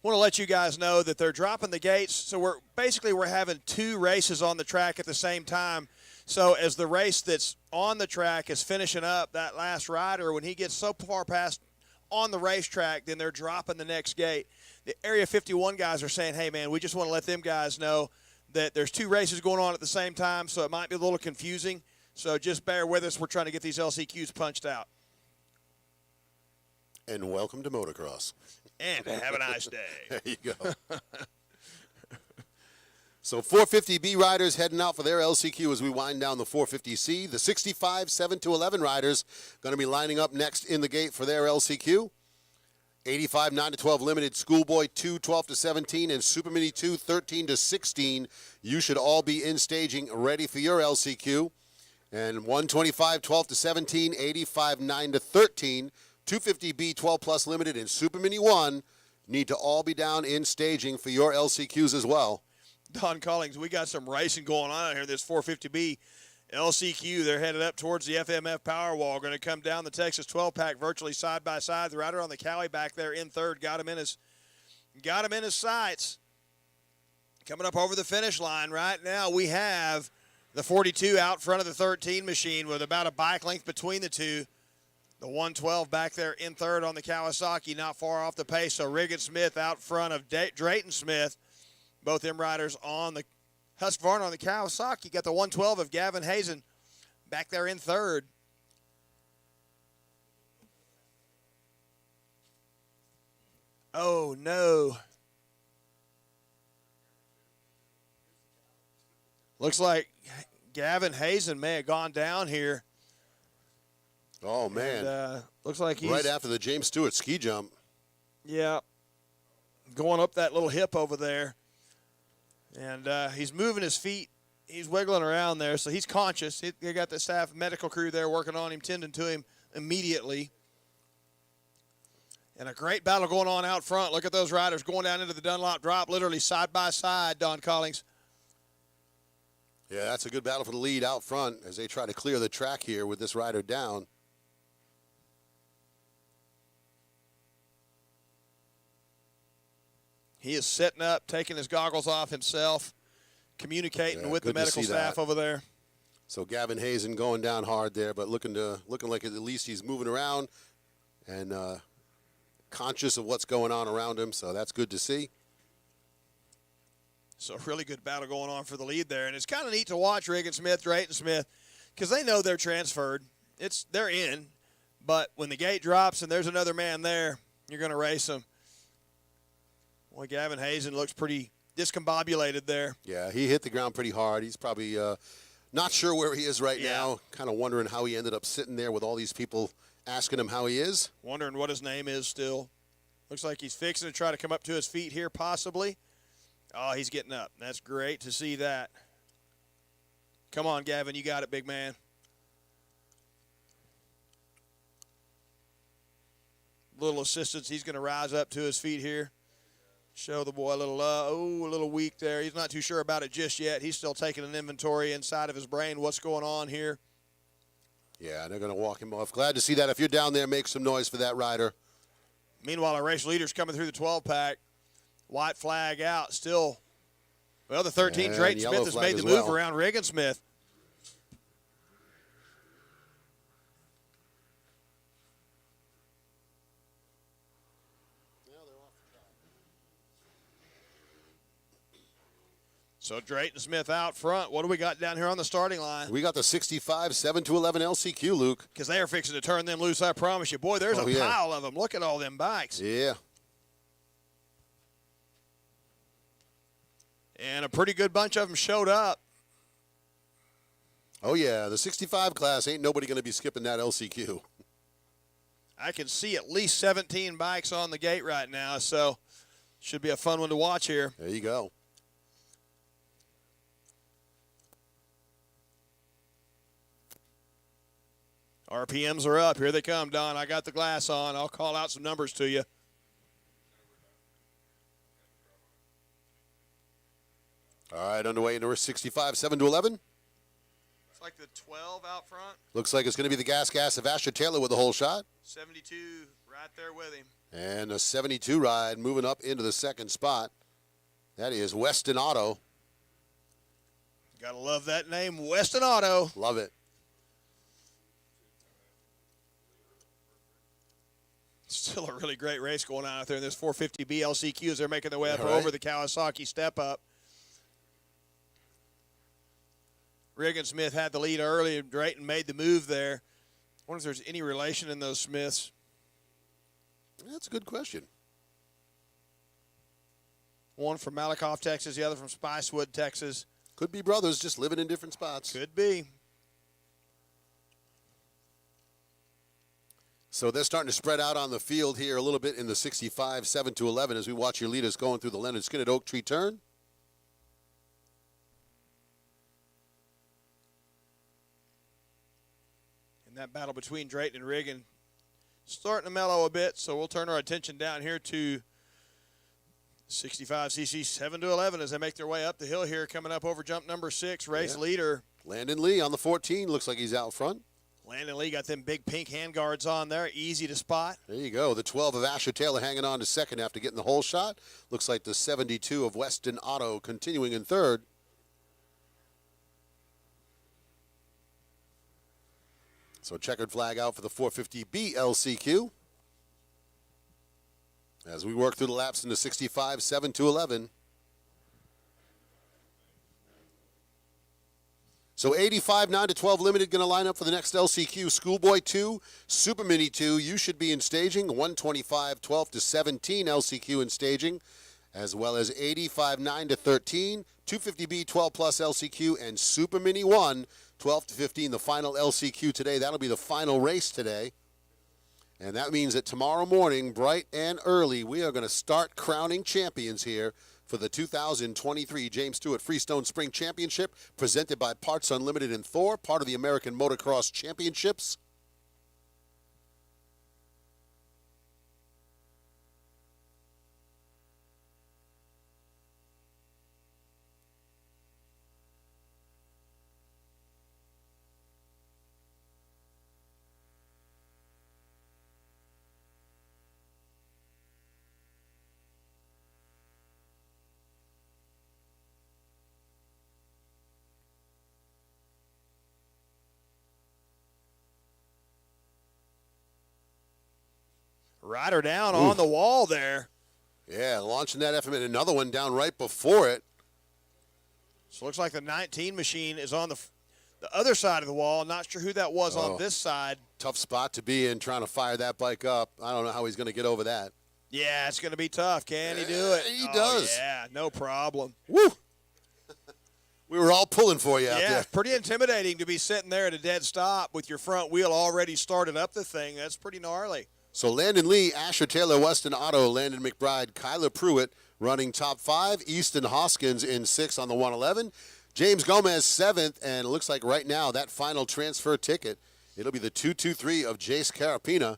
Speaker 1: Want to let you guys know that they're dropping the gates. So we're having 2 races on the track at the same time. So as the race that's on the track is finishing up, that last rider, when he gets so far past on the racetrack, then they're dropping the next gate. The Area 51 guys are saying, hey, man, we just want to let them guys know that there's 2 races going on at the same time, so it might be a little confusing. So just bear with us. We're trying to get these LCQs punched out.
Speaker 2: And welcome to motocross.
Speaker 1: And have a nice day.
Speaker 2: There you go. So 450B riders heading out for their LCQ as we wind down the 450C. The 65 7 to 11 riders going to be lining up next in the gate for their LCQ. 85 9 to 12 limited, Schoolboy 2 12 to 17, and Super Mini 2 13 to 16. You should all be in staging ready for your LCQ. And 125 12 to 17, 85 9 to 13, 250B 12 plus limited, and Super Mini 1 need to all be down in staging for your LCQs as well.
Speaker 1: Don Collings, we got some racing going on out here in this 450B LCQ. They're headed up towards the FMF Powerwall. Going to come down the Texas 12-pack virtually side by side. The rider on the Cali back there in third got him in his sights. Coming up over the finish line right now, we have the 42 out front of the 13 machine with about a bike length between the two. The 112 back there in third on the Kawasaki, not far off the pace. So Riggin Smith out front of Drayton Smith. Both them riders on the Husqvarna on the Kawasaki. Got the 112 of Gavin Hazen back there in third. Oh, no. Looks like Gavin Hazen may have gone down here.
Speaker 2: Oh, man.
Speaker 1: And, looks like he's
Speaker 2: right after the James Stewart ski jump.
Speaker 1: Yeah. Going up that little hip over there. And he's moving his feet he's wiggling around there, so he's conscious. They got the staff medical crew there working on him, tending to him immediately. And a great battle going on out front. Look at those riders going down into the Dunlop drop, literally side by side, Don Collings.
Speaker 2: Yeah, that's a good battle for the lead out front as they try to clear the track here with this rider down.
Speaker 1: He is setting up, taking his goggles off himself, communicating with the
Speaker 2: good to
Speaker 1: medical
Speaker 2: see
Speaker 1: staff
Speaker 2: that.
Speaker 1: over there.
Speaker 2: So Gavin Hazen going down hard there, but looking like at least he's moving around and conscious of what's going on around him. So that's good to see.
Speaker 1: So a really good battle going on for the lead there. And it's kind of neat to watch Regan Smith, Drayton Smith, because they know they're transferred. They're in. But when the gate drops and there's another man there, you're going to race them. Boy, Gavin Hazen looks pretty discombobulated there.
Speaker 2: Yeah, he hit the ground pretty hard. He's probably not sure where he is right
Speaker 1: Yeah.
Speaker 2: now, kind of wondering how he ended up sitting there with all these people asking him how he is.
Speaker 1: Wondering what his name is still. Looks like he's fixing to try to come up to his feet here possibly. Oh, he's getting up. That's great to see that. Come on, Gavin. You got it, big man. Little assistance. He's going to rise up to his feet here. Show the boy a little love. Oh, a little weak there. He's not too sure about it just yet. He's still taking an inventory inside of his brain. What's going on here?
Speaker 2: Yeah, they're going to walk him off. Glad to see that. If you're down there, make some noise for that rider.
Speaker 1: Meanwhile, our race leader's coming through the 12-pack. White flag out. Still, well, the 13,
Speaker 2: And
Speaker 1: Drayton
Speaker 2: yellow
Speaker 1: Smith, has
Speaker 2: flag
Speaker 1: made the
Speaker 2: as
Speaker 1: move
Speaker 2: well.
Speaker 1: around Regan Smith. So Drayton Smith out front. What do we got down here on the starting line?
Speaker 2: We got the 65 7-11 LCQ, Luke.
Speaker 1: Because they are fixing to turn them loose, I promise you. Boy, there's a
Speaker 2: yeah.
Speaker 1: pile of them. Look at all them bikes.
Speaker 2: Yeah.
Speaker 1: And a pretty good bunch of them showed up.
Speaker 2: Oh, yeah, the 65 class, ain't nobody going to be skipping that LCQ.
Speaker 1: I can see at least 17 bikes on the gate right now, so should be a fun one to watch here.
Speaker 2: There you go.
Speaker 1: RPMs are up. Here they come, Don. I got the glass on. I'll call out some numbers to you.
Speaker 2: All right, underway into 65 7-11.
Speaker 1: It's like the 12 out front.
Speaker 2: Looks like it's going to be the gas of Asher Taylor with the whole shot.
Speaker 1: 72 right there with him.
Speaker 2: And a 72 ride moving up into the second spot. That is Weston Auto.
Speaker 1: Gotta love that name, Weston Auto.
Speaker 2: Love it.
Speaker 1: Still a really great race going on out there in this 450B LCQ as they're making their way up
Speaker 2: All right.
Speaker 1: over the Kawasaki step up. Regan Smith had the lead early. Drayton made the move there. I wonder if there's any relation in those Smiths.
Speaker 2: That's a good question.
Speaker 1: One from Malakoff, Texas, the other from Spicewood, Texas.
Speaker 2: Could be brothers just living in different spots.
Speaker 1: Could be.
Speaker 2: So they're starting to spread out on the field here a little bit in the 65 7-11 as we watch your leaders going through the Leonard Skinner Oak Tree turn.
Speaker 1: And that battle between Drayton and Regan starting to mellow a bit, so we'll turn our attention down here to 65cc 7-11 as they make their way up the hill here, coming up over jump number 6. Race leader
Speaker 2: Landon Lee on the 14. Looks like he's out front.
Speaker 1: Landon Lee got them big pink handguards on there, easy to spot.
Speaker 2: There you go. The 12 of Asher Taylor hanging on to second after getting the whole shot. Looks like the 72 of Weston Auto continuing in third. So checkered flag out for the 450B LCQ. As we work through the laps in the 65 7-11. So 85 9-12 limited going to line up for the next LCQ. Schoolboy 2, Super Mini 2. You should be in staging. 125 12-17 LCQ in staging, as well as 85 9-13, 250B 12 plus LCQ, and Super Mini 1 12-15. The final LCQ today. That'll be the final race today. And that means that tomorrow morning, bright and early, we are going to start crowning champions here for the 2023 James Stewart Freestone Spring Championship, presented by Parts Unlimited and Thor, part of the American Motocross Championships.
Speaker 1: Rider down on the wall there.
Speaker 2: Yeah, launching that effort, and another one down right before it.
Speaker 1: So it looks like the 19 machine is on the other side of the wall. Not sure who that was on this side.
Speaker 2: Tough spot to be in, trying to fire that bike up. I don't know how he's going to get over that.
Speaker 1: Yeah, it's going to be tough. Can he do it?
Speaker 2: He does.
Speaker 1: Yeah, no problem.
Speaker 2: Woo! We were all pulling for you out
Speaker 1: Yeah,
Speaker 2: there.
Speaker 1: pretty intimidating to be sitting there at a dead stop with your front wheel already started up the thing. That's pretty gnarly.
Speaker 2: So Landon Lee, Asher Taylor, Weston Otto, Landon McBride, Kyler Pruitt running top 5. Easton Hoskins in 6 on the 111. James Gomez 7th, and it looks like right now that final transfer ticket, it'll be the 223 of Jace Carapina.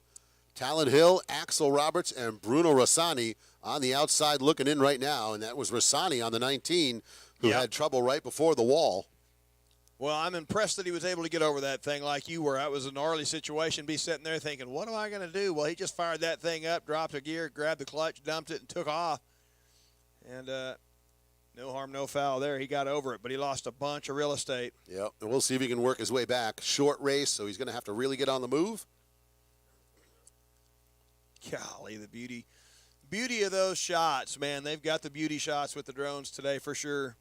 Speaker 2: Talon Hill, Axel Roberts, and Bruno Rossani on the outside looking in right now, and that was Rossani on the 19 who had trouble right before the wall.
Speaker 1: Well, I'm impressed that he was able to get over that thing like you were. That was a gnarly situation. Be sitting there thinking, what am I going to do? Well, he just fired that thing up, dropped a gear, grabbed the clutch, dumped it, and took off. And no harm, no foul there. He got over it, but he lost a bunch of real estate.
Speaker 2: Yep, and we'll see if he can work his way back. Short race, so he's going to have to really get on the move.
Speaker 1: Golly, the beauty of those shots, man. They've got the beauty shots with the drones today for sure.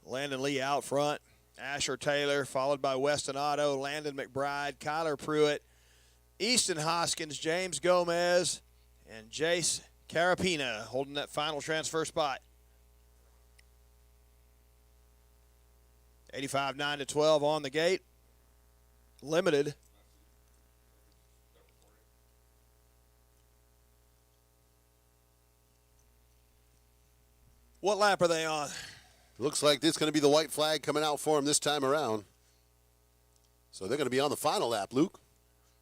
Speaker 1: Landon Lee out front. Asher Taylor, followed by Weston Otto, Landon McBride, Kyler Pruitt, Easton Hoskins, James Gomez, and Jace Carapina holding that final transfer spot. 85 9-12 on the gate. Limited. What lap are they on?
Speaker 2: Looks like it's going to be the white flag coming out for him this time around. So they're going to be on the final lap, Luke.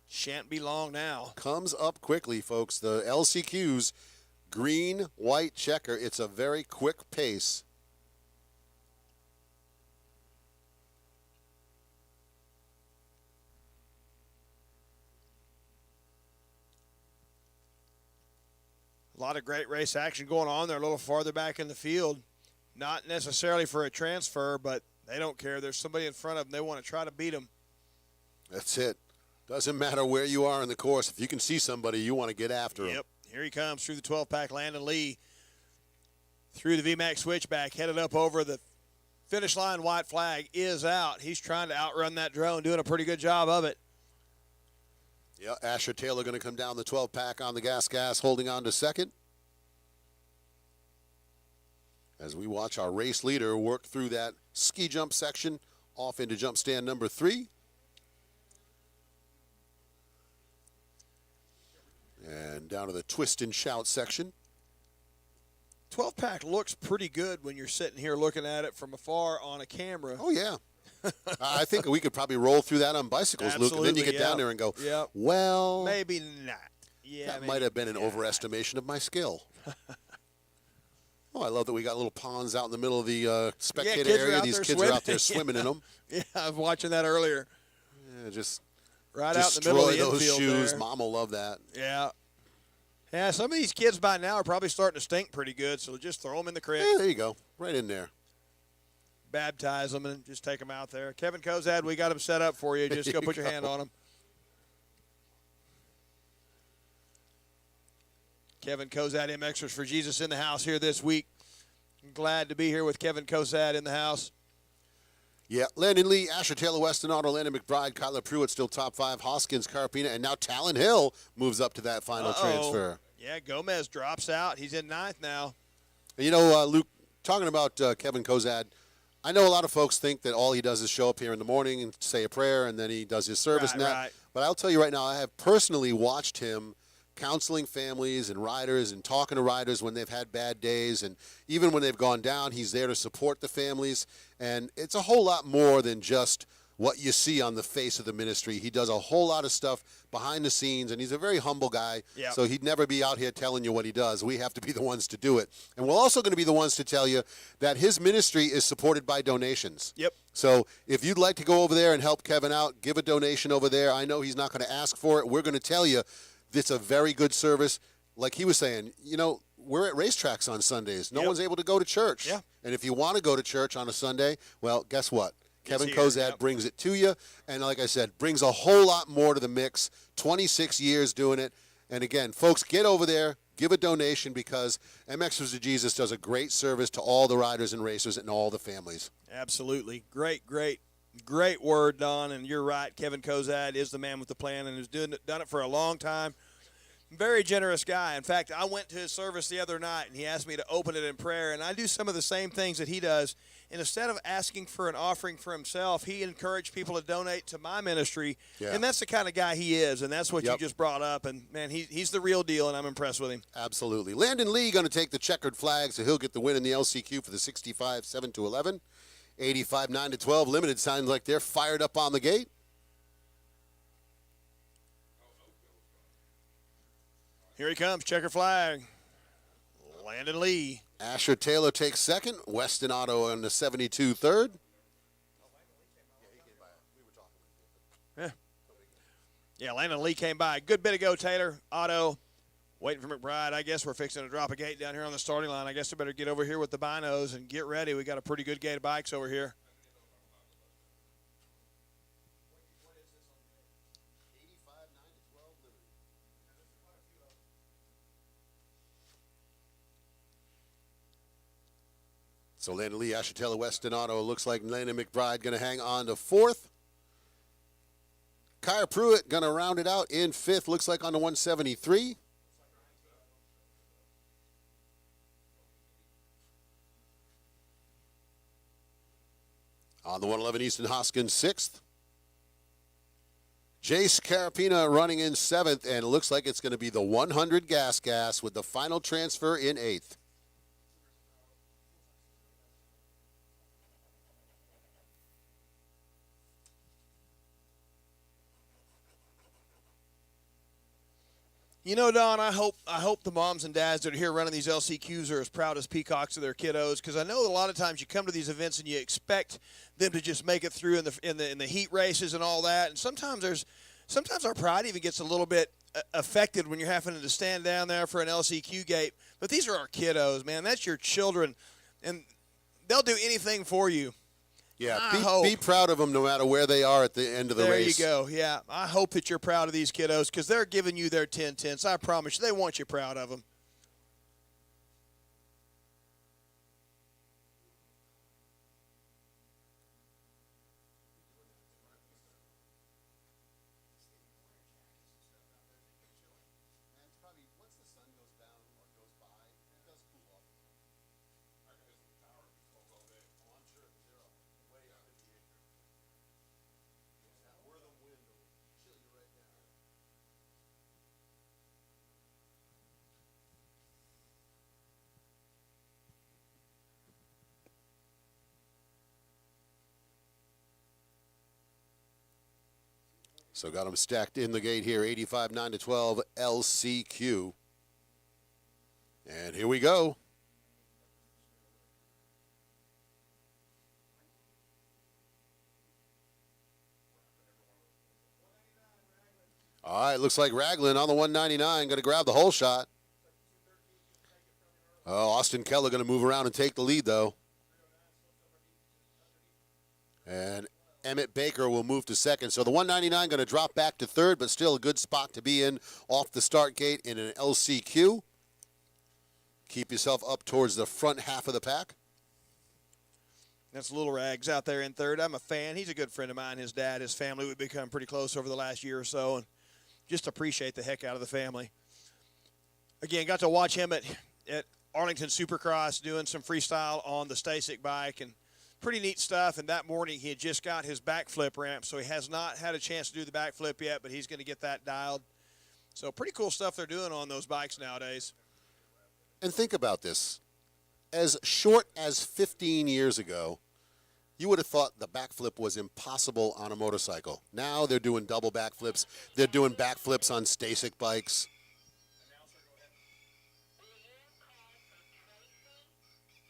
Speaker 1: Shan't be long now.
Speaker 2: Comes up quickly, folks. The LCQ's green, white checker. It's a very quick pace.
Speaker 1: A lot of great race action going on there a little farther back in the field. Not necessarily for a transfer, but they don't care. There's somebody in front of them. They want to try to beat them.
Speaker 2: That's it. Doesn't matter where you are in the course. If you can see somebody, you want to get after him.
Speaker 1: Yep. Here he comes through the 12-pack. Landon Lee through the VMAX switchback, headed up over the finish line. White flag is out. He's trying to outrun that drone, doing a pretty good job of it.
Speaker 2: Yeah, Asher Taylor going to come down the 12-pack on the gas, holding on to second. As we watch our race leader work through that ski jump section, off into jump stand number 3. And down to the twist and shout section.
Speaker 1: 12-pack looks pretty good when you're sitting here looking at it from afar on a camera.
Speaker 2: Oh, yeah. I think we could probably roll through that on bicycles, Luke, and then you get down there and go, well,
Speaker 1: maybe not. Yeah,
Speaker 2: that might have been an overestimation of my skill. Oh, I love that we got little ponds out in the middle of the spectator area. These kids are out there swimming in them.
Speaker 1: Yeah, I was watching that earlier.
Speaker 2: Yeah, just
Speaker 1: right out in the middle of the
Speaker 2: destroy those
Speaker 1: infield
Speaker 2: shoes.
Speaker 1: there.
Speaker 2: Mom will love that.
Speaker 1: Yeah. Yeah, some of these kids by now are probably starting to stink pretty good, so just throw them in the creek.
Speaker 2: Yeah, there you go. Right in there.
Speaker 1: Baptize them and just take them out there. Kevin Kozad, we got them set up for you. Just go put your hand on them. Kevin Kozad, MXers for Jesus in the house here this week. I'm glad to be here with Kevin Kozad in the house.
Speaker 2: Yeah, Landon Lee, Asher Taylor, Weston Otto, Landon McBride, Kyler Pruitt still top 5, Hoskins, Carapina, and now Talon Hill moves up to that final transfer.
Speaker 1: Yeah, Gomez drops out. He's in 9th now.
Speaker 2: You know, Luke, talking about Kevin Kozad, I know a lot of folks think that all he does is show up here in the morning and say a prayer, and then he does his service and that.
Speaker 1: Right.
Speaker 2: But I'll tell you right now, I have personally watched him counseling families and riders and talking to riders when they've had bad days. And even when they've gone down, he's there to support the families. And it's a whole lot more than just what you see on the face of the ministry. He does a whole lot of stuff behind the scenes, and he's a very humble guy.
Speaker 1: Yep.
Speaker 2: So he'd never be out here telling you what he does. We have to be the ones to do it. And we're also going to be the ones to tell you that his ministry is supported by donations.
Speaker 1: Yep.
Speaker 2: So if you'd like to go over there and help Kevin out, give a donation over there. I know he's not going to ask for it. We're going to tell you it's a very good service. Like he was saying, you know, we're at racetracks on Sundays. No
Speaker 1: Yep.
Speaker 2: one's able to go to church.
Speaker 1: Yeah.
Speaker 2: And if you want to go to church on a Sunday, well, guess what? Kevin
Speaker 1: here,
Speaker 2: Kozad
Speaker 1: yep.
Speaker 2: brings it to you. And like I said, brings a whole lot more to the mix. 26 years doing it. And again, folks, get over there. Give a donation because MXers of Jesus does a great service to all the riders and racers and all the families.
Speaker 1: Absolutely. Great word, Don. And you're right. Kevin Kozad is the man with the plan and has done it for a long time. Very generous guy. In fact, I went to his service the other night, and he asked me to open it in prayer, and I do some of the same things that he does. And instead of asking for an offering for himself, he encouraged people to donate to my ministry.
Speaker 2: Yeah.
Speaker 1: And that's the kind of guy he is, and that's what
Speaker 2: Yep.
Speaker 1: you just brought up. And, man, he's the real deal, and I'm impressed with him.
Speaker 2: Absolutely. Landon Lee going to take the checkered flag, so he'll get the win in the LCQ for the 65 7-11. 85 9-12 limited. Sounds like they're fired up on the gate.
Speaker 1: Here he comes, checker flag. Landon Lee.
Speaker 2: Asher Taylor takes second. Weston Otto on the 72 third.
Speaker 1: Yeah, Landon Lee came by. Good bit ago, Taylor. Otto waiting for McBride. I guess we're fixing to drop a gate down here on the starting line. I guess we better get over here with the binos and get ready. We got a pretty good gate of bikes over here.
Speaker 2: So Landon Lee, Asher Taylor, Weston Otto. Looks like Landon McBride going to hang on to fourth. Kyer Pruitt going to round it out in fifth. Looks like on the 173. On the 111, Easton Hoskins sixth. Jace Carapina running in seventh, and it looks like it's going to be the 100 Gas with the final transfer in eighth.
Speaker 1: You know, Don, I hope the moms and dads that are here running these LCQs are as proud as peacocks of their kiddos, because I know a lot of times you come to these events and you expect them to just make it through in the heat races and all that, and sometimes our pride even gets a little bit affected when you're having to stand down there for an LCQ gate. But these are our kiddos, man. That's your children, and they'll do anything for you.
Speaker 2: Yeah, be proud of them no matter where they are at the end of the race.
Speaker 1: There you go. Yeah, I hope that you're proud of these kiddos because they're giving you their 10/10s. I promise you, they want you proud of them.
Speaker 2: So got them stacked in the gate here, 85 9-12 LCQ. And here we go. All right, looks like Raglan on the 199, going to grab the whole shot. Oh, Austin Keller going to move around and take the lead, though. And Emmett Baker will move to second. So the 199 going to drop back to third, but still a good spot to be in off the start gate in an LCQ. Keep yourself up towards the front half of the pack.
Speaker 1: That's Little Rags out there in third. I'm a fan. He's a good friend of mine. His dad, his family, we've become pretty close over the last year or so, and just appreciate the heck out of the family. Again, got to watch him at Arlington Supercross doing some freestyle on the Stasic bike, and pretty neat stuff. And that morning he had just got his backflip ramp, so he has not had a chance to do the backflip yet, but he's going to get that dialed. So pretty cool stuff they're doing on those bikes nowadays.
Speaker 2: And think about this. As short as 15 years ago, you would have thought the backflip was impossible on a motorcycle. Now they're doing double backflips. They're doing backflips on Stasic bikes.
Speaker 3: Will you call for Tracy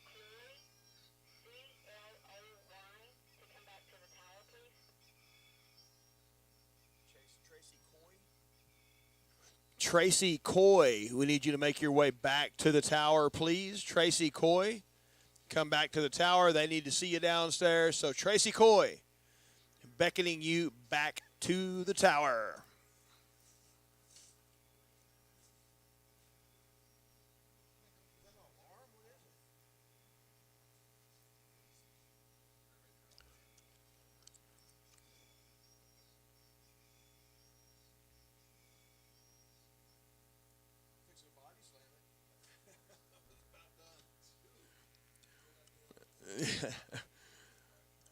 Speaker 3: Cloy, C-L-O-Y, to come back to the tower, please?
Speaker 1: Tracy Coy, we need you to make your way back to the tower, please. Tracy Coy, come back to the tower. They need to see you downstairs. So Tracy Coy, beckoning you back to the tower.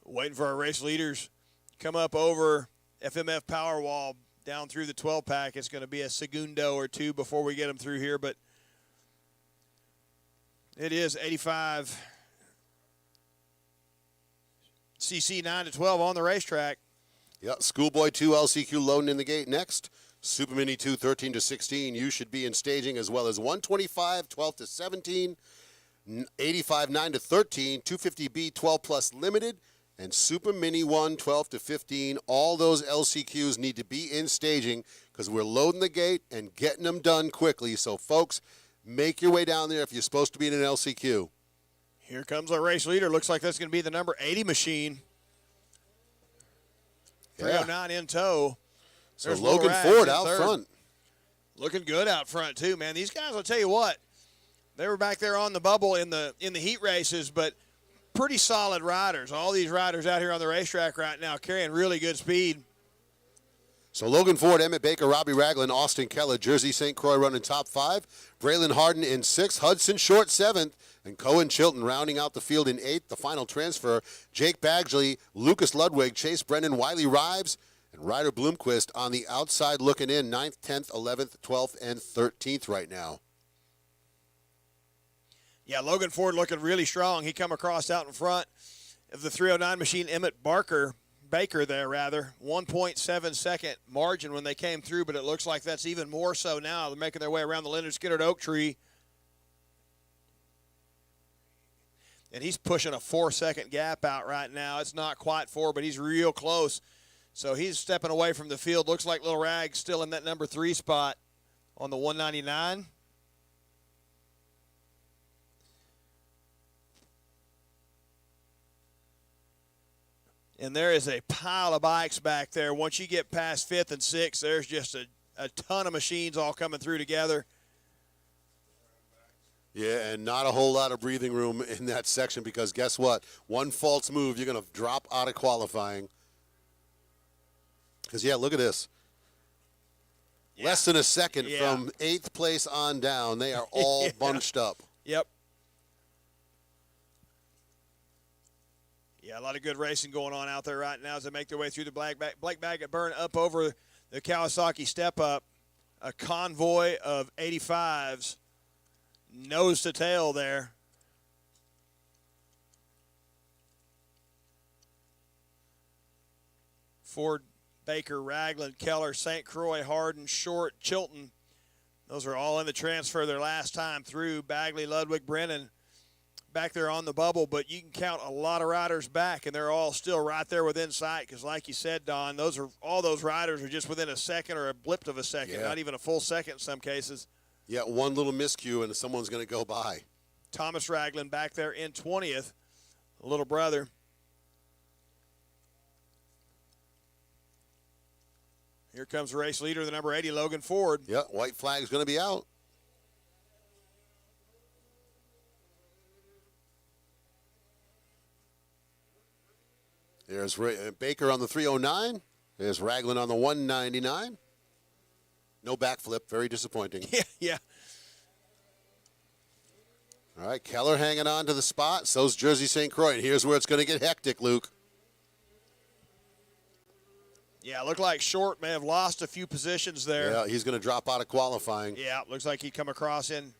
Speaker 1: Waiting for our race leaders to come up over FMF power wall down through the 12 pack. It's going to be a segundo or two before we get them through here, but it is 85 CC 9 to 12 on the racetrack.
Speaker 2: Yep, Schoolboy 2 LCQ loading in the gate next. Super Mini 2 13 to 16. You should be in staging, as well as 125 12 to 17. 85 9 to 13, 250B 12 plus limited, and Super Mini 1 12 to 15. All those LCQs need to be in staging because we're loading the gate and getting them done quickly. So, folks, make your way down there if you're supposed to be in an LCQ.
Speaker 1: Here comes our race leader. Looks like that's going to be the number 80 machine. 309 in tow.
Speaker 2: So
Speaker 1: There's
Speaker 2: Logan
Speaker 1: Lil Rag
Speaker 2: Ford
Speaker 1: in
Speaker 2: out
Speaker 1: third.
Speaker 2: front.
Speaker 1: Looking good out front too, man. These guys, I'll tell you what, they were back there on the bubble in the heat races, but pretty solid riders. All these riders out here on the racetrack right now carrying really good speed.
Speaker 2: So Logan Ford, Emmett Baker, Robbie Ragland, Austin Keller, Jersey St. Croix running top 5. Braylon Harden in 6th, Hudson Short 7th, and Cohen Chilton rounding out the field in 8th. The final transfer, Jake Bagsley, Lucas Ludwig, Chase Brennan, Wiley Rives, and Ryder Bloomquist on the outside looking in, 9th, 10th, 11th, 12th, and 13th right now.
Speaker 1: Yeah, Logan Ford looking really strong. He come across out in front of the 309 machine, Emmett Baker there, 1.7 second margin when they came through, but it looks like that's even more so now. They're making their way around the Leonard Skinner Oak Tree. And he's pushing a 4-second gap out right now. It's not quite 4, but he's real close. So he's stepping away from the field. Looks like Lil Rag's still in that number 3 spot on the 199. And there is a pile of bikes back there. Once you get past 5th and 6th, there's just a ton of machines all coming through together.
Speaker 2: Yeah, and not a whole lot of breathing room in that section because guess what? One false move, you're going to drop out of qualifying. Because, yeah, look at this.
Speaker 1: Yeah.
Speaker 2: Less than a second
Speaker 1: Yeah.
Speaker 2: from 8th place on down. They are all
Speaker 1: Yeah.
Speaker 2: bunched up.
Speaker 1: Yep. Yeah, a lot of good racing going on out there right now as they make their way through the Black Baggett Burn up over the Kawasaki Step Up. A convoy of 85s, nose to tail there. Ford, Baker, Ragland, Keller, St. Croix, Harden, Short, Chilton. Those are all in the transfer their last time through. Bagley, Ludwig, Brennan back there on the bubble, but you can count a lot of riders back, and they're all still right there within sight because, like you said, Don, all those riders are just within a second or a blip of a second,
Speaker 2: Yeah.
Speaker 1: not even a full second in some cases.
Speaker 2: Yeah, one little miscue and someone's going to go by.
Speaker 1: Thomas Ragland back there in 20th, little brother. Here comes the race leader, the number 80, Logan Ford.
Speaker 2: Yeah, white flag's going to be out. There's Baker on the 309. There's Ragland on the 199. No backflip. Very disappointing.
Speaker 1: Yeah, yeah.
Speaker 2: All right, Keller hanging on to the spot. So's Jersey St. Croix. And here's where it's going to get hectic, Luke.
Speaker 1: Yeah, looked like Short may have lost a few positions there.
Speaker 2: Yeah, he's going to drop out of qualifying.
Speaker 1: Yeah, looks like he'd come across in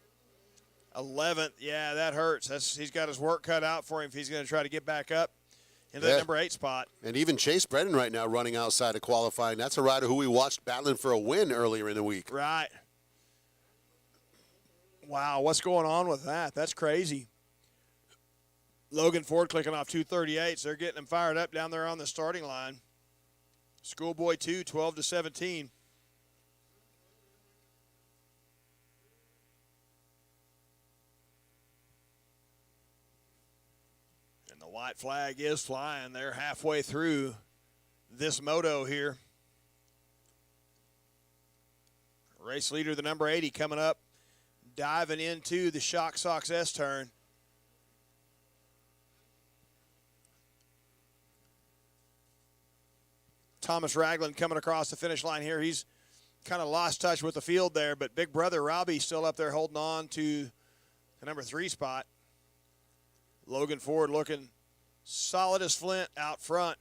Speaker 1: 11th. Yeah, that hurts. He's got his work cut out for him if he's going to try to get back up into that number 8 spot.
Speaker 2: And even Chase Brennan right now running outside of qualifying. That's a rider who we watched battling for a win earlier in the week.
Speaker 1: Right. Wow, what's going on with that? That's crazy. Logan Ford clicking off 238s. They're getting him fired up down there on the starting line. Schoolboy 2, 12-17. And the white flag is flying. They're halfway through this moto here. Race leader, the number 80, coming up, diving into the Shock Sox S-turn. Thomas Ragland coming across the finish line here. He's kind of lost touch with the field there, but big brother Robbie still up there holding on to the number 3 spot. Logan Ford looking solid as flint out front.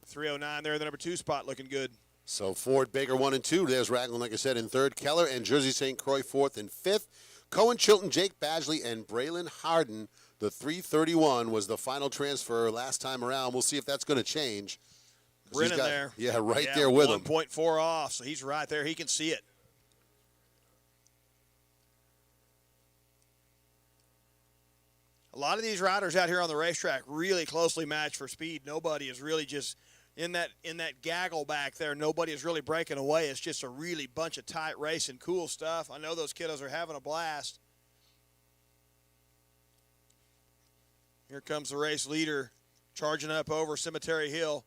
Speaker 1: 309 there, the number 2 spot looking good.
Speaker 2: So Ford, Baker 1 and 2. There's Ragland, like I said, in 3rd. Keller and Jersey St. Croix 4th and 5th. Cohen, Chilton, Jake Badgley, and Braylon Harden. The 331 was the final transfer last time around. We'll see if that's going to change.
Speaker 1: Brennan there.
Speaker 2: Yeah, there with him.
Speaker 1: 1.4 off, so he's right there. He can see it. A lot of these riders out here on the racetrack really closely matched for speed. Nobody is really just in that gaggle back there. Nobody is really breaking away. It's just a really bunch of tight racing, cool stuff. I know those kiddos are having a blast. Here comes the race leader charging up over Cemetery Hill.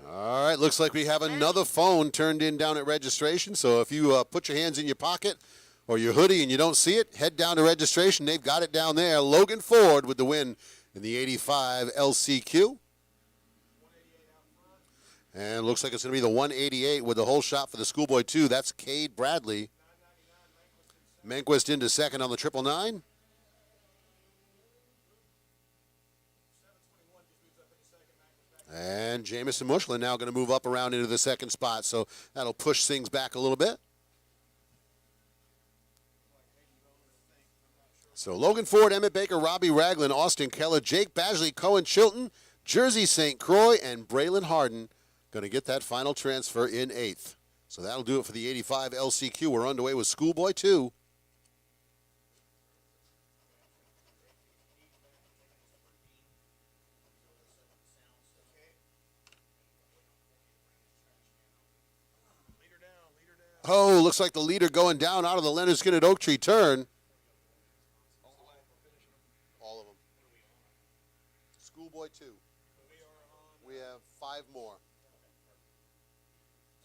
Speaker 2: All right, looks like we have another phone turned in down at registration. So if you put your hands in your pocket or your hoodie and you don't see it, head down to registration. They've got it down there. Logan Ford with the win in the 85 LCQ. And looks like it's going to be the 188 with the whole shot for the Schoolboy 2. That's Cade Bradley. Manquist into second on the 999. And Jamison Mushlin now going to move up around into the second spot. So that'll push things back a little bit. So Logan Ford, Emmett Baker, Robbie Ragland, Austin Keller, Jake Badgley, Cohen Chilton, Jersey St. Croix, and Braylon Harden going to get that final transfer in 8th. So that'll do it for the 85 LCQ. We're underway with Schoolboy 2. Oh, looks like the leader going down out of the Leonard Skinner Oak Tree turn. All of them. Schoolboy 2. We have 5 more.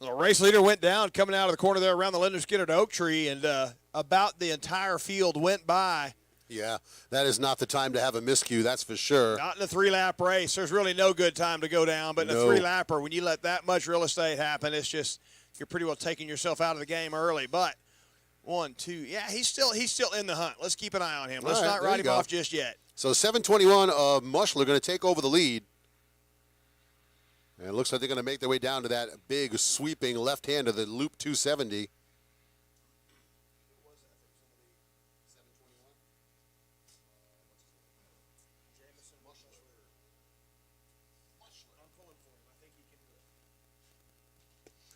Speaker 1: The race leader went down coming out of the corner there around the Leonard Skinner Oak Tree, and about the entire field went by.
Speaker 2: Yeah, that is not the time to have a miscue, that's for sure.
Speaker 1: Not in a 3-lap race. There's really no good time to go down, but in a 3-lapper, when you let that much real estate happen, it's just you're pretty well taking yourself out of the game early. But 1, 2, yeah, he's still in the hunt. Let's keep an eye on him. Let's not write him off just yet.
Speaker 2: So 721 of Mushler going to take over the lead. And it looks like they're going to make their way down to that big sweeping left hand of the Loop 270.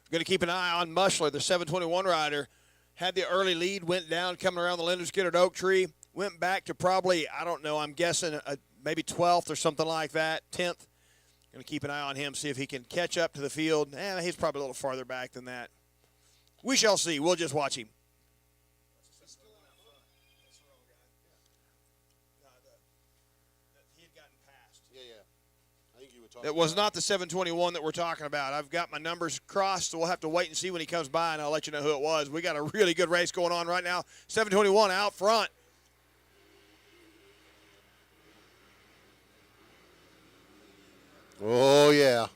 Speaker 1: Going to keep an eye on Mushler, the 721 rider. Had the early lead, went down, coming around the Leonard Skinner Oak Tree. Went back to probably, I don't know, I'm guessing maybe 12th or something like that, 10th. Going to keep an eye on him, see if he can catch up to the field. He's probably a little farther back than that. We shall see. We'll just watch him. It was not the 721 that we're talking about. I've got my numbers crossed, so we'll have to wait and see when he comes by, and I'll let you know who it was. We got a really good race going on right now. 721 out front.
Speaker 2: Oh, yeah.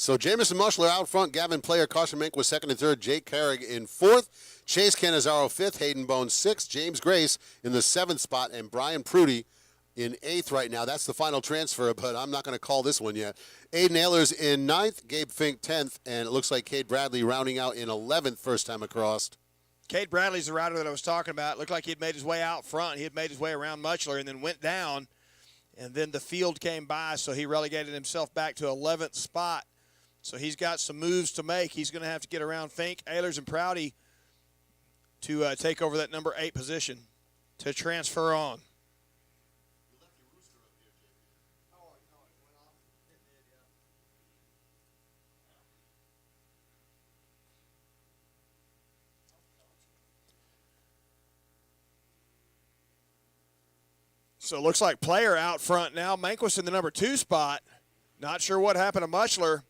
Speaker 2: So Jamison Mushler out front, Gavin Player, Carson Mink was second and third, Jake Carrig in fourth, Chase Canizaro fifth, Hayden Bone sixth, James Grace in the seventh spot, and Brian Prudy in eighth right now. That's the final transfer, but I'm not going to call this one yet. Aiden Ehlers in ninth, Gabe Fink 10th, and it looks like Cade Bradley rounding out in 11th first time across.
Speaker 1: Cade Bradley's the rider that I was talking about. It looked like he had made his way out front. He had made his way around Muchler and then went down, and then the field came by, so he relegated himself back to 11th spot. So he's got some moves to make. He's going to have to get around Fink, Ehlers, and Prouty to take over that number 8 position to transfer on. So it looks like Player out front now. Manquist in the number 2 spot. Not sure what happened to Muchler.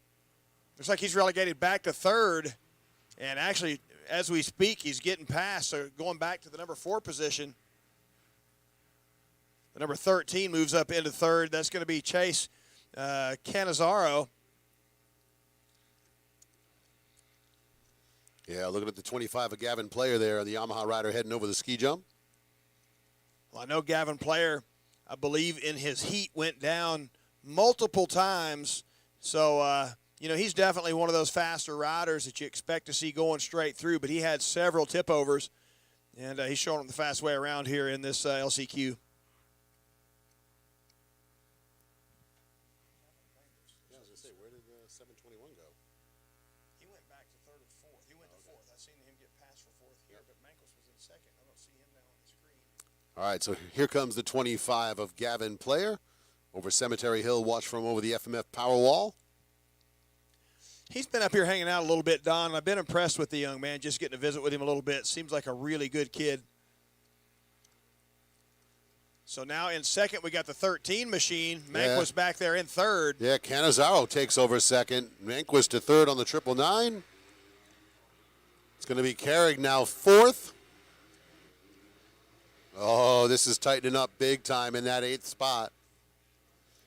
Speaker 1: Looks like he's relegated back to third. And actually, as we speak, he's getting past, so going back to the number 4 position. The number 13 moves up into third. That's going to be Chase Canizaro.
Speaker 2: Yeah, looking at the 25 of Gavin Player there, the Yamaha rider heading over the ski jump.
Speaker 1: Well, I know Gavin Player, I believe in his heat, went down multiple times. So, he's definitely one of those faster riders that you expect to see going straight through, but he had several tip overs, and he's showing them the fast way around here in this LCQ.
Speaker 2: Yeah, I was going to say, where did 721 go?
Speaker 1: He went back to third and fourth. He went to fourth. I've seen him get passed for fourth here, but Manquist was in second. I don't see him now on the screen.
Speaker 2: All right, so here comes the 25 of Gavin Player over Cemetery Hill. Watch from over the FMF power wall.
Speaker 1: He's been up here hanging out a little bit, Don. I've been impressed with the young man, just getting to visit with him a little bit. Seems like a really good kid. So now in second, we got the 13 machine. Manquist back there in third.
Speaker 2: Yeah, Canizaro takes over second. Manquist to third on the 999. It's going to be Carrig now fourth. Oh, this is tightening up big time in that 8th spot.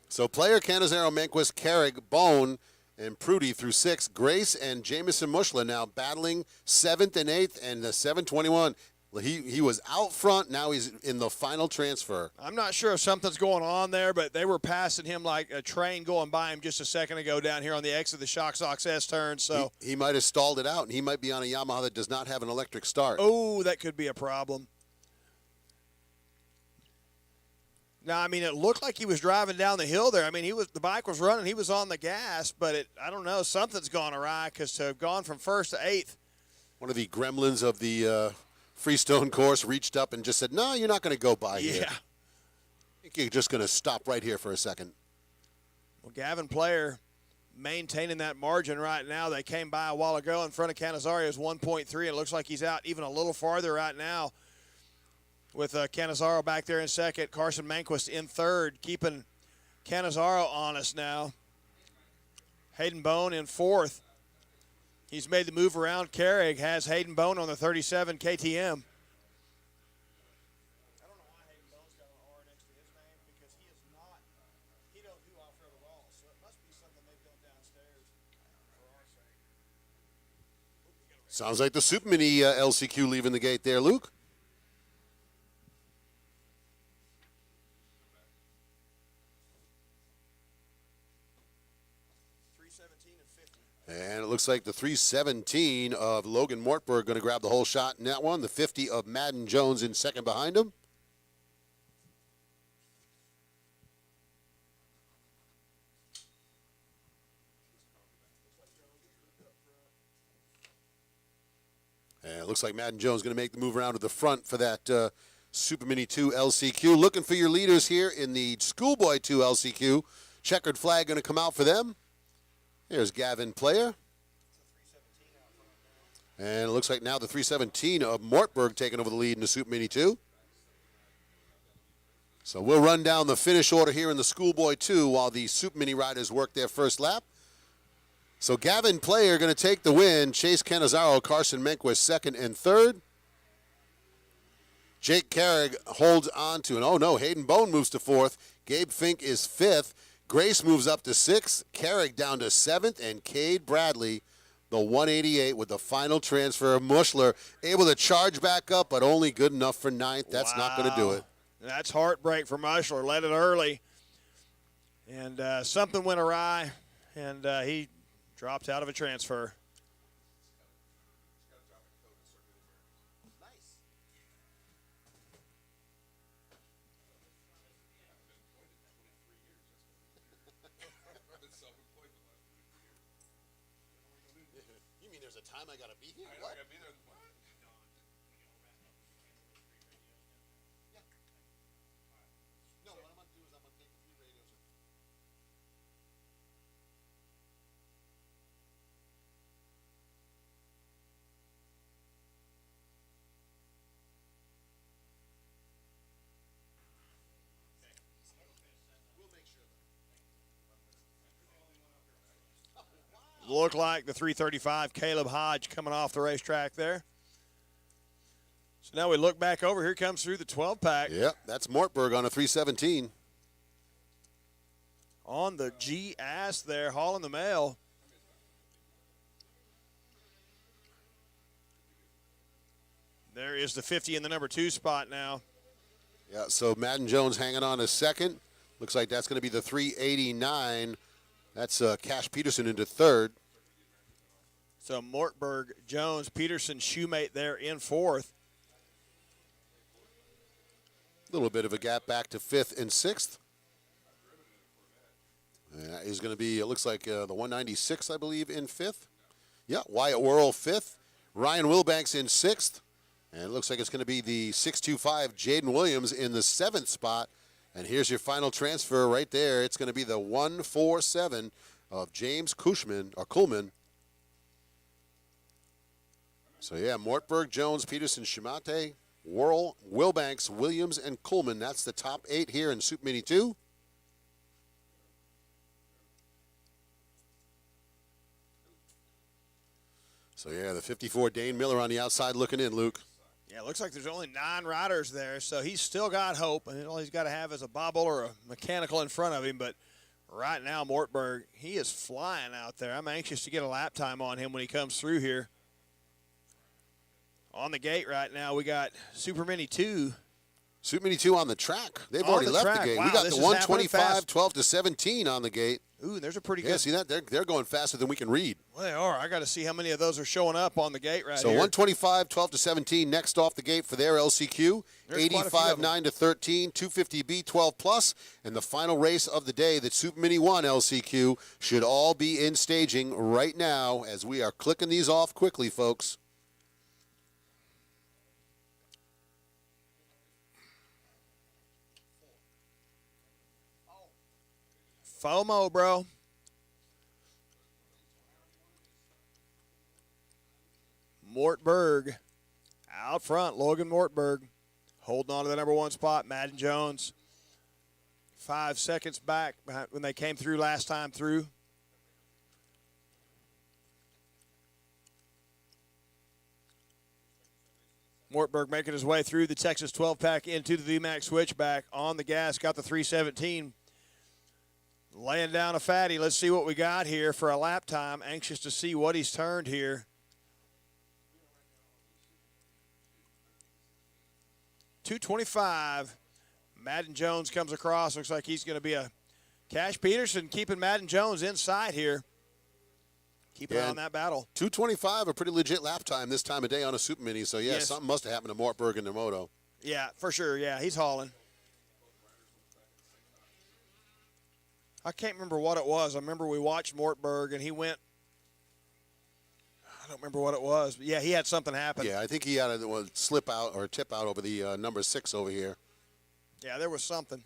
Speaker 2: So Player, Canizaro, Manquist, Carrig, Bone, and Prudy through 6th. Grace and Jamison Mushler now battling 7th and 8th, and the 721. He was out front. Now he's in the final transfer.
Speaker 1: I'm not sure if something's going on there, but they were passing him like a train going by him just a second ago down here on the exit of the Shock Sox S turn. So
Speaker 2: he might have stalled it out, and he might be on a Yamaha that does not have an electric start.
Speaker 1: Oh, that could be a problem. Now, I mean, it looked like he was driving down the hill there. I mean, the bike was running. He was on the gas, but I don't know. Something's gone awry because to have gone from 1st to 8th.
Speaker 2: One of the gremlins of the Freestone course reached up and just said, no, you're not going to go by here. I think you're just going to stop right here for a second.
Speaker 1: Well, Gavin Player maintaining that margin right now. They came by a while ago in front of Canizario's 1.3. It looks like he's out even a little farther right now, with Canizaro back there in second, Carson Manquist in third, keeping Canizaro honest now. Hayden Bone in fourth. He's made the move around. Carrig has Hayden Bone on the 37 KTM. I don't know why Hayden Bone's got an R next to his name, because he don't do off-road at all, so it must be something they've done downstairs for our sake.
Speaker 2: Sounds like the Super Mini LCQ leaving the gate there, Luke. And it looks like the 317 of Logan Mortberg going to grab the whole shot in that one. The 50 of Madden Jones in second behind him. And it looks like Madden Jones going to make the move around to the front for that Super Mini 2 LCQ. Looking for your leaders here in the Schoolboy 2 LCQ. Checkered flag going to come out for them. Here's Gavin Player. And it looks like now the 317 of Mortberg taking over the lead in the Super Mini 2. So we'll run down the finish order here in the Schoolboy 2 while the Super Mini riders work their first lap. So Gavin Player going to take the win. Chase Canizaro, Carson Manquist second and third. Jake Carrig holds on to, and oh no, Hayden Bone moves to fourth. Gabe Fink is fifth. Grace moves up to 6th, Carrick down to 7th, and Cade Bradley, the 188 with the final transfer. Mushler able to charge back up, but only good enough for 9th. That's not going to do it.
Speaker 1: That's heartbreak for Mushler. Led it early, and something went awry, and he dropped out of a transfer.
Speaker 2: You mean there's a time I got to be here?
Speaker 5: I gotta be there. What?
Speaker 2: No, what I'm going to do is I'm going to take a few radios.
Speaker 1: Look like the 335 Caleb Hodge coming off the racetrack there. So now we look back over. Here comes through the 12-pack.
Speaker 2: Yep, that's Mortberg on a 317.
Speaker 1: On the G-ass there, hauling the mail. There is the 50 in the number 2 spot now.
Speaker 2: Yeah, so Madden Jones hanging on a second. Looks like that's going to be the 389. That's Cash Peterson into 3rd.
Speaker 1: So Mortberg, Jones, Peterson, Shoemate there in 4th.
Speaker 2: A little bit of a gap back to 5th and 6th. Is going to be, it looks like the 196, I believe, in 5th. Yeah, Wyatt Worrell 5th. Ryan Wilbanks in 6th. And it looks like it's going to be the 625 Jaden Williams in the 7th spot. And here's your final transfer right there. It's going to be the 147 of James Kuhlman. So, yeah, Mortberg, Jones, Peterson, Shimate, Worrell, Wilbanks, Williams, and Kuhlman. That's the top 8 here in Super Mini 2. So, yeah, the 54 Dane Miller on the outside looking in, Luke.
Speaker 1: Yeah, it looks like there's only 9 riders there, so he's still got hope. And all he's got to have is a bobble or a mechanical in front of him. But right now, Mortberg, he is flying out there. I'm anxious to get a lap time on him when he comes through here. On the gate right now, we got Super Mini 2.
Speaker 2: Super Mini 2 on the track. They've
Speaker 1: On
Speaker 2: already
Speaker 1: the
Speaker 2: left
Speaker 1: track.
Speaker 2: the gate.
Speaker 1: Wow,
Speaker 2: We got
Speaker 1: this
Speaker 2: the
Speaker 1: is happening
Speaker 2: 125,
Speaker 1: fast.
Speaker 2: 12 to 17 on the gate.
Speaker 1: Ooh, there's a pretty
Speaker 2: Yeah,
Speaker 1: good.
Speaker 2: see that? They're going faster than we can read.
Speaker 1: Well, they are. I got to see how many of those are showing up on the gate right
Speaker 2: So
Speaker 1: here.
Speaker 2: 125, 12 to 17 next off the gate for their LCQ.
Speaker 1: There's quite a few
Speaker 2: 85,
Speaker 1: of them.
Speaker 2: 9 to 13, 250B, 12 plus. And the final race of the day, the Super Mini 1 LCQ, should all be in staging right now as we are clicking these off quickly, folks.
Speaker 1: FOMO, bro. Mortberg out front. Logan Mortberg holding on to the number 1 spot. Madden Jones 5 seconds back behind when they came through last time through. Mortberg making his way through the Texas 12-pack into the VMAX switchback on the gas. Got the 317. Laying down a fatty. Let's see what we got here for a lap time. Anxious to see what he's turned here. 225. Madden Jones comes across. Looks like he's going to be a Cash Peterson keeping Madden Jones inside here. Keep an eye on that battle.
Speaker 2: 225, a pretty legit lap time this time of day on a Super Mini. So, yeah,
Speaker 1: Yes.
Speaker 2: something must have happened to Mortberg in the moto.
Speaker 1: Yeah, for sure. Yeah, he's hauling. I can't remember what it was. I remember we watched Mortberg, and he went. I don't remember what it was. But, yeah, he had something happen.
Speaker 2: Yeah, I think he had a slip out or tip out over the number 6 over here.
Speaker 1: Yeah, there was something.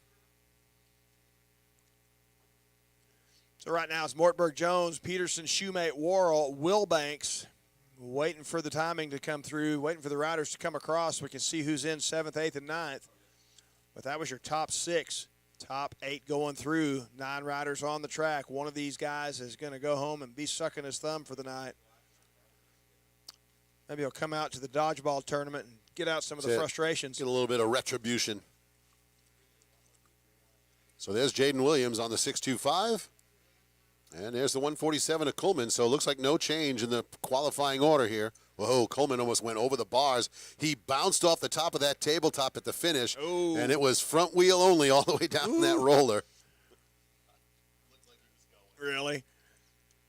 Speaker 1: So right now it's Mortberg, Jones, Peterson, Shoemate, Worrell, Wilbanks, waiting for the timing to come through, waiting for the riders to come across so we can see who's in 7th, 8th, and 9th. But that was your top 6. Top 8 going through. 9 riders on the track. One of these guys is going to go home and be sucking his thumb for the night. Maybe he'll come out to the dodgeball tournament and get out some of the frustrations.
Speaker 2: Get a little bit of retribution. So there's Jaden Williams on the 625. And there's the 147 of Coleman. So it looks like no change in the qualifying order here. Whoa, Coleman almost went over the bars. He bounced off the top of that tabletop at the finish.
Speaker 1: Ooh.
Speaker 2: And it was front wheel only all the way down that roller.
Speaker 1: Really?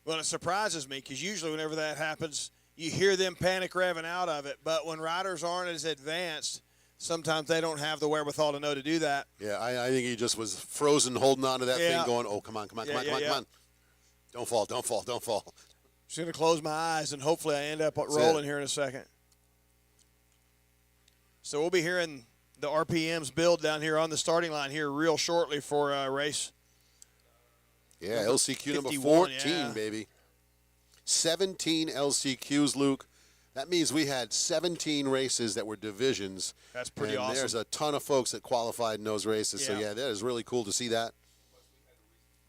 Speaker 1: Well, it surprises me because usually whenever that happens, you hear them panic revving out of it. But when riders aren't as advanced, sometimes they don't have the wherewithal to know to do that.
Speaker 2: Yeah, I think he just was frozen holding on to that
Speaker 1: Yeah.
Speaker 2: thing going, oh, come on, come on, come on,
Speaker 1: Yeah,
Speaker 2: come on,
Speaker 1: yeah,
Speaker 2: come on. Don't fall, don't fall, don't fall.
Speaker 1: Just going to close my eyes, and hopefully I end up rolling here in a second. So we'll be hearing the RPMs build down here on the starting line here real shortly for race.
Speaker 2: Yeah, LCQ number
Speaker 1: 51,
Speaker 2: 14,
Speaker 1: yeah.
Speaker 2: baby. 17 LCQs, Luke. That means we had 17 races that were divisions.
Speaker 1: That's pretty
Speaker 2: and
Speaker 1: awesome.
Speaker 2: There's a ton of folks that qualified in those races. So,
Speaker 1: Yeah.
Speaker 2: yeah, that is really cool to see that.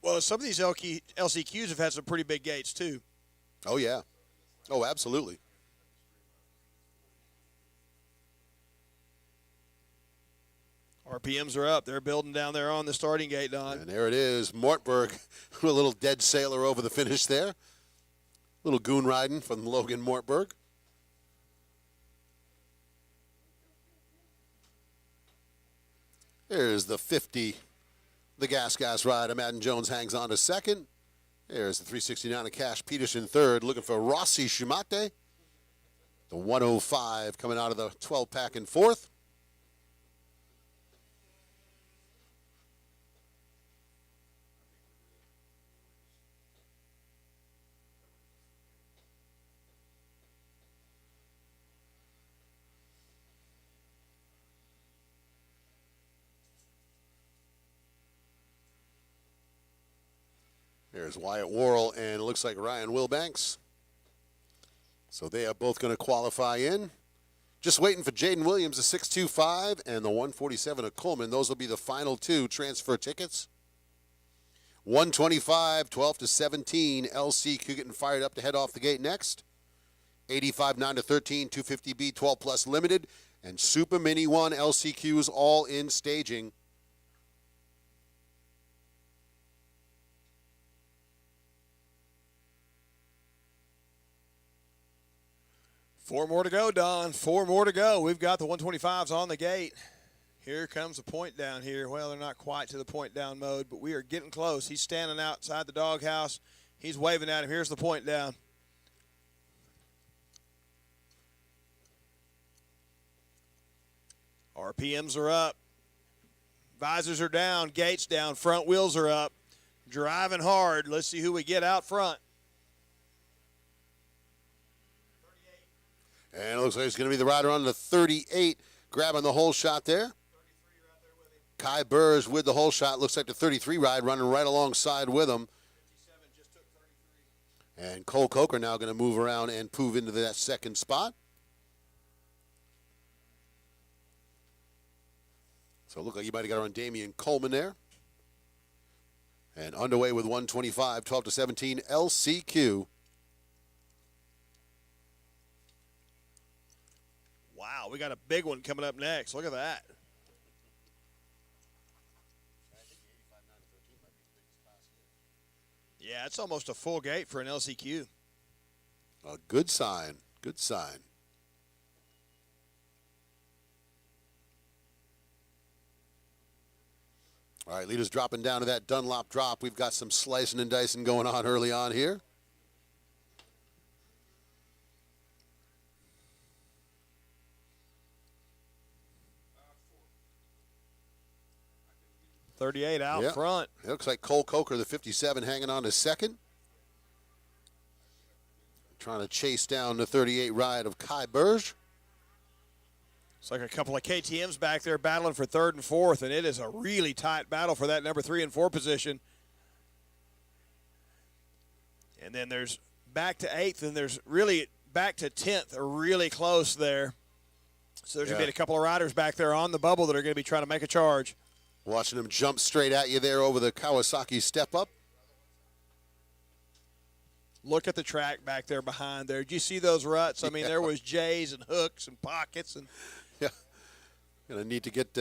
Speaker 1: Well, some of these LCQs have had some pretty big gates, too.
Speaker 2: Oh, yeah. Oh, absolutely.
Speaker 1: RPMs are up. They're building down there on the starting gate, Don.
Speaker 2: And there it is. Mortberg, a little dead sailor over the finish there. Little goon riding from Logan Mortberg. There's the 50, the gas ride. Madden Jones hangs on to second. There's the 369 of Cash Peterson third, looking for Rossi Shumate. The 105 coming out of the 12-pack in fourth. There's Wyatt Worrell, and it looks like Ryan Wilbanks. So they are both going to qualify in. Just waiting for Jaden Williams, the 625, and the 147 of Coleman. Those will be the final two transfer tickets. 125, 12 to 17. LCQ getting fired up to head off the gate next. 85, 9 to 13, 250B, 12 plus limited. And Super Mini 1 LCQs all in staging.
Speaker 1: Four more to go, Don. Four more to go. We've got the 125s on the gate. Here comes the point down here. Well, they're not quite to the point down mode, but we are getting close. He's standing outside the doghouse. He's waving at him. Here's the point down. RPMs are up. Visors are down. Gates down. Front wheels are up. Driving hard. Let's see who we get out front.
Speaker 2: And it looks like it's going to be the rider on the 38, grabbing the whole shot there. Kai Burrs with the whole shot. Looks like the 33 ride running right alongside with him. And Cole Coker now going to move around and move into that second spot. So it looked like you might have got around Damian Coleman there. And underway with 125, 12 to 17, LCQ.
Speaker 1: Wow, we got a big one coming up next. Look at that. Yeah, it's almost a full gate for an LCQ.
Speaker 2: A good sign. Good sign. All right, leaders dropping down to that Dunlop drop. We've got some slicing and dicing going on early on here.
Speaker 1: .38 out
Speaker 2: Yep.
Speaker 1: front.
Speaker 2: It looks like Cole Coker, the 57, hanging on to second. Trying to chase down the 38 ride of Kai Burge.
Speaker 1: It's like a couple of KTMs back there battling for third and fourth, and it is a really tight battle for that number 3 and 4 position. And then there's back to 8th, and there's really back to 10th are really close there. So there's going to be a couple of riders back there on the bubble that are going to be trying to make a charge.
Speaker 2: Watching him jump straight at you there over the Kawasaki step up.
Speaker 1: Look at the track back there behind there. Did you see those ruts? I mean, there was J's and hooks and pockets. And
Speaker 2: Yeah. Going to need to get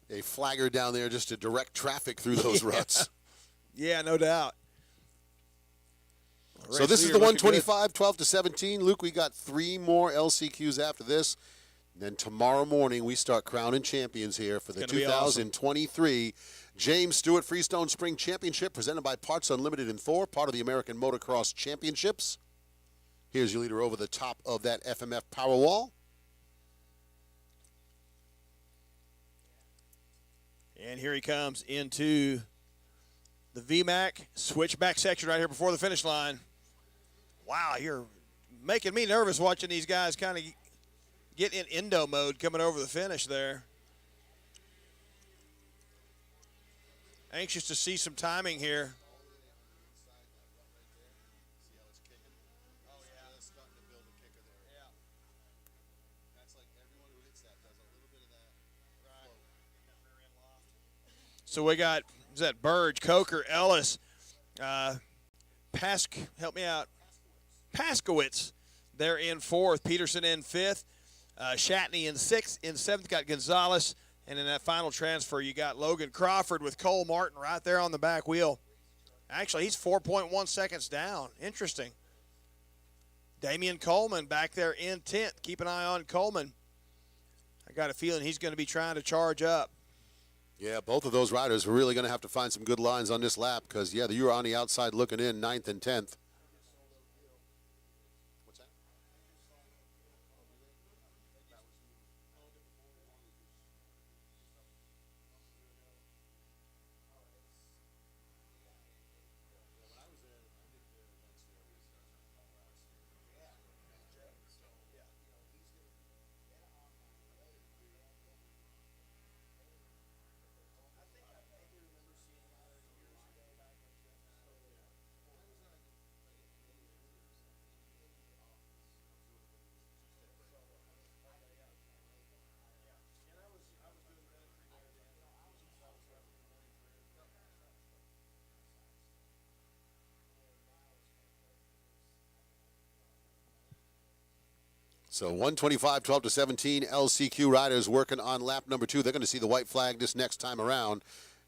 Speaker 2: a flagger down there just to direct traffic through those ruts.
Speaker 1: Yeah, no doubt.
Speaker 2: So this is the 125, 12 to 17. Luke, we got 3 more LCQs after this. Then tomorrow morning, we start crowning champions here for the 2023 James Stewart Freestone Spring Championship, presented by Parts Unlimited in Thor, part of the American Motocross Championships. Here's your leader over the top of that FMF power wall.
Speaker 1: And here he comes into the VMAC switchback section right here before the finish line. Wow, you're making me nervous watching these guys kind of get in endo mode coming over the finish there. Anxious to see some timing here. So we got, is that Burge, Coker, Ellis, help me out, Paskowitz, they're in 4th, Peterson in 5th, Shatney in 6th, in 7th got Gonzalez, and in that final transfer you got Logan Crawford with Cole Martin right there on the back wheel. Actually, he's 4.1 seconds down. Interesting. Damian Coleman back there in 10th. Keep an eye on Coleman. I got a feeling he's going to be trying to charge up.
Speaker 2: Yeah, both of those riders are really going to have to find some good lines on this lap because, yeah, you were on the outside looking in 9th and 10th. What's that? So 125, 12 to 17, LCQ riders working on lap number 2. They're going to see the white flag this next time around.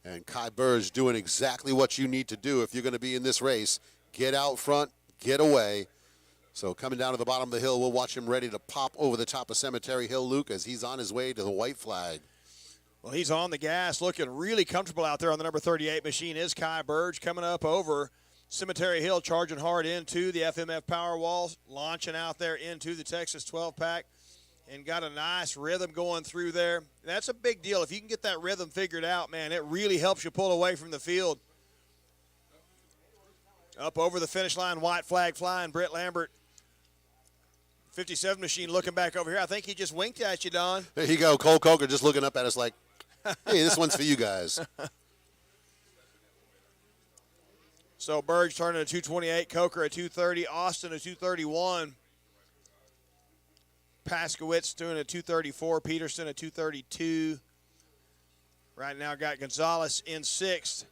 Speaker 2: And Kai Burge doing exactly what you need to do if you're going to be in this race. Get out front, get away. So coming down to the bottom of the hill, we'll watch him ready to pop over the top of Cemetery Hill, Luke, as he's on his way to the white flag.
Speaker 1: Well, he's on the gas, looking really comfortable out there on the number 38 machine is Kai Burge coming up over Cemetery Hill, charging hard into the FMF power walls, launching out there into the Texas 12-pack, and got a nice rhythm going through there. That's a big deal. If you can get that rhythm figured out, man, it really helps you pull away from the field. Up over the finish line, white flag flying, Britt Lambert. 57 machine looking back over here. I think he just winked at you, Don.
Speaker 2: There you go. Cole Coker just looking up at us like, hey, this one's for you guys.
Speaker 1: So Burge turning a 228, Coker a 230, Austin a 231. Paskowitz doing a 234, Peterson a 232. Right now got Gonzalez in 6th.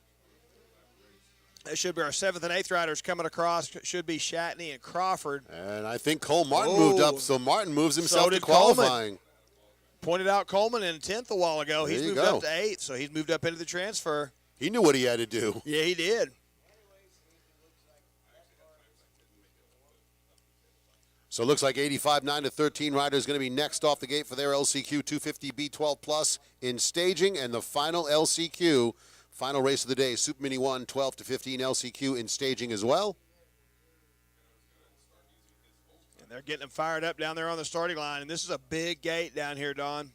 Speaker 1: That should be our 7th and 8th riders coming across. Should be Shatney and Crawford.
Speaker 2: And I think Cole Martin moved up, so Martin moves himself to
Speaker 1: Coleman.
Speaker 2: qualifying.
Speaker 1: Pointed out Coleman in 10th a while ago. He's
Speaker 2: There you
Speaker 1: moved
Speaker 2: go.
Speaker 1: up to 8th, so he's moved up into the transfer.
Speaker 2: He knew what he had to do.
Speaker 1: Yeah, he did.
Speaker 2: So it looks like 85, 9 to 13 rider is going to be next off the gate for their LCQ 250 B12 Plus in staging, and the final LCQ, final race of the day, Super Mini 1, 12 to 15 LCQ in staging as well.
Speaker 1: And they're getting them fired up down there on the starting line, and this is a big gate down here, Don,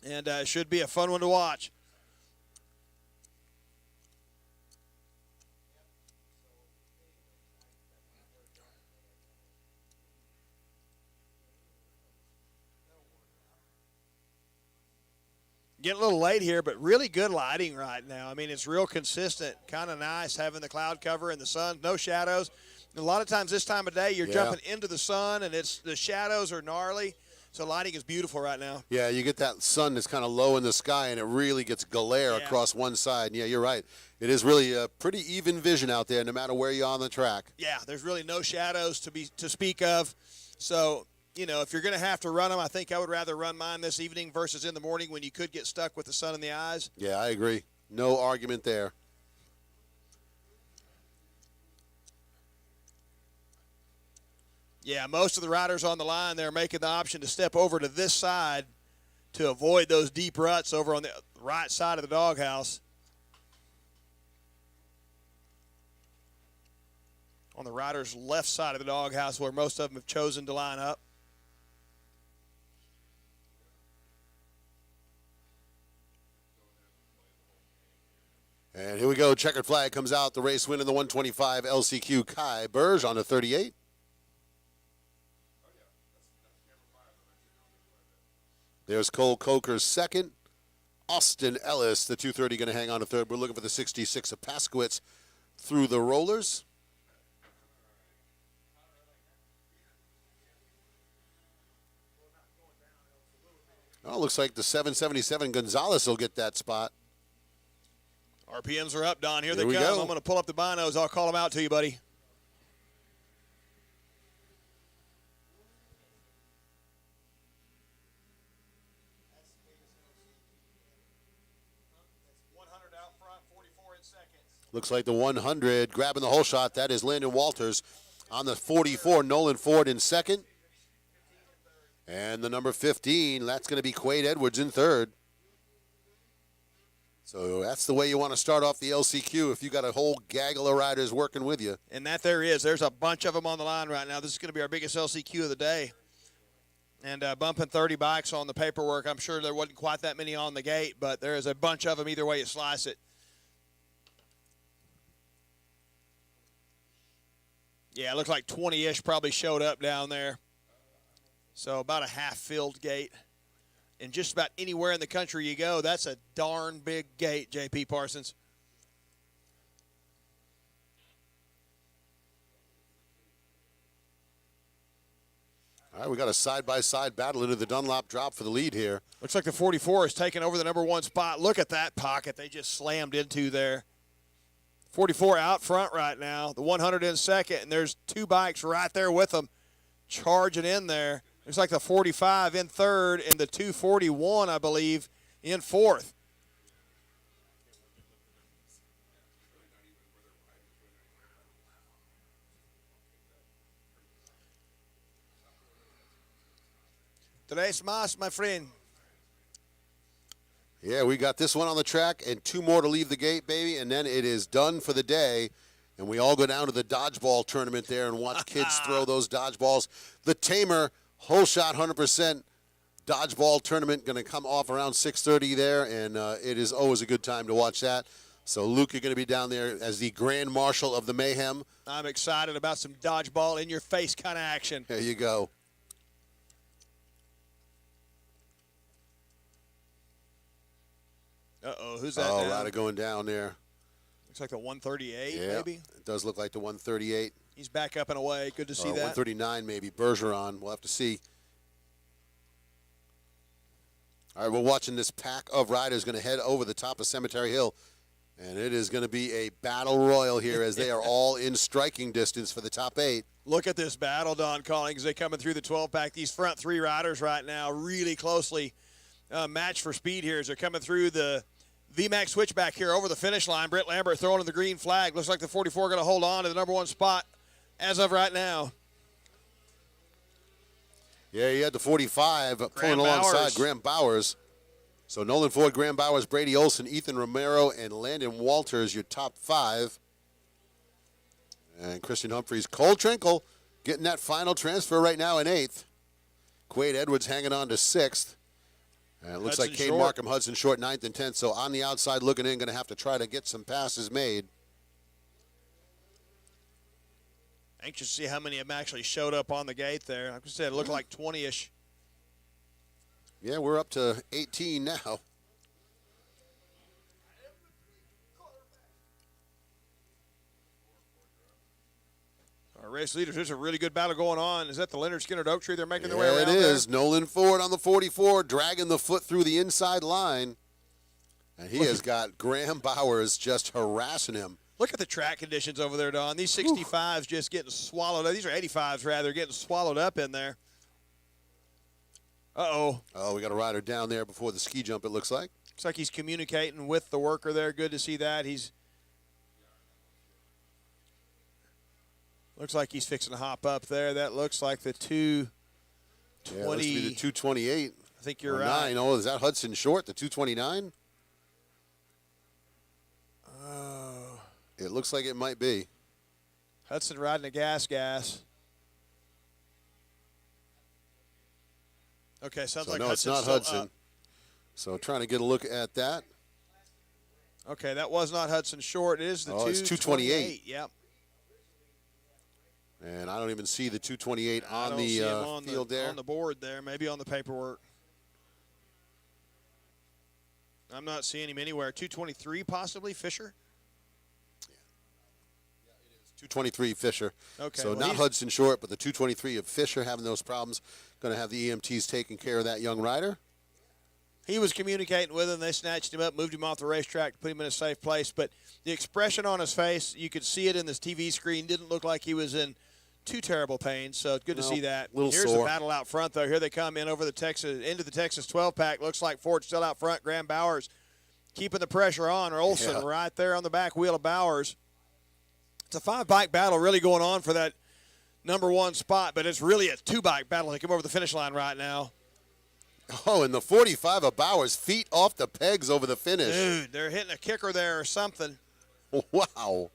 Speaker 1: and it should be a fun one to watch. Getting a little late here, but really good lighting right now. I mean, it's real consistent, kind of nice having the cloud cover and the sun, no shadows. And a lot of times this time of day, you're jumping into the sun, and the shadows are gnarly. So lighting is beautiful right now.
Speaker 2: Yeah, you get that sun that's kind of low in the sky, and it really gets glare
Speaker 1: Yeah.
Speaker 2: across one side. And yeah, you're right. It is really a pretty even vision out there, no matter where you're on the track.
Speaker 1: Yeah, there's really no shadows to speak of. So you know, if you're going to have to run them, I think I would rather run mine this evening versus in the morning when you could get stuck with the sun in the eyes.
Speaker 2: Yeah, I agree. No argument there.
Speaker 1: Yeah, most of the riders on the line, they're making the option to step over to this side to avoid those deep ruts over on the right side of the doghouse. On the rider's left side of the doghouse where most of them have chosen to line up.
Speaker 2: And here we go. Checkered flag comes out. The race winning the 125 LCQ Kai Burge on the 38. There's Cole Coker's second. Austin Ellis, the 230, going to hang on to third. We're looking for the 66 of Paskowitz through the rollers. Oh, looks like the 777 Gonzalez will get that spot.
Speaker 1: RPMs are up, Don. Here they
Speaker 2: we
Speaker 1: come.
Speaker 2: go.
Speaker 1: I'm going to pull up the binos. I'll call them out to you, buddy.
Speaker 2: Looks like the 100 grabbing the whole shot. That is Landon Walters on the 44. Nolan Ford in second. And the number 15, that's going to be Quade Edwards in third. So that's the way you want to start off the LCQ if you got a whole gaggle of riders working with you.
Speaker 1: And that there is. There's a bunch of them on the line right now. This is going to be our biggest LCQ of the day. And bumping 30 bikes on the paperwork. I'm sure there wasn't quite that many on the gate, but there is a bunch of them either way you slice it. Yeah, it looks like 20-ish probably showed up down there. So about a half-filled gate. And just about anywhere in the country you go, that's a darn big gate, J.P. Parsons.
Speaker 2: All right, we got a side-by-side battle into the Dunlop drop for the lead here.
Speaker 1: Looks like the 44 is taking over the number one spot. Look at that pocket they just slammed into there. 44 out front right now. The 100 in second, and there's two bikes right there with them charging in there. Looks like the 45 in third and the 241, I believe, in fourth. Tres más, my friend.
Speaker 2: Yeah, we got this one on the track and two more to leave the gate, baby, and then it is done for the day. And we all go down to the dodgeball tournament there and watch kids throw those dodgeballs. The Tamer whole shot 100% dodgeball tournament going to come off around 6:30 there, and it is always a good time to watch that. So, Luke, you're going to be down there as the Grand Marshal of the Mayhem.
Speaker 1: I'm excited about some dodgeball in-your-face kind of action.
Speaker 2: There you go.
Speaker 1: Uh-oh, who's that
Speaker 2: Oh,
Speaker 1: now?
Speaker 2: rider going down there.
Speaker 1: Looks like the 138,
Speaker 2: Yeah,
Speaker 1: maybe.
Speaker 2: it does look like the 138.
Speaker 1: He's back up and away. Good to see
Speaker 2: Or
Speaker 1: that.
Speaker 2: 139 maybe. Bergeron. We'll have to see. All right, we're watching this pack of riders going to head over the top of Cemetery Hill. And it is going to be a battle royal here as they are all in striking distance for the top 8.
Speaker 1: Look at this battle, Don Collins. They're coming through the 12-pack. These front three riders right now really closely matched for speed here as they're coming through the VMAX switchback here over the finish line. Britt Lambert throwing in the green flag. Looks like the 44 going to hold on to the number one spot as of right now.
Speaker 2: Yeah, he had the 45 pulling alongside
Speaker 1: Bowers.
Speaker 2: Graham Bowers. So Nolan Ford, Graham Bowers, Brady Olson, Ethan Romero, and Landon Walters, your top 5. And Christian Humphreys, Cole Trinkle getting that final transfer right now in 8th. Quade Edwards hanging on to 6th. And it looks
Speaker 1: Hudson
Speaker 2: like Kane
Speaker 1: Short.
Speaker 2: Markham, Hudson Short, 9th and 10th. So on the outside looking in, going to have to try to get some passes made.
Speaker 1: Anxious to see how many of them actually showed up on the gate there. Like I said, it looked like 20-ish.
Speaker 2: Yeah, we're up to 18 now.
Speaker 1: Our race leaders, there's a really good battle going on. Is that the Leonard Skinner Oak Tree? They're making their way
Speaker 2: Yeah,
Speaker 1: around
Speaker 2: it is.
Speaker 1: there?
Speaker 2: Nolan Ford on the 44, dragging the foot through the inside line. And he has got Graham Bowers just harassing him.
Speaker 1: Look at the track conditions over there, Don. These 65s just getting swallowed up. These are 85s, rather, getting swallowed up in there. Uh-oh.
Speaker 2: Oh, we got a rider down there before the ski jump, it looks like.
Speaker 1: Looks like he's communicating with the worker there. Good to see that. Looks like he's fixing to hop up there. That looks like the 220.
Speaker 2: Yeah, looks to be the 228.
Speaker 1: I think you're
Speaker 2: or
Speaker 1: right.
Speaker 2: 9. Oh, is that Hudson Short, the 229? It looks like it might be.
Speaker 1: Hudson riding a gas. Okay, sounds
Speaker 2: So
Speaker 1: like
Speaker 2: no, it's
Speaker 1: Hudson's
Speaker 2: not
Speaker 1: still
Speaker 2: Hudson.
Speaker 1: up.
Speaker 2: So trying to get a look at that.
Speaker 1: Okay, that was not Hudson Short. It is the
Speaker 2: Oh, it's 228.
Speaker 1: Yep.
Speaker 2: And I don't even see the 228
Speaker 1: I
Speaker 2: on
Speaker 1: don't
Speaker 2: the
Speaker 1: see him on
Speaker 2: field there.
Speaker 1: on the board there, maybe on the paperwork. I'm not seeing him anywhere. 223 possibly, Fisher?
Speaker 2: 223 Fisher.
Speaker 1: Okay,
Speaker 2: So
Speaker 1: well,
Speaker 2: not
Speaker 1: he's-
Speaker 2: Hudson Short, but the 223 of Fisher having those problems. Going to have the EMTs taking care of that young rider.
Speaker 1: He was communicating with him. They snatched him up, moved him off the racetrack to put him in a safe place. But the expression on his face, you could see it in this TV screen, didn't look like he was in too terrible pain. So good to
Speaker 2: No,
Speaker 1: see that.
Speaker 2: little
Speaker 1: Here's
Speaker 2: sore.
Speaker 1: the battle out front, though. Here they come in over the Texas, into the Texas 12-pack. Looks like Ford still out front. Graham Bowers keeping the pressure on. Olson
Speaker 2: Yeah.
Speaker 1: right there on the back wheel of Bowers. It's a 5-bike battle really going on for that number 1 spot, but it's really a 2-bike battle. They come over the finish line right now.
Speaker 2: Oh, and the 45 of Bowers, feet off the pegs over the finish.
Speaker 1: Dude, they're hitting a kicker there or something.
Speaker 2: Wow.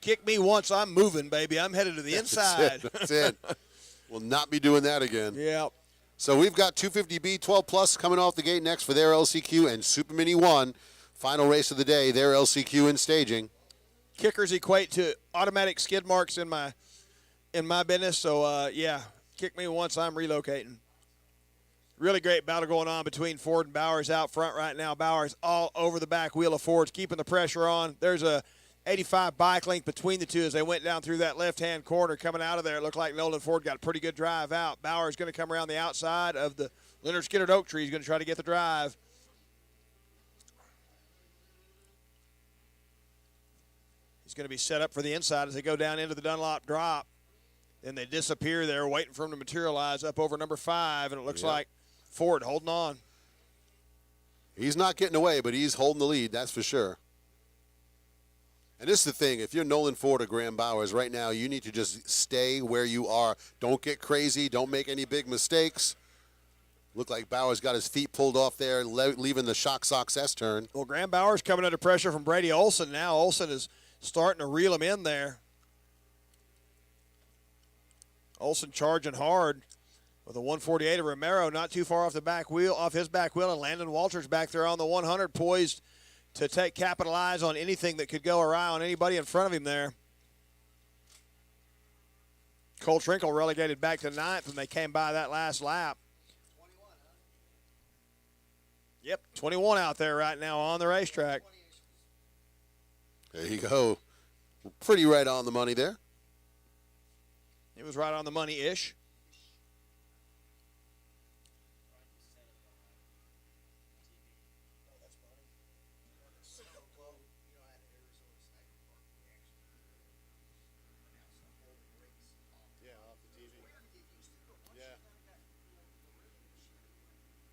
Speaker 1: Kick me once, I'm moving, baby. I'm headed to the inside.
Speaker 2: That's it. We'll not be doing that again.
Speaker 1: Yeah.
Speaker 2: So we've got 250B 12 Plus coming off the gate next for their LCQ, and Super Mini 1, final race of the day, their LCQ in staging.
Speaker 1: Kickers equate to automatic skid marks in my business. So, yeah, kick me once, I'm relocating. Really great battle going on between Ford and Bowers out front right now. Bowers all over the back wheel of Ford's, keeping the pressure on. There's a 85 bike length between the two as they went down through that left-hand corner. Coming out of there, it looked like Nolan Ford got a pretty good drive out. Bowers going to come around the outside of the Leonard Skinner Oak Tree. He's going to try to get the drive. He's going to be set up for the inside as they go down into the Dunlop drop. Then they disappear there, waiting for him to materialize up over number 5, and it looks like Ford holding on.
Speaker 2: He's not getting away, but he's holding the lead, that's for sure. And this is the thing, if you're Nolan Ford or Graham Bowers right now, you need to just stay where you are. Don't get crazy. Don't make any big mistakes. Looked like Bowers got his feet pulled off there, leaving the shock socks S-turn.
Speaker 1: Well, Graham Bowers coming under pressure from Brady Olson now. Olson is starting to reel him in there. Olson charging hard with a 148 of Romero, not too far off the back wheel, off his back wheel, and Landon Walters back there on the 100, poised to capitalize on anything that could go awry on anybody in front of him there. Cole Trinkle relegated back to 9th when they came by that last lap.
Speaker 4: 21, huh?
Speaker 1: Yep, 21 out there right now on the racetrack.
Speaker 2: There you go. Pretty right on the money there.
Speaker 1: It was right on the money-ish.
Speaker 2: Yeah, off the TV. Yeah.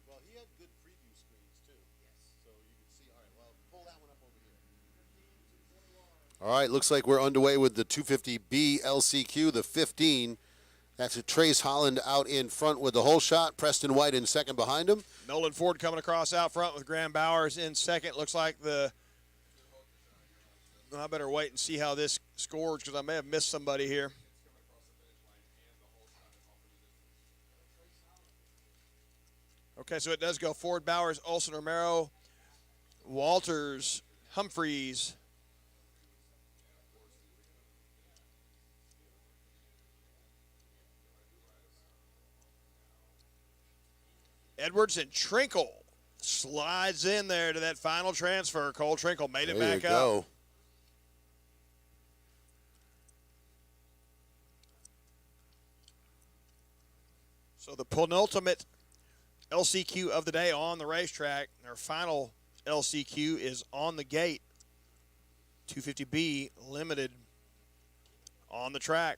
Speaker 2: Well, he had good preview screens, too. Yes. So you can see, all right, well, pull that one up over here. All right, looks like we're underway with the 250B LCQ, the 15. That's Trace Holland out in front with the whole shot. Preston White in second behind him.
Speaker 1: Nolan Ford coming across out front with Graham Bowers in second. Looks like I better wait and see how this scores because I may have missed somebody here. Okay, so it does go Ford, Bowers, Olson, Romero, Walters, Humphreys. Edwards and Trinkle slides in there to that final transfer. Cole Trinkle made it
Speaker 2: There
Speaker 1: back
Speaker 2: you
Speaker 1: up.
Speaker 2: go.
Speaker 1: So the penultimate LCQ of the day on the racetrack, our final LCQ is on the gate. 250B limited on the track.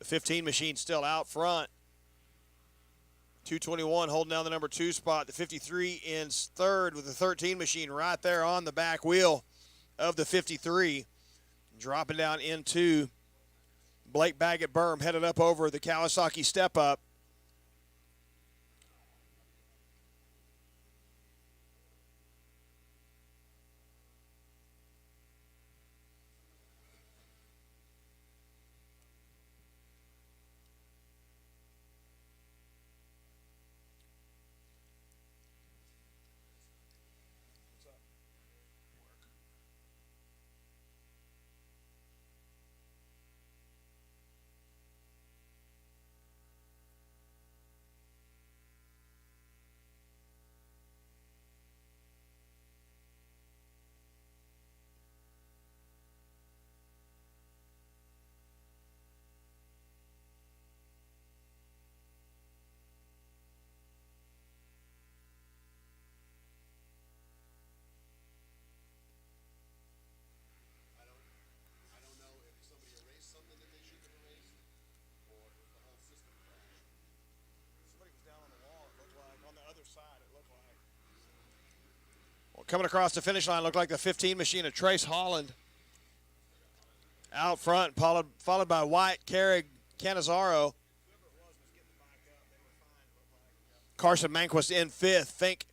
Speaker 1: The 15 machine still out front. 221 holding down the number 2 spot. The 53 in third with the 13 machine right there on the back wheel of the 53. Dropping down into Blake Baggett berm, headed up over the Kawasaki step up. Coming across the finish line, looked like the 15 machine of Trace Holland. Out front, followed by White, Carrig, Canizaro. Carson Manquist in 5th. Fink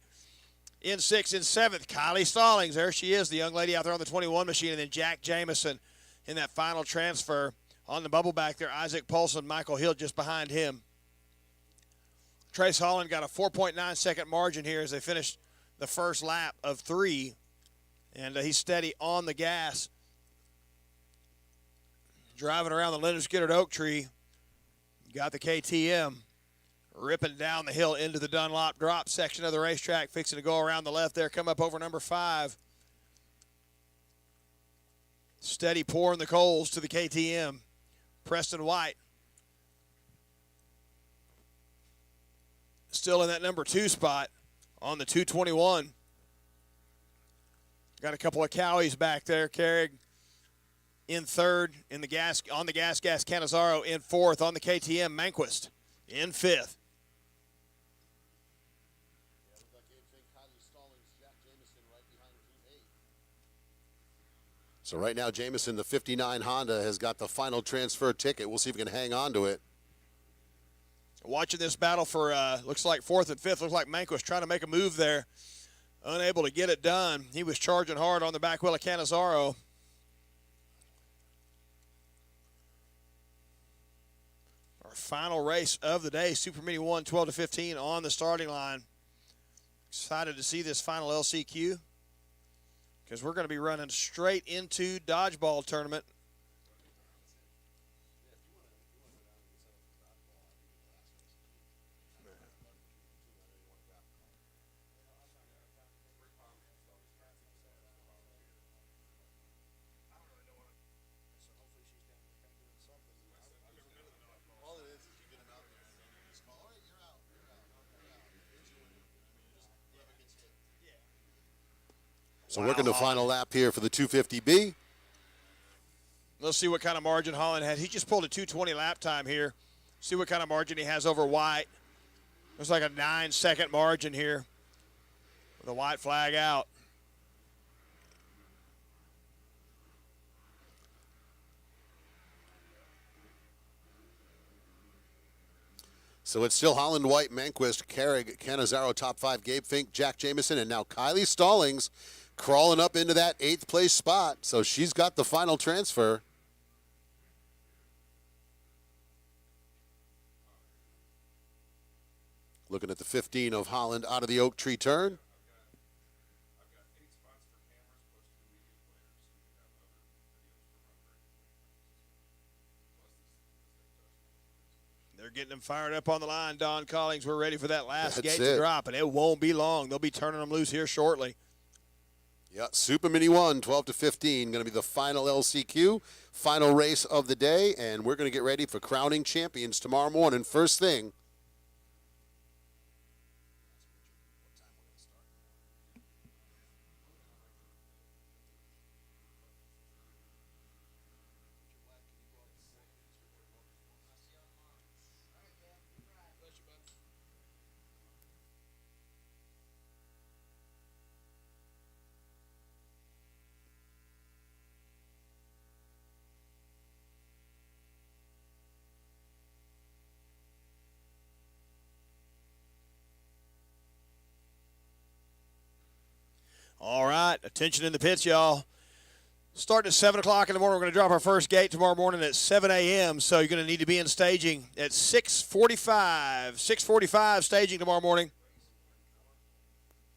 Speaker 1: in 6th. In 7th, Kylie Stallings. There she is, the young lady out there on the 21 machine. And then Jack Jamison in that final transfer. On the bubble back there, Isaac Polson, Michael Hill just behind him. Trace Holland got a 4.9 second margin here as they finished the first lap of 3, and he's steady on the gas. Driving around the Leonard Skinner Oak Tree. Got the KTM ripping down the hill into the Dunlop drop section of the racetrack, fixing to go around the left there, come up over number 5. Steady pouring the coals to the KTM. Preston White still in that number 2 spot on the 221. Got a couple of Cowies back there. Carrig in 3rd in the gas, on the gas Canizaro in 4th. On the KTM, Manquist in 5th.
Speaker 2: So right now, Jamison, the 59 Honda, has got the final transfer ticket. We'll see if we can hang on to it.
Speaker 1: Watching this battle for, looks like 4th and 5th. Looks like Manquist trying to make a move there. Unable to get it done. He was charging hard on the back wheel of Canizaro. Our final race of the day, Super Mini 1, 12 to 15 on the starting line. Excited to see this final LCQ because we're going to be running straight into dodgeball tournament.
Speaker 2: So working the final lap here for the 250B.
Speaker 1: Let's see what kind of margin Holland had. He just pulled a 220 lap time here. See what kind of margin he has over White. Looks like a 9-second margin here with a white flag out.
Speaker 2: So it's still Holland, White, Manquist, Carrig, Canizaro, top 5, Gabe Fink, Jack Jamison, and now Kylie Stallings crawling up into that 8th place spot. So she's got the final transfer. Looking at the 15 of Holland out of the Oak Tree turn.
Speaker 1: They're getting them fired up on the line, Don Collings. We're ready for that last
Speaker 2: That's
Speaker 1: gate
Speaker 2: it.
Speaker 1: to drop, and it won't be long. They'll be turning them loose here shortly.
Speaker 2: Yeah, Super Mini 1, 12 to 15, going to be the final LCQ, final race of the day, and we're going to get ready for crowning champions tomorrow morning, first thing.
Speaker 1: All right, attention in the pits, y'all. Starting at 7 o'clock in the morning, we're going to drop our first gate tomorrow morning at 7 a.m., so you're going to need to be in staging at 6:45. 6:45 staging tomorrow morning.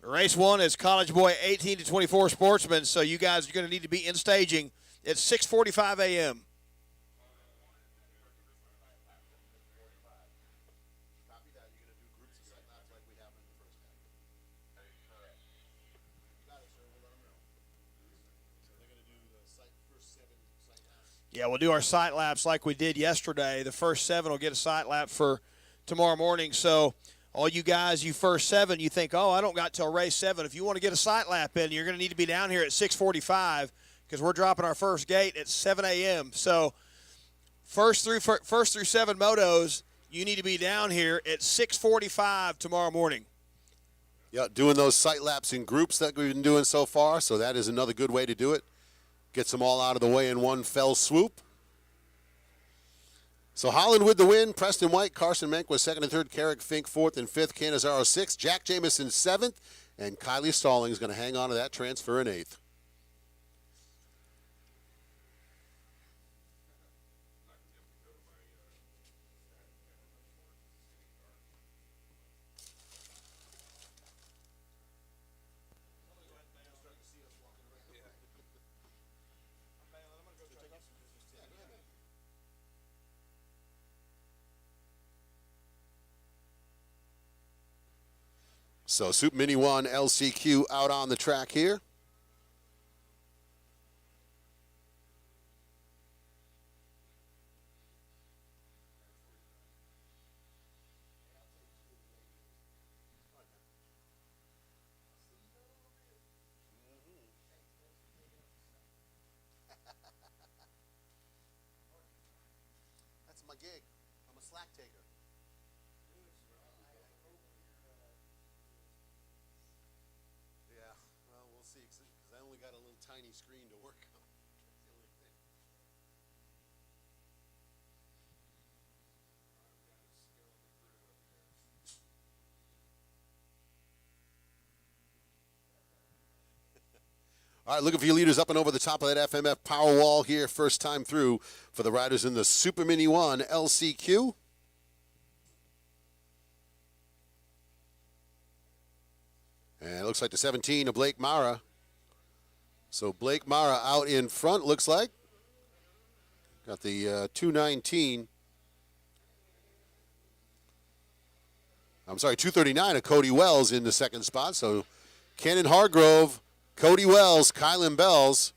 Speaker 1: Race 1 is College Boy 18 to 24 Sportsman, so you guys are going to need to be in staging at 6:45 a.m. Yeah, we'll do our sight laps like we did yesterday. The first 7 will get a sight lap for tomorrow morning. So all you guys, you first 7, you think, oh, I don't got till race 7. If you want to get a sight lap in, you're going to need to be down here at 6:45 because we're dropping our first gate at 7 a.m. So first through 7 motos, you need to be down here at 6:45 tomorrow morning.
Speaker 2: Yeah, doing those sight laps in groups that we've been doing so far, so that is another good way to do it. Gets them all out of the way in one fell swoop. So Holland with the win, Preston White, Carson Menk 2nd and 3rd, Carrick Fink 4th and 5th, Canizaro 6th, Jack Jamison 7th, and Kylie Stalling is going to hang on to that transfer in 8th. So Super Mini 1 LCQ out on the track here. That's my gig. I'm a slack taker. Yeah, well, we'll see, because I only got a little tiny screen to work on. That's the only thing. All right, looking for your leaders up and over the top of that FMF power wall here. First time through for the riders in the Super Mini 1 LCQ. And it looks like the 17 of Blake Mara. So Blake Mara out in front, looks like. Got the 219. I'm sorry, 239 of Cody Wells in the second spot. So Cannon Hargrove, Cody Wells, Kylan Bells.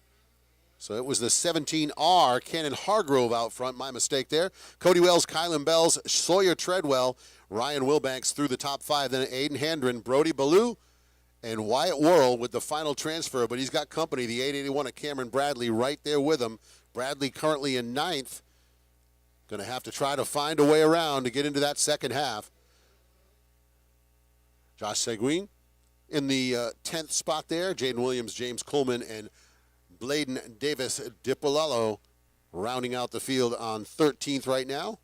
Speaker 2: So it was the 17R, Cannon Hargrove out front. My mistake there. Cody Wells, Kylan Bells, Sawyer Treadwell, Ryan Wilbanks through the top 5. Then Aiden Handren, Brody Ballou, and Wyatt Worrell with the final transfer. But he's got company, the 881 of Cameron Bradley right there with him. Bradley currently in 9th. Going to have to try to find a way around to get into that second half. Josh Seguin in the 10th spot there. Jaden Williams, James Coleman, and Bladen Davis DiPolello rounding out the field on 13th right now.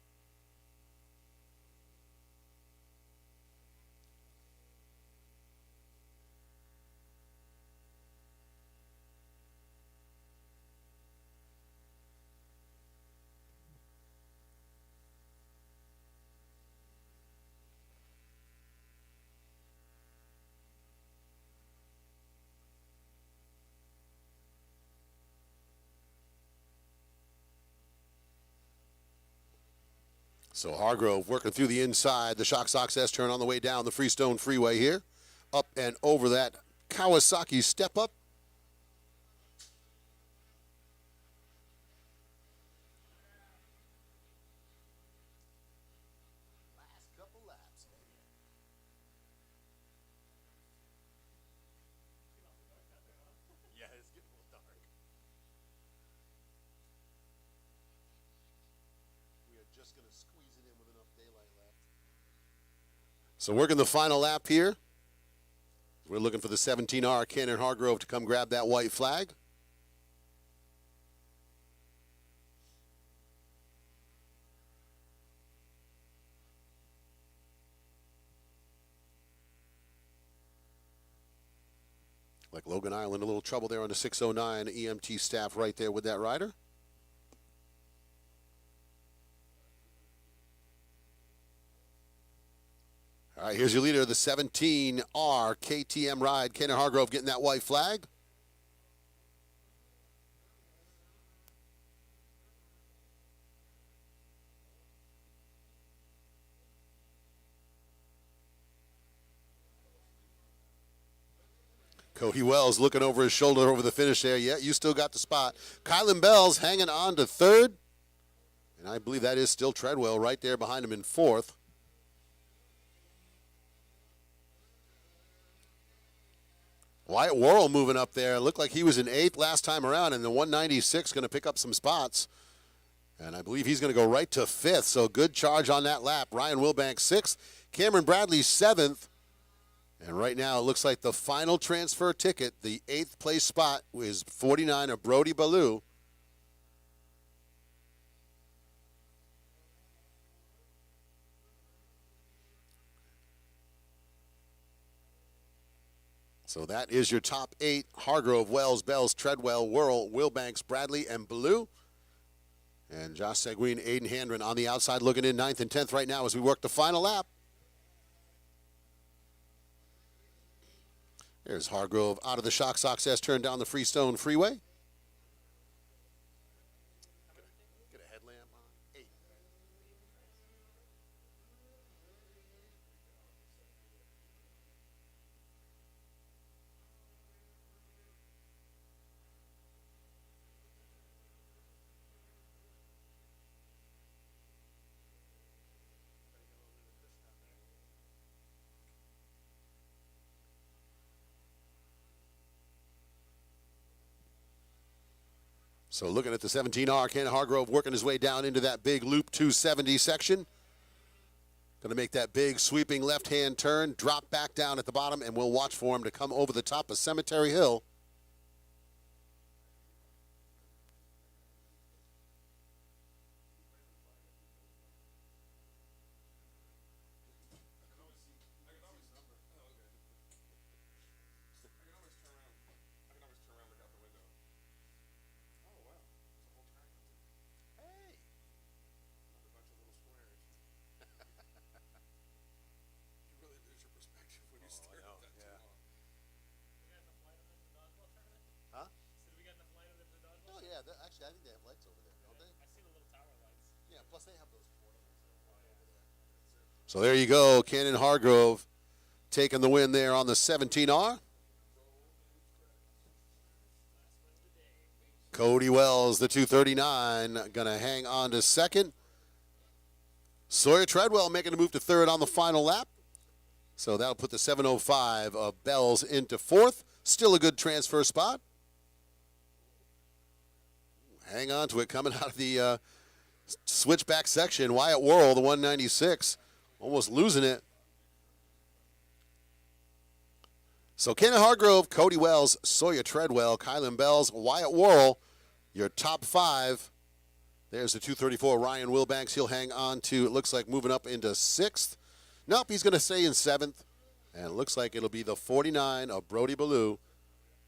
Speaker 2: So Hargrove working through the inside. The Shock Sox S-turn on the way down the Freestone Freeway here. Up and over that Kawasaki step up. Last couple laps. Yeah, it's getting a little dark. We are just going to squeeze it in with enough daylight left. So working the final lap here. We're looking for the 17R, Cannon Hargrove, to come grab that white flag. Like Logan Island, a little trouble there on the 609 EMT staff right there with that rider. All right, here's your leader, the 17R KTM ride. Kenan Hargrove getting that white flag. Cody Wells looking over his shoulder over the finish there. Yeah, you still got the spot. Kylan Bell's hanging on to third. And I believe that is still Treadwell right there behind him in fourth. Wyatt Worrell moving up there. Looked like he was in eighth last time around, and the 196 going to pick up some spots. And I believe he's going to go right to fifth, so good charge on that lap. Ryan Wilbanks sixth. Cameron Bradley seventh. And right now, it looks like the final transfer ticket, the 8th place spot, is 49 of Brody Ballou. So that is your top 8: Hargrove, Wells, Bells, Treadwell, Worrell, Wilbanks, Bradley, and Ballou. And Josh Seguin, Aiden Handren on the outside looking in 9th and 10th right now as we work the final lap. There's Hargrove out of the shock socks as turned down the Freestone Freeway. Get a headlamp on. 8. So looking at the 17R, Kenan Hargrove working his way down into that big loop 270 section. Going to make that big sweeping left-hand turn, drop back down at the bottom, and we'll watch for him to come over the top of Cemetery Hill. Actually, I think they have lights over there, don't they?
Speaker 8: I see the little tower lights.
Speaker 2: Yeah, plus they have those portables over there. So there you go, Kenan Hargrove taking the win there on the 17R. Cody Wells, the 239, going to hang on to second. Sawyer Treadwell making a move to third on the final lap. So that'll put the 705 of Bells into fourth. Still a good transfer spot. Hang on to it coming out of the switchback section. Wyatt Worrell, the 196, almost losing it. So Kenan Hargrove, Cody Wells, Sawyer Treadwell, Kylan Bells, Wyatt Worrell, your top 5. There's the 234, Ryan Wilbanks. He'll hang on to, it looks like, moving up into 6th. Nope, he's going to stay in 7th. And it looks like it'll be the 49 of Brody Ballou.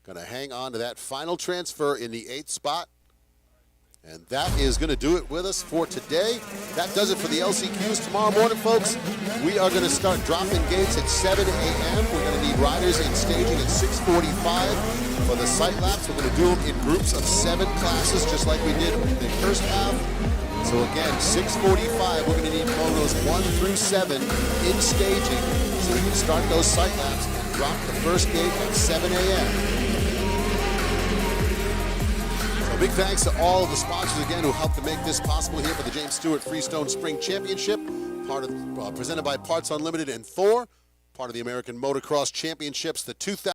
Speaker 2: Going to hang on to that final transfer in the 8th spot. And that is going to do it with us for today. That does it for the LCQs. Tomorrow morning, folks, we are going to start dropping gates at 7 a.m. We're going to need riders in staging at 6:45 for the sight laps. We're going to do them in groups of 7 classes, just like we did in the first half. So again, 6:45, we're going to need motos 1 through 7 in staging so we can start those sight laps and drop the first gate at 7 a.m. Big thanks to all of the sponsors again who helped to make this possible here for the James Stewart Freestone Spring Championship, presented by Parts Unlimited and Thor, part of the American Motocross Championships, the 2000.